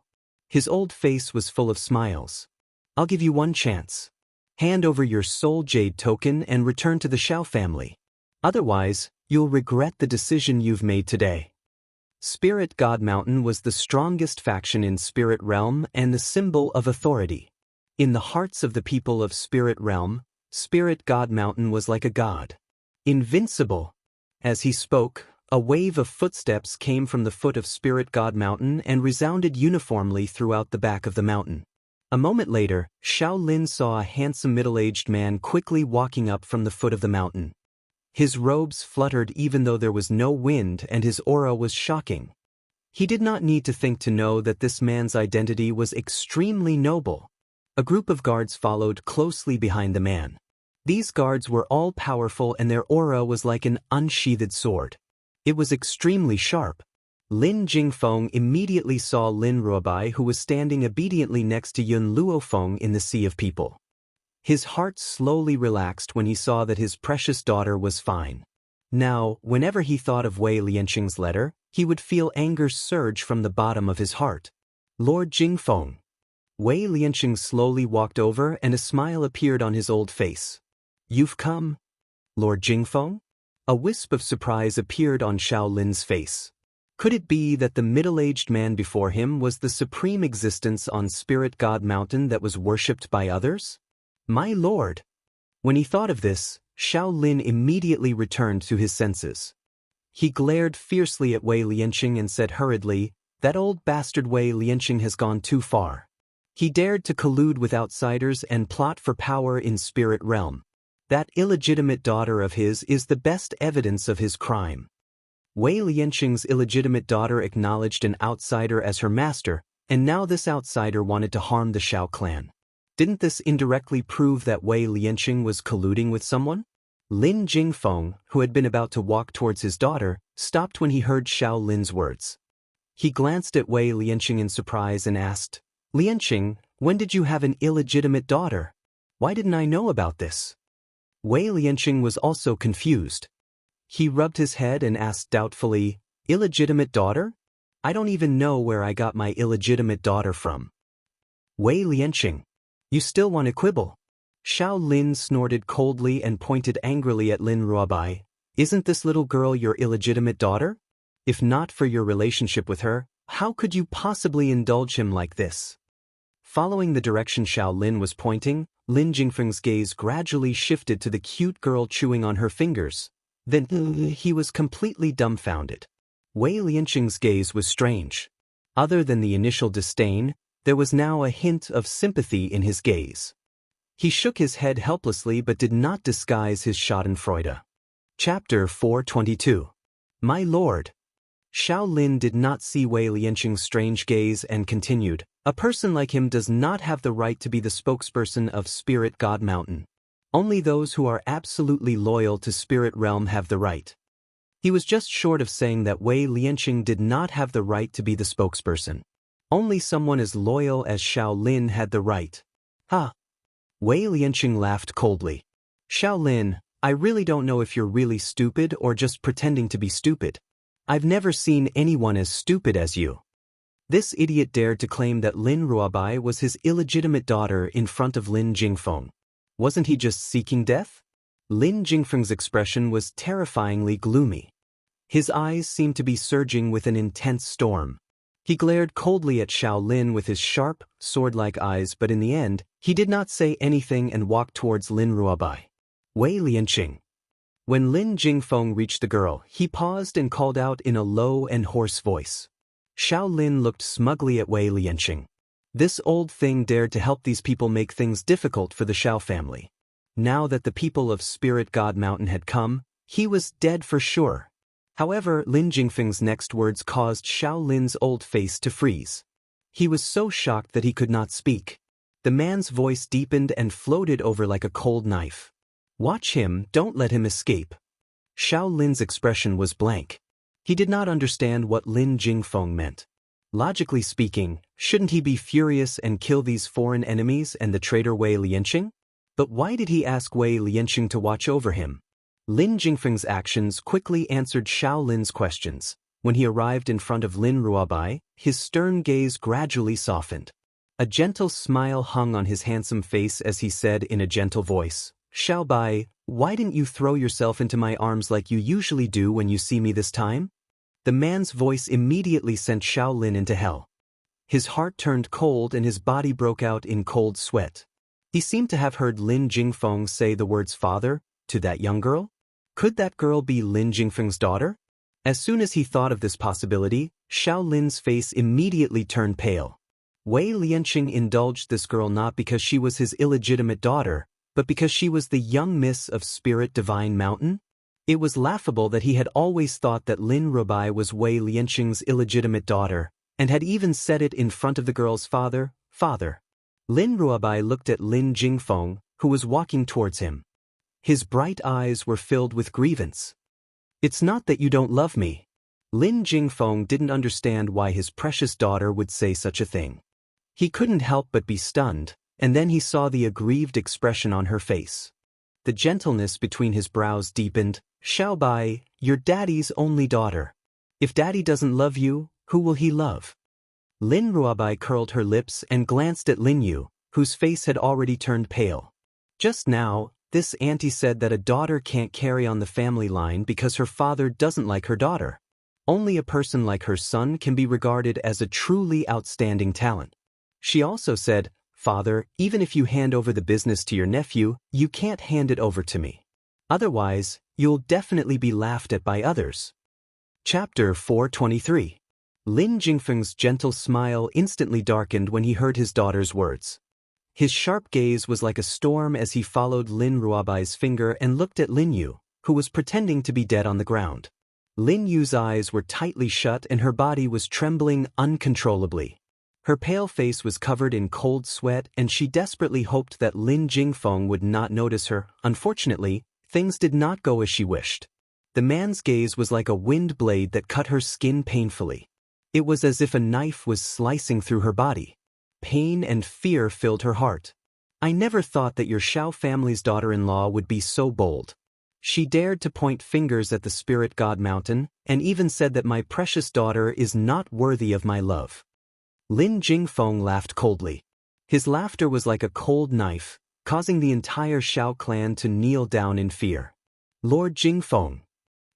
His old face was full of smiles. I'll give you one chance. Hand over your soul jade token and return to the Xiao family. Otherwise, you'll regret the decision you've made today. Spirit God Mountain was the strongest faction in Spirit Realm and the symbol of authority. In the hearts of the people of Spirit Realm, Spirit God Mountain was like a god. Invincible. As he spoke, a wave of footsteps came from the foot of Spirit God Mountain and resounded uniformly throughout the back of the mountain. A moment later, Xiao Lin saw a handsome middle-aged man quickly walking up from the foot of the mountain. His robes fluttered even though there was no wind, and his aura was shocking. He did not need to think to know that this man's identity was extremely noble. A group of guards followed closely behind the man. These guards were all powerful and their aura was like an unsheathed sword. It was extremely sharp. Lin Jingfeng immediately saw Lin Ruobai, who was standing obediently next to Yun Luofeng in the sea of people. His heart slowly relaxed when he saw that his precious daughter was fine. Now, whenever he thought of Wei Lianqing's letter, he would feel anger surge from the bottom of his heart. Lord Jingfeng. Wei Lianqing slowly walked over and a smile appeared on his old face. You've come? Lord Jingfeng? A wisp of surprise appeared on Xiao Lin's face. Could it be that the middle-aged man before him was the supreme existence on Spirit God Mountain that was worshipped by others? My lord! When he thought of this, Xiao Lin immediately returned to his senses. He glared fiercely at Wei Lianqing and said hurriedly, that old bastard Wei Lianqing has gone too far. He dared to collude with outsiders and plot for power in Spirit Realm. That illegitimate daughter of his is the best evidence of his crime. Wei Lianqing's illegitimate daughter acknowledged an outsider as her master, and now this outsider wanted to harm the Xiao clan. Didn't this indirectly prove that Wei Lianqing was colluding with someone? Lin Jingfeng, who had been about to walk towards his daughter, stopped when he heard Xiao Lin's words. He glanced at Wei Lianqing in surprise and asked, Lianqing, when did you have an illegitimate daughter? Why didn't I know about this? Wei Lianqing was also confused. He rubbed his head and asked doubtfully, illegitimate daughter? I don't even know where I got my illegitimate daughter from. Wei Lianqing. You still want to quibble? Xiao Lin snorted coldly and pointed angrily at Lin Ruobai. Isn't this little girl your illegitimate daughter? If not for your relationship with her, how could you possibly indulge him like this? Following the direction Xiao Lin was pointing, Lin Jingfeng's gaze gradually shifted to the cute girl chewing on her fingers. Then he was completely dumbfounded. Wei Lianqing's gaze was strange. Other than the initial disdain, there was now a hint of sympathy in his gaze. He shook his head helplessly but did not disguise his schadenfreude. Chapter 422. My lord. Xiao Lin did not see Wei Lianqing's strange gaze and continued, a person like him does not have the right to be the spokesperson of Spirit God Mountain. Only those who are absolutely loyal to Spirit Realm have the right. He was just short of saying that Wei Lianqing did not have the right to be the spokesperson. Only someone as loyal as Xiao Lin had the right. Ha! Wei Lianqing laughed coldly. Xiao Lin, I really don't know if you're really stupid or just pretending to be stupid. I've never seen anyone as stupid as you. This idiot dared to claim that Lin Ruobai was his illegitimate daughter in front of Lin Jingfeng. Wasn't he just seeking death? Lin Jingfeng's expression was terrifyingly gloomy. His eyes seemed to be surging with an intense storm. He glared coldly at Xiao Lin with his sharp, sword-like eyes, but in the end, he did not say anything and walked towards Lin Ruobai. Wei Lianqing. When Lin Jingfeng reached the girl, he paused and called out in a low and hoarse voice. Xiao Lin looked smugly at Wei Lianqing. This old thing dared to help these people make things difficult for the Xiao family. Now that the people of Spirit God Mountain had come, he was dead for sure. However, Lin Jingfeng's next words caused Xiao Lin's old face to freeze. He was so shocked that he could not speak. The man's voice deepened and floated over like a cold knife. Watch him, don't let him escape. Xiao Lin's expression was blank. He did not understand what Lin Jingfeng meant. Logically speaking, shouldn't he be furious and kill these foreign enemies and the traitor Wei Lianqing? But why did he ask Wei Lianqing to watch over him? Lin Jingfeng's actions quickly answered Xiao Lin's questions. When he arrived in front of Lin Ruobai, his stern gaze gradually softened. A gentle smile hung on his handsome face as he said in a gentle voice, "Xiao Bai, why didn't you throw yourself into my arms like you usually do when you see me this time?" The man's voice immediately sent Xiao Lin into hell. His heart turned cold and his body broke out in cold sweat. He seemed to have heard Lin Jingfeng say the words father to that young girl. Could that girl be Lin Jingfeng's daughter? As soon as he thought of this possibility, Xiao Lin's face immediately turned pale. Wei Lianqing indulged this girl not because she was his illegitimate daughter, but because she was the young miss of Spirit Divine Mountain? It was laughable that he had always thought that Lin Ruobai was Wei Lianqing's illegitimate daughter, and had even said it in front of the girl's father. Lin Ruobai looked at Lin Jingfeng, who was walking towards him. His bright eyes were filled with grievance. "It's not that you don't love me." Lin Jingfeng didn't understand why his precious daughter would say such a thing. He couldn't help but be stunned, and then he saw the aggrieved expression on her face. The gentleness between his brows deepened. "Xiao Bai, you're Daddy's only daughter. If Daddy doesn't love you, who will he love?" Lin Ruobai curled her lips and glanced at Lin Yu, whose face had already turned pale. Just now, this auntie said that a daughter can't carry on the family line because her father doesn't like her daughter. Only a person like her son can be regarded as a truly outstanding talent. She also said, "Father, even if you hand over the business to your nephew, you can't hand it over to me. Otherwise, you'll definitely be laughed at by others." Chapter 423. Lin Jingfeng's gentle smile instantly darkened when he heard his daughter's words. His sharp gaze was like a storm as he followed Lin Ruobai's finger and looked at Lin Yu, who was pretending to be dead on the ground. Lin Yu's eyes were tightly shut and her body was trembling uncontrollably. Her pale face was covered in cold sweat and she desperately hoped that Lin Jingfeng would not notice her. Unfortunately, things did not go as she wished. The man's gaze was like a wind blade that cut her skin painfully. It was as if a knife was slicing through her body. Pain and fear filled her heart. "I never thought that your Xiao family's daughter-in-law would be so bold." She dared to point fingers at the spirit god mountain, and even said that my precious daughter is not worthy of my love. Lin Jingfeng laughed coldly. His laughter was like a cold knife, causing the entire Xiao clan to kneel down in fear. "Lord Jingfeng."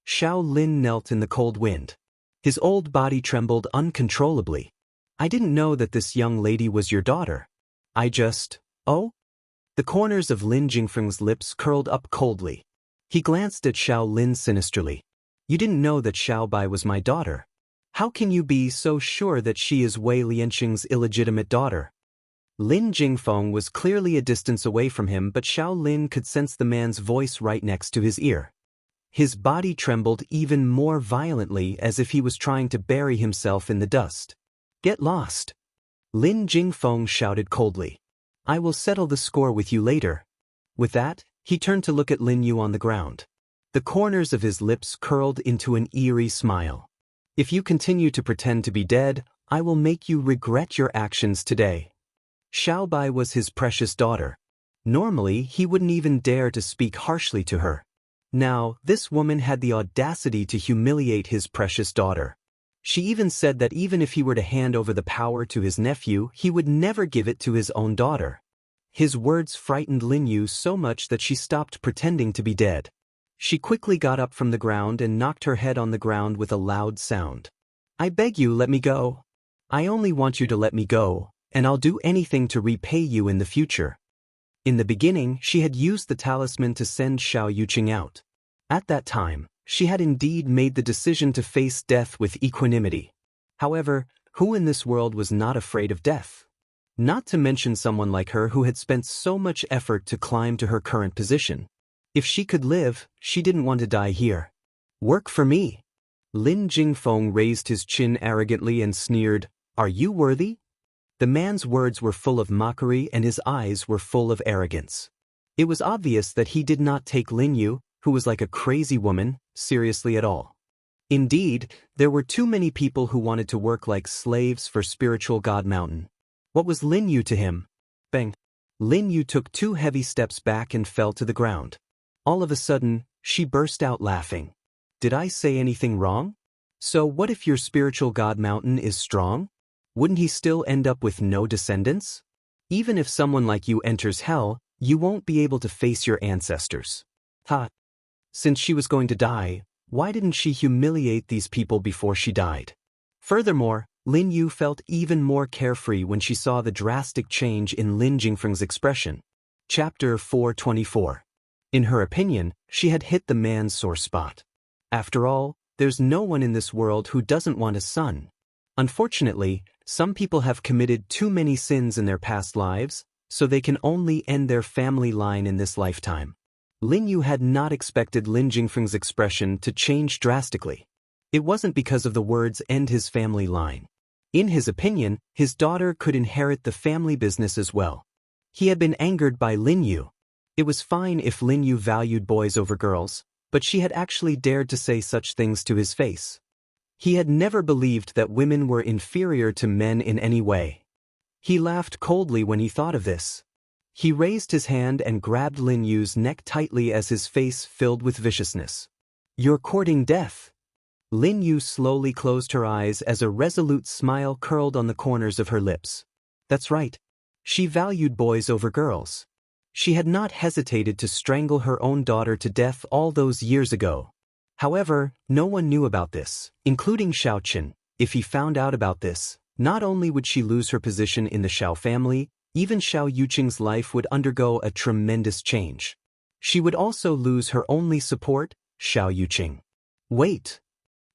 Xiao Lin knelt in the cold wind. His old body trembled uncontrollably. "I didn't know that this young lady was your daughter. Oh?" The corners of Lin Jingfeng's lips curled up coldly. He glanced at Xiao Lin sinisterly. "You didn't know that Xiao Bai was my daughter. How can you be so sure that she is Wei Lianqing's illegitimate daughter?" Lin Jingfeng was clearly a distance away from him, but Xiao Lin could sense the man's voice right next to his ear. His body trembled even more violently as if he was trying to bury himself in the dust. "Get lost!" Lin Jingfeng shouted coldly. "I will settle the score with you later." With that, he turned to look at Lin Yu on the ground. The corners of his lips curled into an eerie smile. "If you continue to pretend to be dead, I will make you regret your actions today." Xiao Bai was his precious daughter. Normally, he wouldn't even dare to speak harshly to her. Now, this woman had the audacity to humiliate his precious daughter. She even said that even if he were to hand over the power to his nephew, he would never give it to his own daughter. His words frightened Lin Yu so much that she stopped pretending to be dead. She quickly got up from the ground and knocked her head on the ground with a loud sound. "I beg you, let me go. I only want you to let me go, and I'll do anything to repay you in the future." In the beginning, she had used the talisman to send Xiao Yuqing out. At that time, she had indeed made the decision to face death with equanimity. However, who in this world was not afraid of death? Not to mention someone like her who had spent so much effort to climb to her current position. If she could live, she didn't want to die here. "Work for me." Lin Jingfeng raised his chin arrogantly and sneered, "Are you worthy?" The man's words were full of mockery and his eyes were full of arrogance. It was obvious that he did not take Lin Yu, who was like a crazy woman, seriously at all. Indeed, there were too many people who wanted to work like slaves for spiritual God Mountain. What was Lin Yu to him? Bang! Lin Yu took 2 heavy steps back and fell to the ground. All of a sudden, she burst out laughing. Did I say anything wrong? So what if your spiritual God Mountain is strong? Wouldn't he still end up with no descendants? Even if someone like you enters hell, you won't be able to face your ancestors. Ha! Since she was going to die, why didn't she humiliate these people before she died? Furthermore, Lin Yu felt even more carefree when she saw the drastic change in Lin Jingfeng's expression. Chapter 424. In her opinion, she had hit the man's sore spot. After all, there's no one in this world who doesn't want a son. Unfortunately, some people have committed too many sins in their past lives, so they can only end their family line in this lifetime. Lin Yu had not expected Lin Jingfeng's expression to change drastically. It wasn't because of the words "end his family line." In his opinion, his daughter could inherit the family business as well. He had been angered by Lin Yu. It was fine if Lin Yu valued boys over girls, but she had actually dared to say such things to his face. He had never believed that women were inferior to men in any way. He laughed coldly when he thought of this. He raised his hand and grabbed Lin Yu's neck tightly as his face filled with viciousness. "You're courting death." Lin Yu slowly closed her eyes as a resolute smile curled on the corners of her lips. That's right. She valued boys over girls. She had not hesitated to strangle her own daughter to death all those years ago. However, no one knew about this, including Xiao Qin. If he found out about this, not only would she lose her position in the Xiao family, even Xiao Yuqing's life would undergo a tremendous change. She would also lose her only support, Xiao Yuqing. Wait!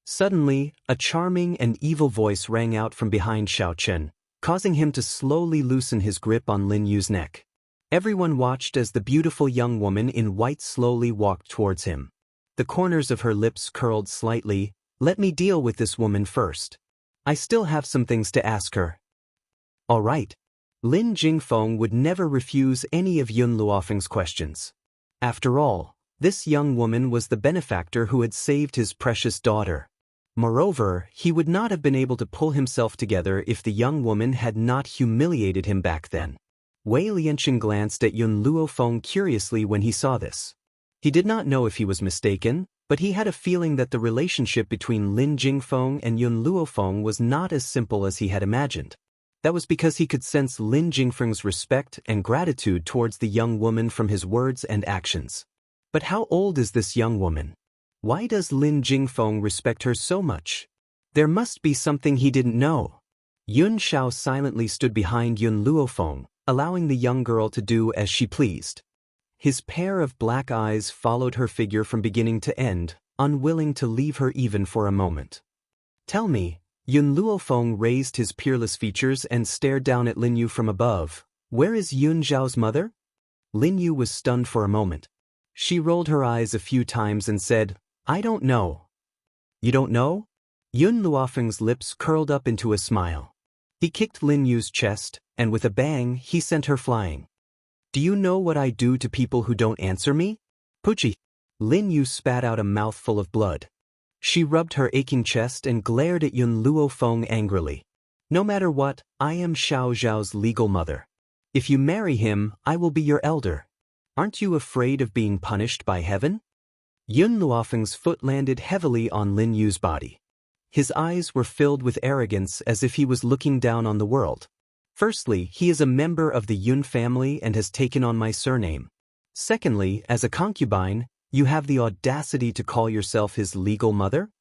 Suddenly, a charming and evil voice rang out from behind Xiao Qin, causing him to slowly loosen his grip on Lin Yu's neck. Everyone watched as the beautiful young woman in white slowly walked towards him. The corners of her lips curled slightly. "Let me deal with this woman first. I still have some things to ask her." All right. Lin Jingfeng would never refuse any of Yun Luofeng's questions. After all, this young woman was the benefactor who had saved his precious daughter. Moreover, he would not have been able to pull himself together if the young woman had not humiliated him back then. Wei Lianqing glanced at Yun Luofeng curiously when he saw this. He did not know if he was mistaken, but he had a feeling that the relationship between Lin Jingfeng and Yun Luofeng was not as simple as he had imagined. That was because he could sense Lin Jingfeng's respect and gratitude towards the young woman from his words and actions. But how old is this young woman? Why does Lin Jingfeng respect her so much? There must be something he didn't know. Yun Xiao silently stood behind Yun Luofeng, allowing the young girl to do as she pleased. His pair of black eyes followed her figure from beginning to end, unwilling to leave her even for a moment. "Tell me," Yun Luofeng raised his peerless features and stared down at Lin Yu from above, "where is Yun Zhao's mother?" Lin Yu was stunned for a moment. She rolled her eyes a few times and said, "I don't know." "You don't know?" Yun Luofeng's lips curled up into a smile. He kicked Lin Yu's chest, and with a bang, he sent her flying. "Do you know what I do to people who don't answer me?" "Puchi." Lin Yu spat out a mouthful of blood. She rubbed her aching chest and glared at Yun Luofeng angrily. "No matter what, I am Xiao Zhao's legal mother. If you marry him, I will be your elder. Aren't you afraid of being punished by heaven?" Yun Luofeng's foot landed heavily on Lin Yu's body. His eyes were filled with arrogance as if he was looking down on the world. "Firstly, he is a member of the Yun family and has taken on my surname. Secondly, as a concubine, you have the audacity to call yourself his legal mother?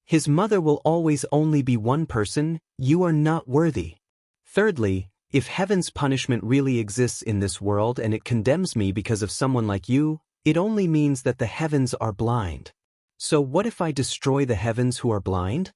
His mother will always only be one person. You are not worthy. Thirdly, if heaven's punishment really exists in this world and it condemns me because of someone like you, it only means that the heavens are blind. So what if I destroy the heavens who are blind?"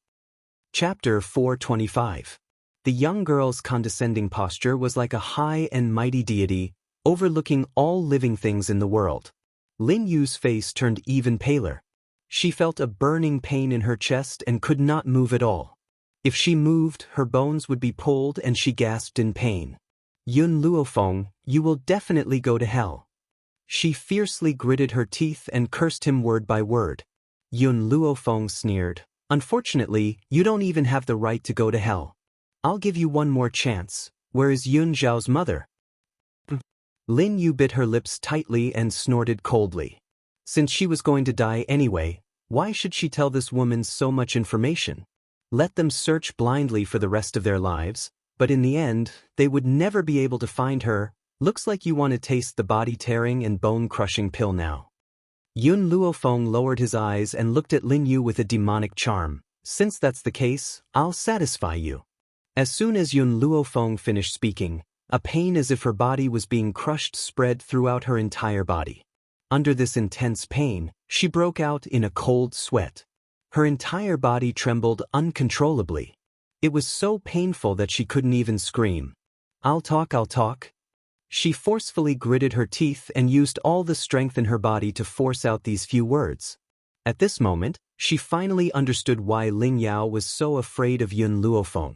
Chapter 425. The young girl's condescending posture was like a high and mighty deity, overlooking all living things in the world. Lin Yu's face turned even paler. She felt a burning pain in her chest and could not move at all. If she moved, her bones would be pulled and she gasped in pain. "Yun Luofeng, you will definitely go to hell." She fiercely gritted her teeth and cursed him word by word. Yun Luofeng sneered, Unfortunately, you don't even have the right to go to hell. I'll give you one more chance. Where is Yun Zhao's mother? Lin Yu bit her lips tightly and snorted coldly. Since she was going to die anyway, why should she tell this woman so much information? Let them search blindly for the rest of their lives, but in the end, they would never be able to find her. Looks like you want to taste the body-tearing and bone-crushing pill now. Yun Luofeng lowered his eyes and looked at Lin Yu with a demonic charm. Since that's the case, I'll satisfy you. As soon as Yun Luofeng finished speaking, a pain as if her body was being crushed spread throughout her entire body. Under this intense pain, she broke out in a cold sweat. Her entire body trembled uncontrollably. It was so painful that she couldn't even scream. I'll talk. She forcefully gritted her teeth and used all the strength in her body to force out these few words. At this moment, she finally understood why Ling Yao was so afraid of Yun Luofeng.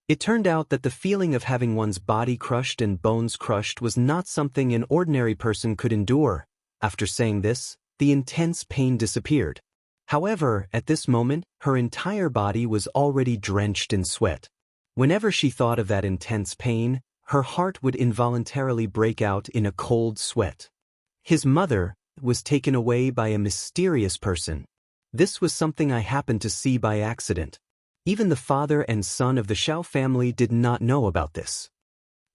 It turned out that the feeling of having one's body crushed and bones crushed was not something an ordinary person could endure. After saying this, the intense pain disappeared. However, at this moment, her entire body was already drenched in sweat. Whenever she thought of that intense pain, her heart would involuntarily break out in a cold sweat. His mother was taken away by a mysterious person. This was something I happened to see by accident. Even the father and son of the Shao family did not know about this.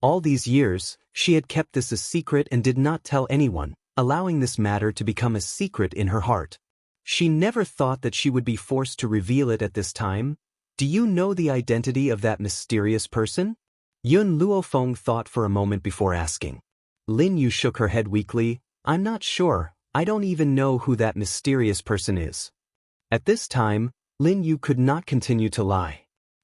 All these years, she had kept this a secret and did not tell anyone, allowing this matter to become a secret in her heart. She never thought that she would be forced to reveal it at this time. Do you know the identity of that mysterious person? Yun Luofeng thought for a moment before asking. Lin Yu shook her head weakly. I'm not sure. I don't even know who that mysterious person is. At this time, Lin Yu could not continue to lie.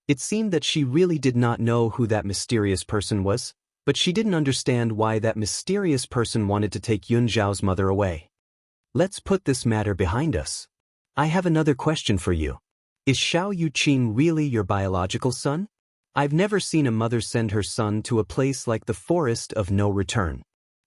It seemed that she really did not know who that mysterious person was, but she didn't understand why that mysterious person wanted to take Yun Zhao's mother away. Let's put this matter behind us. I have another question for you. Is Xiao Yuqing really your biological son? I've never seen a mother send her son to a place like the Forest of No Return.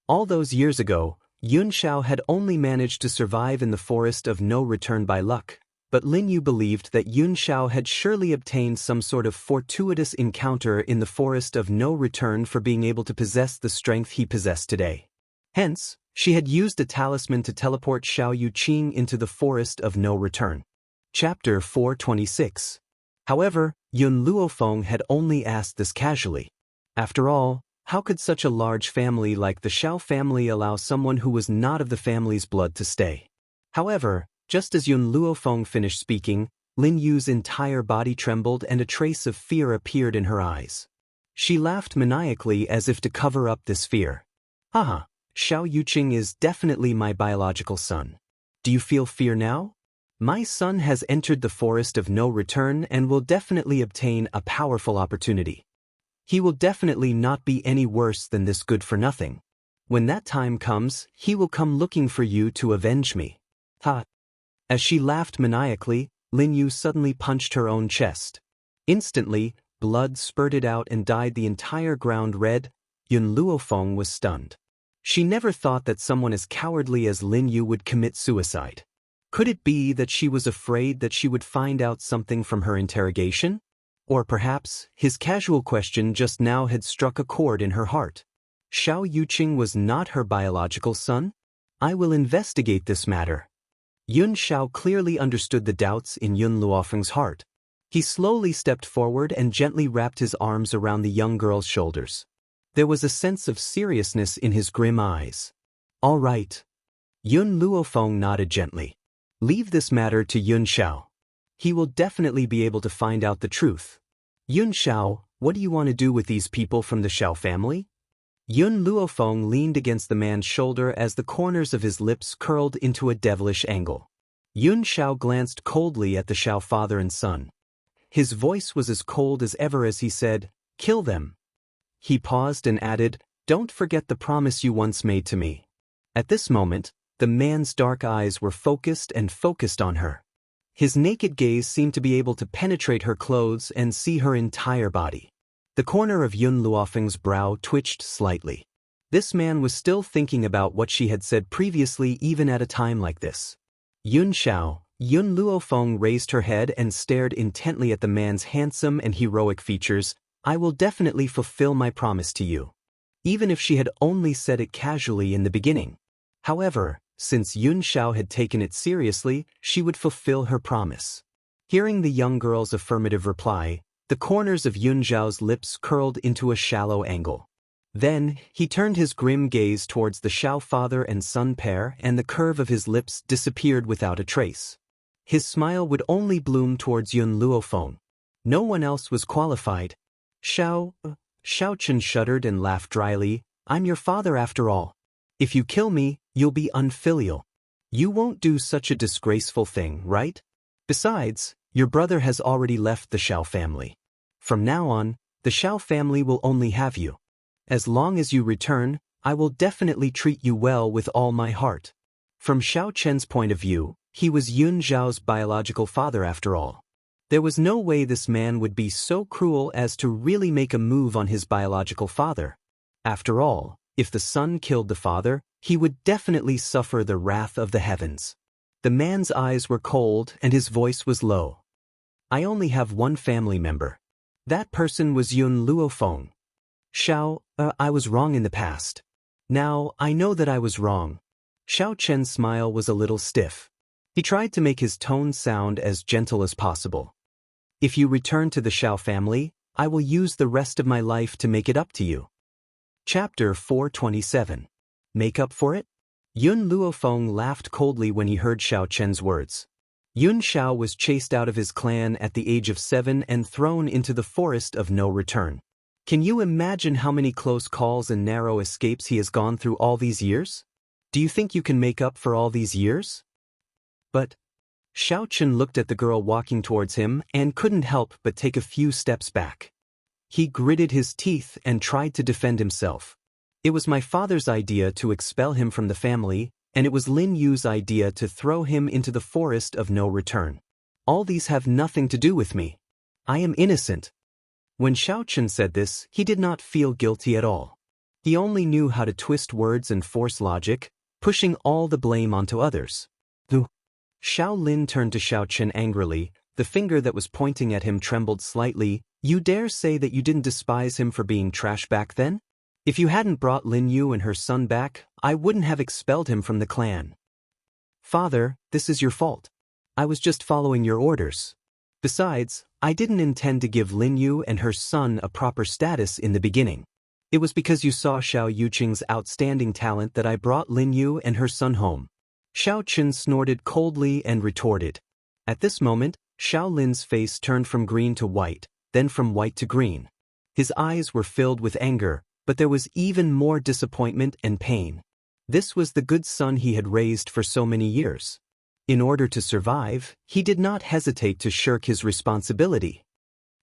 All those years ago, Yun Xiao had only managed to survive in the Forest of No Return by luck, but Lin Yu believed that Yun Xiao had surely obtained some sort of fortuitous encounter in the Forest of No Return for being able to possess the strength he possessed today. Hence, she had used a talisman to teleport Xiao Yuqing into the Forest of No Return. Chapter 426. However, Yun Luofeng had only asked this casually. After all, how could such a large family like the Shao family allow someone who was not of the family's blood to stay? However, just as Yun Luofeng finished speaking, Lin Yu's entire body trembled and a trace of fear appeared in her eyes. She laughed maniacally as if to cover up this fear. Haha, Xiao Yuqing is definitely my biological son. Do you feel fear now? My son has entered the Forest of No Return and will definitely obtain a powerful opportunity. He will definitely not be any worse than this good-for-nothing. When that time comes, he will come looking for you to avenge me. Ha! As she laughed maniacally, Lin Yu suddenly punched her own chest. Instantly, blood spurted out and dyed the entire ground red. Yun Luofeng was stunned. She never thought that someone as cowardly as Lin Yu would commit suicide. Could it be that she was afraid that she would find out something from her interrogation? Or perhaps, his casual question just now had struck a chord in her heart. Xiao Yuqing was not her biological son? I will investigate this matter. Yun Xiao clearly understood the doubts in Yun Luofeng's heart. He slowly stepped forward and gently wrapped his arms around the young girl's shoulders. There was a sense of seriousness in his grim eyes. All right. Yun Luofeng nodded gently. Leave this matter to Yun Xiao. He will definitely be able to find out the truth. Yun Xiao, what do you want to do with these people from the Xiao family? Yun Luofeng leaned against the man's shoulder as the corners of his lips curled into a devilish angle. Yun Xiao glanced coldly at the Xiao father and son. His voice was as cold as ever as he said, "Kill them." He paused and added, "Don't forget the promise you once made to me." At this moment, the man's dark eyes were focused on her. His naked gaze seemed to be able to penetrate her clothes and see her entire body. The corner of Yun Luofeng's brow twitched slightly. This man was still thinking about what she had said previously even at a time like this. Yun Xiao, Yun Luofeng raised her head and stared intently at the man's handsome and heroic features. I will definitely fulfill my promise to you. Even if she had only said it casually in the beginning. However, since Yun Xiao had taken it seriously, she would fulfill her promise. Hearing the young girl's affirmative reply, the corners of Yun Xiao's lips curled into a shallow angle. Then, he turned his grim gaze towards the Xiao father and son pair, and the curve of his lips disappeared without a trace. His smile would only bloom towards Yun Luofeng. No one else was qualified. Xiao Chen shuddered and laughed dryly. I'm your father after all. If you kill me, you'll be unfilial. You won't do such a disgraceful thing, right? Besides, your brother has already left the Xiao family. From now on, the Xiao family will only have you. As long as you return, I will definitely treat you well with all my heart. From Xiao Chen's point of view, he was Yun Xiao's biological father after all. There was no way this man would be so cruel as to really make a move on his biological father. After all, if the son killed the father, he would definitely suffer the wrath of the heavens. The man's eyes were cold and his voice was low. I only have one family member. That person was Yun Luofeng. Xiao, I was wrong in the past. Now, I know that I was wrong. Xiao Chen's smile was a little stiff. He tried to make his tone sound as gentle as possible. If you return to the Xiao family, I will use the rest of my life to make it up to you. Chapter 427. Make up for it? Yun Luofeng laughed coldly when he heard Xiao Chen's words. Yun Xiao was chased out of his clan at the age of 7 and thrown into the forest of no return. Can you imagine how many close calls and narrow escapes he has gone through all these years? Do you think you can make up for all these years? But Xiao Chen looked at the girl walking towards him and couldn't help but take a few steps back. He gritted his teeth and tried to defend himself. It was my father's idea to expel him from the family, and it was Lin Yu's idea to throw him into the forest of no return. All these have nothing to do with me. I am innocent. When Xiao Chen said this, he did not feel guilty at all. He only knew how to twist words and force logic, pushing all the blame onto others. Xiao Lin turned to Xiao Chen angrily. The finger that was pointing at him trembled slightly. You dare say that you didn't despise him for being trash back then? If you hadn't brought Lin Yu and her son back, I wouldn't have expelled him from the clan. Father, this is your fault. I was just following your orders. Besides, I didn't intend to give Lin Yu and her son a proper status in the beginning. It was because you saw Xiao Yuqing's outstanding talent that I brought Lin Yu and her son home. Xiao Chen snorted coldly and retorted. At this moment, Xiao Lin's face turned from green to white, then from white to green. His eyes were filled with anger, but there was even more disappointment and pain. This was the good son he had raised for so many years. In order to survive, he did not hesitate to shirk his responsibility.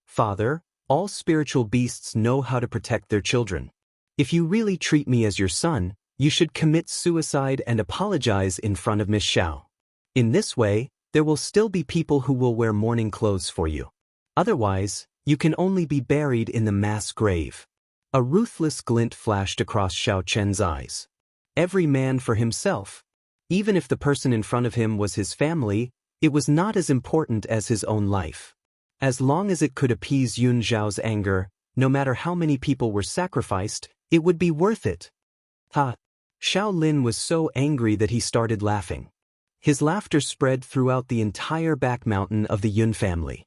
Father, all spiritual beasts know how to protect their children. If you really treat me as your son, you should commit suicide and apologize in front of Miss Xiao. In this way, there will still be people who will wear mourning clothes for you. Otherwise, you can only be buried in the mass grave. A ruthless glint flashed across Xiao Chen's eyes. Every man for himself. Even if the person in front of him was his family, it was not as important as his own life. As long as it could appease Yun Xiao's anger, no matter how many people were sacrificed, it would be worth it. Ha! Xiao Lin was so angry that he started laughing. His laughter spread throughout the entire back mountain of the Yun family.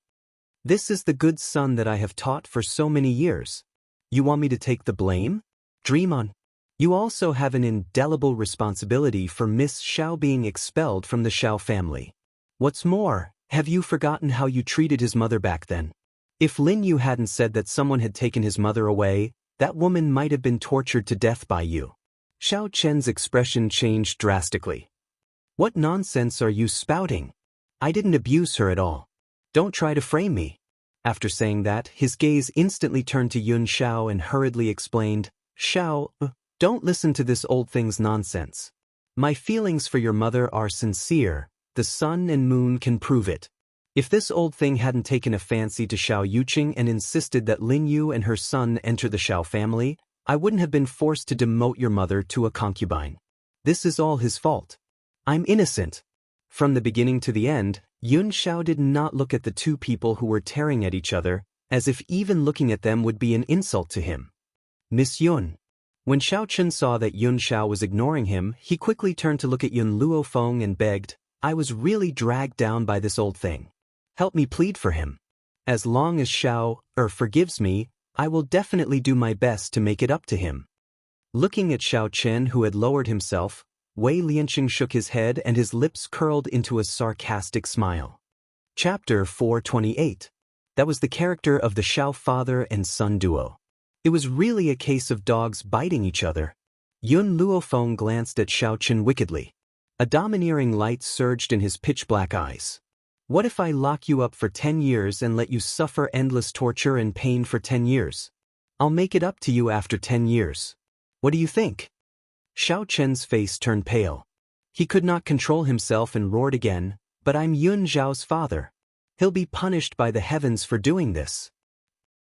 This is the good son that I have taught for so many years. You want me to take the blame? Dream on. You also have an indelible responsibility for Miss Xiao being expelled from the Xiao family. What's more, have you forgotten how you treated his mother back then? If Lin Yu hadn't said that someone had taken his mother away, that woman might have been tortured to death by you. Xiao Chen's expression changed drastically. What nonsense are you spouting? I didn't abuse her at all. Don't try to frame me. After saying that, his gaze instantly turned to Yun Xiao and hurriedly explained, Xiao, don't listen to this old thing's nonsense. My feelings for your mother are sincere. The sun and moon can prove it. If this old thing hadn't taken a fancy to Xiao Yuqing and insisted that Lin Yu and her son enter the Xiao family, I wouldn't have been forced to demote your mother to a concubine. This is all his fault. I'm innocent. From the beginning to the end, Yun Xiao did not look at the two people who were tearing at each other, as if even looking at them would be an insult to him. Miss Yun. When Xiao Chen saw that Yun Xiao was ignoring him, he quickly turned to look at Yun Luofeng and begged, I was really dragged down by this old thing. Help me plead for him. As long as Xiao forgives me, I will definitely do my best to make it up to him. Looking at Xiao Chen, who had lowered himself, Wei Lianqing shook his head and his lips curled into a sarcastic smile. Chapter 428. That was the character of the Xiao father and son duo. It was really a case of dogs biting each other. Yun Luofeng glanced at Xiao Chen wickedly. A domineering light surged in his pitch-black eyes. What if I lock you up for 10 years and let you suffer endless torture and pain for 10 years? I'll make it up to you after 10 years. What do you think? Xiao Chen's face turned pale. He could not control himself and roared again, but I'm Yun Zhao's father. He'll be punished by the heavens for doing this.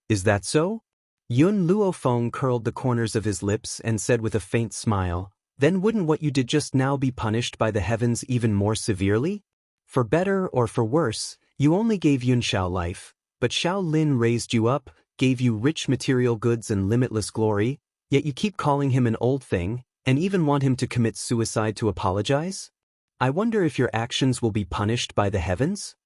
Is that so? Yun Luofeng curled the corners of his lips and said with a faint smile, then wouldn't what you did just now be punished by the heavens even more severely? For better or for worse, you only gave Yun Xiao life, but Xiao Lin raised you up, gave you rich material goods and limitless glory, yet you keep calling him an old thing, and even want him to commit suicide to apologize? I wonder if your actions will be punished by the heavens?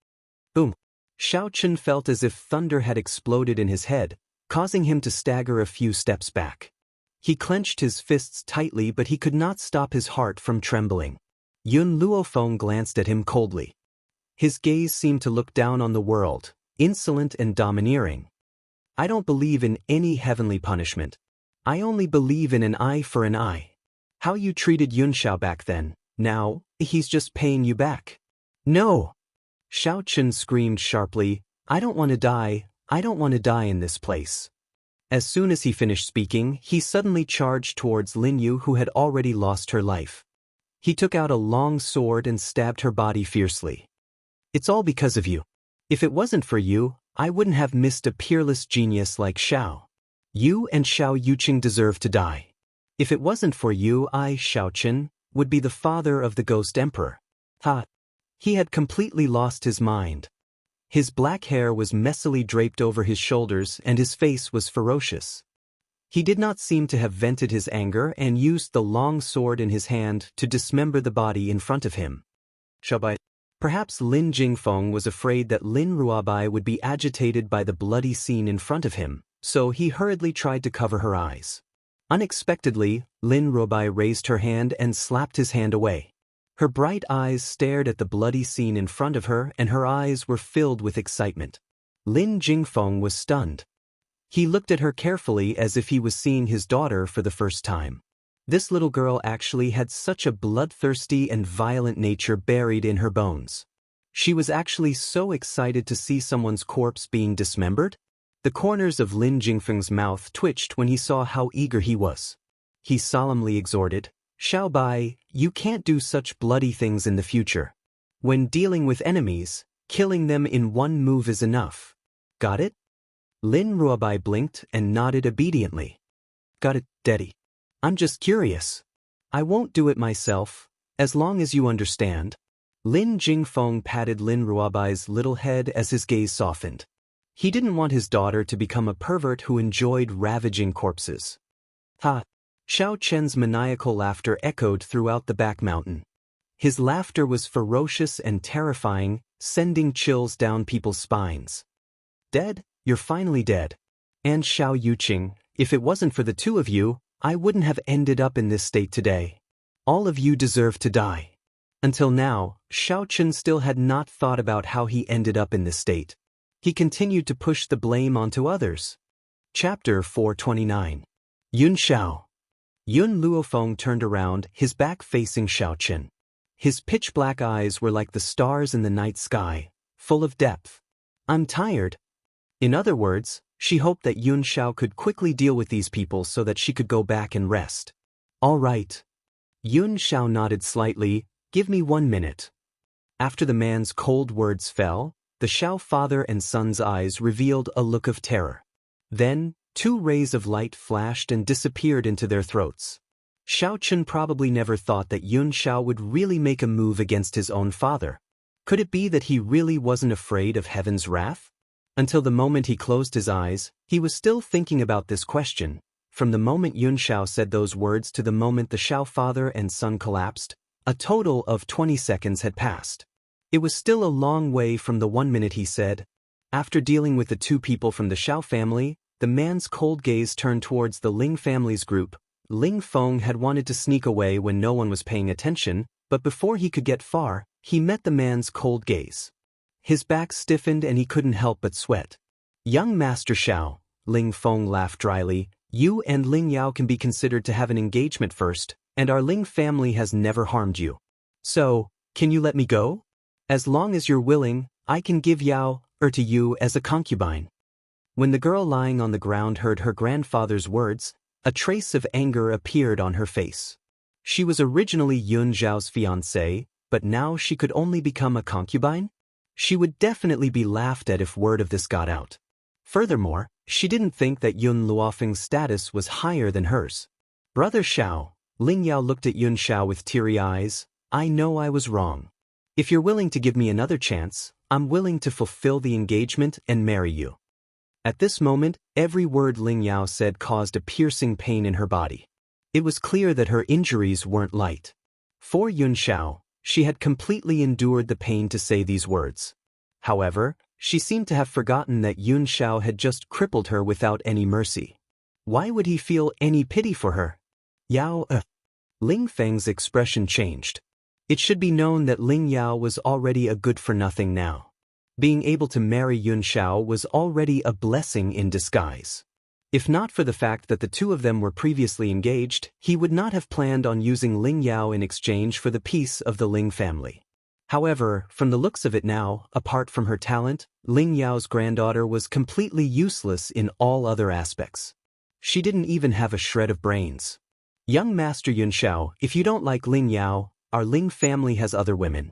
Boom. Xiao Chen felt as if thunder had exploded in his head, causing him to stagger a few steps back. He clenched his fists tightly, but he could not stop his heart from trembling. Yun Luofeng glanced at him coldly. His gaze seemed to look down on the world, insolent and domineering. I don't believe in any heavenly punishment. I only believe in an eye for an eye. How you treated Yun Xiao back then, now, he's just paying you back. No! Xiao Chen screamed sharply, I don't want to die, I don't want to die in this place. As soon as he finished speaking, he suddenly charged towards Lin Yu, who had already lost her life. He took out a long sword and stabbed her body fiercely. It's all because of you. If it wasn't for you, I wouldn't have missed a peerless genius like Xiao. You and Xiao Yuqing deserve to die. If it wasn't for you, I, Xiao Chen, would be the father of the Ghost Emperor. Ha! He had completely lost his mind. His black hair was messily draped over his shoulders and his face was ferocious. He did not seem to have vented his anger and used the long sword in his hand to dismember the body in front of him. Shabai. Perhaps Lin Jingfeng was afraid that Lin Ruobai would be agitated by the bloody scene in front of him, so he hurriedly tried to cover her eyes. Unexpectedly, Lin Ruobai raised her hand and slapped his hand away. Her bright eyes stared at the bloody scene in front of her and her eyes were filled with excitement. Lin Jingfeng was stunned. He looked at her carefully as if he was seeing his daughter for the first time. This little girl actually had such a bloodthirsty and violent nature buried in her bones. She was actually so excited to see someone's corpse being dismembered. The corners of Lin Jingfeng's mouth twitched when he saw how eager he was. He solemnly exhorted, Xiao Bai, you can't do such bloody things in the future. When dealing with enemies, killing them in one move is enough. Got it? Lin Ruobai blinked and nodded obediently. Got it, Daddy. I'm just curious. I won't do it myself, as long as you understand. Lin Jingfeng patted Lin Ruobai's little head as his gaze softened. He didn't want his daughter to become a pervert who enjoyed ravaging corpses. Ha! Xiao Chen's maniacal laughter echoed throughout the back mountain. His laughter was ferocious and terrifying, sending chills down people's spines. Dead? You're finally dead. And Xiao Yuqing, if it wasn't for the two of you, I wouldn't have ended up in this state today. All of you deserve to die. Until now, Xiao Chen still had not thought about how he ended up in this state. He continued to push the blame onto others. Chapter 429. Yun Xiao. Yun Luofeng turned around, his back facing Xiao Chen. His pitch-black eyes were like the stars in the night sky, full of depth. I'm tired. In other words, she hoped that Yun Xiao could quickly deal with these people so that she could go back and rest. All right. Yun Xiao nodded slightly, give me 1 minute. After the man's cold words fell, the Xiao father and son's eyes revealed a look of terror. Then, 2 rays of light flashed and disappeared into their throats. Xiao Chun probably never thought that Yun Xiao would really make a move against his own father. Could it be that he really wasn't afraid of heaven's wrath? Until the moment he closed his eyes, he was still thinking about this question. From the moment Yun Xiao said those words to the moment the Xiao father and son collapsed, a total of 20 seconds had passed. It was still a long way from the 1 minute he said. After dealing with the two people from the Xiao family, the man's cold gaze turned towards the Ling family's group. Ling Feng had wanted to sneak away when no one was paying attention, but before he could get far, he met the man's cold gaze. His back stiffened and he couldn't help but sweat. Young Master Xiao, Ling Feng laughed dryly, you and Ling Yao can be considered to have an engagement first, and our Ling family has never harmed you. So, can you let me go? As long as you're willing, I can give Yao to you as a concubine. When the girl lying on the ground heard her grandfather's words, a trace of anger appeared on her face. She was originally Yun Zhao's fiancée, but now she could only become a concubine? She would definitely be laughed at if word of this got out. Furthermore, she didn't think that Yun Luofeng's status was higher than hers. Brother Xiao, Ling Yao looked at Yun Xiao with teary eyes. I know I was wrong. If you're willing to give me another chance, I'm willing to fulfill the engagement and marry you. At this moment, every word Ling Yao said caused a piercing pain in her body. It was clear that her injuries weren't light. For Yun Xiao, she had completely endured the pain to say these words. However, she seemed to have forgotten that Yun Xiao had just crippled her without any mercy. Why would he feel any pity for her? Yao, Ling Feng's expression changed. It should be known that Ling Yao was already a good-for-nothing now. Being able to marry Yun Xiao was already a blessing in disguise. If not for the fact that the two of them were previously engaged, he would not have planned on using Ling Yao in exchange for the peace of the Ling family. However, from the looks of it now, apart from her talent, Ling Yao's granddaughter was completely useless in all other aspects. She didn't even have a shred of brains. Young Master Yun Xiao, if you don't like Ling Yao, our Ling family has other women.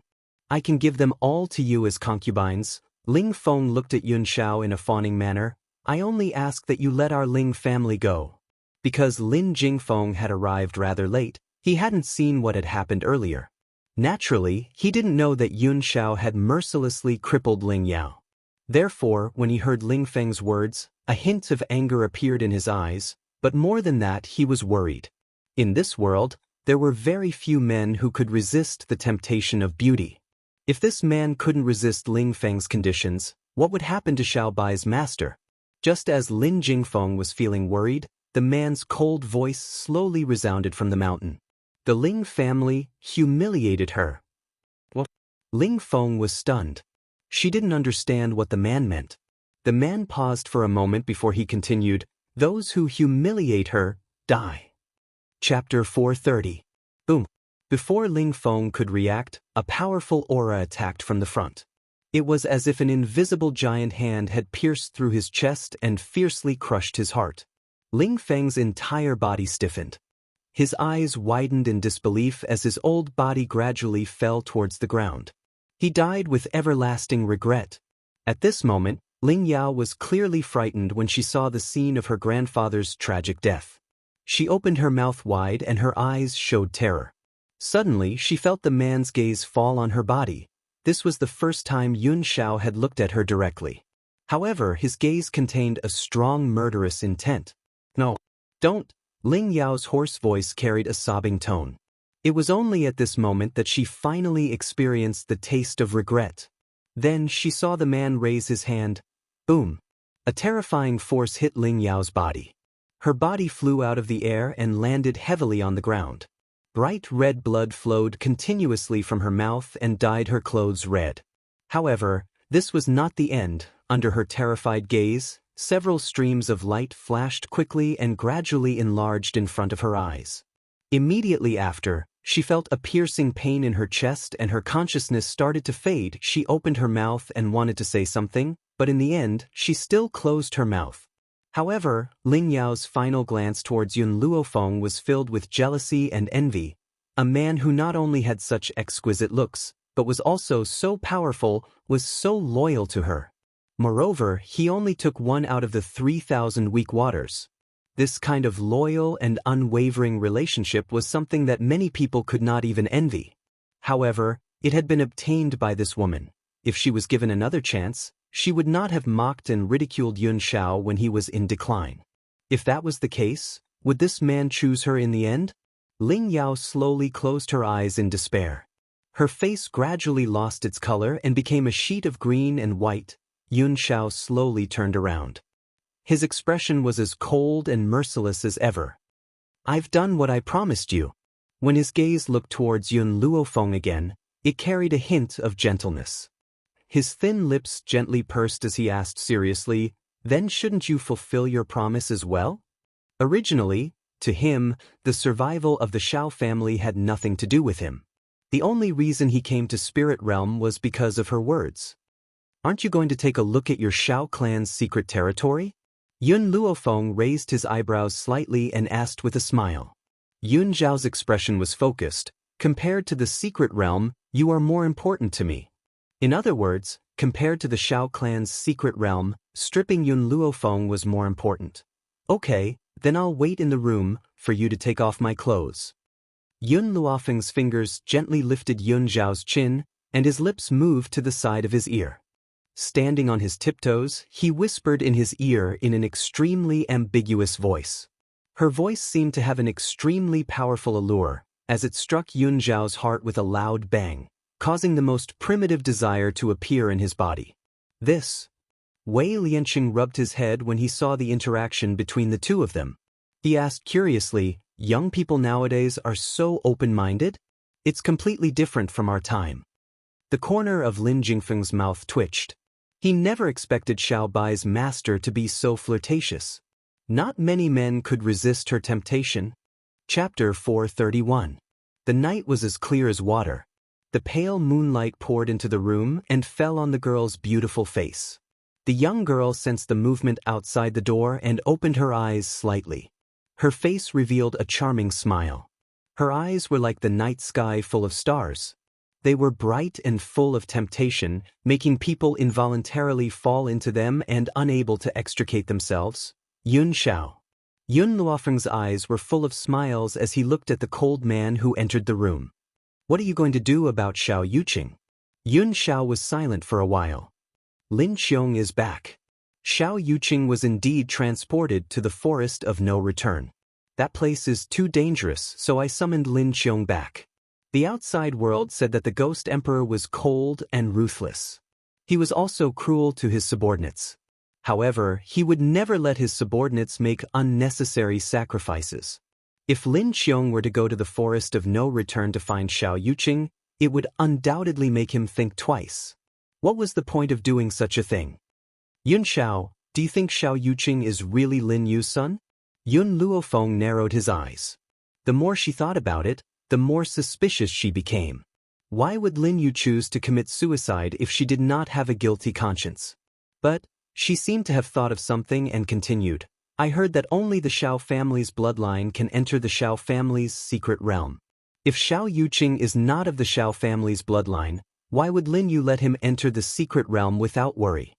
I can give them all to you as concubines. Ling Feng looked at Yun Xiao in a fawning manner. I only ask that you let our Ling family go. Because Lin Jingfeng had arrived rather late, he hadn't seen what had happened earlier. Naturally, he didn't know that Yun Xiao had mercilessly crippled Ling Yao. Therefore, when he heard Ling Feng's words, a hint of anger appeared in his eyes, but more than that he was worried. In this world, there were very few men who could resist the temptation of beauty. If this man couldn't resist Ling Feng's conditions, what would happen to Xiao Bai's master? Just as Lin Jingfeng was feeling worried, the man's cold voice slowly resounded from the mountain. The Ling family humiliated her. What? Ling Feng was stunned. She didn't understand what the man meant. The man paused for a moment before he continued, those who humiliate her, die. Chapter 430. Boom. Before Ling Feng could react, a powerful aura attacked from the front. It was as if an invisible giant hand had pierced through his chest and fiercely crushed his heart. Ling Feng's entire body stiffened. His eyes widened in disbelief as his old body gradually fell towards the ground. He died with everlasting regret. At this moment, Ling Yao was clearly frightened when she saw the scene of her grandfather's tragic death. She opened her mouth wide and her eyes showed terror. Suddenly, she felt the man's gaze fall on her body. This was the first time Yun Xiao had looked at her directly. However, his gaze contained a strong murderous intent. No, don't. Ling Yao's hoarse voice carried a sobbing tone. It was only at this moment that she finally experienced the taste of regret. Then she saw the man raise his hand. Boom. A terrifying force hit Ling Yao's body. Her body flew out of the air and landed heavily on the ground. Bright red blood flowed continuously from her mouth and dyed her clothes red. However, this was not the end. Under her terrified gaze, several streams of light flashed quickly and gradually enlarged in front of her eyes. Immediately after, she felt a piercing pain in her chest and her consciousness started to fade. She opened her mouth and wanted to say something, but in the end, she still closed her mouth. However, Ling Yao's final glance towards Yun Luofeng was filled with jealousy and envy. A man who not only had such exquisite looks, but was also so powerful, was so loyal to her. Moreover, he only took one out of the 3,000 weak waters. This kind of loyal and unwavering relationship was something that many people could not even envy. However, it had been obtained by this woman. If she was given another chance, she would not have mocked and ridiculed Yun Xiao when he was in decline. If that was the case, would this man choose her in the end? Ling Yao slowly closed her eyes in despair. Her face gradually lost its color and became a sheet of green and white. Yun Xiao slowly turned around. His expression was as cold and merciless as ever. "I've done what I promised you." When his gaze looked towards Yun Luofeng again, it carried a hint of gentleness. His thin lips gently pursed as he asked seriously, "Then shouldn't you fulfill your promise as well?" Originally, to him, the survival of the Shao family had nothing to do with him. The only reason he came to Spirit Realm was because of her words. "Aren't you going to take a look at your Shao clan's secret territory?" Yun Luofeng raised his eyebrows slightly and asked with a smile. Yun Zhao's expression was focused. "Compared to the secret realm, you are more important to me." In other words, compared to the Shao clan's secret realm, stripping Yun Luofeng was more important. "Okay, then I'll wait in the room for you to take off my clothes." Yun Luofeng's fingers gently lifted Yun Zhao's chin, and his lips moved to the side of his ear. Standing on his tiptoes, he whispered in his ear in an extremely ambiguous voice. Her voice seemed to have an extremely powerful allure, as it struck Yun Zhao's heart with a loud bang, causing the most primitive desire to appear in his body. This. Wei Lianqing rubbed his head when he saw the interaction between the two of them. He asked curiously, "Young people nowadays are so open-minded? It's completely different from our time." The corner of Lin Jingfeng's mouth twitched. He never expected Xiao Bai's master to be so flirtatious. Not many men could resist her temptation. Chapter 431. The night was as clear as water. The pale moonlight poured into the room and fell on the girl's beautiful face. The young girl sensed the movement outside the door and opened her eyes slightly. Her face revealed a charming smile. Her eyes were like the night sky full of stars. They were bright and full of temptation, making people involuntarily fall into them and unable to extricate themselves. Yun Xiao. Yun Luofeng's eyes were full of smiles as he looked at the cold man who entered the room. "What are you going to do about Xiao Yuqing?" Yun Xiao was silent for a while. "Lin Qiong is back." Xiao Yuqing was indeed transported to the forest of no return. "That place is too dangerous, so I summoned Lin Qiong back." The outside world said that the Ghost Emperor was cold and ruthless. He was also cruel to his subordinates. However, he would never let his subordinates make unnecessary sacrifices. If Lin Qiong were to go to the forest of no return to find Xiao Yuqing, it would undoubtedly make him think twice. What was the point of doing such a thing? "Yun Xiao, do you think Xiao Yuqing is really Lin Yu's son?" Yun Luofeng narrowed his eyes. The more she thought about it, the more suspicious she became. Why would Lin Yu choose to commit suicide if she did not have a guilty conscience? But she seemed to have thought of something and continued, "I heard that only the Shao family's bloodline can enter the Shao family's secret realm. If Xiao Yuqing is not of the Shao family's bloodline, why would Lin Yu let him enter the secret realm without worry?"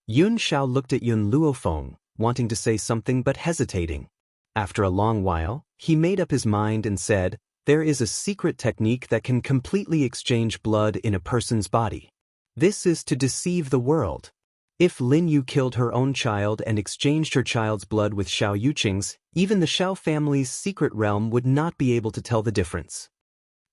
Yun Xiao looked at Yun Luofeng, wanting to say something but hesitating. After a long while, he made up his mind and said, "There is a secret technique that can completely exchange blood in a person's body. This is to deceive the world. If Lin Yu killed her own child and exchanged her child's blood with Xiao Yuqing's, even the Shao family's secret realm would not be able to tell the difference.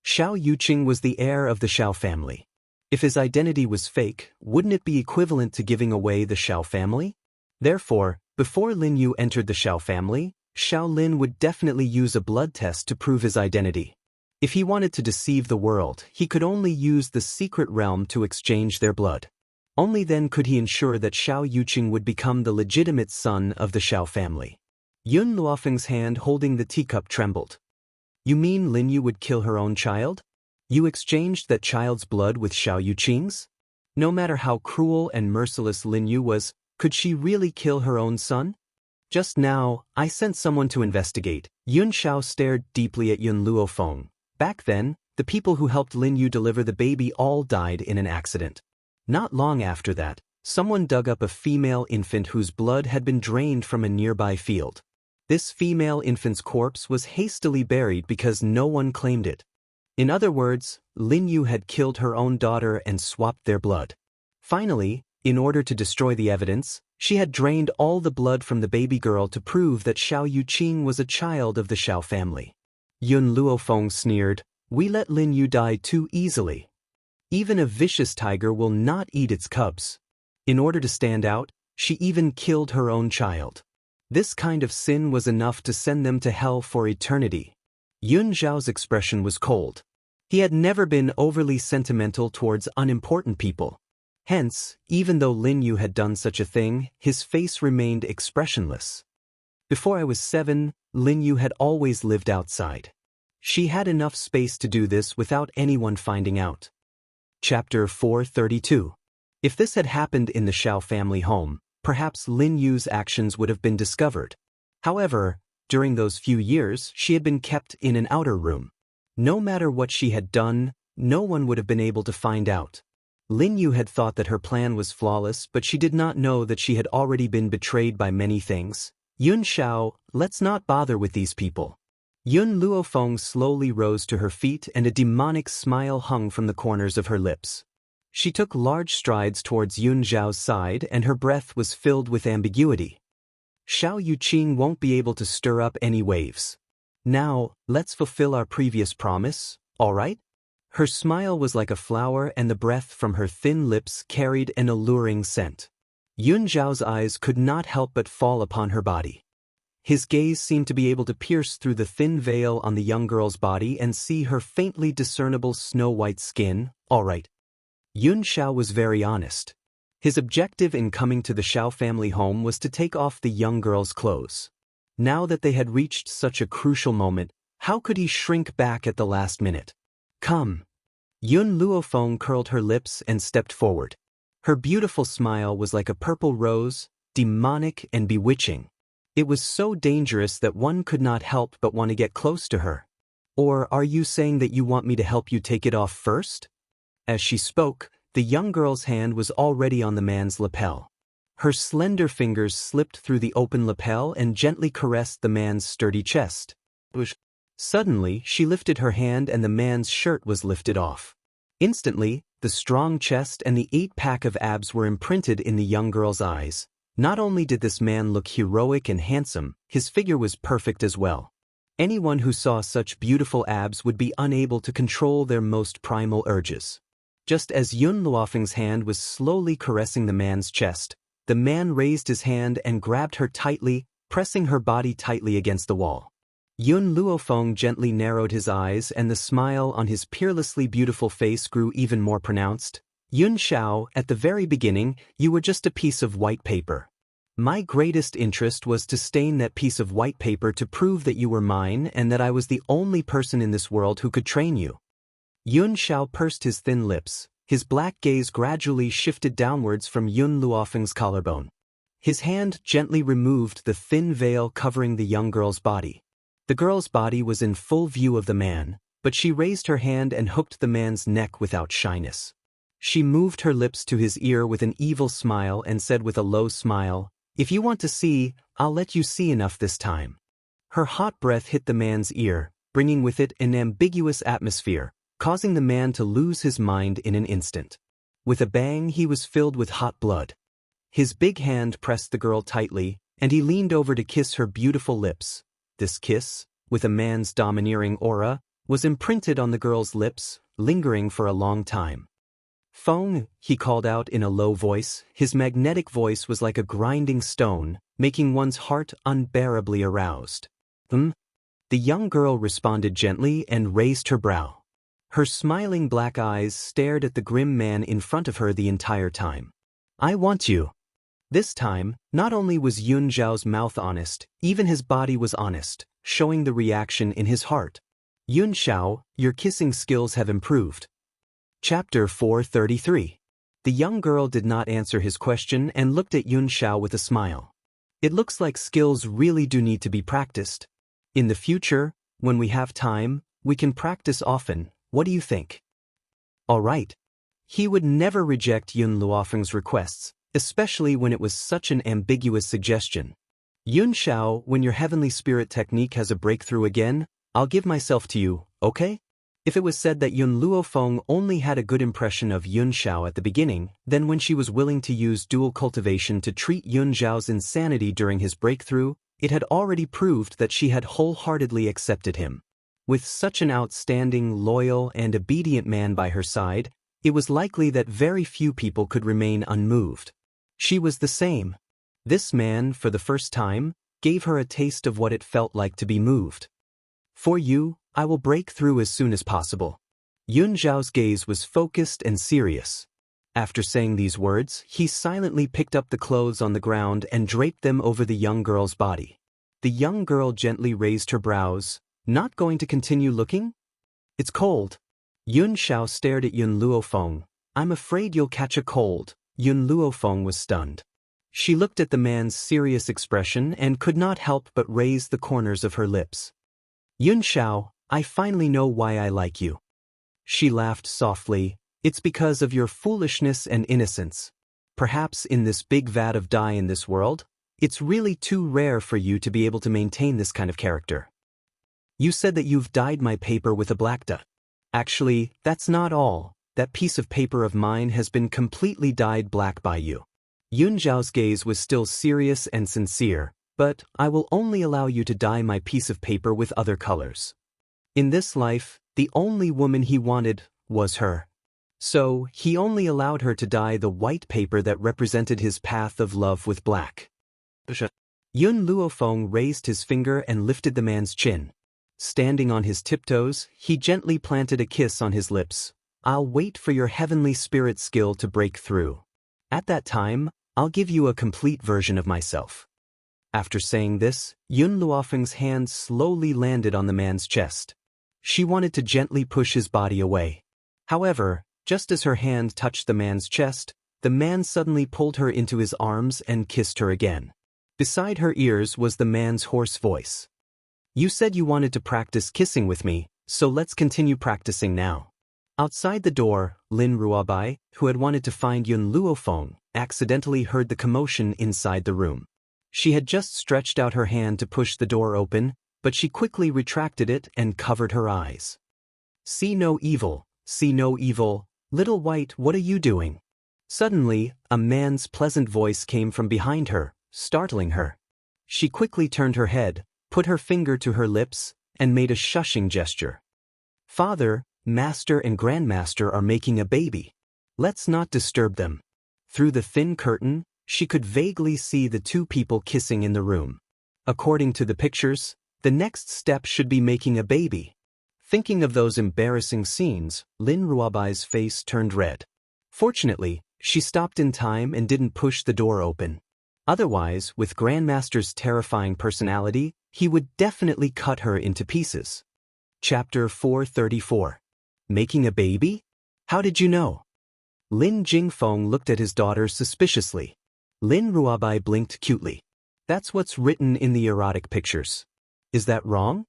Xiao Yuqing was the heir of the Shao family. If his identity was fake, wouldn't it be equivalent to giving away the Shao family? Therefore, before Lin Yu entered the Shao family, Xiao Lin would definitely use a blood test to prove his identity. If he wanted to deceive the world, he could only use the secret realm to exchange their blood. Only then could he ensure that Xiao Yuqing would become the legitimate son of the Shao family." Yun Luofeng's hand holding the teacup trembled. "You mean Lin Yu would kill her own child? You exchanged that child's blood with Xiao Yuqing's? No matter how cruel and merciless Lin Yu was, could she really kill her own son?" "Just now, I sent someone to investigate." Yun Xiao stared deeply at Yun Luofeng. "Back then, the people who helped Lin Yu deliver the baby all died in an accident. Not long after that, someone dug up a female infant whose blood had been drained from a nearby field. This female infant's corpse was hastily buried because no one claimed it. In other words, Lin Yu had killed her own daughter and swapped their blood. Finally, in order to destroy the evidence, she had drained all the blood from the baby girl to prove that Xiao Yuqing was a child of the Xiao family. Yun Luofeng sneered, "We let Lin Yu die too easily. Even a vicious tiger will not eat its cubs. In order to stand out, she even killed her own child. This kind of sin was enough to send them to hell for eternity." Yun Zhao's expression was cold. He had never been overly sentimental towards unimportant people. Hence, even though Lin Yu had done such a thing, his face remained expressionless. Before I was 7, Lin Yu had always lived outside. She had enough space to do this without anyone finding out. Chapter 432. If this had happened in the Xiao family home, perhaps Lin Yu's actions would have been discovered. However, during those few years, she had been kept in an outer room. No matter what she had done, no one would have been able to find out. Lin Yu had thought that her plan was flawless, but she did not know that she had already been betrayed by many things. "Yun Xiao, let's not bother with these people." Yun Luofeng slowly rose to her feet and a demonic smile hung from the corners of her lips. She took large strides towards Yun Zhao's side and her breath was filled with ambiguity. "Xiao Yuqing won't be able to stir up any waves. Now, let's fulfill our previous promise, all right?" Her smile was like a flower and the breath from her thin lips carried an alluring scent. Yun Zhao's eyes could not help but fall upon her body. His gaze seemed to be able to pierce through the thin veil on the young girl's body and see her faintly discernible snow-white skin. "All right." Yun Xiao was very honest. His objective in coming to the Xiao family home was to take off the young girl's clothes. Now that they had reached such a crucial moment, how could he shrink back at the last minute? "Come." Yun Luofeng curled her lips and stepped forward. Her beautiful smile was like a purple rose, demonic and bewitching. It was so dangerous that one could not help but want to get close to her. "Or are you saying that you want me to help you take it off first?" As she spoke, the young girl's hand was already on the man's lapel. Her slender fingers slipped through the open lapel and gently caressed the man's sturdy chest. Suddenly, she lifted her hand and the man's shirt was lifted off. Instantly, the strong chest and the 8-pack of abs were imprinted in the young girl's eyes. Not only did this man look heroic and handsome, his figure was perfect as well. Anyone who saw such beautiful abs would be unable to control their most primal urges. Just as Yun Luofeng's hand was slowly caressing the man's chest, the man raised his hand and grabbed her tightly, pressing her body tightly against the wall. Yun Luofeng gently narrowed his eyes and the smile on his peerlessly beautiful face grew even more pronounced. "Yun Xiao, at the very beginning, you were just a piece of white paper. My greatest interest was to stain that piece of white paper to prove that you were mine and that I was the only person in this world who could train you." Yun Xiao pursed his thin lips. His black gaze gradually shifted downwards from Yun Luofeng's collarbone. His hand gently removed the thin veil covering the young girl's body. The girl's body was in full view of the man, but she raised her hand and hooked the man's neck without shyness. She moved her lips to his ear with an evil smile and said with a low smile, "If you want to see, I'll let you see enough this time." Her hot breath hit the man's ear, bringing with it an ambiguous atmosphere, causing the man to lose his mind in an instant. With a bang, he was filled with hot blood. His big hand pressed the girl tightly, and he leaned over to kiss her beautiful lips. This kiss, with a man's domineering aura, was imprinted on the girl's lips, lingering for a long time. "Feng," he called out in a low voice. His magnetic voice was like a grinding stone, making one's heart unbearably aroused. The young girl responded gently and raised her brow. Her smiling black eyes stared at the grim man in front of her the entire time. "I want you." This time, not only was Yun Zhao's mouth honest, even his body was honest, showing the reaction in his heart. "Yun Xiao, your kissing skills have improved." Chapter 433. The young girl did not answer his question and looked at Yun Xiao with a smile. "It looks like skills really do need to be practiced. In the future, when we have time, we can practice often. What do you think?" "All right." He would never reject Yun Luofeng's requests, especially when it was such an ambiguous suggestion. Yun Xiao, when your heavenly spirit technique has a breakthrough again, I'll give myself to you, okay? If it was said that Yun Luofeng only had a good impression of Yun Xiao at the beginning, then when she was willing to use dual cultivation to treat Yun Xiao's insanity during his breakthrough, it had already proved that she had wholeheartedly accepted him. With such an outstanding, loyal, and obedient man by her side, it was likely that very few people could remain unmoved. She was the same. This man, for the first time, gave her a taste of what it felt like to be moved. For you, I will break through as soon as possible. Yun Zhao's gaze was focused and serious. After saying these words, he silently picked up the clothes on the ground and draped them over the young girl's body. The young girl gently raised her brows. Not going to continue looking? It's cold. Yun Xiao stared at Yun Luofeng. I'm afraid you'll catch a cold. Yun Luofeng was stunned. She looked at the man's serious expression and could not help but raise the corners of her lips. Yun Xiao, I finally know why I like you. She laughed softly. It's because of your foolishness and innocence. Perhaps in this big vat of dye in this world, it's really too rare for you to be able to maintain this kind of character. You said that you've dyed my paper with a black dye. Actually, that's not all. That piece of paper of mine has been completely dyed black by you. Yun Zhao's gaze was still serious and sincere, but I will only allow you to dye my piece of paper with other colors. In this life, the only woman he wanted was her. So, he only allowed her to dye the white paper that represented his path of love with black. Yun Luofeng raised his finger and lifted the man's chin. Standing on his tiptoes, he gently planted a kiss on his lips. I'll wait for your heavenly spirit skill to break through. At that time, I'll give you a complete version of myself. After saying this, Yun Luofeng's hand slowly landed on the man's chest. She wanted to gently push his body away. However, just as her hand touched the man's chest, the man suddenly pulled her into his arms and kissed her again. Beside her ears was the man's hoarse voice. You said you wanted to practice kissing with me, so let's continue practicing now. Outside the door, Lin Ruabai, who had wanted to find Yun Luofeng, accidentally heard the commotion inside the room. She had just stretched out her hand to push the door open, but she quickly retracted it and covered her eyes. See no evil, little white, what are you doing? Suddenly, a man's pleasant voice came from behind her, startling her. She quickly turned her head, put her finger to her lips, and made a shushing gesture. Father, Master and Grandmaster are making a baby. Let's not disturb them. Through the thin curtain, she could vaguely see the two people kissing in the room. According to the pictures, the next step should be making a baby. Thinking of those embarrassing scenes, Lin Ruabai's face turned red. Fortunately, she stopped in time and didn't push the door open. Otherwise, with Grandmaster's terrifying personality, he would definitely cut her into pieces. Chapter 434. Making a baby? How did you know? Lin Jingfeng looked at his daughter suspiciously. Lin Ruabai blinked cutely. That's what's written in the erotic pictures. Is that wrong?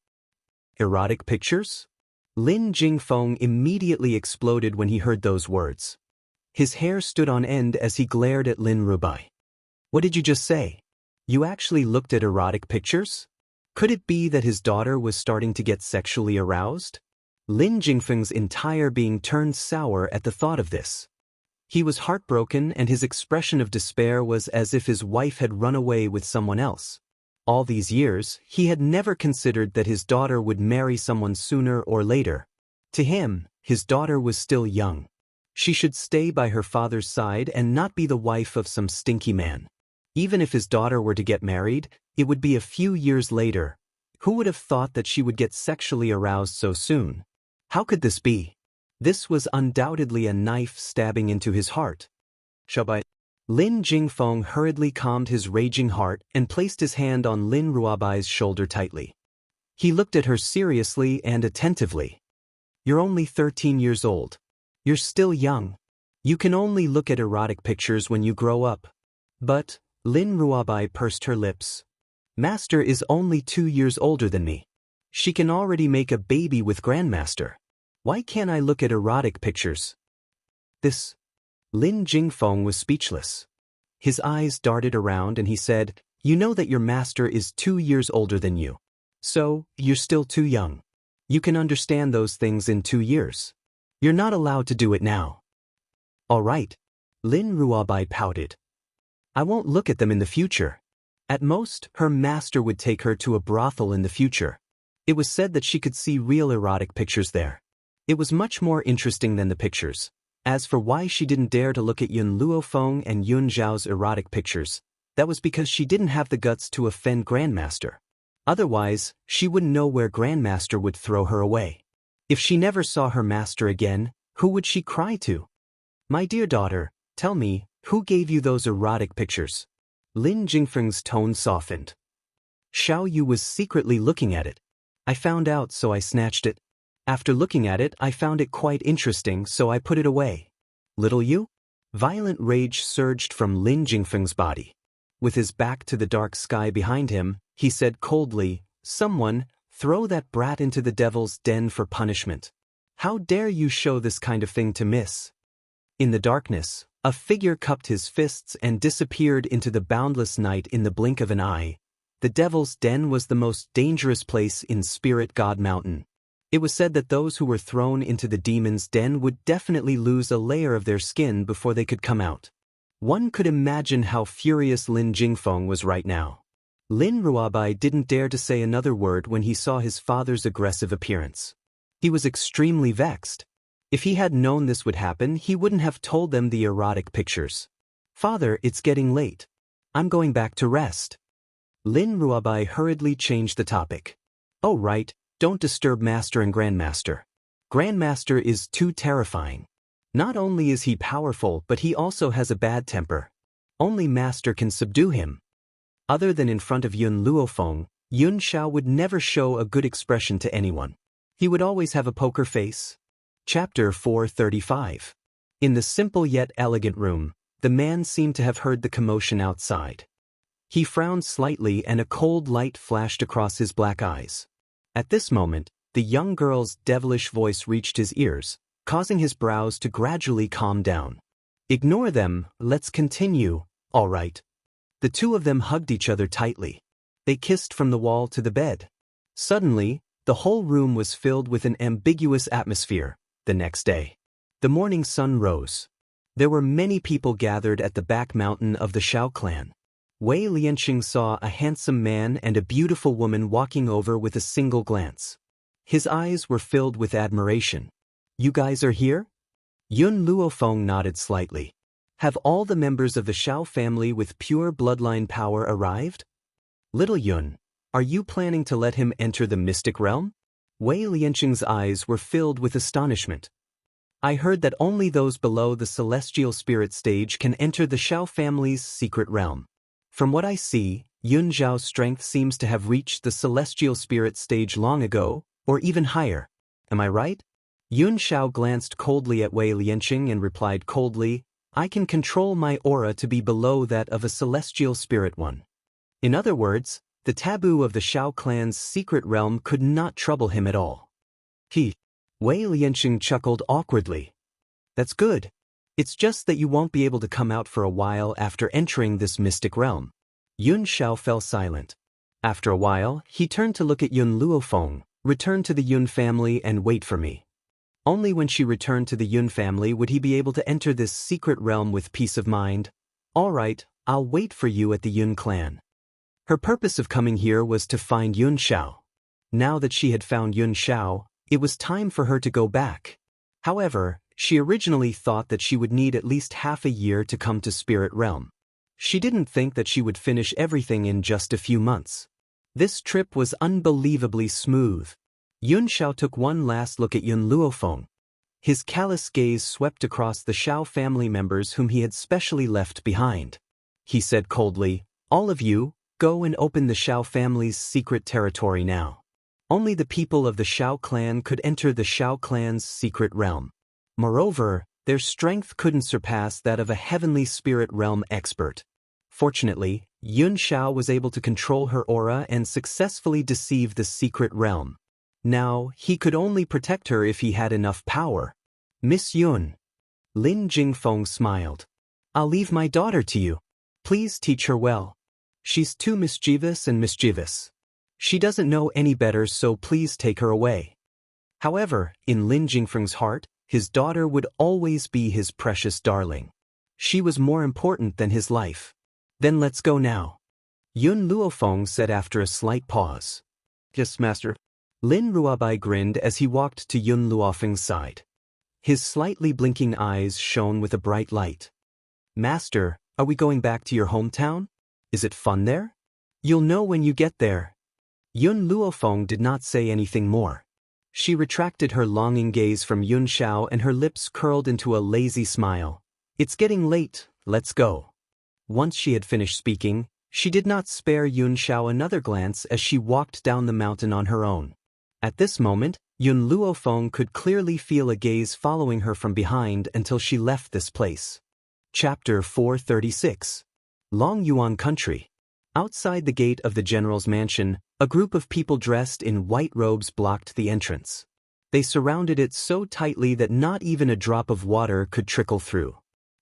Erotic pictures? Lin Jingfeng immediately exploded when he heard those words. His hair stood on end as he glared at Lin Ruabai. What did you just say? You actually looked at erotic pictures? Could it be that his daughter was starting to get sexually aroused? Lin Jingfeng's entire being turned sour at the thought of this. He was heartbroken and his expression of despair was as if his wife had run away with someone else. All these years, he had never considered that his daughter would marry someone sooner or later. To him, his daughter was still young. She should stay by her father's side and not be the wife of some stinky man. Even if his daughter were to get married, it would be a few years later. Who would have thought that she would get sexually aroused so soon? How could this be? This was undoubtedly a knife stabbing into his heart. Lin Jingfeng hurriedly calmed his raging heart and placed his hand on Lin Ruabai's shoulder tightly. He looked at her seriously and attentively. You're only 13 years old. You're still young. You can only look at erotic pictures when you grow up. But, Lin Ruabai pursed her lips. Master is only 2 years older than me. She can already make a baby with Grandmaster. Why can't I look at erotic pictures? Lin Jingfeng was speechless. His eyes darted around and he said, You know that your master is 2 years older than you. So, you're still too young. You can understand those things in 2 years. You're not allowed to do it now. All right. Lin Ruabai pouted. I won't look at them in the future. At most, her master would take her to a brothel in the future. It was said that she could see real erotic pictures there. It was much more interesting than the pictures. As for why she didn't dare to look at Yun Luofeng and Yun Zhao's erotic pictures, that was because she didn't have the guts to offend Grandmaster. Otherwise, she wouldn't know where Grandmaster would throw her away. If she never saw her master again, who would she cry to? My dear daughter, tell me, who gave you those erotic pictures? Lin Jingfeng's tone softened. Xiao Yu was secretly looking at it. I found out, so I snatched it. After looking at it, I found it quite interesting, so I put it away. Little Yu? Violent rage surged from Lin Jingfeng's body. With his back to the dark sky behind him, he said coldly, Someone, throw that brat into the devil's den for punishment. How dare you show this kind of thing to Miss? In the darkness, a figure cupped his fists and disappeared into the boundless night in the blink of an eye. The Devil's Den was the most dangerous place in Spirit God Mountain. It was said that those who were thrown into the demon's den would definitely lose a layer of their skin before they could come out. One could imagine how furious Lin Jingfeng was right now. Lin Ruabai didn't dare to say another word when he saw his father's aggressive appearance. He was extremely vexed. If he had known this would happen, he wouldn't have told them the erotic pictures. Father, it's getting late. I'm going back to rest. Lin Ruabai hurriedly changed the topic. Oh right, don't disturb Master and Grandmaster. Grandmaster is too terrifying. Not only is he powerful, but he also has a bad temper. Only Master can subdue him. Other than in front of Yun Luofeng, Yun Xiao would never show a good expression to anyone. He would always have a poker face. Chapter 435. In the simple yet elegant room, the man seemed to have heard the commotion outside. He frowned slightly and a cold light flashed across his black eyes. At this moment, the young girl's devilish voice reached his ears, causing his brows to gradually calm down. Ignore them, let's continue, all right. The two of them hugged each other tightly. They kissed from the wall to the bed. Suddenly, the whole room was filled with an ambiguous atmosphere. The next day, the morning sun rose. There were many people gathered at the back mountain of the Xiao clan. Wei Lianqing saw a handsome man and a beautiful woman walking over with a single glance. His eyes were filled with admiration. You guys are here? Yun Luofeng nodded slightly. Have all the members of the Xiao family with pure bloodline power arrived? Little Yun, are you planning to let him enter the mystic realm? Wei Lianqing's eyes were filled with astonishment. I heard that only those below the celestial spirit stage can enter the Xiao family's secret realm. From what I see, Yun Zhao's strength seems to have reached the celestial spirit stage long ago, or even higher. Am I right? Yun Xiao glanced coldly at Wei Lianqing and replied coldly, I can control my aura to be below that of a celestial spirit one. In other words, the taboo of the Xiao clan's secret realm could not trouble him at all. Wei Lianqing chuckled awkwardly. That's good. It's just that you won't be able to come out for a while after entering this mystic realm. Yun Xiao fell silent. After a while, he turned to look at Yun Luofeng, return to the Yun family and wait for me. Only when she returned to the Yun family would he be able to enter this secret realm with peace of mind. All right, I'll wait for you at the Yun clan. Her purpose of coming here was to find Yun Xiao. Now that she had found Yun Xiao, it was time for her to go back. However, she originally thought that she would need at least half a year to come to Spirit Realm. She didn't think that she would finish everything in just a few months. This trip was unbelievably smooth. Yun Xiao took one last look at Yun Luofeng. His callous gaze swept across the Xiao family members whom he had specially left behind. He said coldly, all of you, go and open the Xiao family's secret territory now. Only the people of the Xiao clan could enter the Xiao clan's secret realm. Moreover, their strength couldn't surpass that of a heavenly spirit realm expert. Fortunately, Yun Xiao was able to control her aura and successfully deceive the secret realm. Now, he could only protect her if he had enough power. Miss Yun. Lin Jingfeng smiled. I'll leave my daughter to you. Please teach her well. She's too mischievous and mischievous. She doesn't know any better, so please take her away. However, in Lin Jingfeng's heart, his daughter would always be his precious darling. She was more important than his life. Then let's go now, Yun Luofeng said after a slight pause. Yes, master. Lin Ruobai grinned as he walked to Yun Luofeng's side. His slightly blinking eyes shone with a bright light. Master, are we going back to your hometown? Is it fun there? You'll know when you get there. Yun Luofeng did not say anything more. She retracted her longing gaze from Yun Xiao and her lips curled into a lazy smile. It's getting late, let's go. Once she had finished speaking, she did not spare Yun Xiao another glance as she walked down the mountain on her own. At this moment, Yun Luofeng could clearly feel a gaze following her from behind until she left this place. Chapter 436. Long Yuan Country. Outside the gate of the general's mansion, a group of people dressed in white robes blocked the entrance. They surrounded it so tightly that not even a drop of water could trickle through.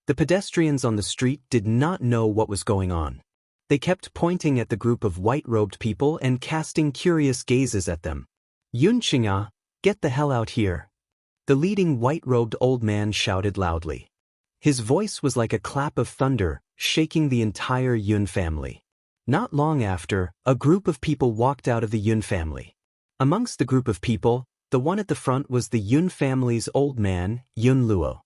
The pedestrians on the street did not know what was going on. They kept pointing at the group of white-robed people and casting curious gazes at them. Yun Qingya, get the hell out here. The leading white-robed old man shouted loudly. His voice was like a clap of thunder, shaking the entire Yun family. Not long after, a group of people walked out of the Yun family. Amongst the group of people, the one at the front was the Yun family's old man, Yun Luo.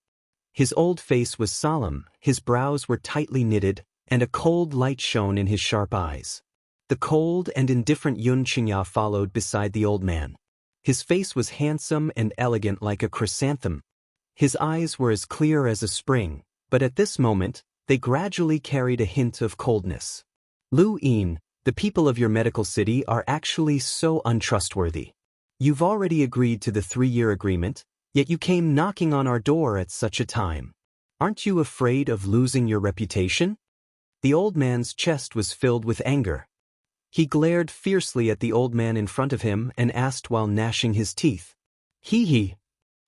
His old face was solemn, his brows were tightly knitted, and a cold light shone in his sharp eyes. The cold and indifferent Yun Qingya followed beside the old man. His face was handsome and elegant like a chrysanthemum. His eyes were as clear as a spring, but at this moment, they gradually carried a hint of coldness. Lu Yin, the people of your medical city are actually so untrustworthy. You've already agreed to the 3-year agreement, yet you came knocking on our door at such a time. Aren't you afraid of losing your reputation? The old man's chest was filled with anger. He glared fiercely at the old man in front of him and asked while gnashing his teeth. Hee.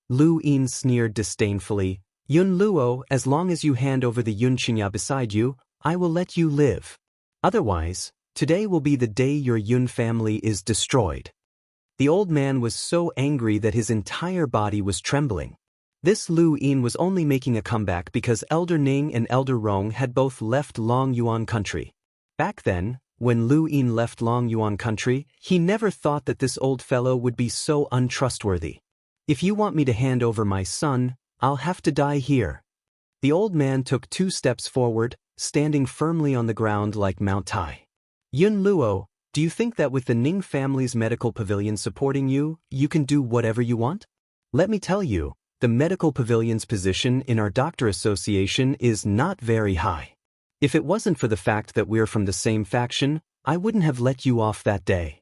Lu Yin sneered disdainfully. Yun Luo, as long as you hand over the Yun Qingya beside you, I will let you live. Otherwise, today will be the day your Yun family is destroyed. The old man was so angry that his entire body was trembling. This Lu Yin was only making a comeback because Elder Ning and Elder Rong had both left Long Yuan Country. Back then, when Lu Yin left Long Yuan Country, he never thought that this old fellow would be so untrustworthy. If you want me to hand over my son, I'll have to die here. The old man took 2 steps forward, standing firmly on the ground like Mount Tai. Yun Luo, do you think that with the Ning family's medical pavilion supporting you, you can do whatever you want? Let me tell you, the medical pavilion's position in our doctor association is not very high. If it wasn't for the fact that we're from the same faction, I wouldn't have let you off that day.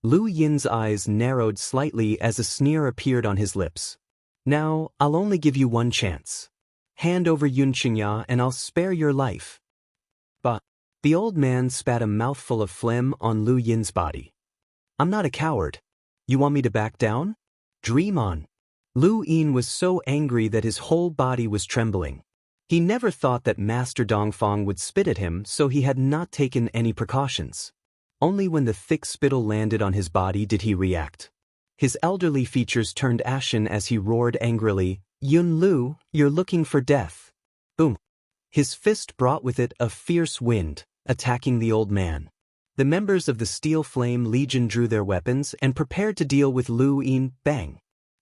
Lu Yin's eyes narrowed slightly as a sneer appeared on his lips. Now, I'll only give you 1 chance. Hand over Yun Qingya and I'll spare your life. But the old man spat a mouthful of phlegm on Lu Yin's body. I'm not a coward. You want me to back down? Dream on. Lu Yin was so angry that his whole body was trembling. He never thought that Master Dongfang would spit at him, so he had not taken any precautions. Only when the thick spittle landed on his body did he react. His elderly features turned ashen as he roared angrily, Yun Lu, you're looking for death. Boom. His fist brought with it a fierce wind, attacking the old man. The members of the Steel Flame Legion drew their weapons and prepared to deal with Lu Yin. Bang.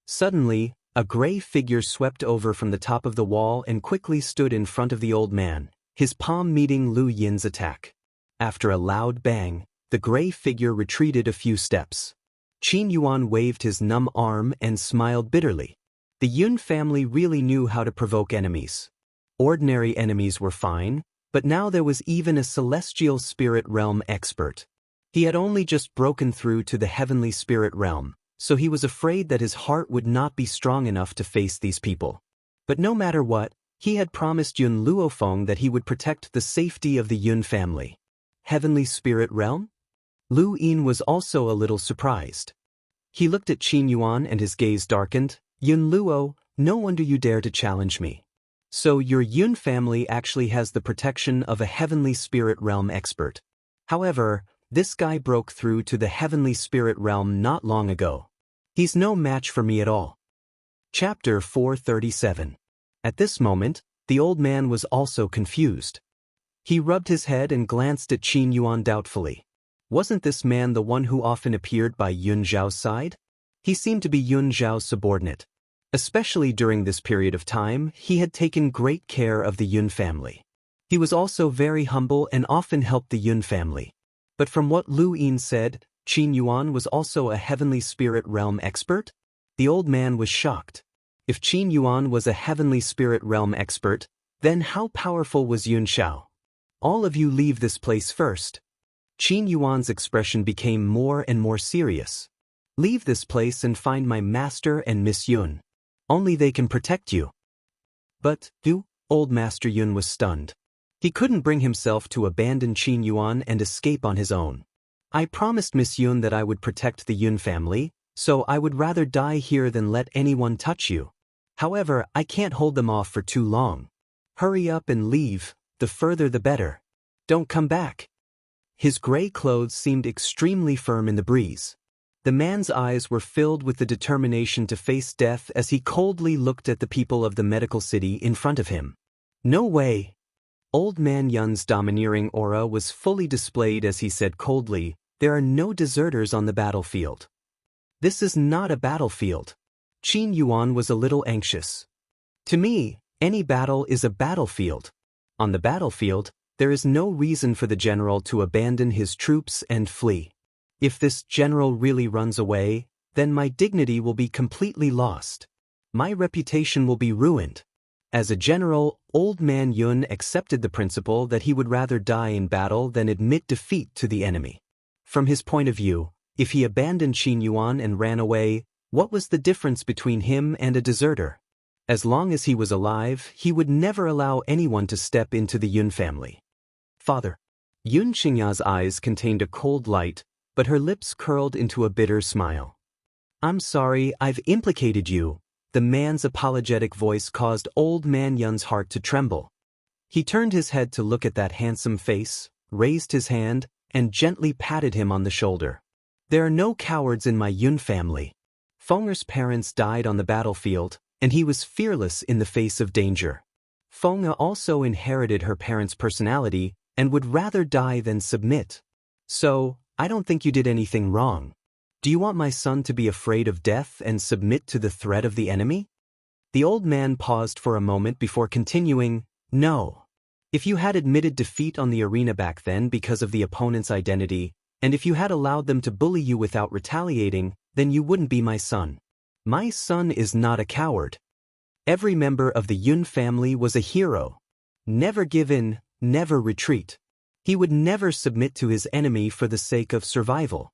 Suddenly, a gray figure swept over from the top of the wall and quickly stood in front of the old man, his palm meeting Lu Yin's attack. After a loud bang, the gray figure retreated a few steps. Qin Yuan waved his numb arm and smiled bitterly. The Yun family really knew how to provoke enemies. Ordinary enemies were fine, but now there was even a celestial spirit realm expert. He had only just broken through to the heavenly spirit realm, so he was afraid that his heart would not be strong enough to face these people. But no matter what, he had promised Yun Luofeng that he would protect the safety of the Yun family. Heavenly spirit realm? Lu Yin was also a little surprised. He looked at Qin Yuan and his gaze darkened. Yun Luo, no wonder you dare to challenge me. So your Yun family actually has the protection of a heavenly spirit realm expert. However, this guy broke through to the heavenly spirit realm not long ago. He's no match for me at all. Chapter 437. At this moment, the old man was also confused. He rubbed his head and glanced at Qin Yuan doubtfully. Wasn't this man the one who often appeared by Yun Zhao's side? He seemed to be Yun Zhao's subordinate. Especially during this period of time, he had taken great care of the Yun family. He was also very humble and often helped the Yun family. But from what Lu Yin said, Qin Yuan was also a heavenly spirit realm expert? The old man was shocked. If Qin Yuan was a heavenly spirit realm expert, then how powerful was Yun Zhao? All of you leave this place first. Qin Yuan's expression became more and more serious. Leave this place and find my master and Miss Yun. Only they can protect you. But, old Master Yun was stunned. He couldn't bring himself to abandon Qin Yuan and escape on his own. I promised Miss Yun that I would protect the Yun family, so I would rather die here than let anyone touch you. However, I can't hold them off for too long. Hurry up and leave, the further the better. Don't come back. His gray clothes seemed extremely firm in the breeze. The man's eyes were filled with the determination to face death as he coldly looked at the people of the medical city in front of him. No way. Old Man Yun's domineering aura was fully displayed as he said coldly, "There are no deserters on the battlefield." This is not a battlefield. Qin Yuan was a little anxious. To me, any battle is a battlefield. On the battlefield, there is no reason for the general to abandon his troops and flee. If this general really runs away, then my dignity will be completely lost. My reputation will be ruined. As a general, Old Man Yun accepted the principle that he would rather die in battle than admit defeat to the enemy. From his point of view, if he abandoned Qin Yuan and ran away, what was the difference between him and a deserter? As long as he was alive, he would never allow anyone to step into the Yun family. Father. Yun Qingya's eyes contained a cold light, but her lips curled into a bitter smile. I'm sorry, I've implicated you. The man's apologetic voice caused Old Man Yun's heart to tremble. He turned his head to look at that handsome face, raised his hand, and gently patted him on the shoulder. There are no cowards in my Yun family. Feng'er's parents died on the battlefield, and he was fearless in the face of danger. Feng'er also inherited her parents' personality and would rather die than submit. So, I don't think you did anything wrong. Do you want my son to be afraid of death and submit to the threat of the enemy? The old man paused for a moment before continuing, No. If you had admitted defeat on the arena back then because of the opponent's identity, and if you had allowed them to bully you without retaliating, then you wouldn't be my son. My son is not a coward. Every member of the Yun family was a hero. Never give in, never retreat. He would never submit to his enemy for the sake of survival.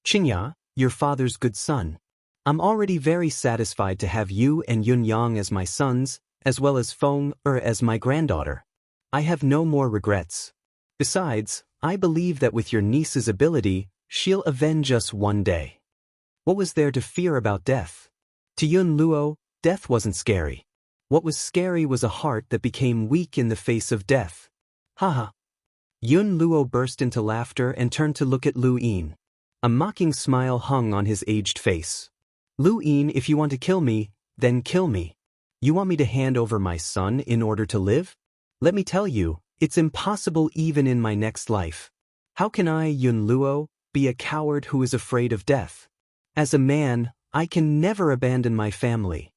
Qingya, your father's good son. I'm already very satisfied to have you and Yun Yang as my sons, as well as Feng'er as my granddaughter. I have no more regrets. Besides, I believe that with your niece's ability, she'll avenge us one day. What was there to fear about death? To Yun Luo, death wasn't scary. What was scary was a heart that became weak in the face of death. Haha. Yun Luo burst into laughter and turned to look at Lu Yin. A mocking smile hung on his aged face. Lu Yin, if you want to kill me, then kill me. You want me to hand over my son in order to live? Let me tell you, it's impossible even in my next life. How can I, Yun Luo, be a coward who is afraid of death? As a man, I can never abandon my family.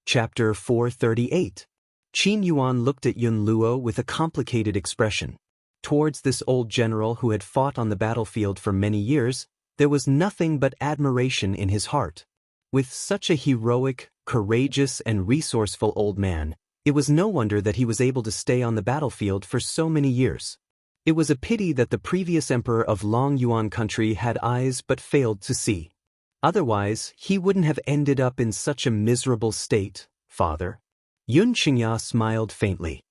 Chapter 438. Qin Yuan looked at Yun Luo with a complicated expression. Towards this old general who had fought on the battlefield for many years, there was nothing but admiration in his heart. With such a heroic, courageous, and resourceful old man, it was no wonder that he was able to stay on the battlefield for so many years. It was a pity that the previous emperor of Long Yuan country had eyes but failed to see. Otherwise, he wouldn't have ended up in such a miserable state, father. Yun Qingya smiled faintly.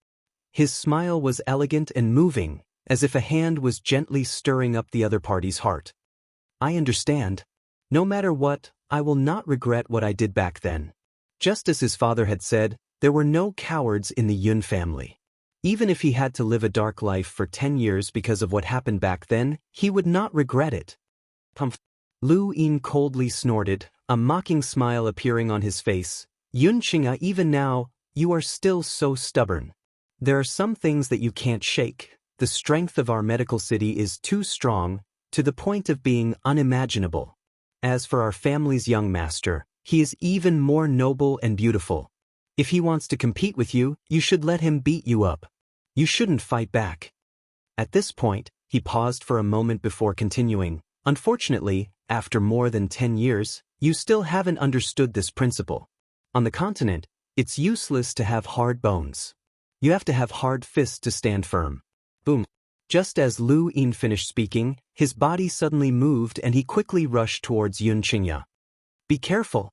His smile was elegant and moving, as if a hand was gently stirring up the other party's heart. I understand. No matter what, I will not regret what I did back then. Just as his father had said, there were no cowards in the Yun family. Even if he had to live a dark life for 10 years because of what happened back then, he would not regret it. Pumph. Lu Yin coldly snorted, a mocking smile appearing on his face. Yun Qingya, even now, you are still so stubborn. There are some things that you can't shake. The strength of our medical city is too strong, to the point of being unimaginable. As for our family's young master, he is even more noble and beautiful. If he wants to compete with you, you should let him beat you up. You shouldn't fight back. At this point, he paused for a moment before continuing. Unfortunately, after more than 10 years, you still haven't understood this principle. On the continent, it's useless to have hard bones. You have to have hard fists to stand firm. Boom. Just as Lu Yin finished speaking, his body suddenly moved and he quickly rushed towards Yun Qingya. Be careful.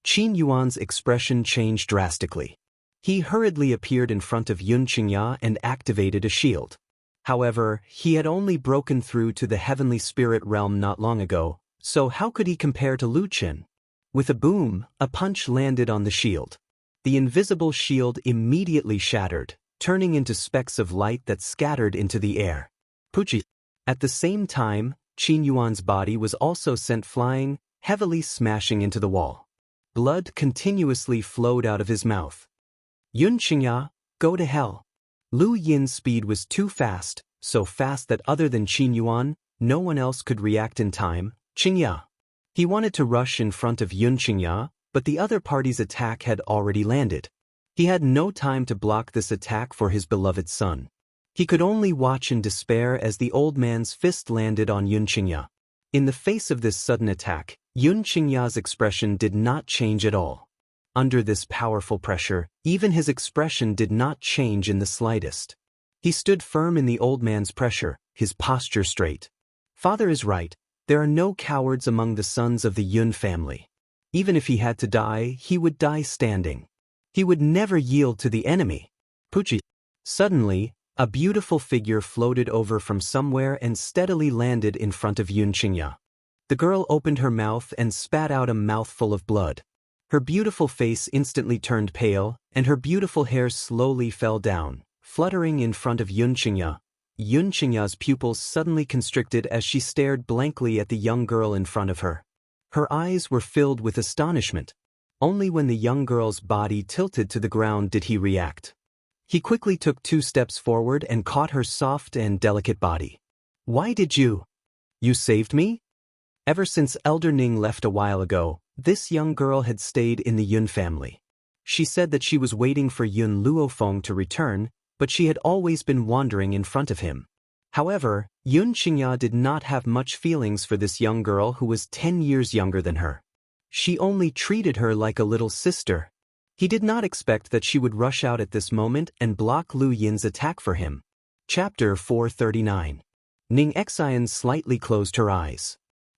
Qin Yuan's expression changed drastically. He hurriedly appeared in front of Yun Qingya and activated a shield. However, he had only broken through to the heavenly spirit realm not long ago, so how could he compare to Lu Qin? With a boom, a punch landed on the shield. The invisible shield immediately shattered, turning into specks of light that scattered into the air. Puchi. At the same time, Qin Yuan's body was also sent flying, heavily smashing into the wall. Blood continuously flowed out of his mouth. Yun Qingya, go to hell. Lu Yin's speed was too fast, so fast that other than Qin Yuan, no one else could react in time. Qingya. He wanted to rush in front of Yun Qingya, but the other party's attack had already landed. He had no time to block this attack for his beloved son. He could only watch in despair as the old man's fist landed on Yun Qingya. In the face of this sudden attack, Yun Qingya's expression did not change at all. Under this powerful pressure, even his expression did not change in the slightest. He stood firm in the old man's pressure, his posture straight. Father is right, there are no cowards among the sons of the Yun family. Even if he had to die, he would die standing. He would never yield to the enemy. Puchi. Suddenly, a beautiful figure floated over from somewhere and steadily landed in front of Yun Qingya. The girl opened her mouth and spat out a mouthful of blood. Her beautiful face instantly turned pale, and her beautiful hair slowly fell down, fluttering in front of Yun Qingya. Yun Qingya's pupils suddenly constricted as she stared blankly at the young girl in front of her. Her eyes were filled with astonishment. Only when the young girl's body tilted to the ground did he react. He quickly took 2 steps forward and caught her soft and delicate body. Why did you? You saved me? Ever since Elder Ning left a while ago, this young girl had stayed in the Yun family. She said that she was waiting for Yun Luofeng to return, but she had always been wandering in front of him. However, Yun Qingya did not have much feelings for this young girl who was 10 years younger than her. She only treated her like a little sister. He did not expect that she would rush out at this moment and block Lu Yin's attack for him. Chapter 439. Ning Xian slightly closed her eyes.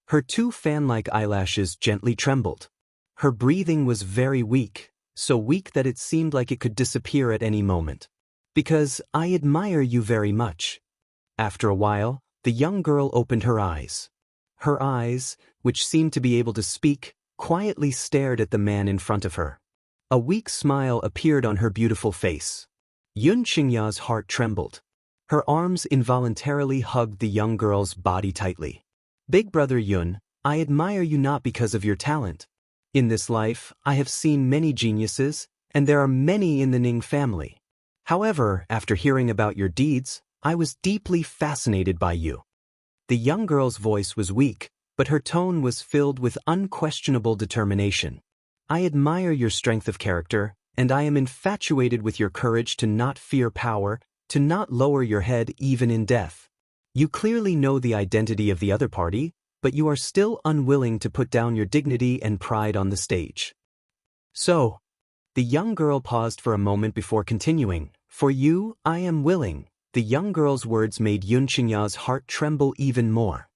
Her 2 fan-like eyelashes gently trembled. Her breathing was very weak, so weak that it seemed like it could disappear at any moment. Because I admire you very much. After a while, the young girl opened her eyes. Her eyes, which seemed to be able to speak, quietly stared at the man in front of her. A weak smile appeared on her beautiful face. Yun Qingya's heart trembled. Her arms involuntarily hugged the young girl's body tightly. Big brother Yun, I admire you not because of your talent. In this life, I have seen many geniuses, and there are many in the Ning family. However, after hearing about your deeds, I was deeply fascinated by you. The young girl's voice was weak, but her tone was filled with unquestionable determination. I admire your strength of character, and I am infatuated with your courage to not fear power, to not lower your head even in death. You clearly know the identity of the other party, but you are still unwilling to put down your dignity and pride on the stage. So, the young girl paused for a moment before continuing. For you, I am willing. The young girl's words made Yun Qingya's heart tremble even more.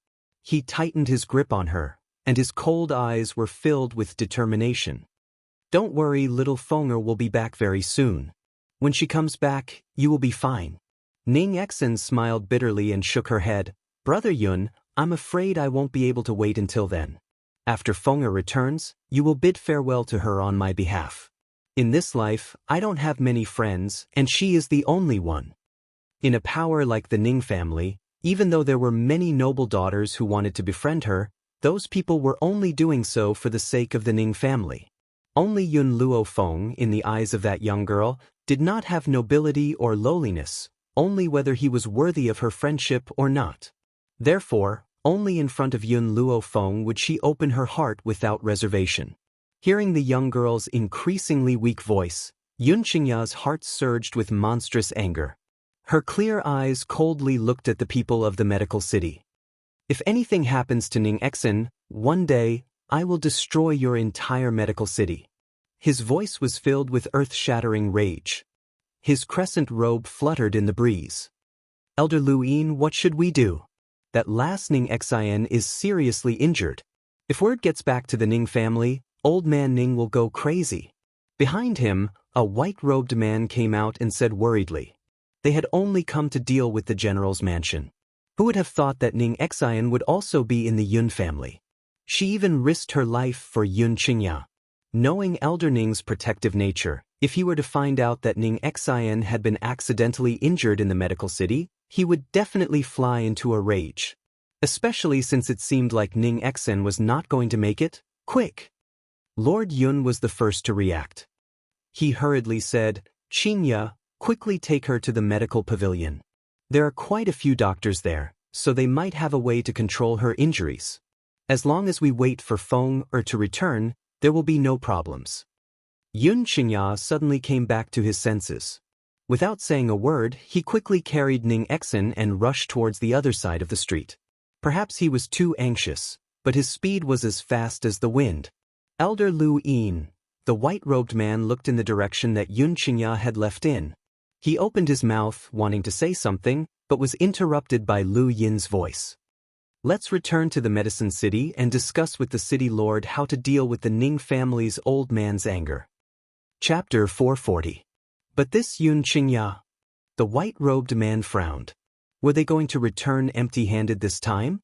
He tightened his grip on her, and his cold eyes were filled with determination. Don't worry, little Fenger will be back very soon. When she comes back, you will be fine. Ning Xian smiled bitterly and shook her head. Brother Yun, I'm afraid I won't be able to wait until then. After Fenger returns, you will bid farewell to her on my behalf. In this life, I don't have many friends, and she is the only one. In a power like the Ning family, even though there were many noble daughters who wanted to befriend her, those people were only doing so for the sake of the Ning family. Only Yun Luo Feng, in the eyes of that young girl, did not have nobility or lowliness, only whether he was worthy of her friendship or not. Therefore, only in front of Yun Luo Feng would she open her heart without reservation. Hearing the young girl's increasingly weak voice, Yun Qingya's heart surged with monstrous anger. Her clear eyes coldly looked at the people of the medical city. If anything happens to Ning Exin, one day, I will destroy your entire medical city. His voice was filled with earth-shattering rage. His crescent robe fluttered in the breeze. Elder Lu Yin, what should we do? That last Ning Xin is seriously injured. If word gets back to the Ning family, old man Ning will go crazy. Behind him, a white-robed man came out and said worriedly. They had only come to deal with the general's mansion. Who would have thought that Ning Xin would also be in the Yun family? She even risked her life for Yun Qingya. Knowing Elder Ning's protective nature, if he were to find out that Ning Xin had been accidentally injured in the medical city, he would definitely fly into a rage. Especially since it seemed like Ning Xin was not going to make it. Quick! Lord Yun was the first to react. He hurriedly said, Qingya, quickly take her to the medical pavilion. There are quite a few doctors there, so they might have a way to control her injuries. As long as we wait for Feng to return, there will be no problems. Yun Qingya suddenly came back to his senses. Without saying a word, he quickly carried Ning Xin and rushed towards the other side of the street. Perhaps he was too anxious, but his speed was as fast as the wind. Elder Lu Yin, the white-robed man, looked in the direction that Yun Qingya had left in. He opened his mouth, wanting to say something, but was interrupted by Lu Yin's voice. Let's return to the medicine city and discuss with the city lord how to deal with the Ning family's old man's anger. Chapter 440. But this Yun Qingya? The white-robed man frowned. Were they going to return empty-handed this time?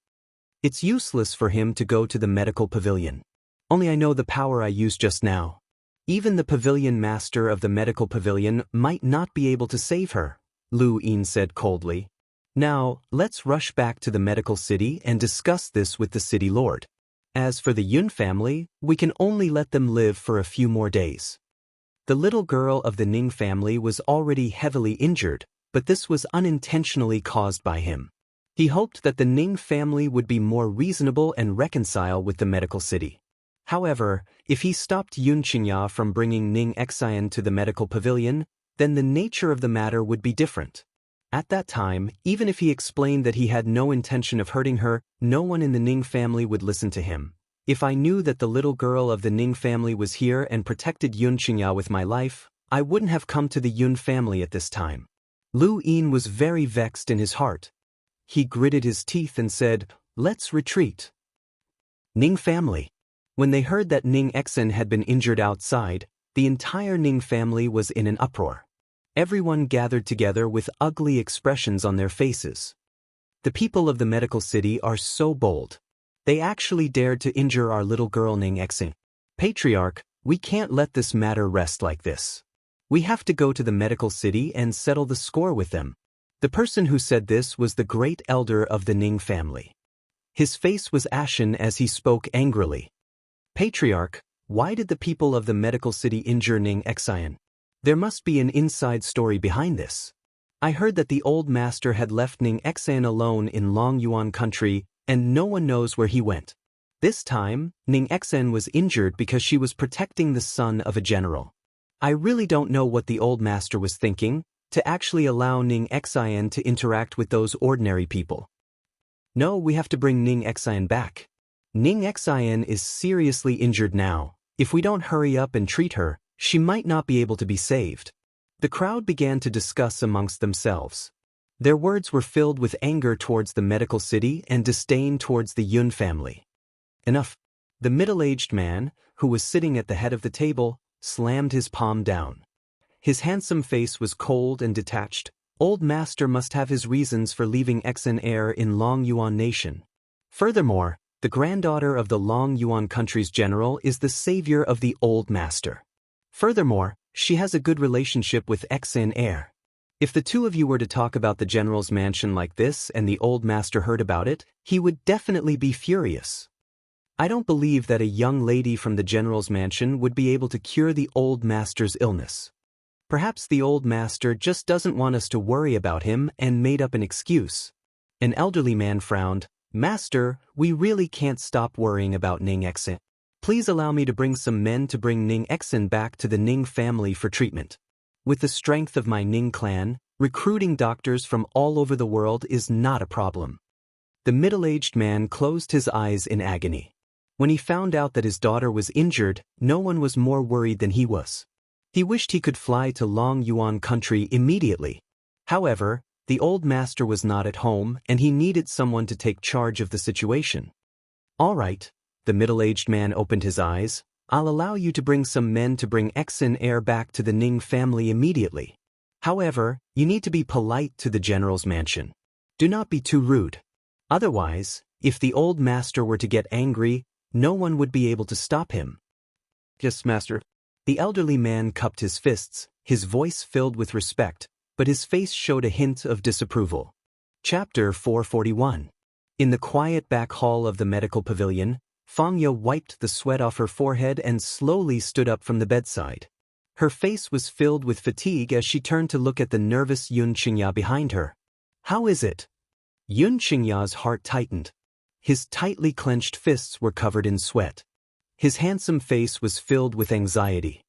It's useless for him to go to the medical pavilion. Only I know the power I used just now. Even the pavilion master of the medical pavilion might not be able to save her, Lu Yin said coldly. Now, let's rush back to the medical city and discuss this with the city lord. As for the Yun family, we can only let them live for a few more days. The little girl of the Ning family was already heavily injured, but this was unintentionally caused by him. He hoped that the Ning family would be more reasonable and reconcile with the medical city. However, if he stopped Yun Qingya from bringing Ning Xin to the medical pavilion, then the nature of the matter would be different. At that time, even if he explained that he had no intention of hurting her, no one in the Ning family would listen to him. If I knew that the little girl of the Ning family was here and protected Yun Qingya with my life, I wouldn't have come to the Yun family at this time. Lu Yin was very vexed in his heart. He gritted his teeth and said, let's retreat. Ning family. When they heard that Ning Xin had been injured outside, the entire Ning family was in an uproar. Everyone gathered together with ugly expressions on their faces. The people of the medical city are so bold. They actually dared to injure our little girl Ning Xin. Patriarch, we can't let this matter rest like this. We have to go to the medical city and settle the score with them. The person who said this was the great elder of the Ning family. His face was ashen as he spoke angrily. Patriarch, why did the people of the medical city injure Ning Xin? There must be an inside story behind this. I heard that the old master had left Ning Xin alone in Long Yuan country, and no one knows where he went. This time, Ning Xin was injured because she was protecting the son of a general. I really don't know what the old master was thinking, to actually allow Ning Xin to interact with those ordinary people. No, we have to bring Ning Xin back. Ning Xin is seriously injured now. If we don't hurry up and treat her, she might not be able to be saved. The crowd began to discuss amongst themselves. Their words were filled with anger towards the medical city and disdain towards the Yun family. Enough. The middle-aged man, who was sitting at the head of the table, slammed his palm down. His handsome face was cold and detached. Old master must have his reasons for leaving Xin heir in Long Yuan nation. Furthermore, the granddaughter of the Long Yuan country's general is the savior of the old master. Furthermore, she has a good relationship with Exin Heir. If the two of you were to talk about the general's mansion like this and the old master heard about it, he would definitely be furious. I don't believe that a young lady from the general's mansion would be able to cure the old master's illness. Perhaps the old master just doesn't want us to worry about him and made up an excuse. An elderly man frowned. Master, we really can't stop worrying about Ning Exin. Please allow me to bring some men to bring Ning Exin back to the Ning family for treatment. With the strength of my Ning clan, recruiting doctors from all over the world is not a problem. The middle-aged man closed his eyes in agony. When he found out that his daughter was injured, no one was more worried than he was. He wished he could fly to Long Yuan country immediately. However, the old master was not at home and he needed someone to take charge of the situation. All right, the middle-aged man opened his eyes. I'll allow you to bring some men to bring Exin Heir back to the Ning family immediately. However, you need to be polite to the general's mansion. Do not be too rude. Otherwise, if the old master were to get angry, no one would be able to stop him. Yes, master. The elderly man cupped his fists, his voice filled with respect, but his face showed a hint of disapproval. Chapter 441. In the quiet back hall of the medical pavilion, Fangya wiped the sweat off her forehead and slowly stood up from the bedside. Her face was filled with fatigue as she turned to look at the nervous Yun Qingya behind her. How is it? Yun Qingya's heart tightened. His tightly clenched fists were covered in sweat. His handsome face was filled with anxiety.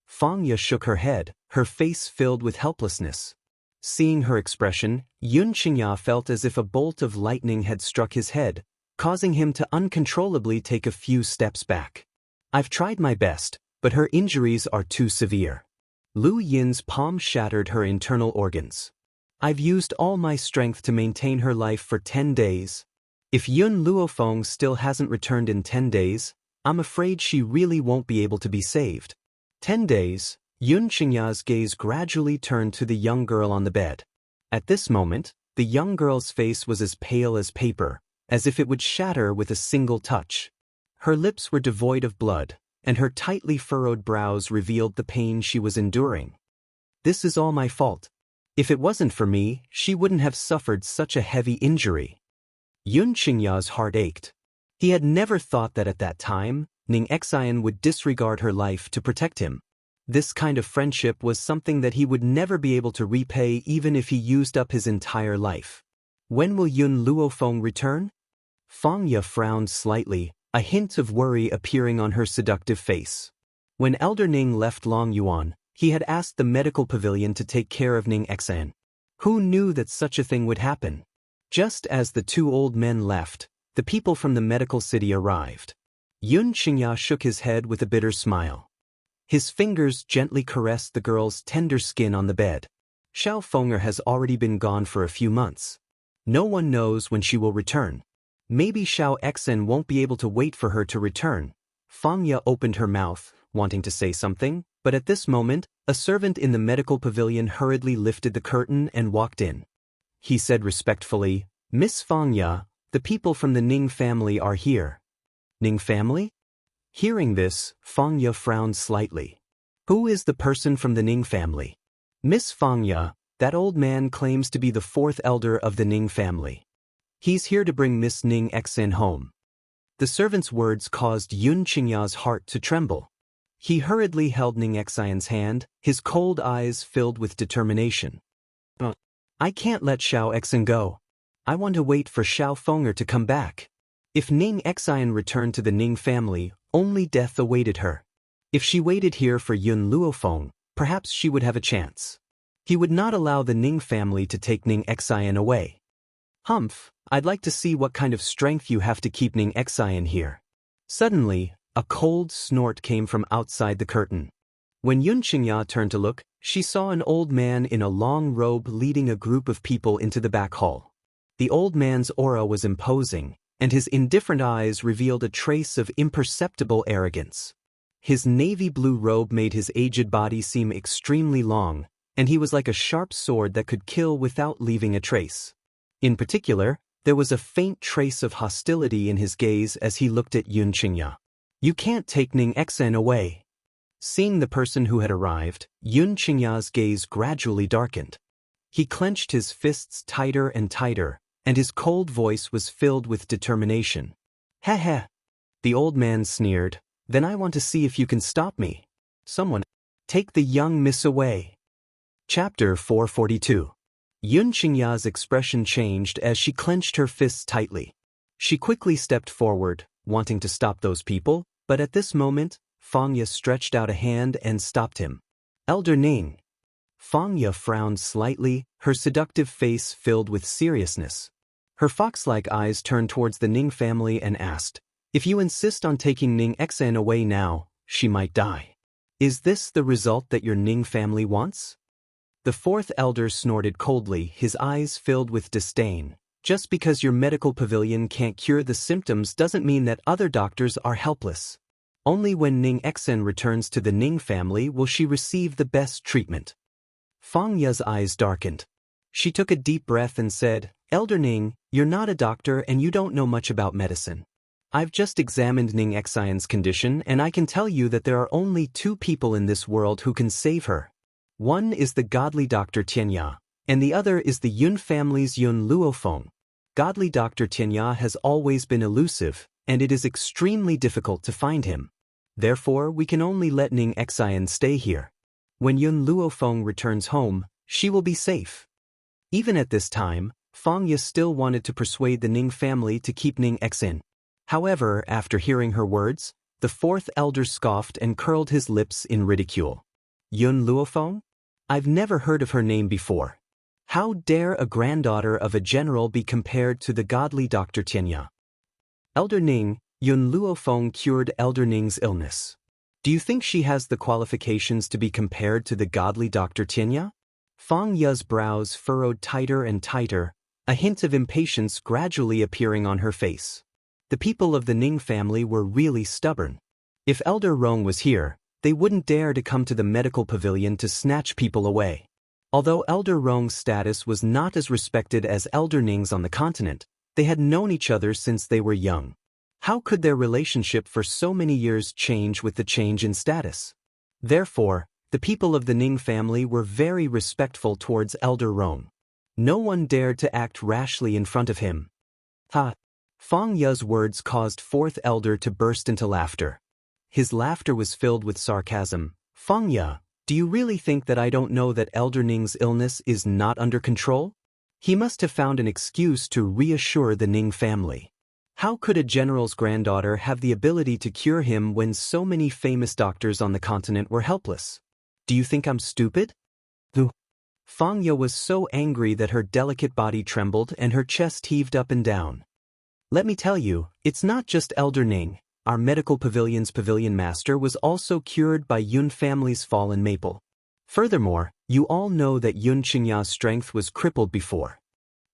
Fangya shook her head, her face filled with helplessness. Seeing her expression, Yun Qingya felt as if a bolt of lightning had struck his head, causing him to uncontrollably take a few steps back. I've tried my best, but her injuries are too severe. Lu Yin's palm shattered her internal organs. I've used all my strength to maintain her life for 10 days. If Yun Luofeng still hasn't returned in 10 days, I'm afraid she really won't be able to be saved. 10 days, Yun Qingya's gaze gradually turned to the young girl on the bed. At this moment, the young girl's face was as pale as paper, as if it would shatter with a single touch. Her lips were devoid of blood, and her tightly furrowed brows revealed the pain she was enduring. This is all my fault. If it wasn't for me, she wouldn't have suffered such a heavy injury. Yun Qingya's heart ached. He had never thought that at that time, Ning Exin would disregard her life to protect him. This kind of friendship was something that he would never be able to repay even if he used up his entire life. When will Yun Luofeng return? Fangya frowned slightly, a hint of worry appearing on her seductive face. When Elder Ning left Long Yuan, he had asked the medical pavilion to take care of Ning Exin. Who knew that such a thing would happen? Just as the two old men left, the people from the medical city arrived. Yun Qingya shook his head with a bitter smile. His fingers gently caressed the girl's tender skin on the bed. Xiao Fenger has already been gone for a few months. No one knows when she will return. Maybe Xiao Exin won't be able to wait for her to return. Fangya opened her mouth, wanting to say something, but at this moment, a servant in the medical pavilion hurriedly lifted the curtain and walked in. He said respectfully, Miss Fangya, the people from the Ning family are here. Ning family? Hearing this, Fangya frowned slightly. Who is the person from the Ning family? Miss Fangya, that old man claims to be the fourth elder of the Ning family. He's here to bring Miss Ning Exin home. The servant's words caused Yun Qingya's heart to tremble. He hurriedly held Ning Exin's hand, his cold eyes filled with determination. I can't let Xiao Exin go. I want to wait for Xiao Fenger to come back. If Ning Exin returned to the Ning family, only death awaited her. If she waited here for Yun Luofeng, perhaps she would have a chance. He would not allow the Ning family to take Ning Exin away. Humph, I'd like to see what kind of strength you have to keep Ning Exin here. Suddenly, a cold snort came from outside the curtain. When Yun Qingya turned to look, she saw an old man in a long robe leading a group of people into the back hall. The old man's aura was imposing, and his indifferent eyes revealed a trace of imperceptible arrogance. His navy blue robe made his aged body seem extremely long, and he was like a sharp sword that could kill without leaving a trace. In particular, there was a faint trace of hostility in his gaze as he looked at Yun Qingya. You can't take Ning Exin away. Seeing the person who had arrived, Yun Qingya's gaze gradually darkened. He clenched his fists tighter and tighter, and his cold voice was filled with determination. "Heh heh." The old man sneered. "Then I want to see if you can stop me. Someone, take the young miss away." Chapter 442. Yun Qingya's expression changed as she clenched her fists tightly. She quickly stepped forward, wanting to stop those people, but at this moment, Fang Ye stretched out a hand and stopped him. "Elder Ning." Fang Ye frowned slightly, her seductive face filled with seriousness. Her fox-like eyes turned towards the Ning family and asked, "If you insist on taking Ning Xen away now, she might die. Is this the result that your Ning family wants?" The fourth elder snorted coldly, his eyes filled with disdain. "Just because your medical pavilion can't cure the symptoms doesn't mean that other doctors are helpless. Only when Ning Xen returns to the Ning family will she receive the best treatment." Fang Ye's eyes darkened. She took a deep breath and said, "Elder Ning, you're not a doctor and you don't know much about medicine. I've just examined Ning Xian's condition and I can tell you that there are only two people in this world who can save her. One is the godly Dr. Tianya, and the other is the Yun family's Yun Luofeng. Godly Dr. Tianya has always been elusive, and it is extremely difficult to find him. Therefore, we can only let Ning Xian stay here. When Yun Luofeng returns home, she will be safe." Even at this time, Fang Ye still wanted to persuade the Ning family to keep Ning Xen. However, after hearing her words, the fourth elder scoffed and curled his lips in ridicule. "Yun Luofeng? I've never heard of her name before. How dare a granddaughter of a general be compared to the godly Dr. Tianya? Elder Ning, Yun Luofeng cured Elder Ning's illness. Do you think she has the qualifications to be compared to the godly Dr. Tianya?" Fang Ye's brows furrowed tighter and tighter, a hint of impatience gradually appearing on her face. The people of the Ning family were really stubborn. If Elder Rong was here, they wouldn't dare to come to the medical pavilion to snatch people away. Although Elder Rong's status was not as respected as Elder Ning's on the continent, they had known each other since they were young. How could their relationship for so many years change with the change in status? Therefore, the people of the Ning family were very respectful towards Elder Rong. No one dared to act rashly in front of him. "Ha!" Fang Ye's words caused fourth elder to burst into laughter. His laughter was filled with sarcasm. "Fang Ye, do you really think that I don't know that Elder Ning's illness is not under control?" He must have found an excuse to reassure the Ning family. How could a general's granddaughter have the ability to cure him when so many famous doctors on the continent were helpless? "Do you think I'm stupid?" Fang Ye was so angry that her delicate body trembled and her chest heaved up and down. "Let me tell you, it's not just Elder Ning. Our medical pavilion's pavilion master was also cured by Yun family's fallen maple. Furthermore, you all know that Yun Qingya's strength was crippled before.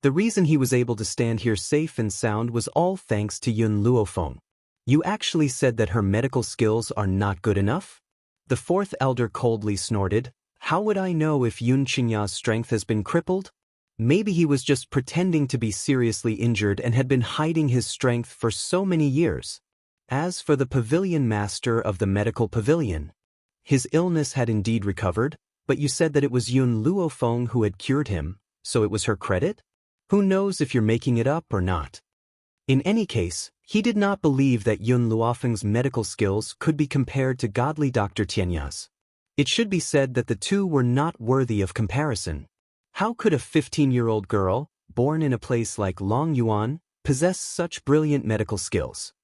The reason he was able to stand here safe and sound was all thanks to Yun Luofeng. You actually said that her medical skills are not good enough?" The fourth elder coldly snorted. "How would I know if Yun Qingya's strength has been crippled? Maybe he was just pretending to be seriously injured and had been hiding his strength for so many years. As for the pavilion master of the medical pavilion, his illness had indeed recovered, but you said that it was Yun Luofeng who had cured him, so it was her credit? Who knows if you're making it up or not?" In any case, he did not believe that Yun Luofeng's medical skills could be compared to godly Dr. Tianya's. It should be said that the two were not worthy of comparison. How could a 15-year-old girl, born in a place like Longyuan, possess such brilliant medical skills?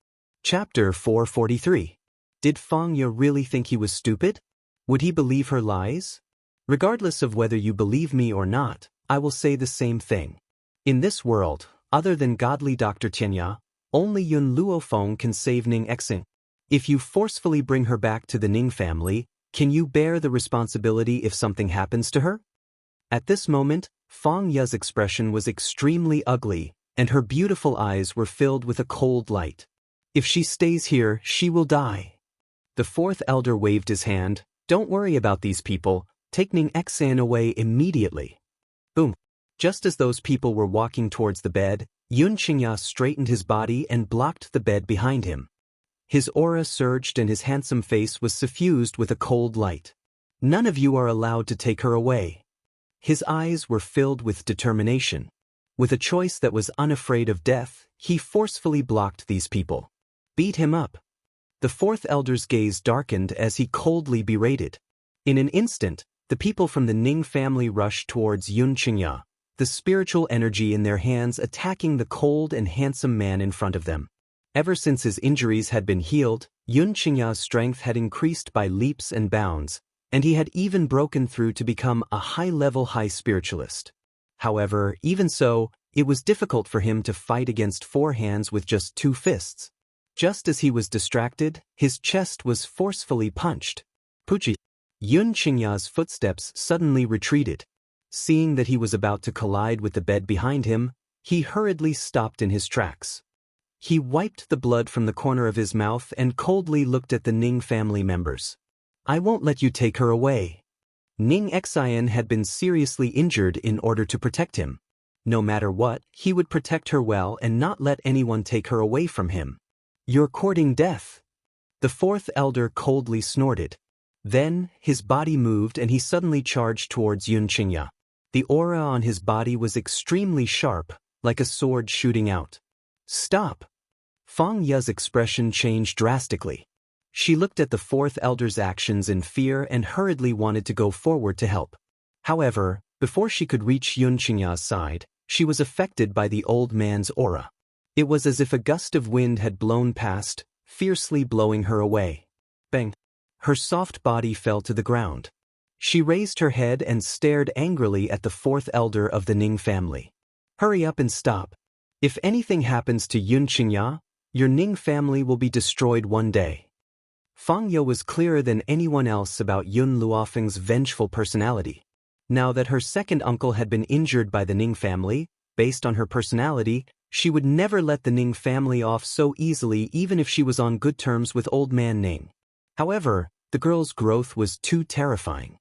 Chapter 443. Did Fang Ye really think he was stupid? Would he believe her lies? Regardless of whether you believe me or not, I will say the same thing. In this world, other than godly Dr. Tianya, only Yun Luofeng can save Ning Xen. If you forcefully bring her back to the Ning family, can you bear the responsibility if something happens to her? At this moment, Fang Ye's expression was extremely ugly, and her beautiful eyes were filled with a cold light. "If she stays here, she will die." The fourth elder waved his hand. "Don't worry about these people. Take Ning Xen away immediately." Boom. Just as those people were walking towards the bed, Yun Qingya straightened his body and blocked the bed behind him. His aura surged and his handsome face was suffused with a cold light. None of you are allowed to take her away. His eyes were filled with determination. With a choice that was unafraid of death, he forcefully blocked these people. Beat him up. The fourth elder's gaze darkened as he coldly berated. In an instant, the people from the Ning family rushed towards Yun Qingya, the spiritual energy in their hands attacking the cold and handsome man in front of them. Ever since his injuries had been healed, Yun Qingya's strength had increased by leaps and bounds, and he had even broken through to become a high-level high spiritualist. However, even so, it was difficult for him to fight against four hands with just two fists. Just as he was distracted, his chest was forcefully punched. Puchi! Yun Qingya's footsteps suddenly retreated. Seeing that he was about to collide with the bed behind him, he hurriedly stopped in his tracks. He wiped the blood from the corner of his mouth and coldly looked at the Ning family members. I won't let you take her away. Ning Xian had been seriously injured in order to protect him. No matter what, he would protect her well and not let anyone take her away from him. You're courting death. The fourth elder coldly snorted. Then, his body moved and he suddenly charged towards Yun Qingya. The aura on his body was extremely sharp, like a sword shooting out. Stop! Fang Ye's expression changed drastically. She looked at the fourth elder's actions in fear and hurriedly wanted to go forward to help. However, before she could reach Yun Qingya's side, she was affected by the old man's aura. It was as if a gust of wind had blown past, fiercely blowing her away. Bang! Her soft body fell to the ground. She raised her head and stared angrily at the fourth elder of the Ning family. Hurry up and stop. If anything happens to Yun Qingya, your Ning family will be destroyed one day. Fang Ye was clearer than anyone else about Yun Luofeng's vengeful personality. Now that her second uncle had been injured by the Ning family, based on her personality, she would never let the Ning family off so easily even if she was on good terms with old man Ning. However, the girl's growth was too terrifying.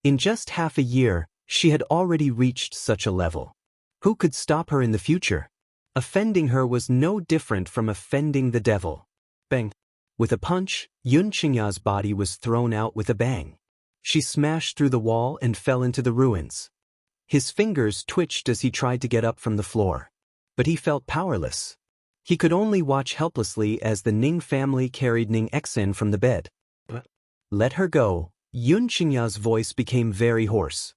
In just half a year, she had already reached such a level. Who could stop her in the future? Offending her was no different from offending the devil. Bang! With a punch, Yun Qingya's body was thrown out with a bang. She smashed through the wall and fell into the ruins. His fingers twitched as he tried to get up from the floor. But he felt powerless. He could only watch helplessly as the Ning family carried Ning Xen from the bed. Let her go. Yun Qingya's voice became very hoarse.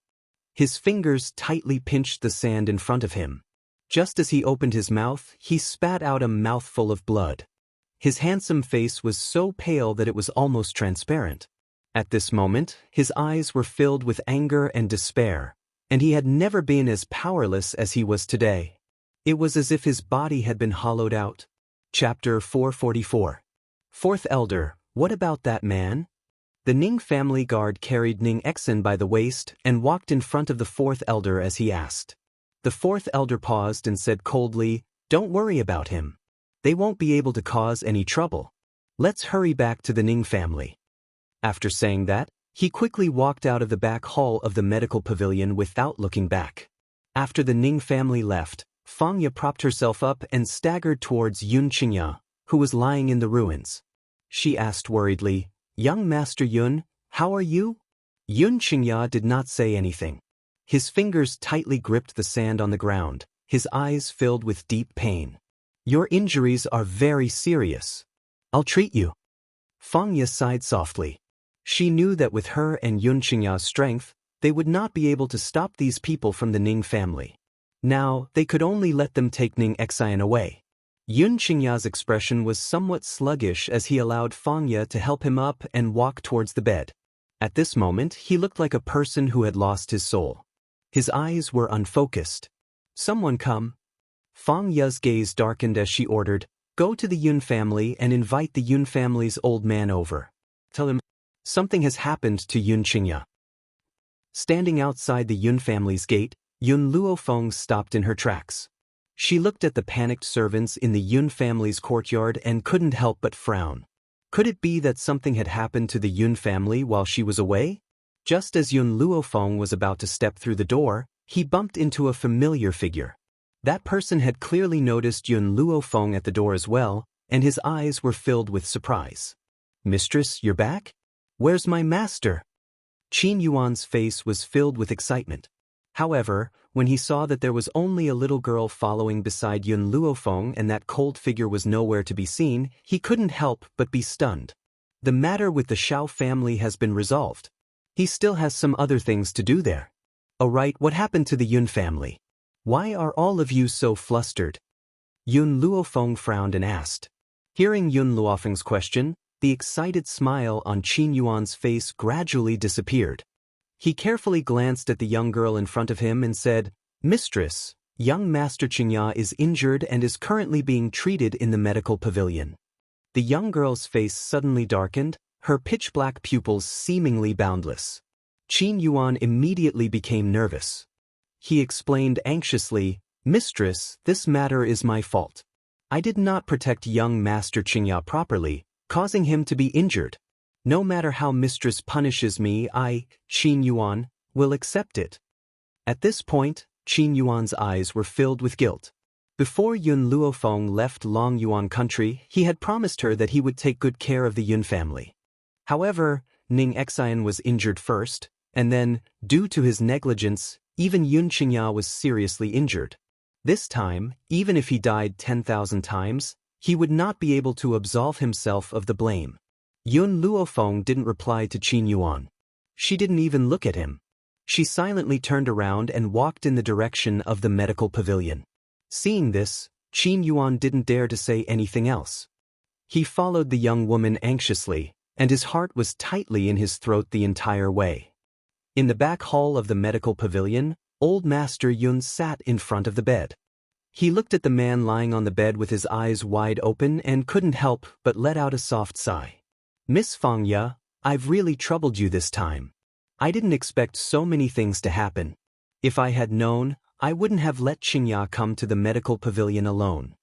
His fingers tightly pinched the sand in front of him. Just as he opened his mouth, he spat out a mouthful of blood. His handsome face was so pale that it was almost transparent. At this moment, his eyes were filled with anger and despair, and he had never been as powerless as he was today. It was as if his body had been hollowed out. Chapter 444. Fourth Elder, what about that man? The Ning family guard carried Ning Xen by the waist and walked in front of the fourth elder as he asked. The fourth elder paused and said coldly, "Don't worry about him. They won't be able to cause any trouble. Let's hurry back to the Ning family." After saying that, he quickly walked out of the back hall of the medical pavilion without looking back. After the Ning family left, Fang Ye propped herself up and staggered towards Yun Qingya, who was lying in the ruins. She asked worriedly, "Young Master Yun, how are you?" Yun Qingya did not say anything. His fingers tightly gripped the sand on the ground, his eyes filled with deep pain. "Your injuries are very serious. I'll treat you." Fang Ye sighed softly. She knew that with her and Yun Qingya's strength, they would not be able to stop these people from the Ning family. Now, they could only let them take Ning Xian away. Yun Qingya's expression was somewhat sluggish as he allowed Fang Ye to help him up and walk towards the bed. At this moment, he looked like a person who had lost his soul. His eyes were unfocused. "Someone come." Fang Ye's gaze darkened as she ordered, "Go to the Yun family and invite the Yun family's old man over. Tell him something has happened to Yun Qingya." Standing outside the Yun family's gate, Yun Luofeng stopped in her tracks. She looked at the panicked servants in the Yun family's courtyard and couldn't help but frown. Could it be that something had happened to the Yun family while she was away? Just as Yun Luofeng was about to step through the door, he bumped into a familiar figure. That person had clearly noticed Yun Luofeng at the door as well, and his eyes were filled with surprise. "Mistress, you're back? Where's my master?" Qin Yuan's face was filled with excitement. However, when he saw that there was only a little girl following beside Yun Luofeng and that cold figure was nowhere to be seen, he couldn't help but be stunned. The matter with the Shao family has been resolved. He still has some other things to do there. Oh right, what happened to the Yun family? Why are all of you so flustered? Yun Luofeng frowned and asked. Hearing Yun Luofeng's question, the excited smile on Qin Yuan's face gradually disappeared. He carefully glanced at the young girl in front of him and said, "Mistress, young Master Qingya is injured and is currently being treated in the medical pavilion." The young girl's face suddenly darkened, her pitch-black pupils seemingly boundless. Qin Yuan immediately became nervous. He explained anxiously, "Mistress, this matter is my fault. I did not protect young Master Qingya properly, causing him to be injured. No matter how mistress punishes me, I, Qin Yuan, will accept it." At this point, Qin Yuan's eyes were filled with guilt. Before Yun Luofeng left Long Yuan country, he had promised her that he would take good care of the Yun family. However, Ning Xian was injured first, and then, due to his negligence, even Yun Qingya was seriously injured. This time, even if he died 10,000 times, he would not be able to absolve himself of the blame. Yun Luofeng didn't reply to Qin Yuan. She didn't even look at him. She silently turned around and walked in the direction of the medical pavilion. Seeing this, Qin Yuan didn't dare to say anything else. He followed the young woman anxiously, and his heart was tightly in his throat the entire way. In the back hall of the medical pavilion, old Master Yun sat in front of the bed. He looked at the man lying on the bed with his eyes wide open and couldn't help but let out a soft sigh. "Miss Fangya, I've really troubled you this time. I didn't expect so many things to happen. If I had known, I wouldn't have let Qingya come to the medical pavilion alone."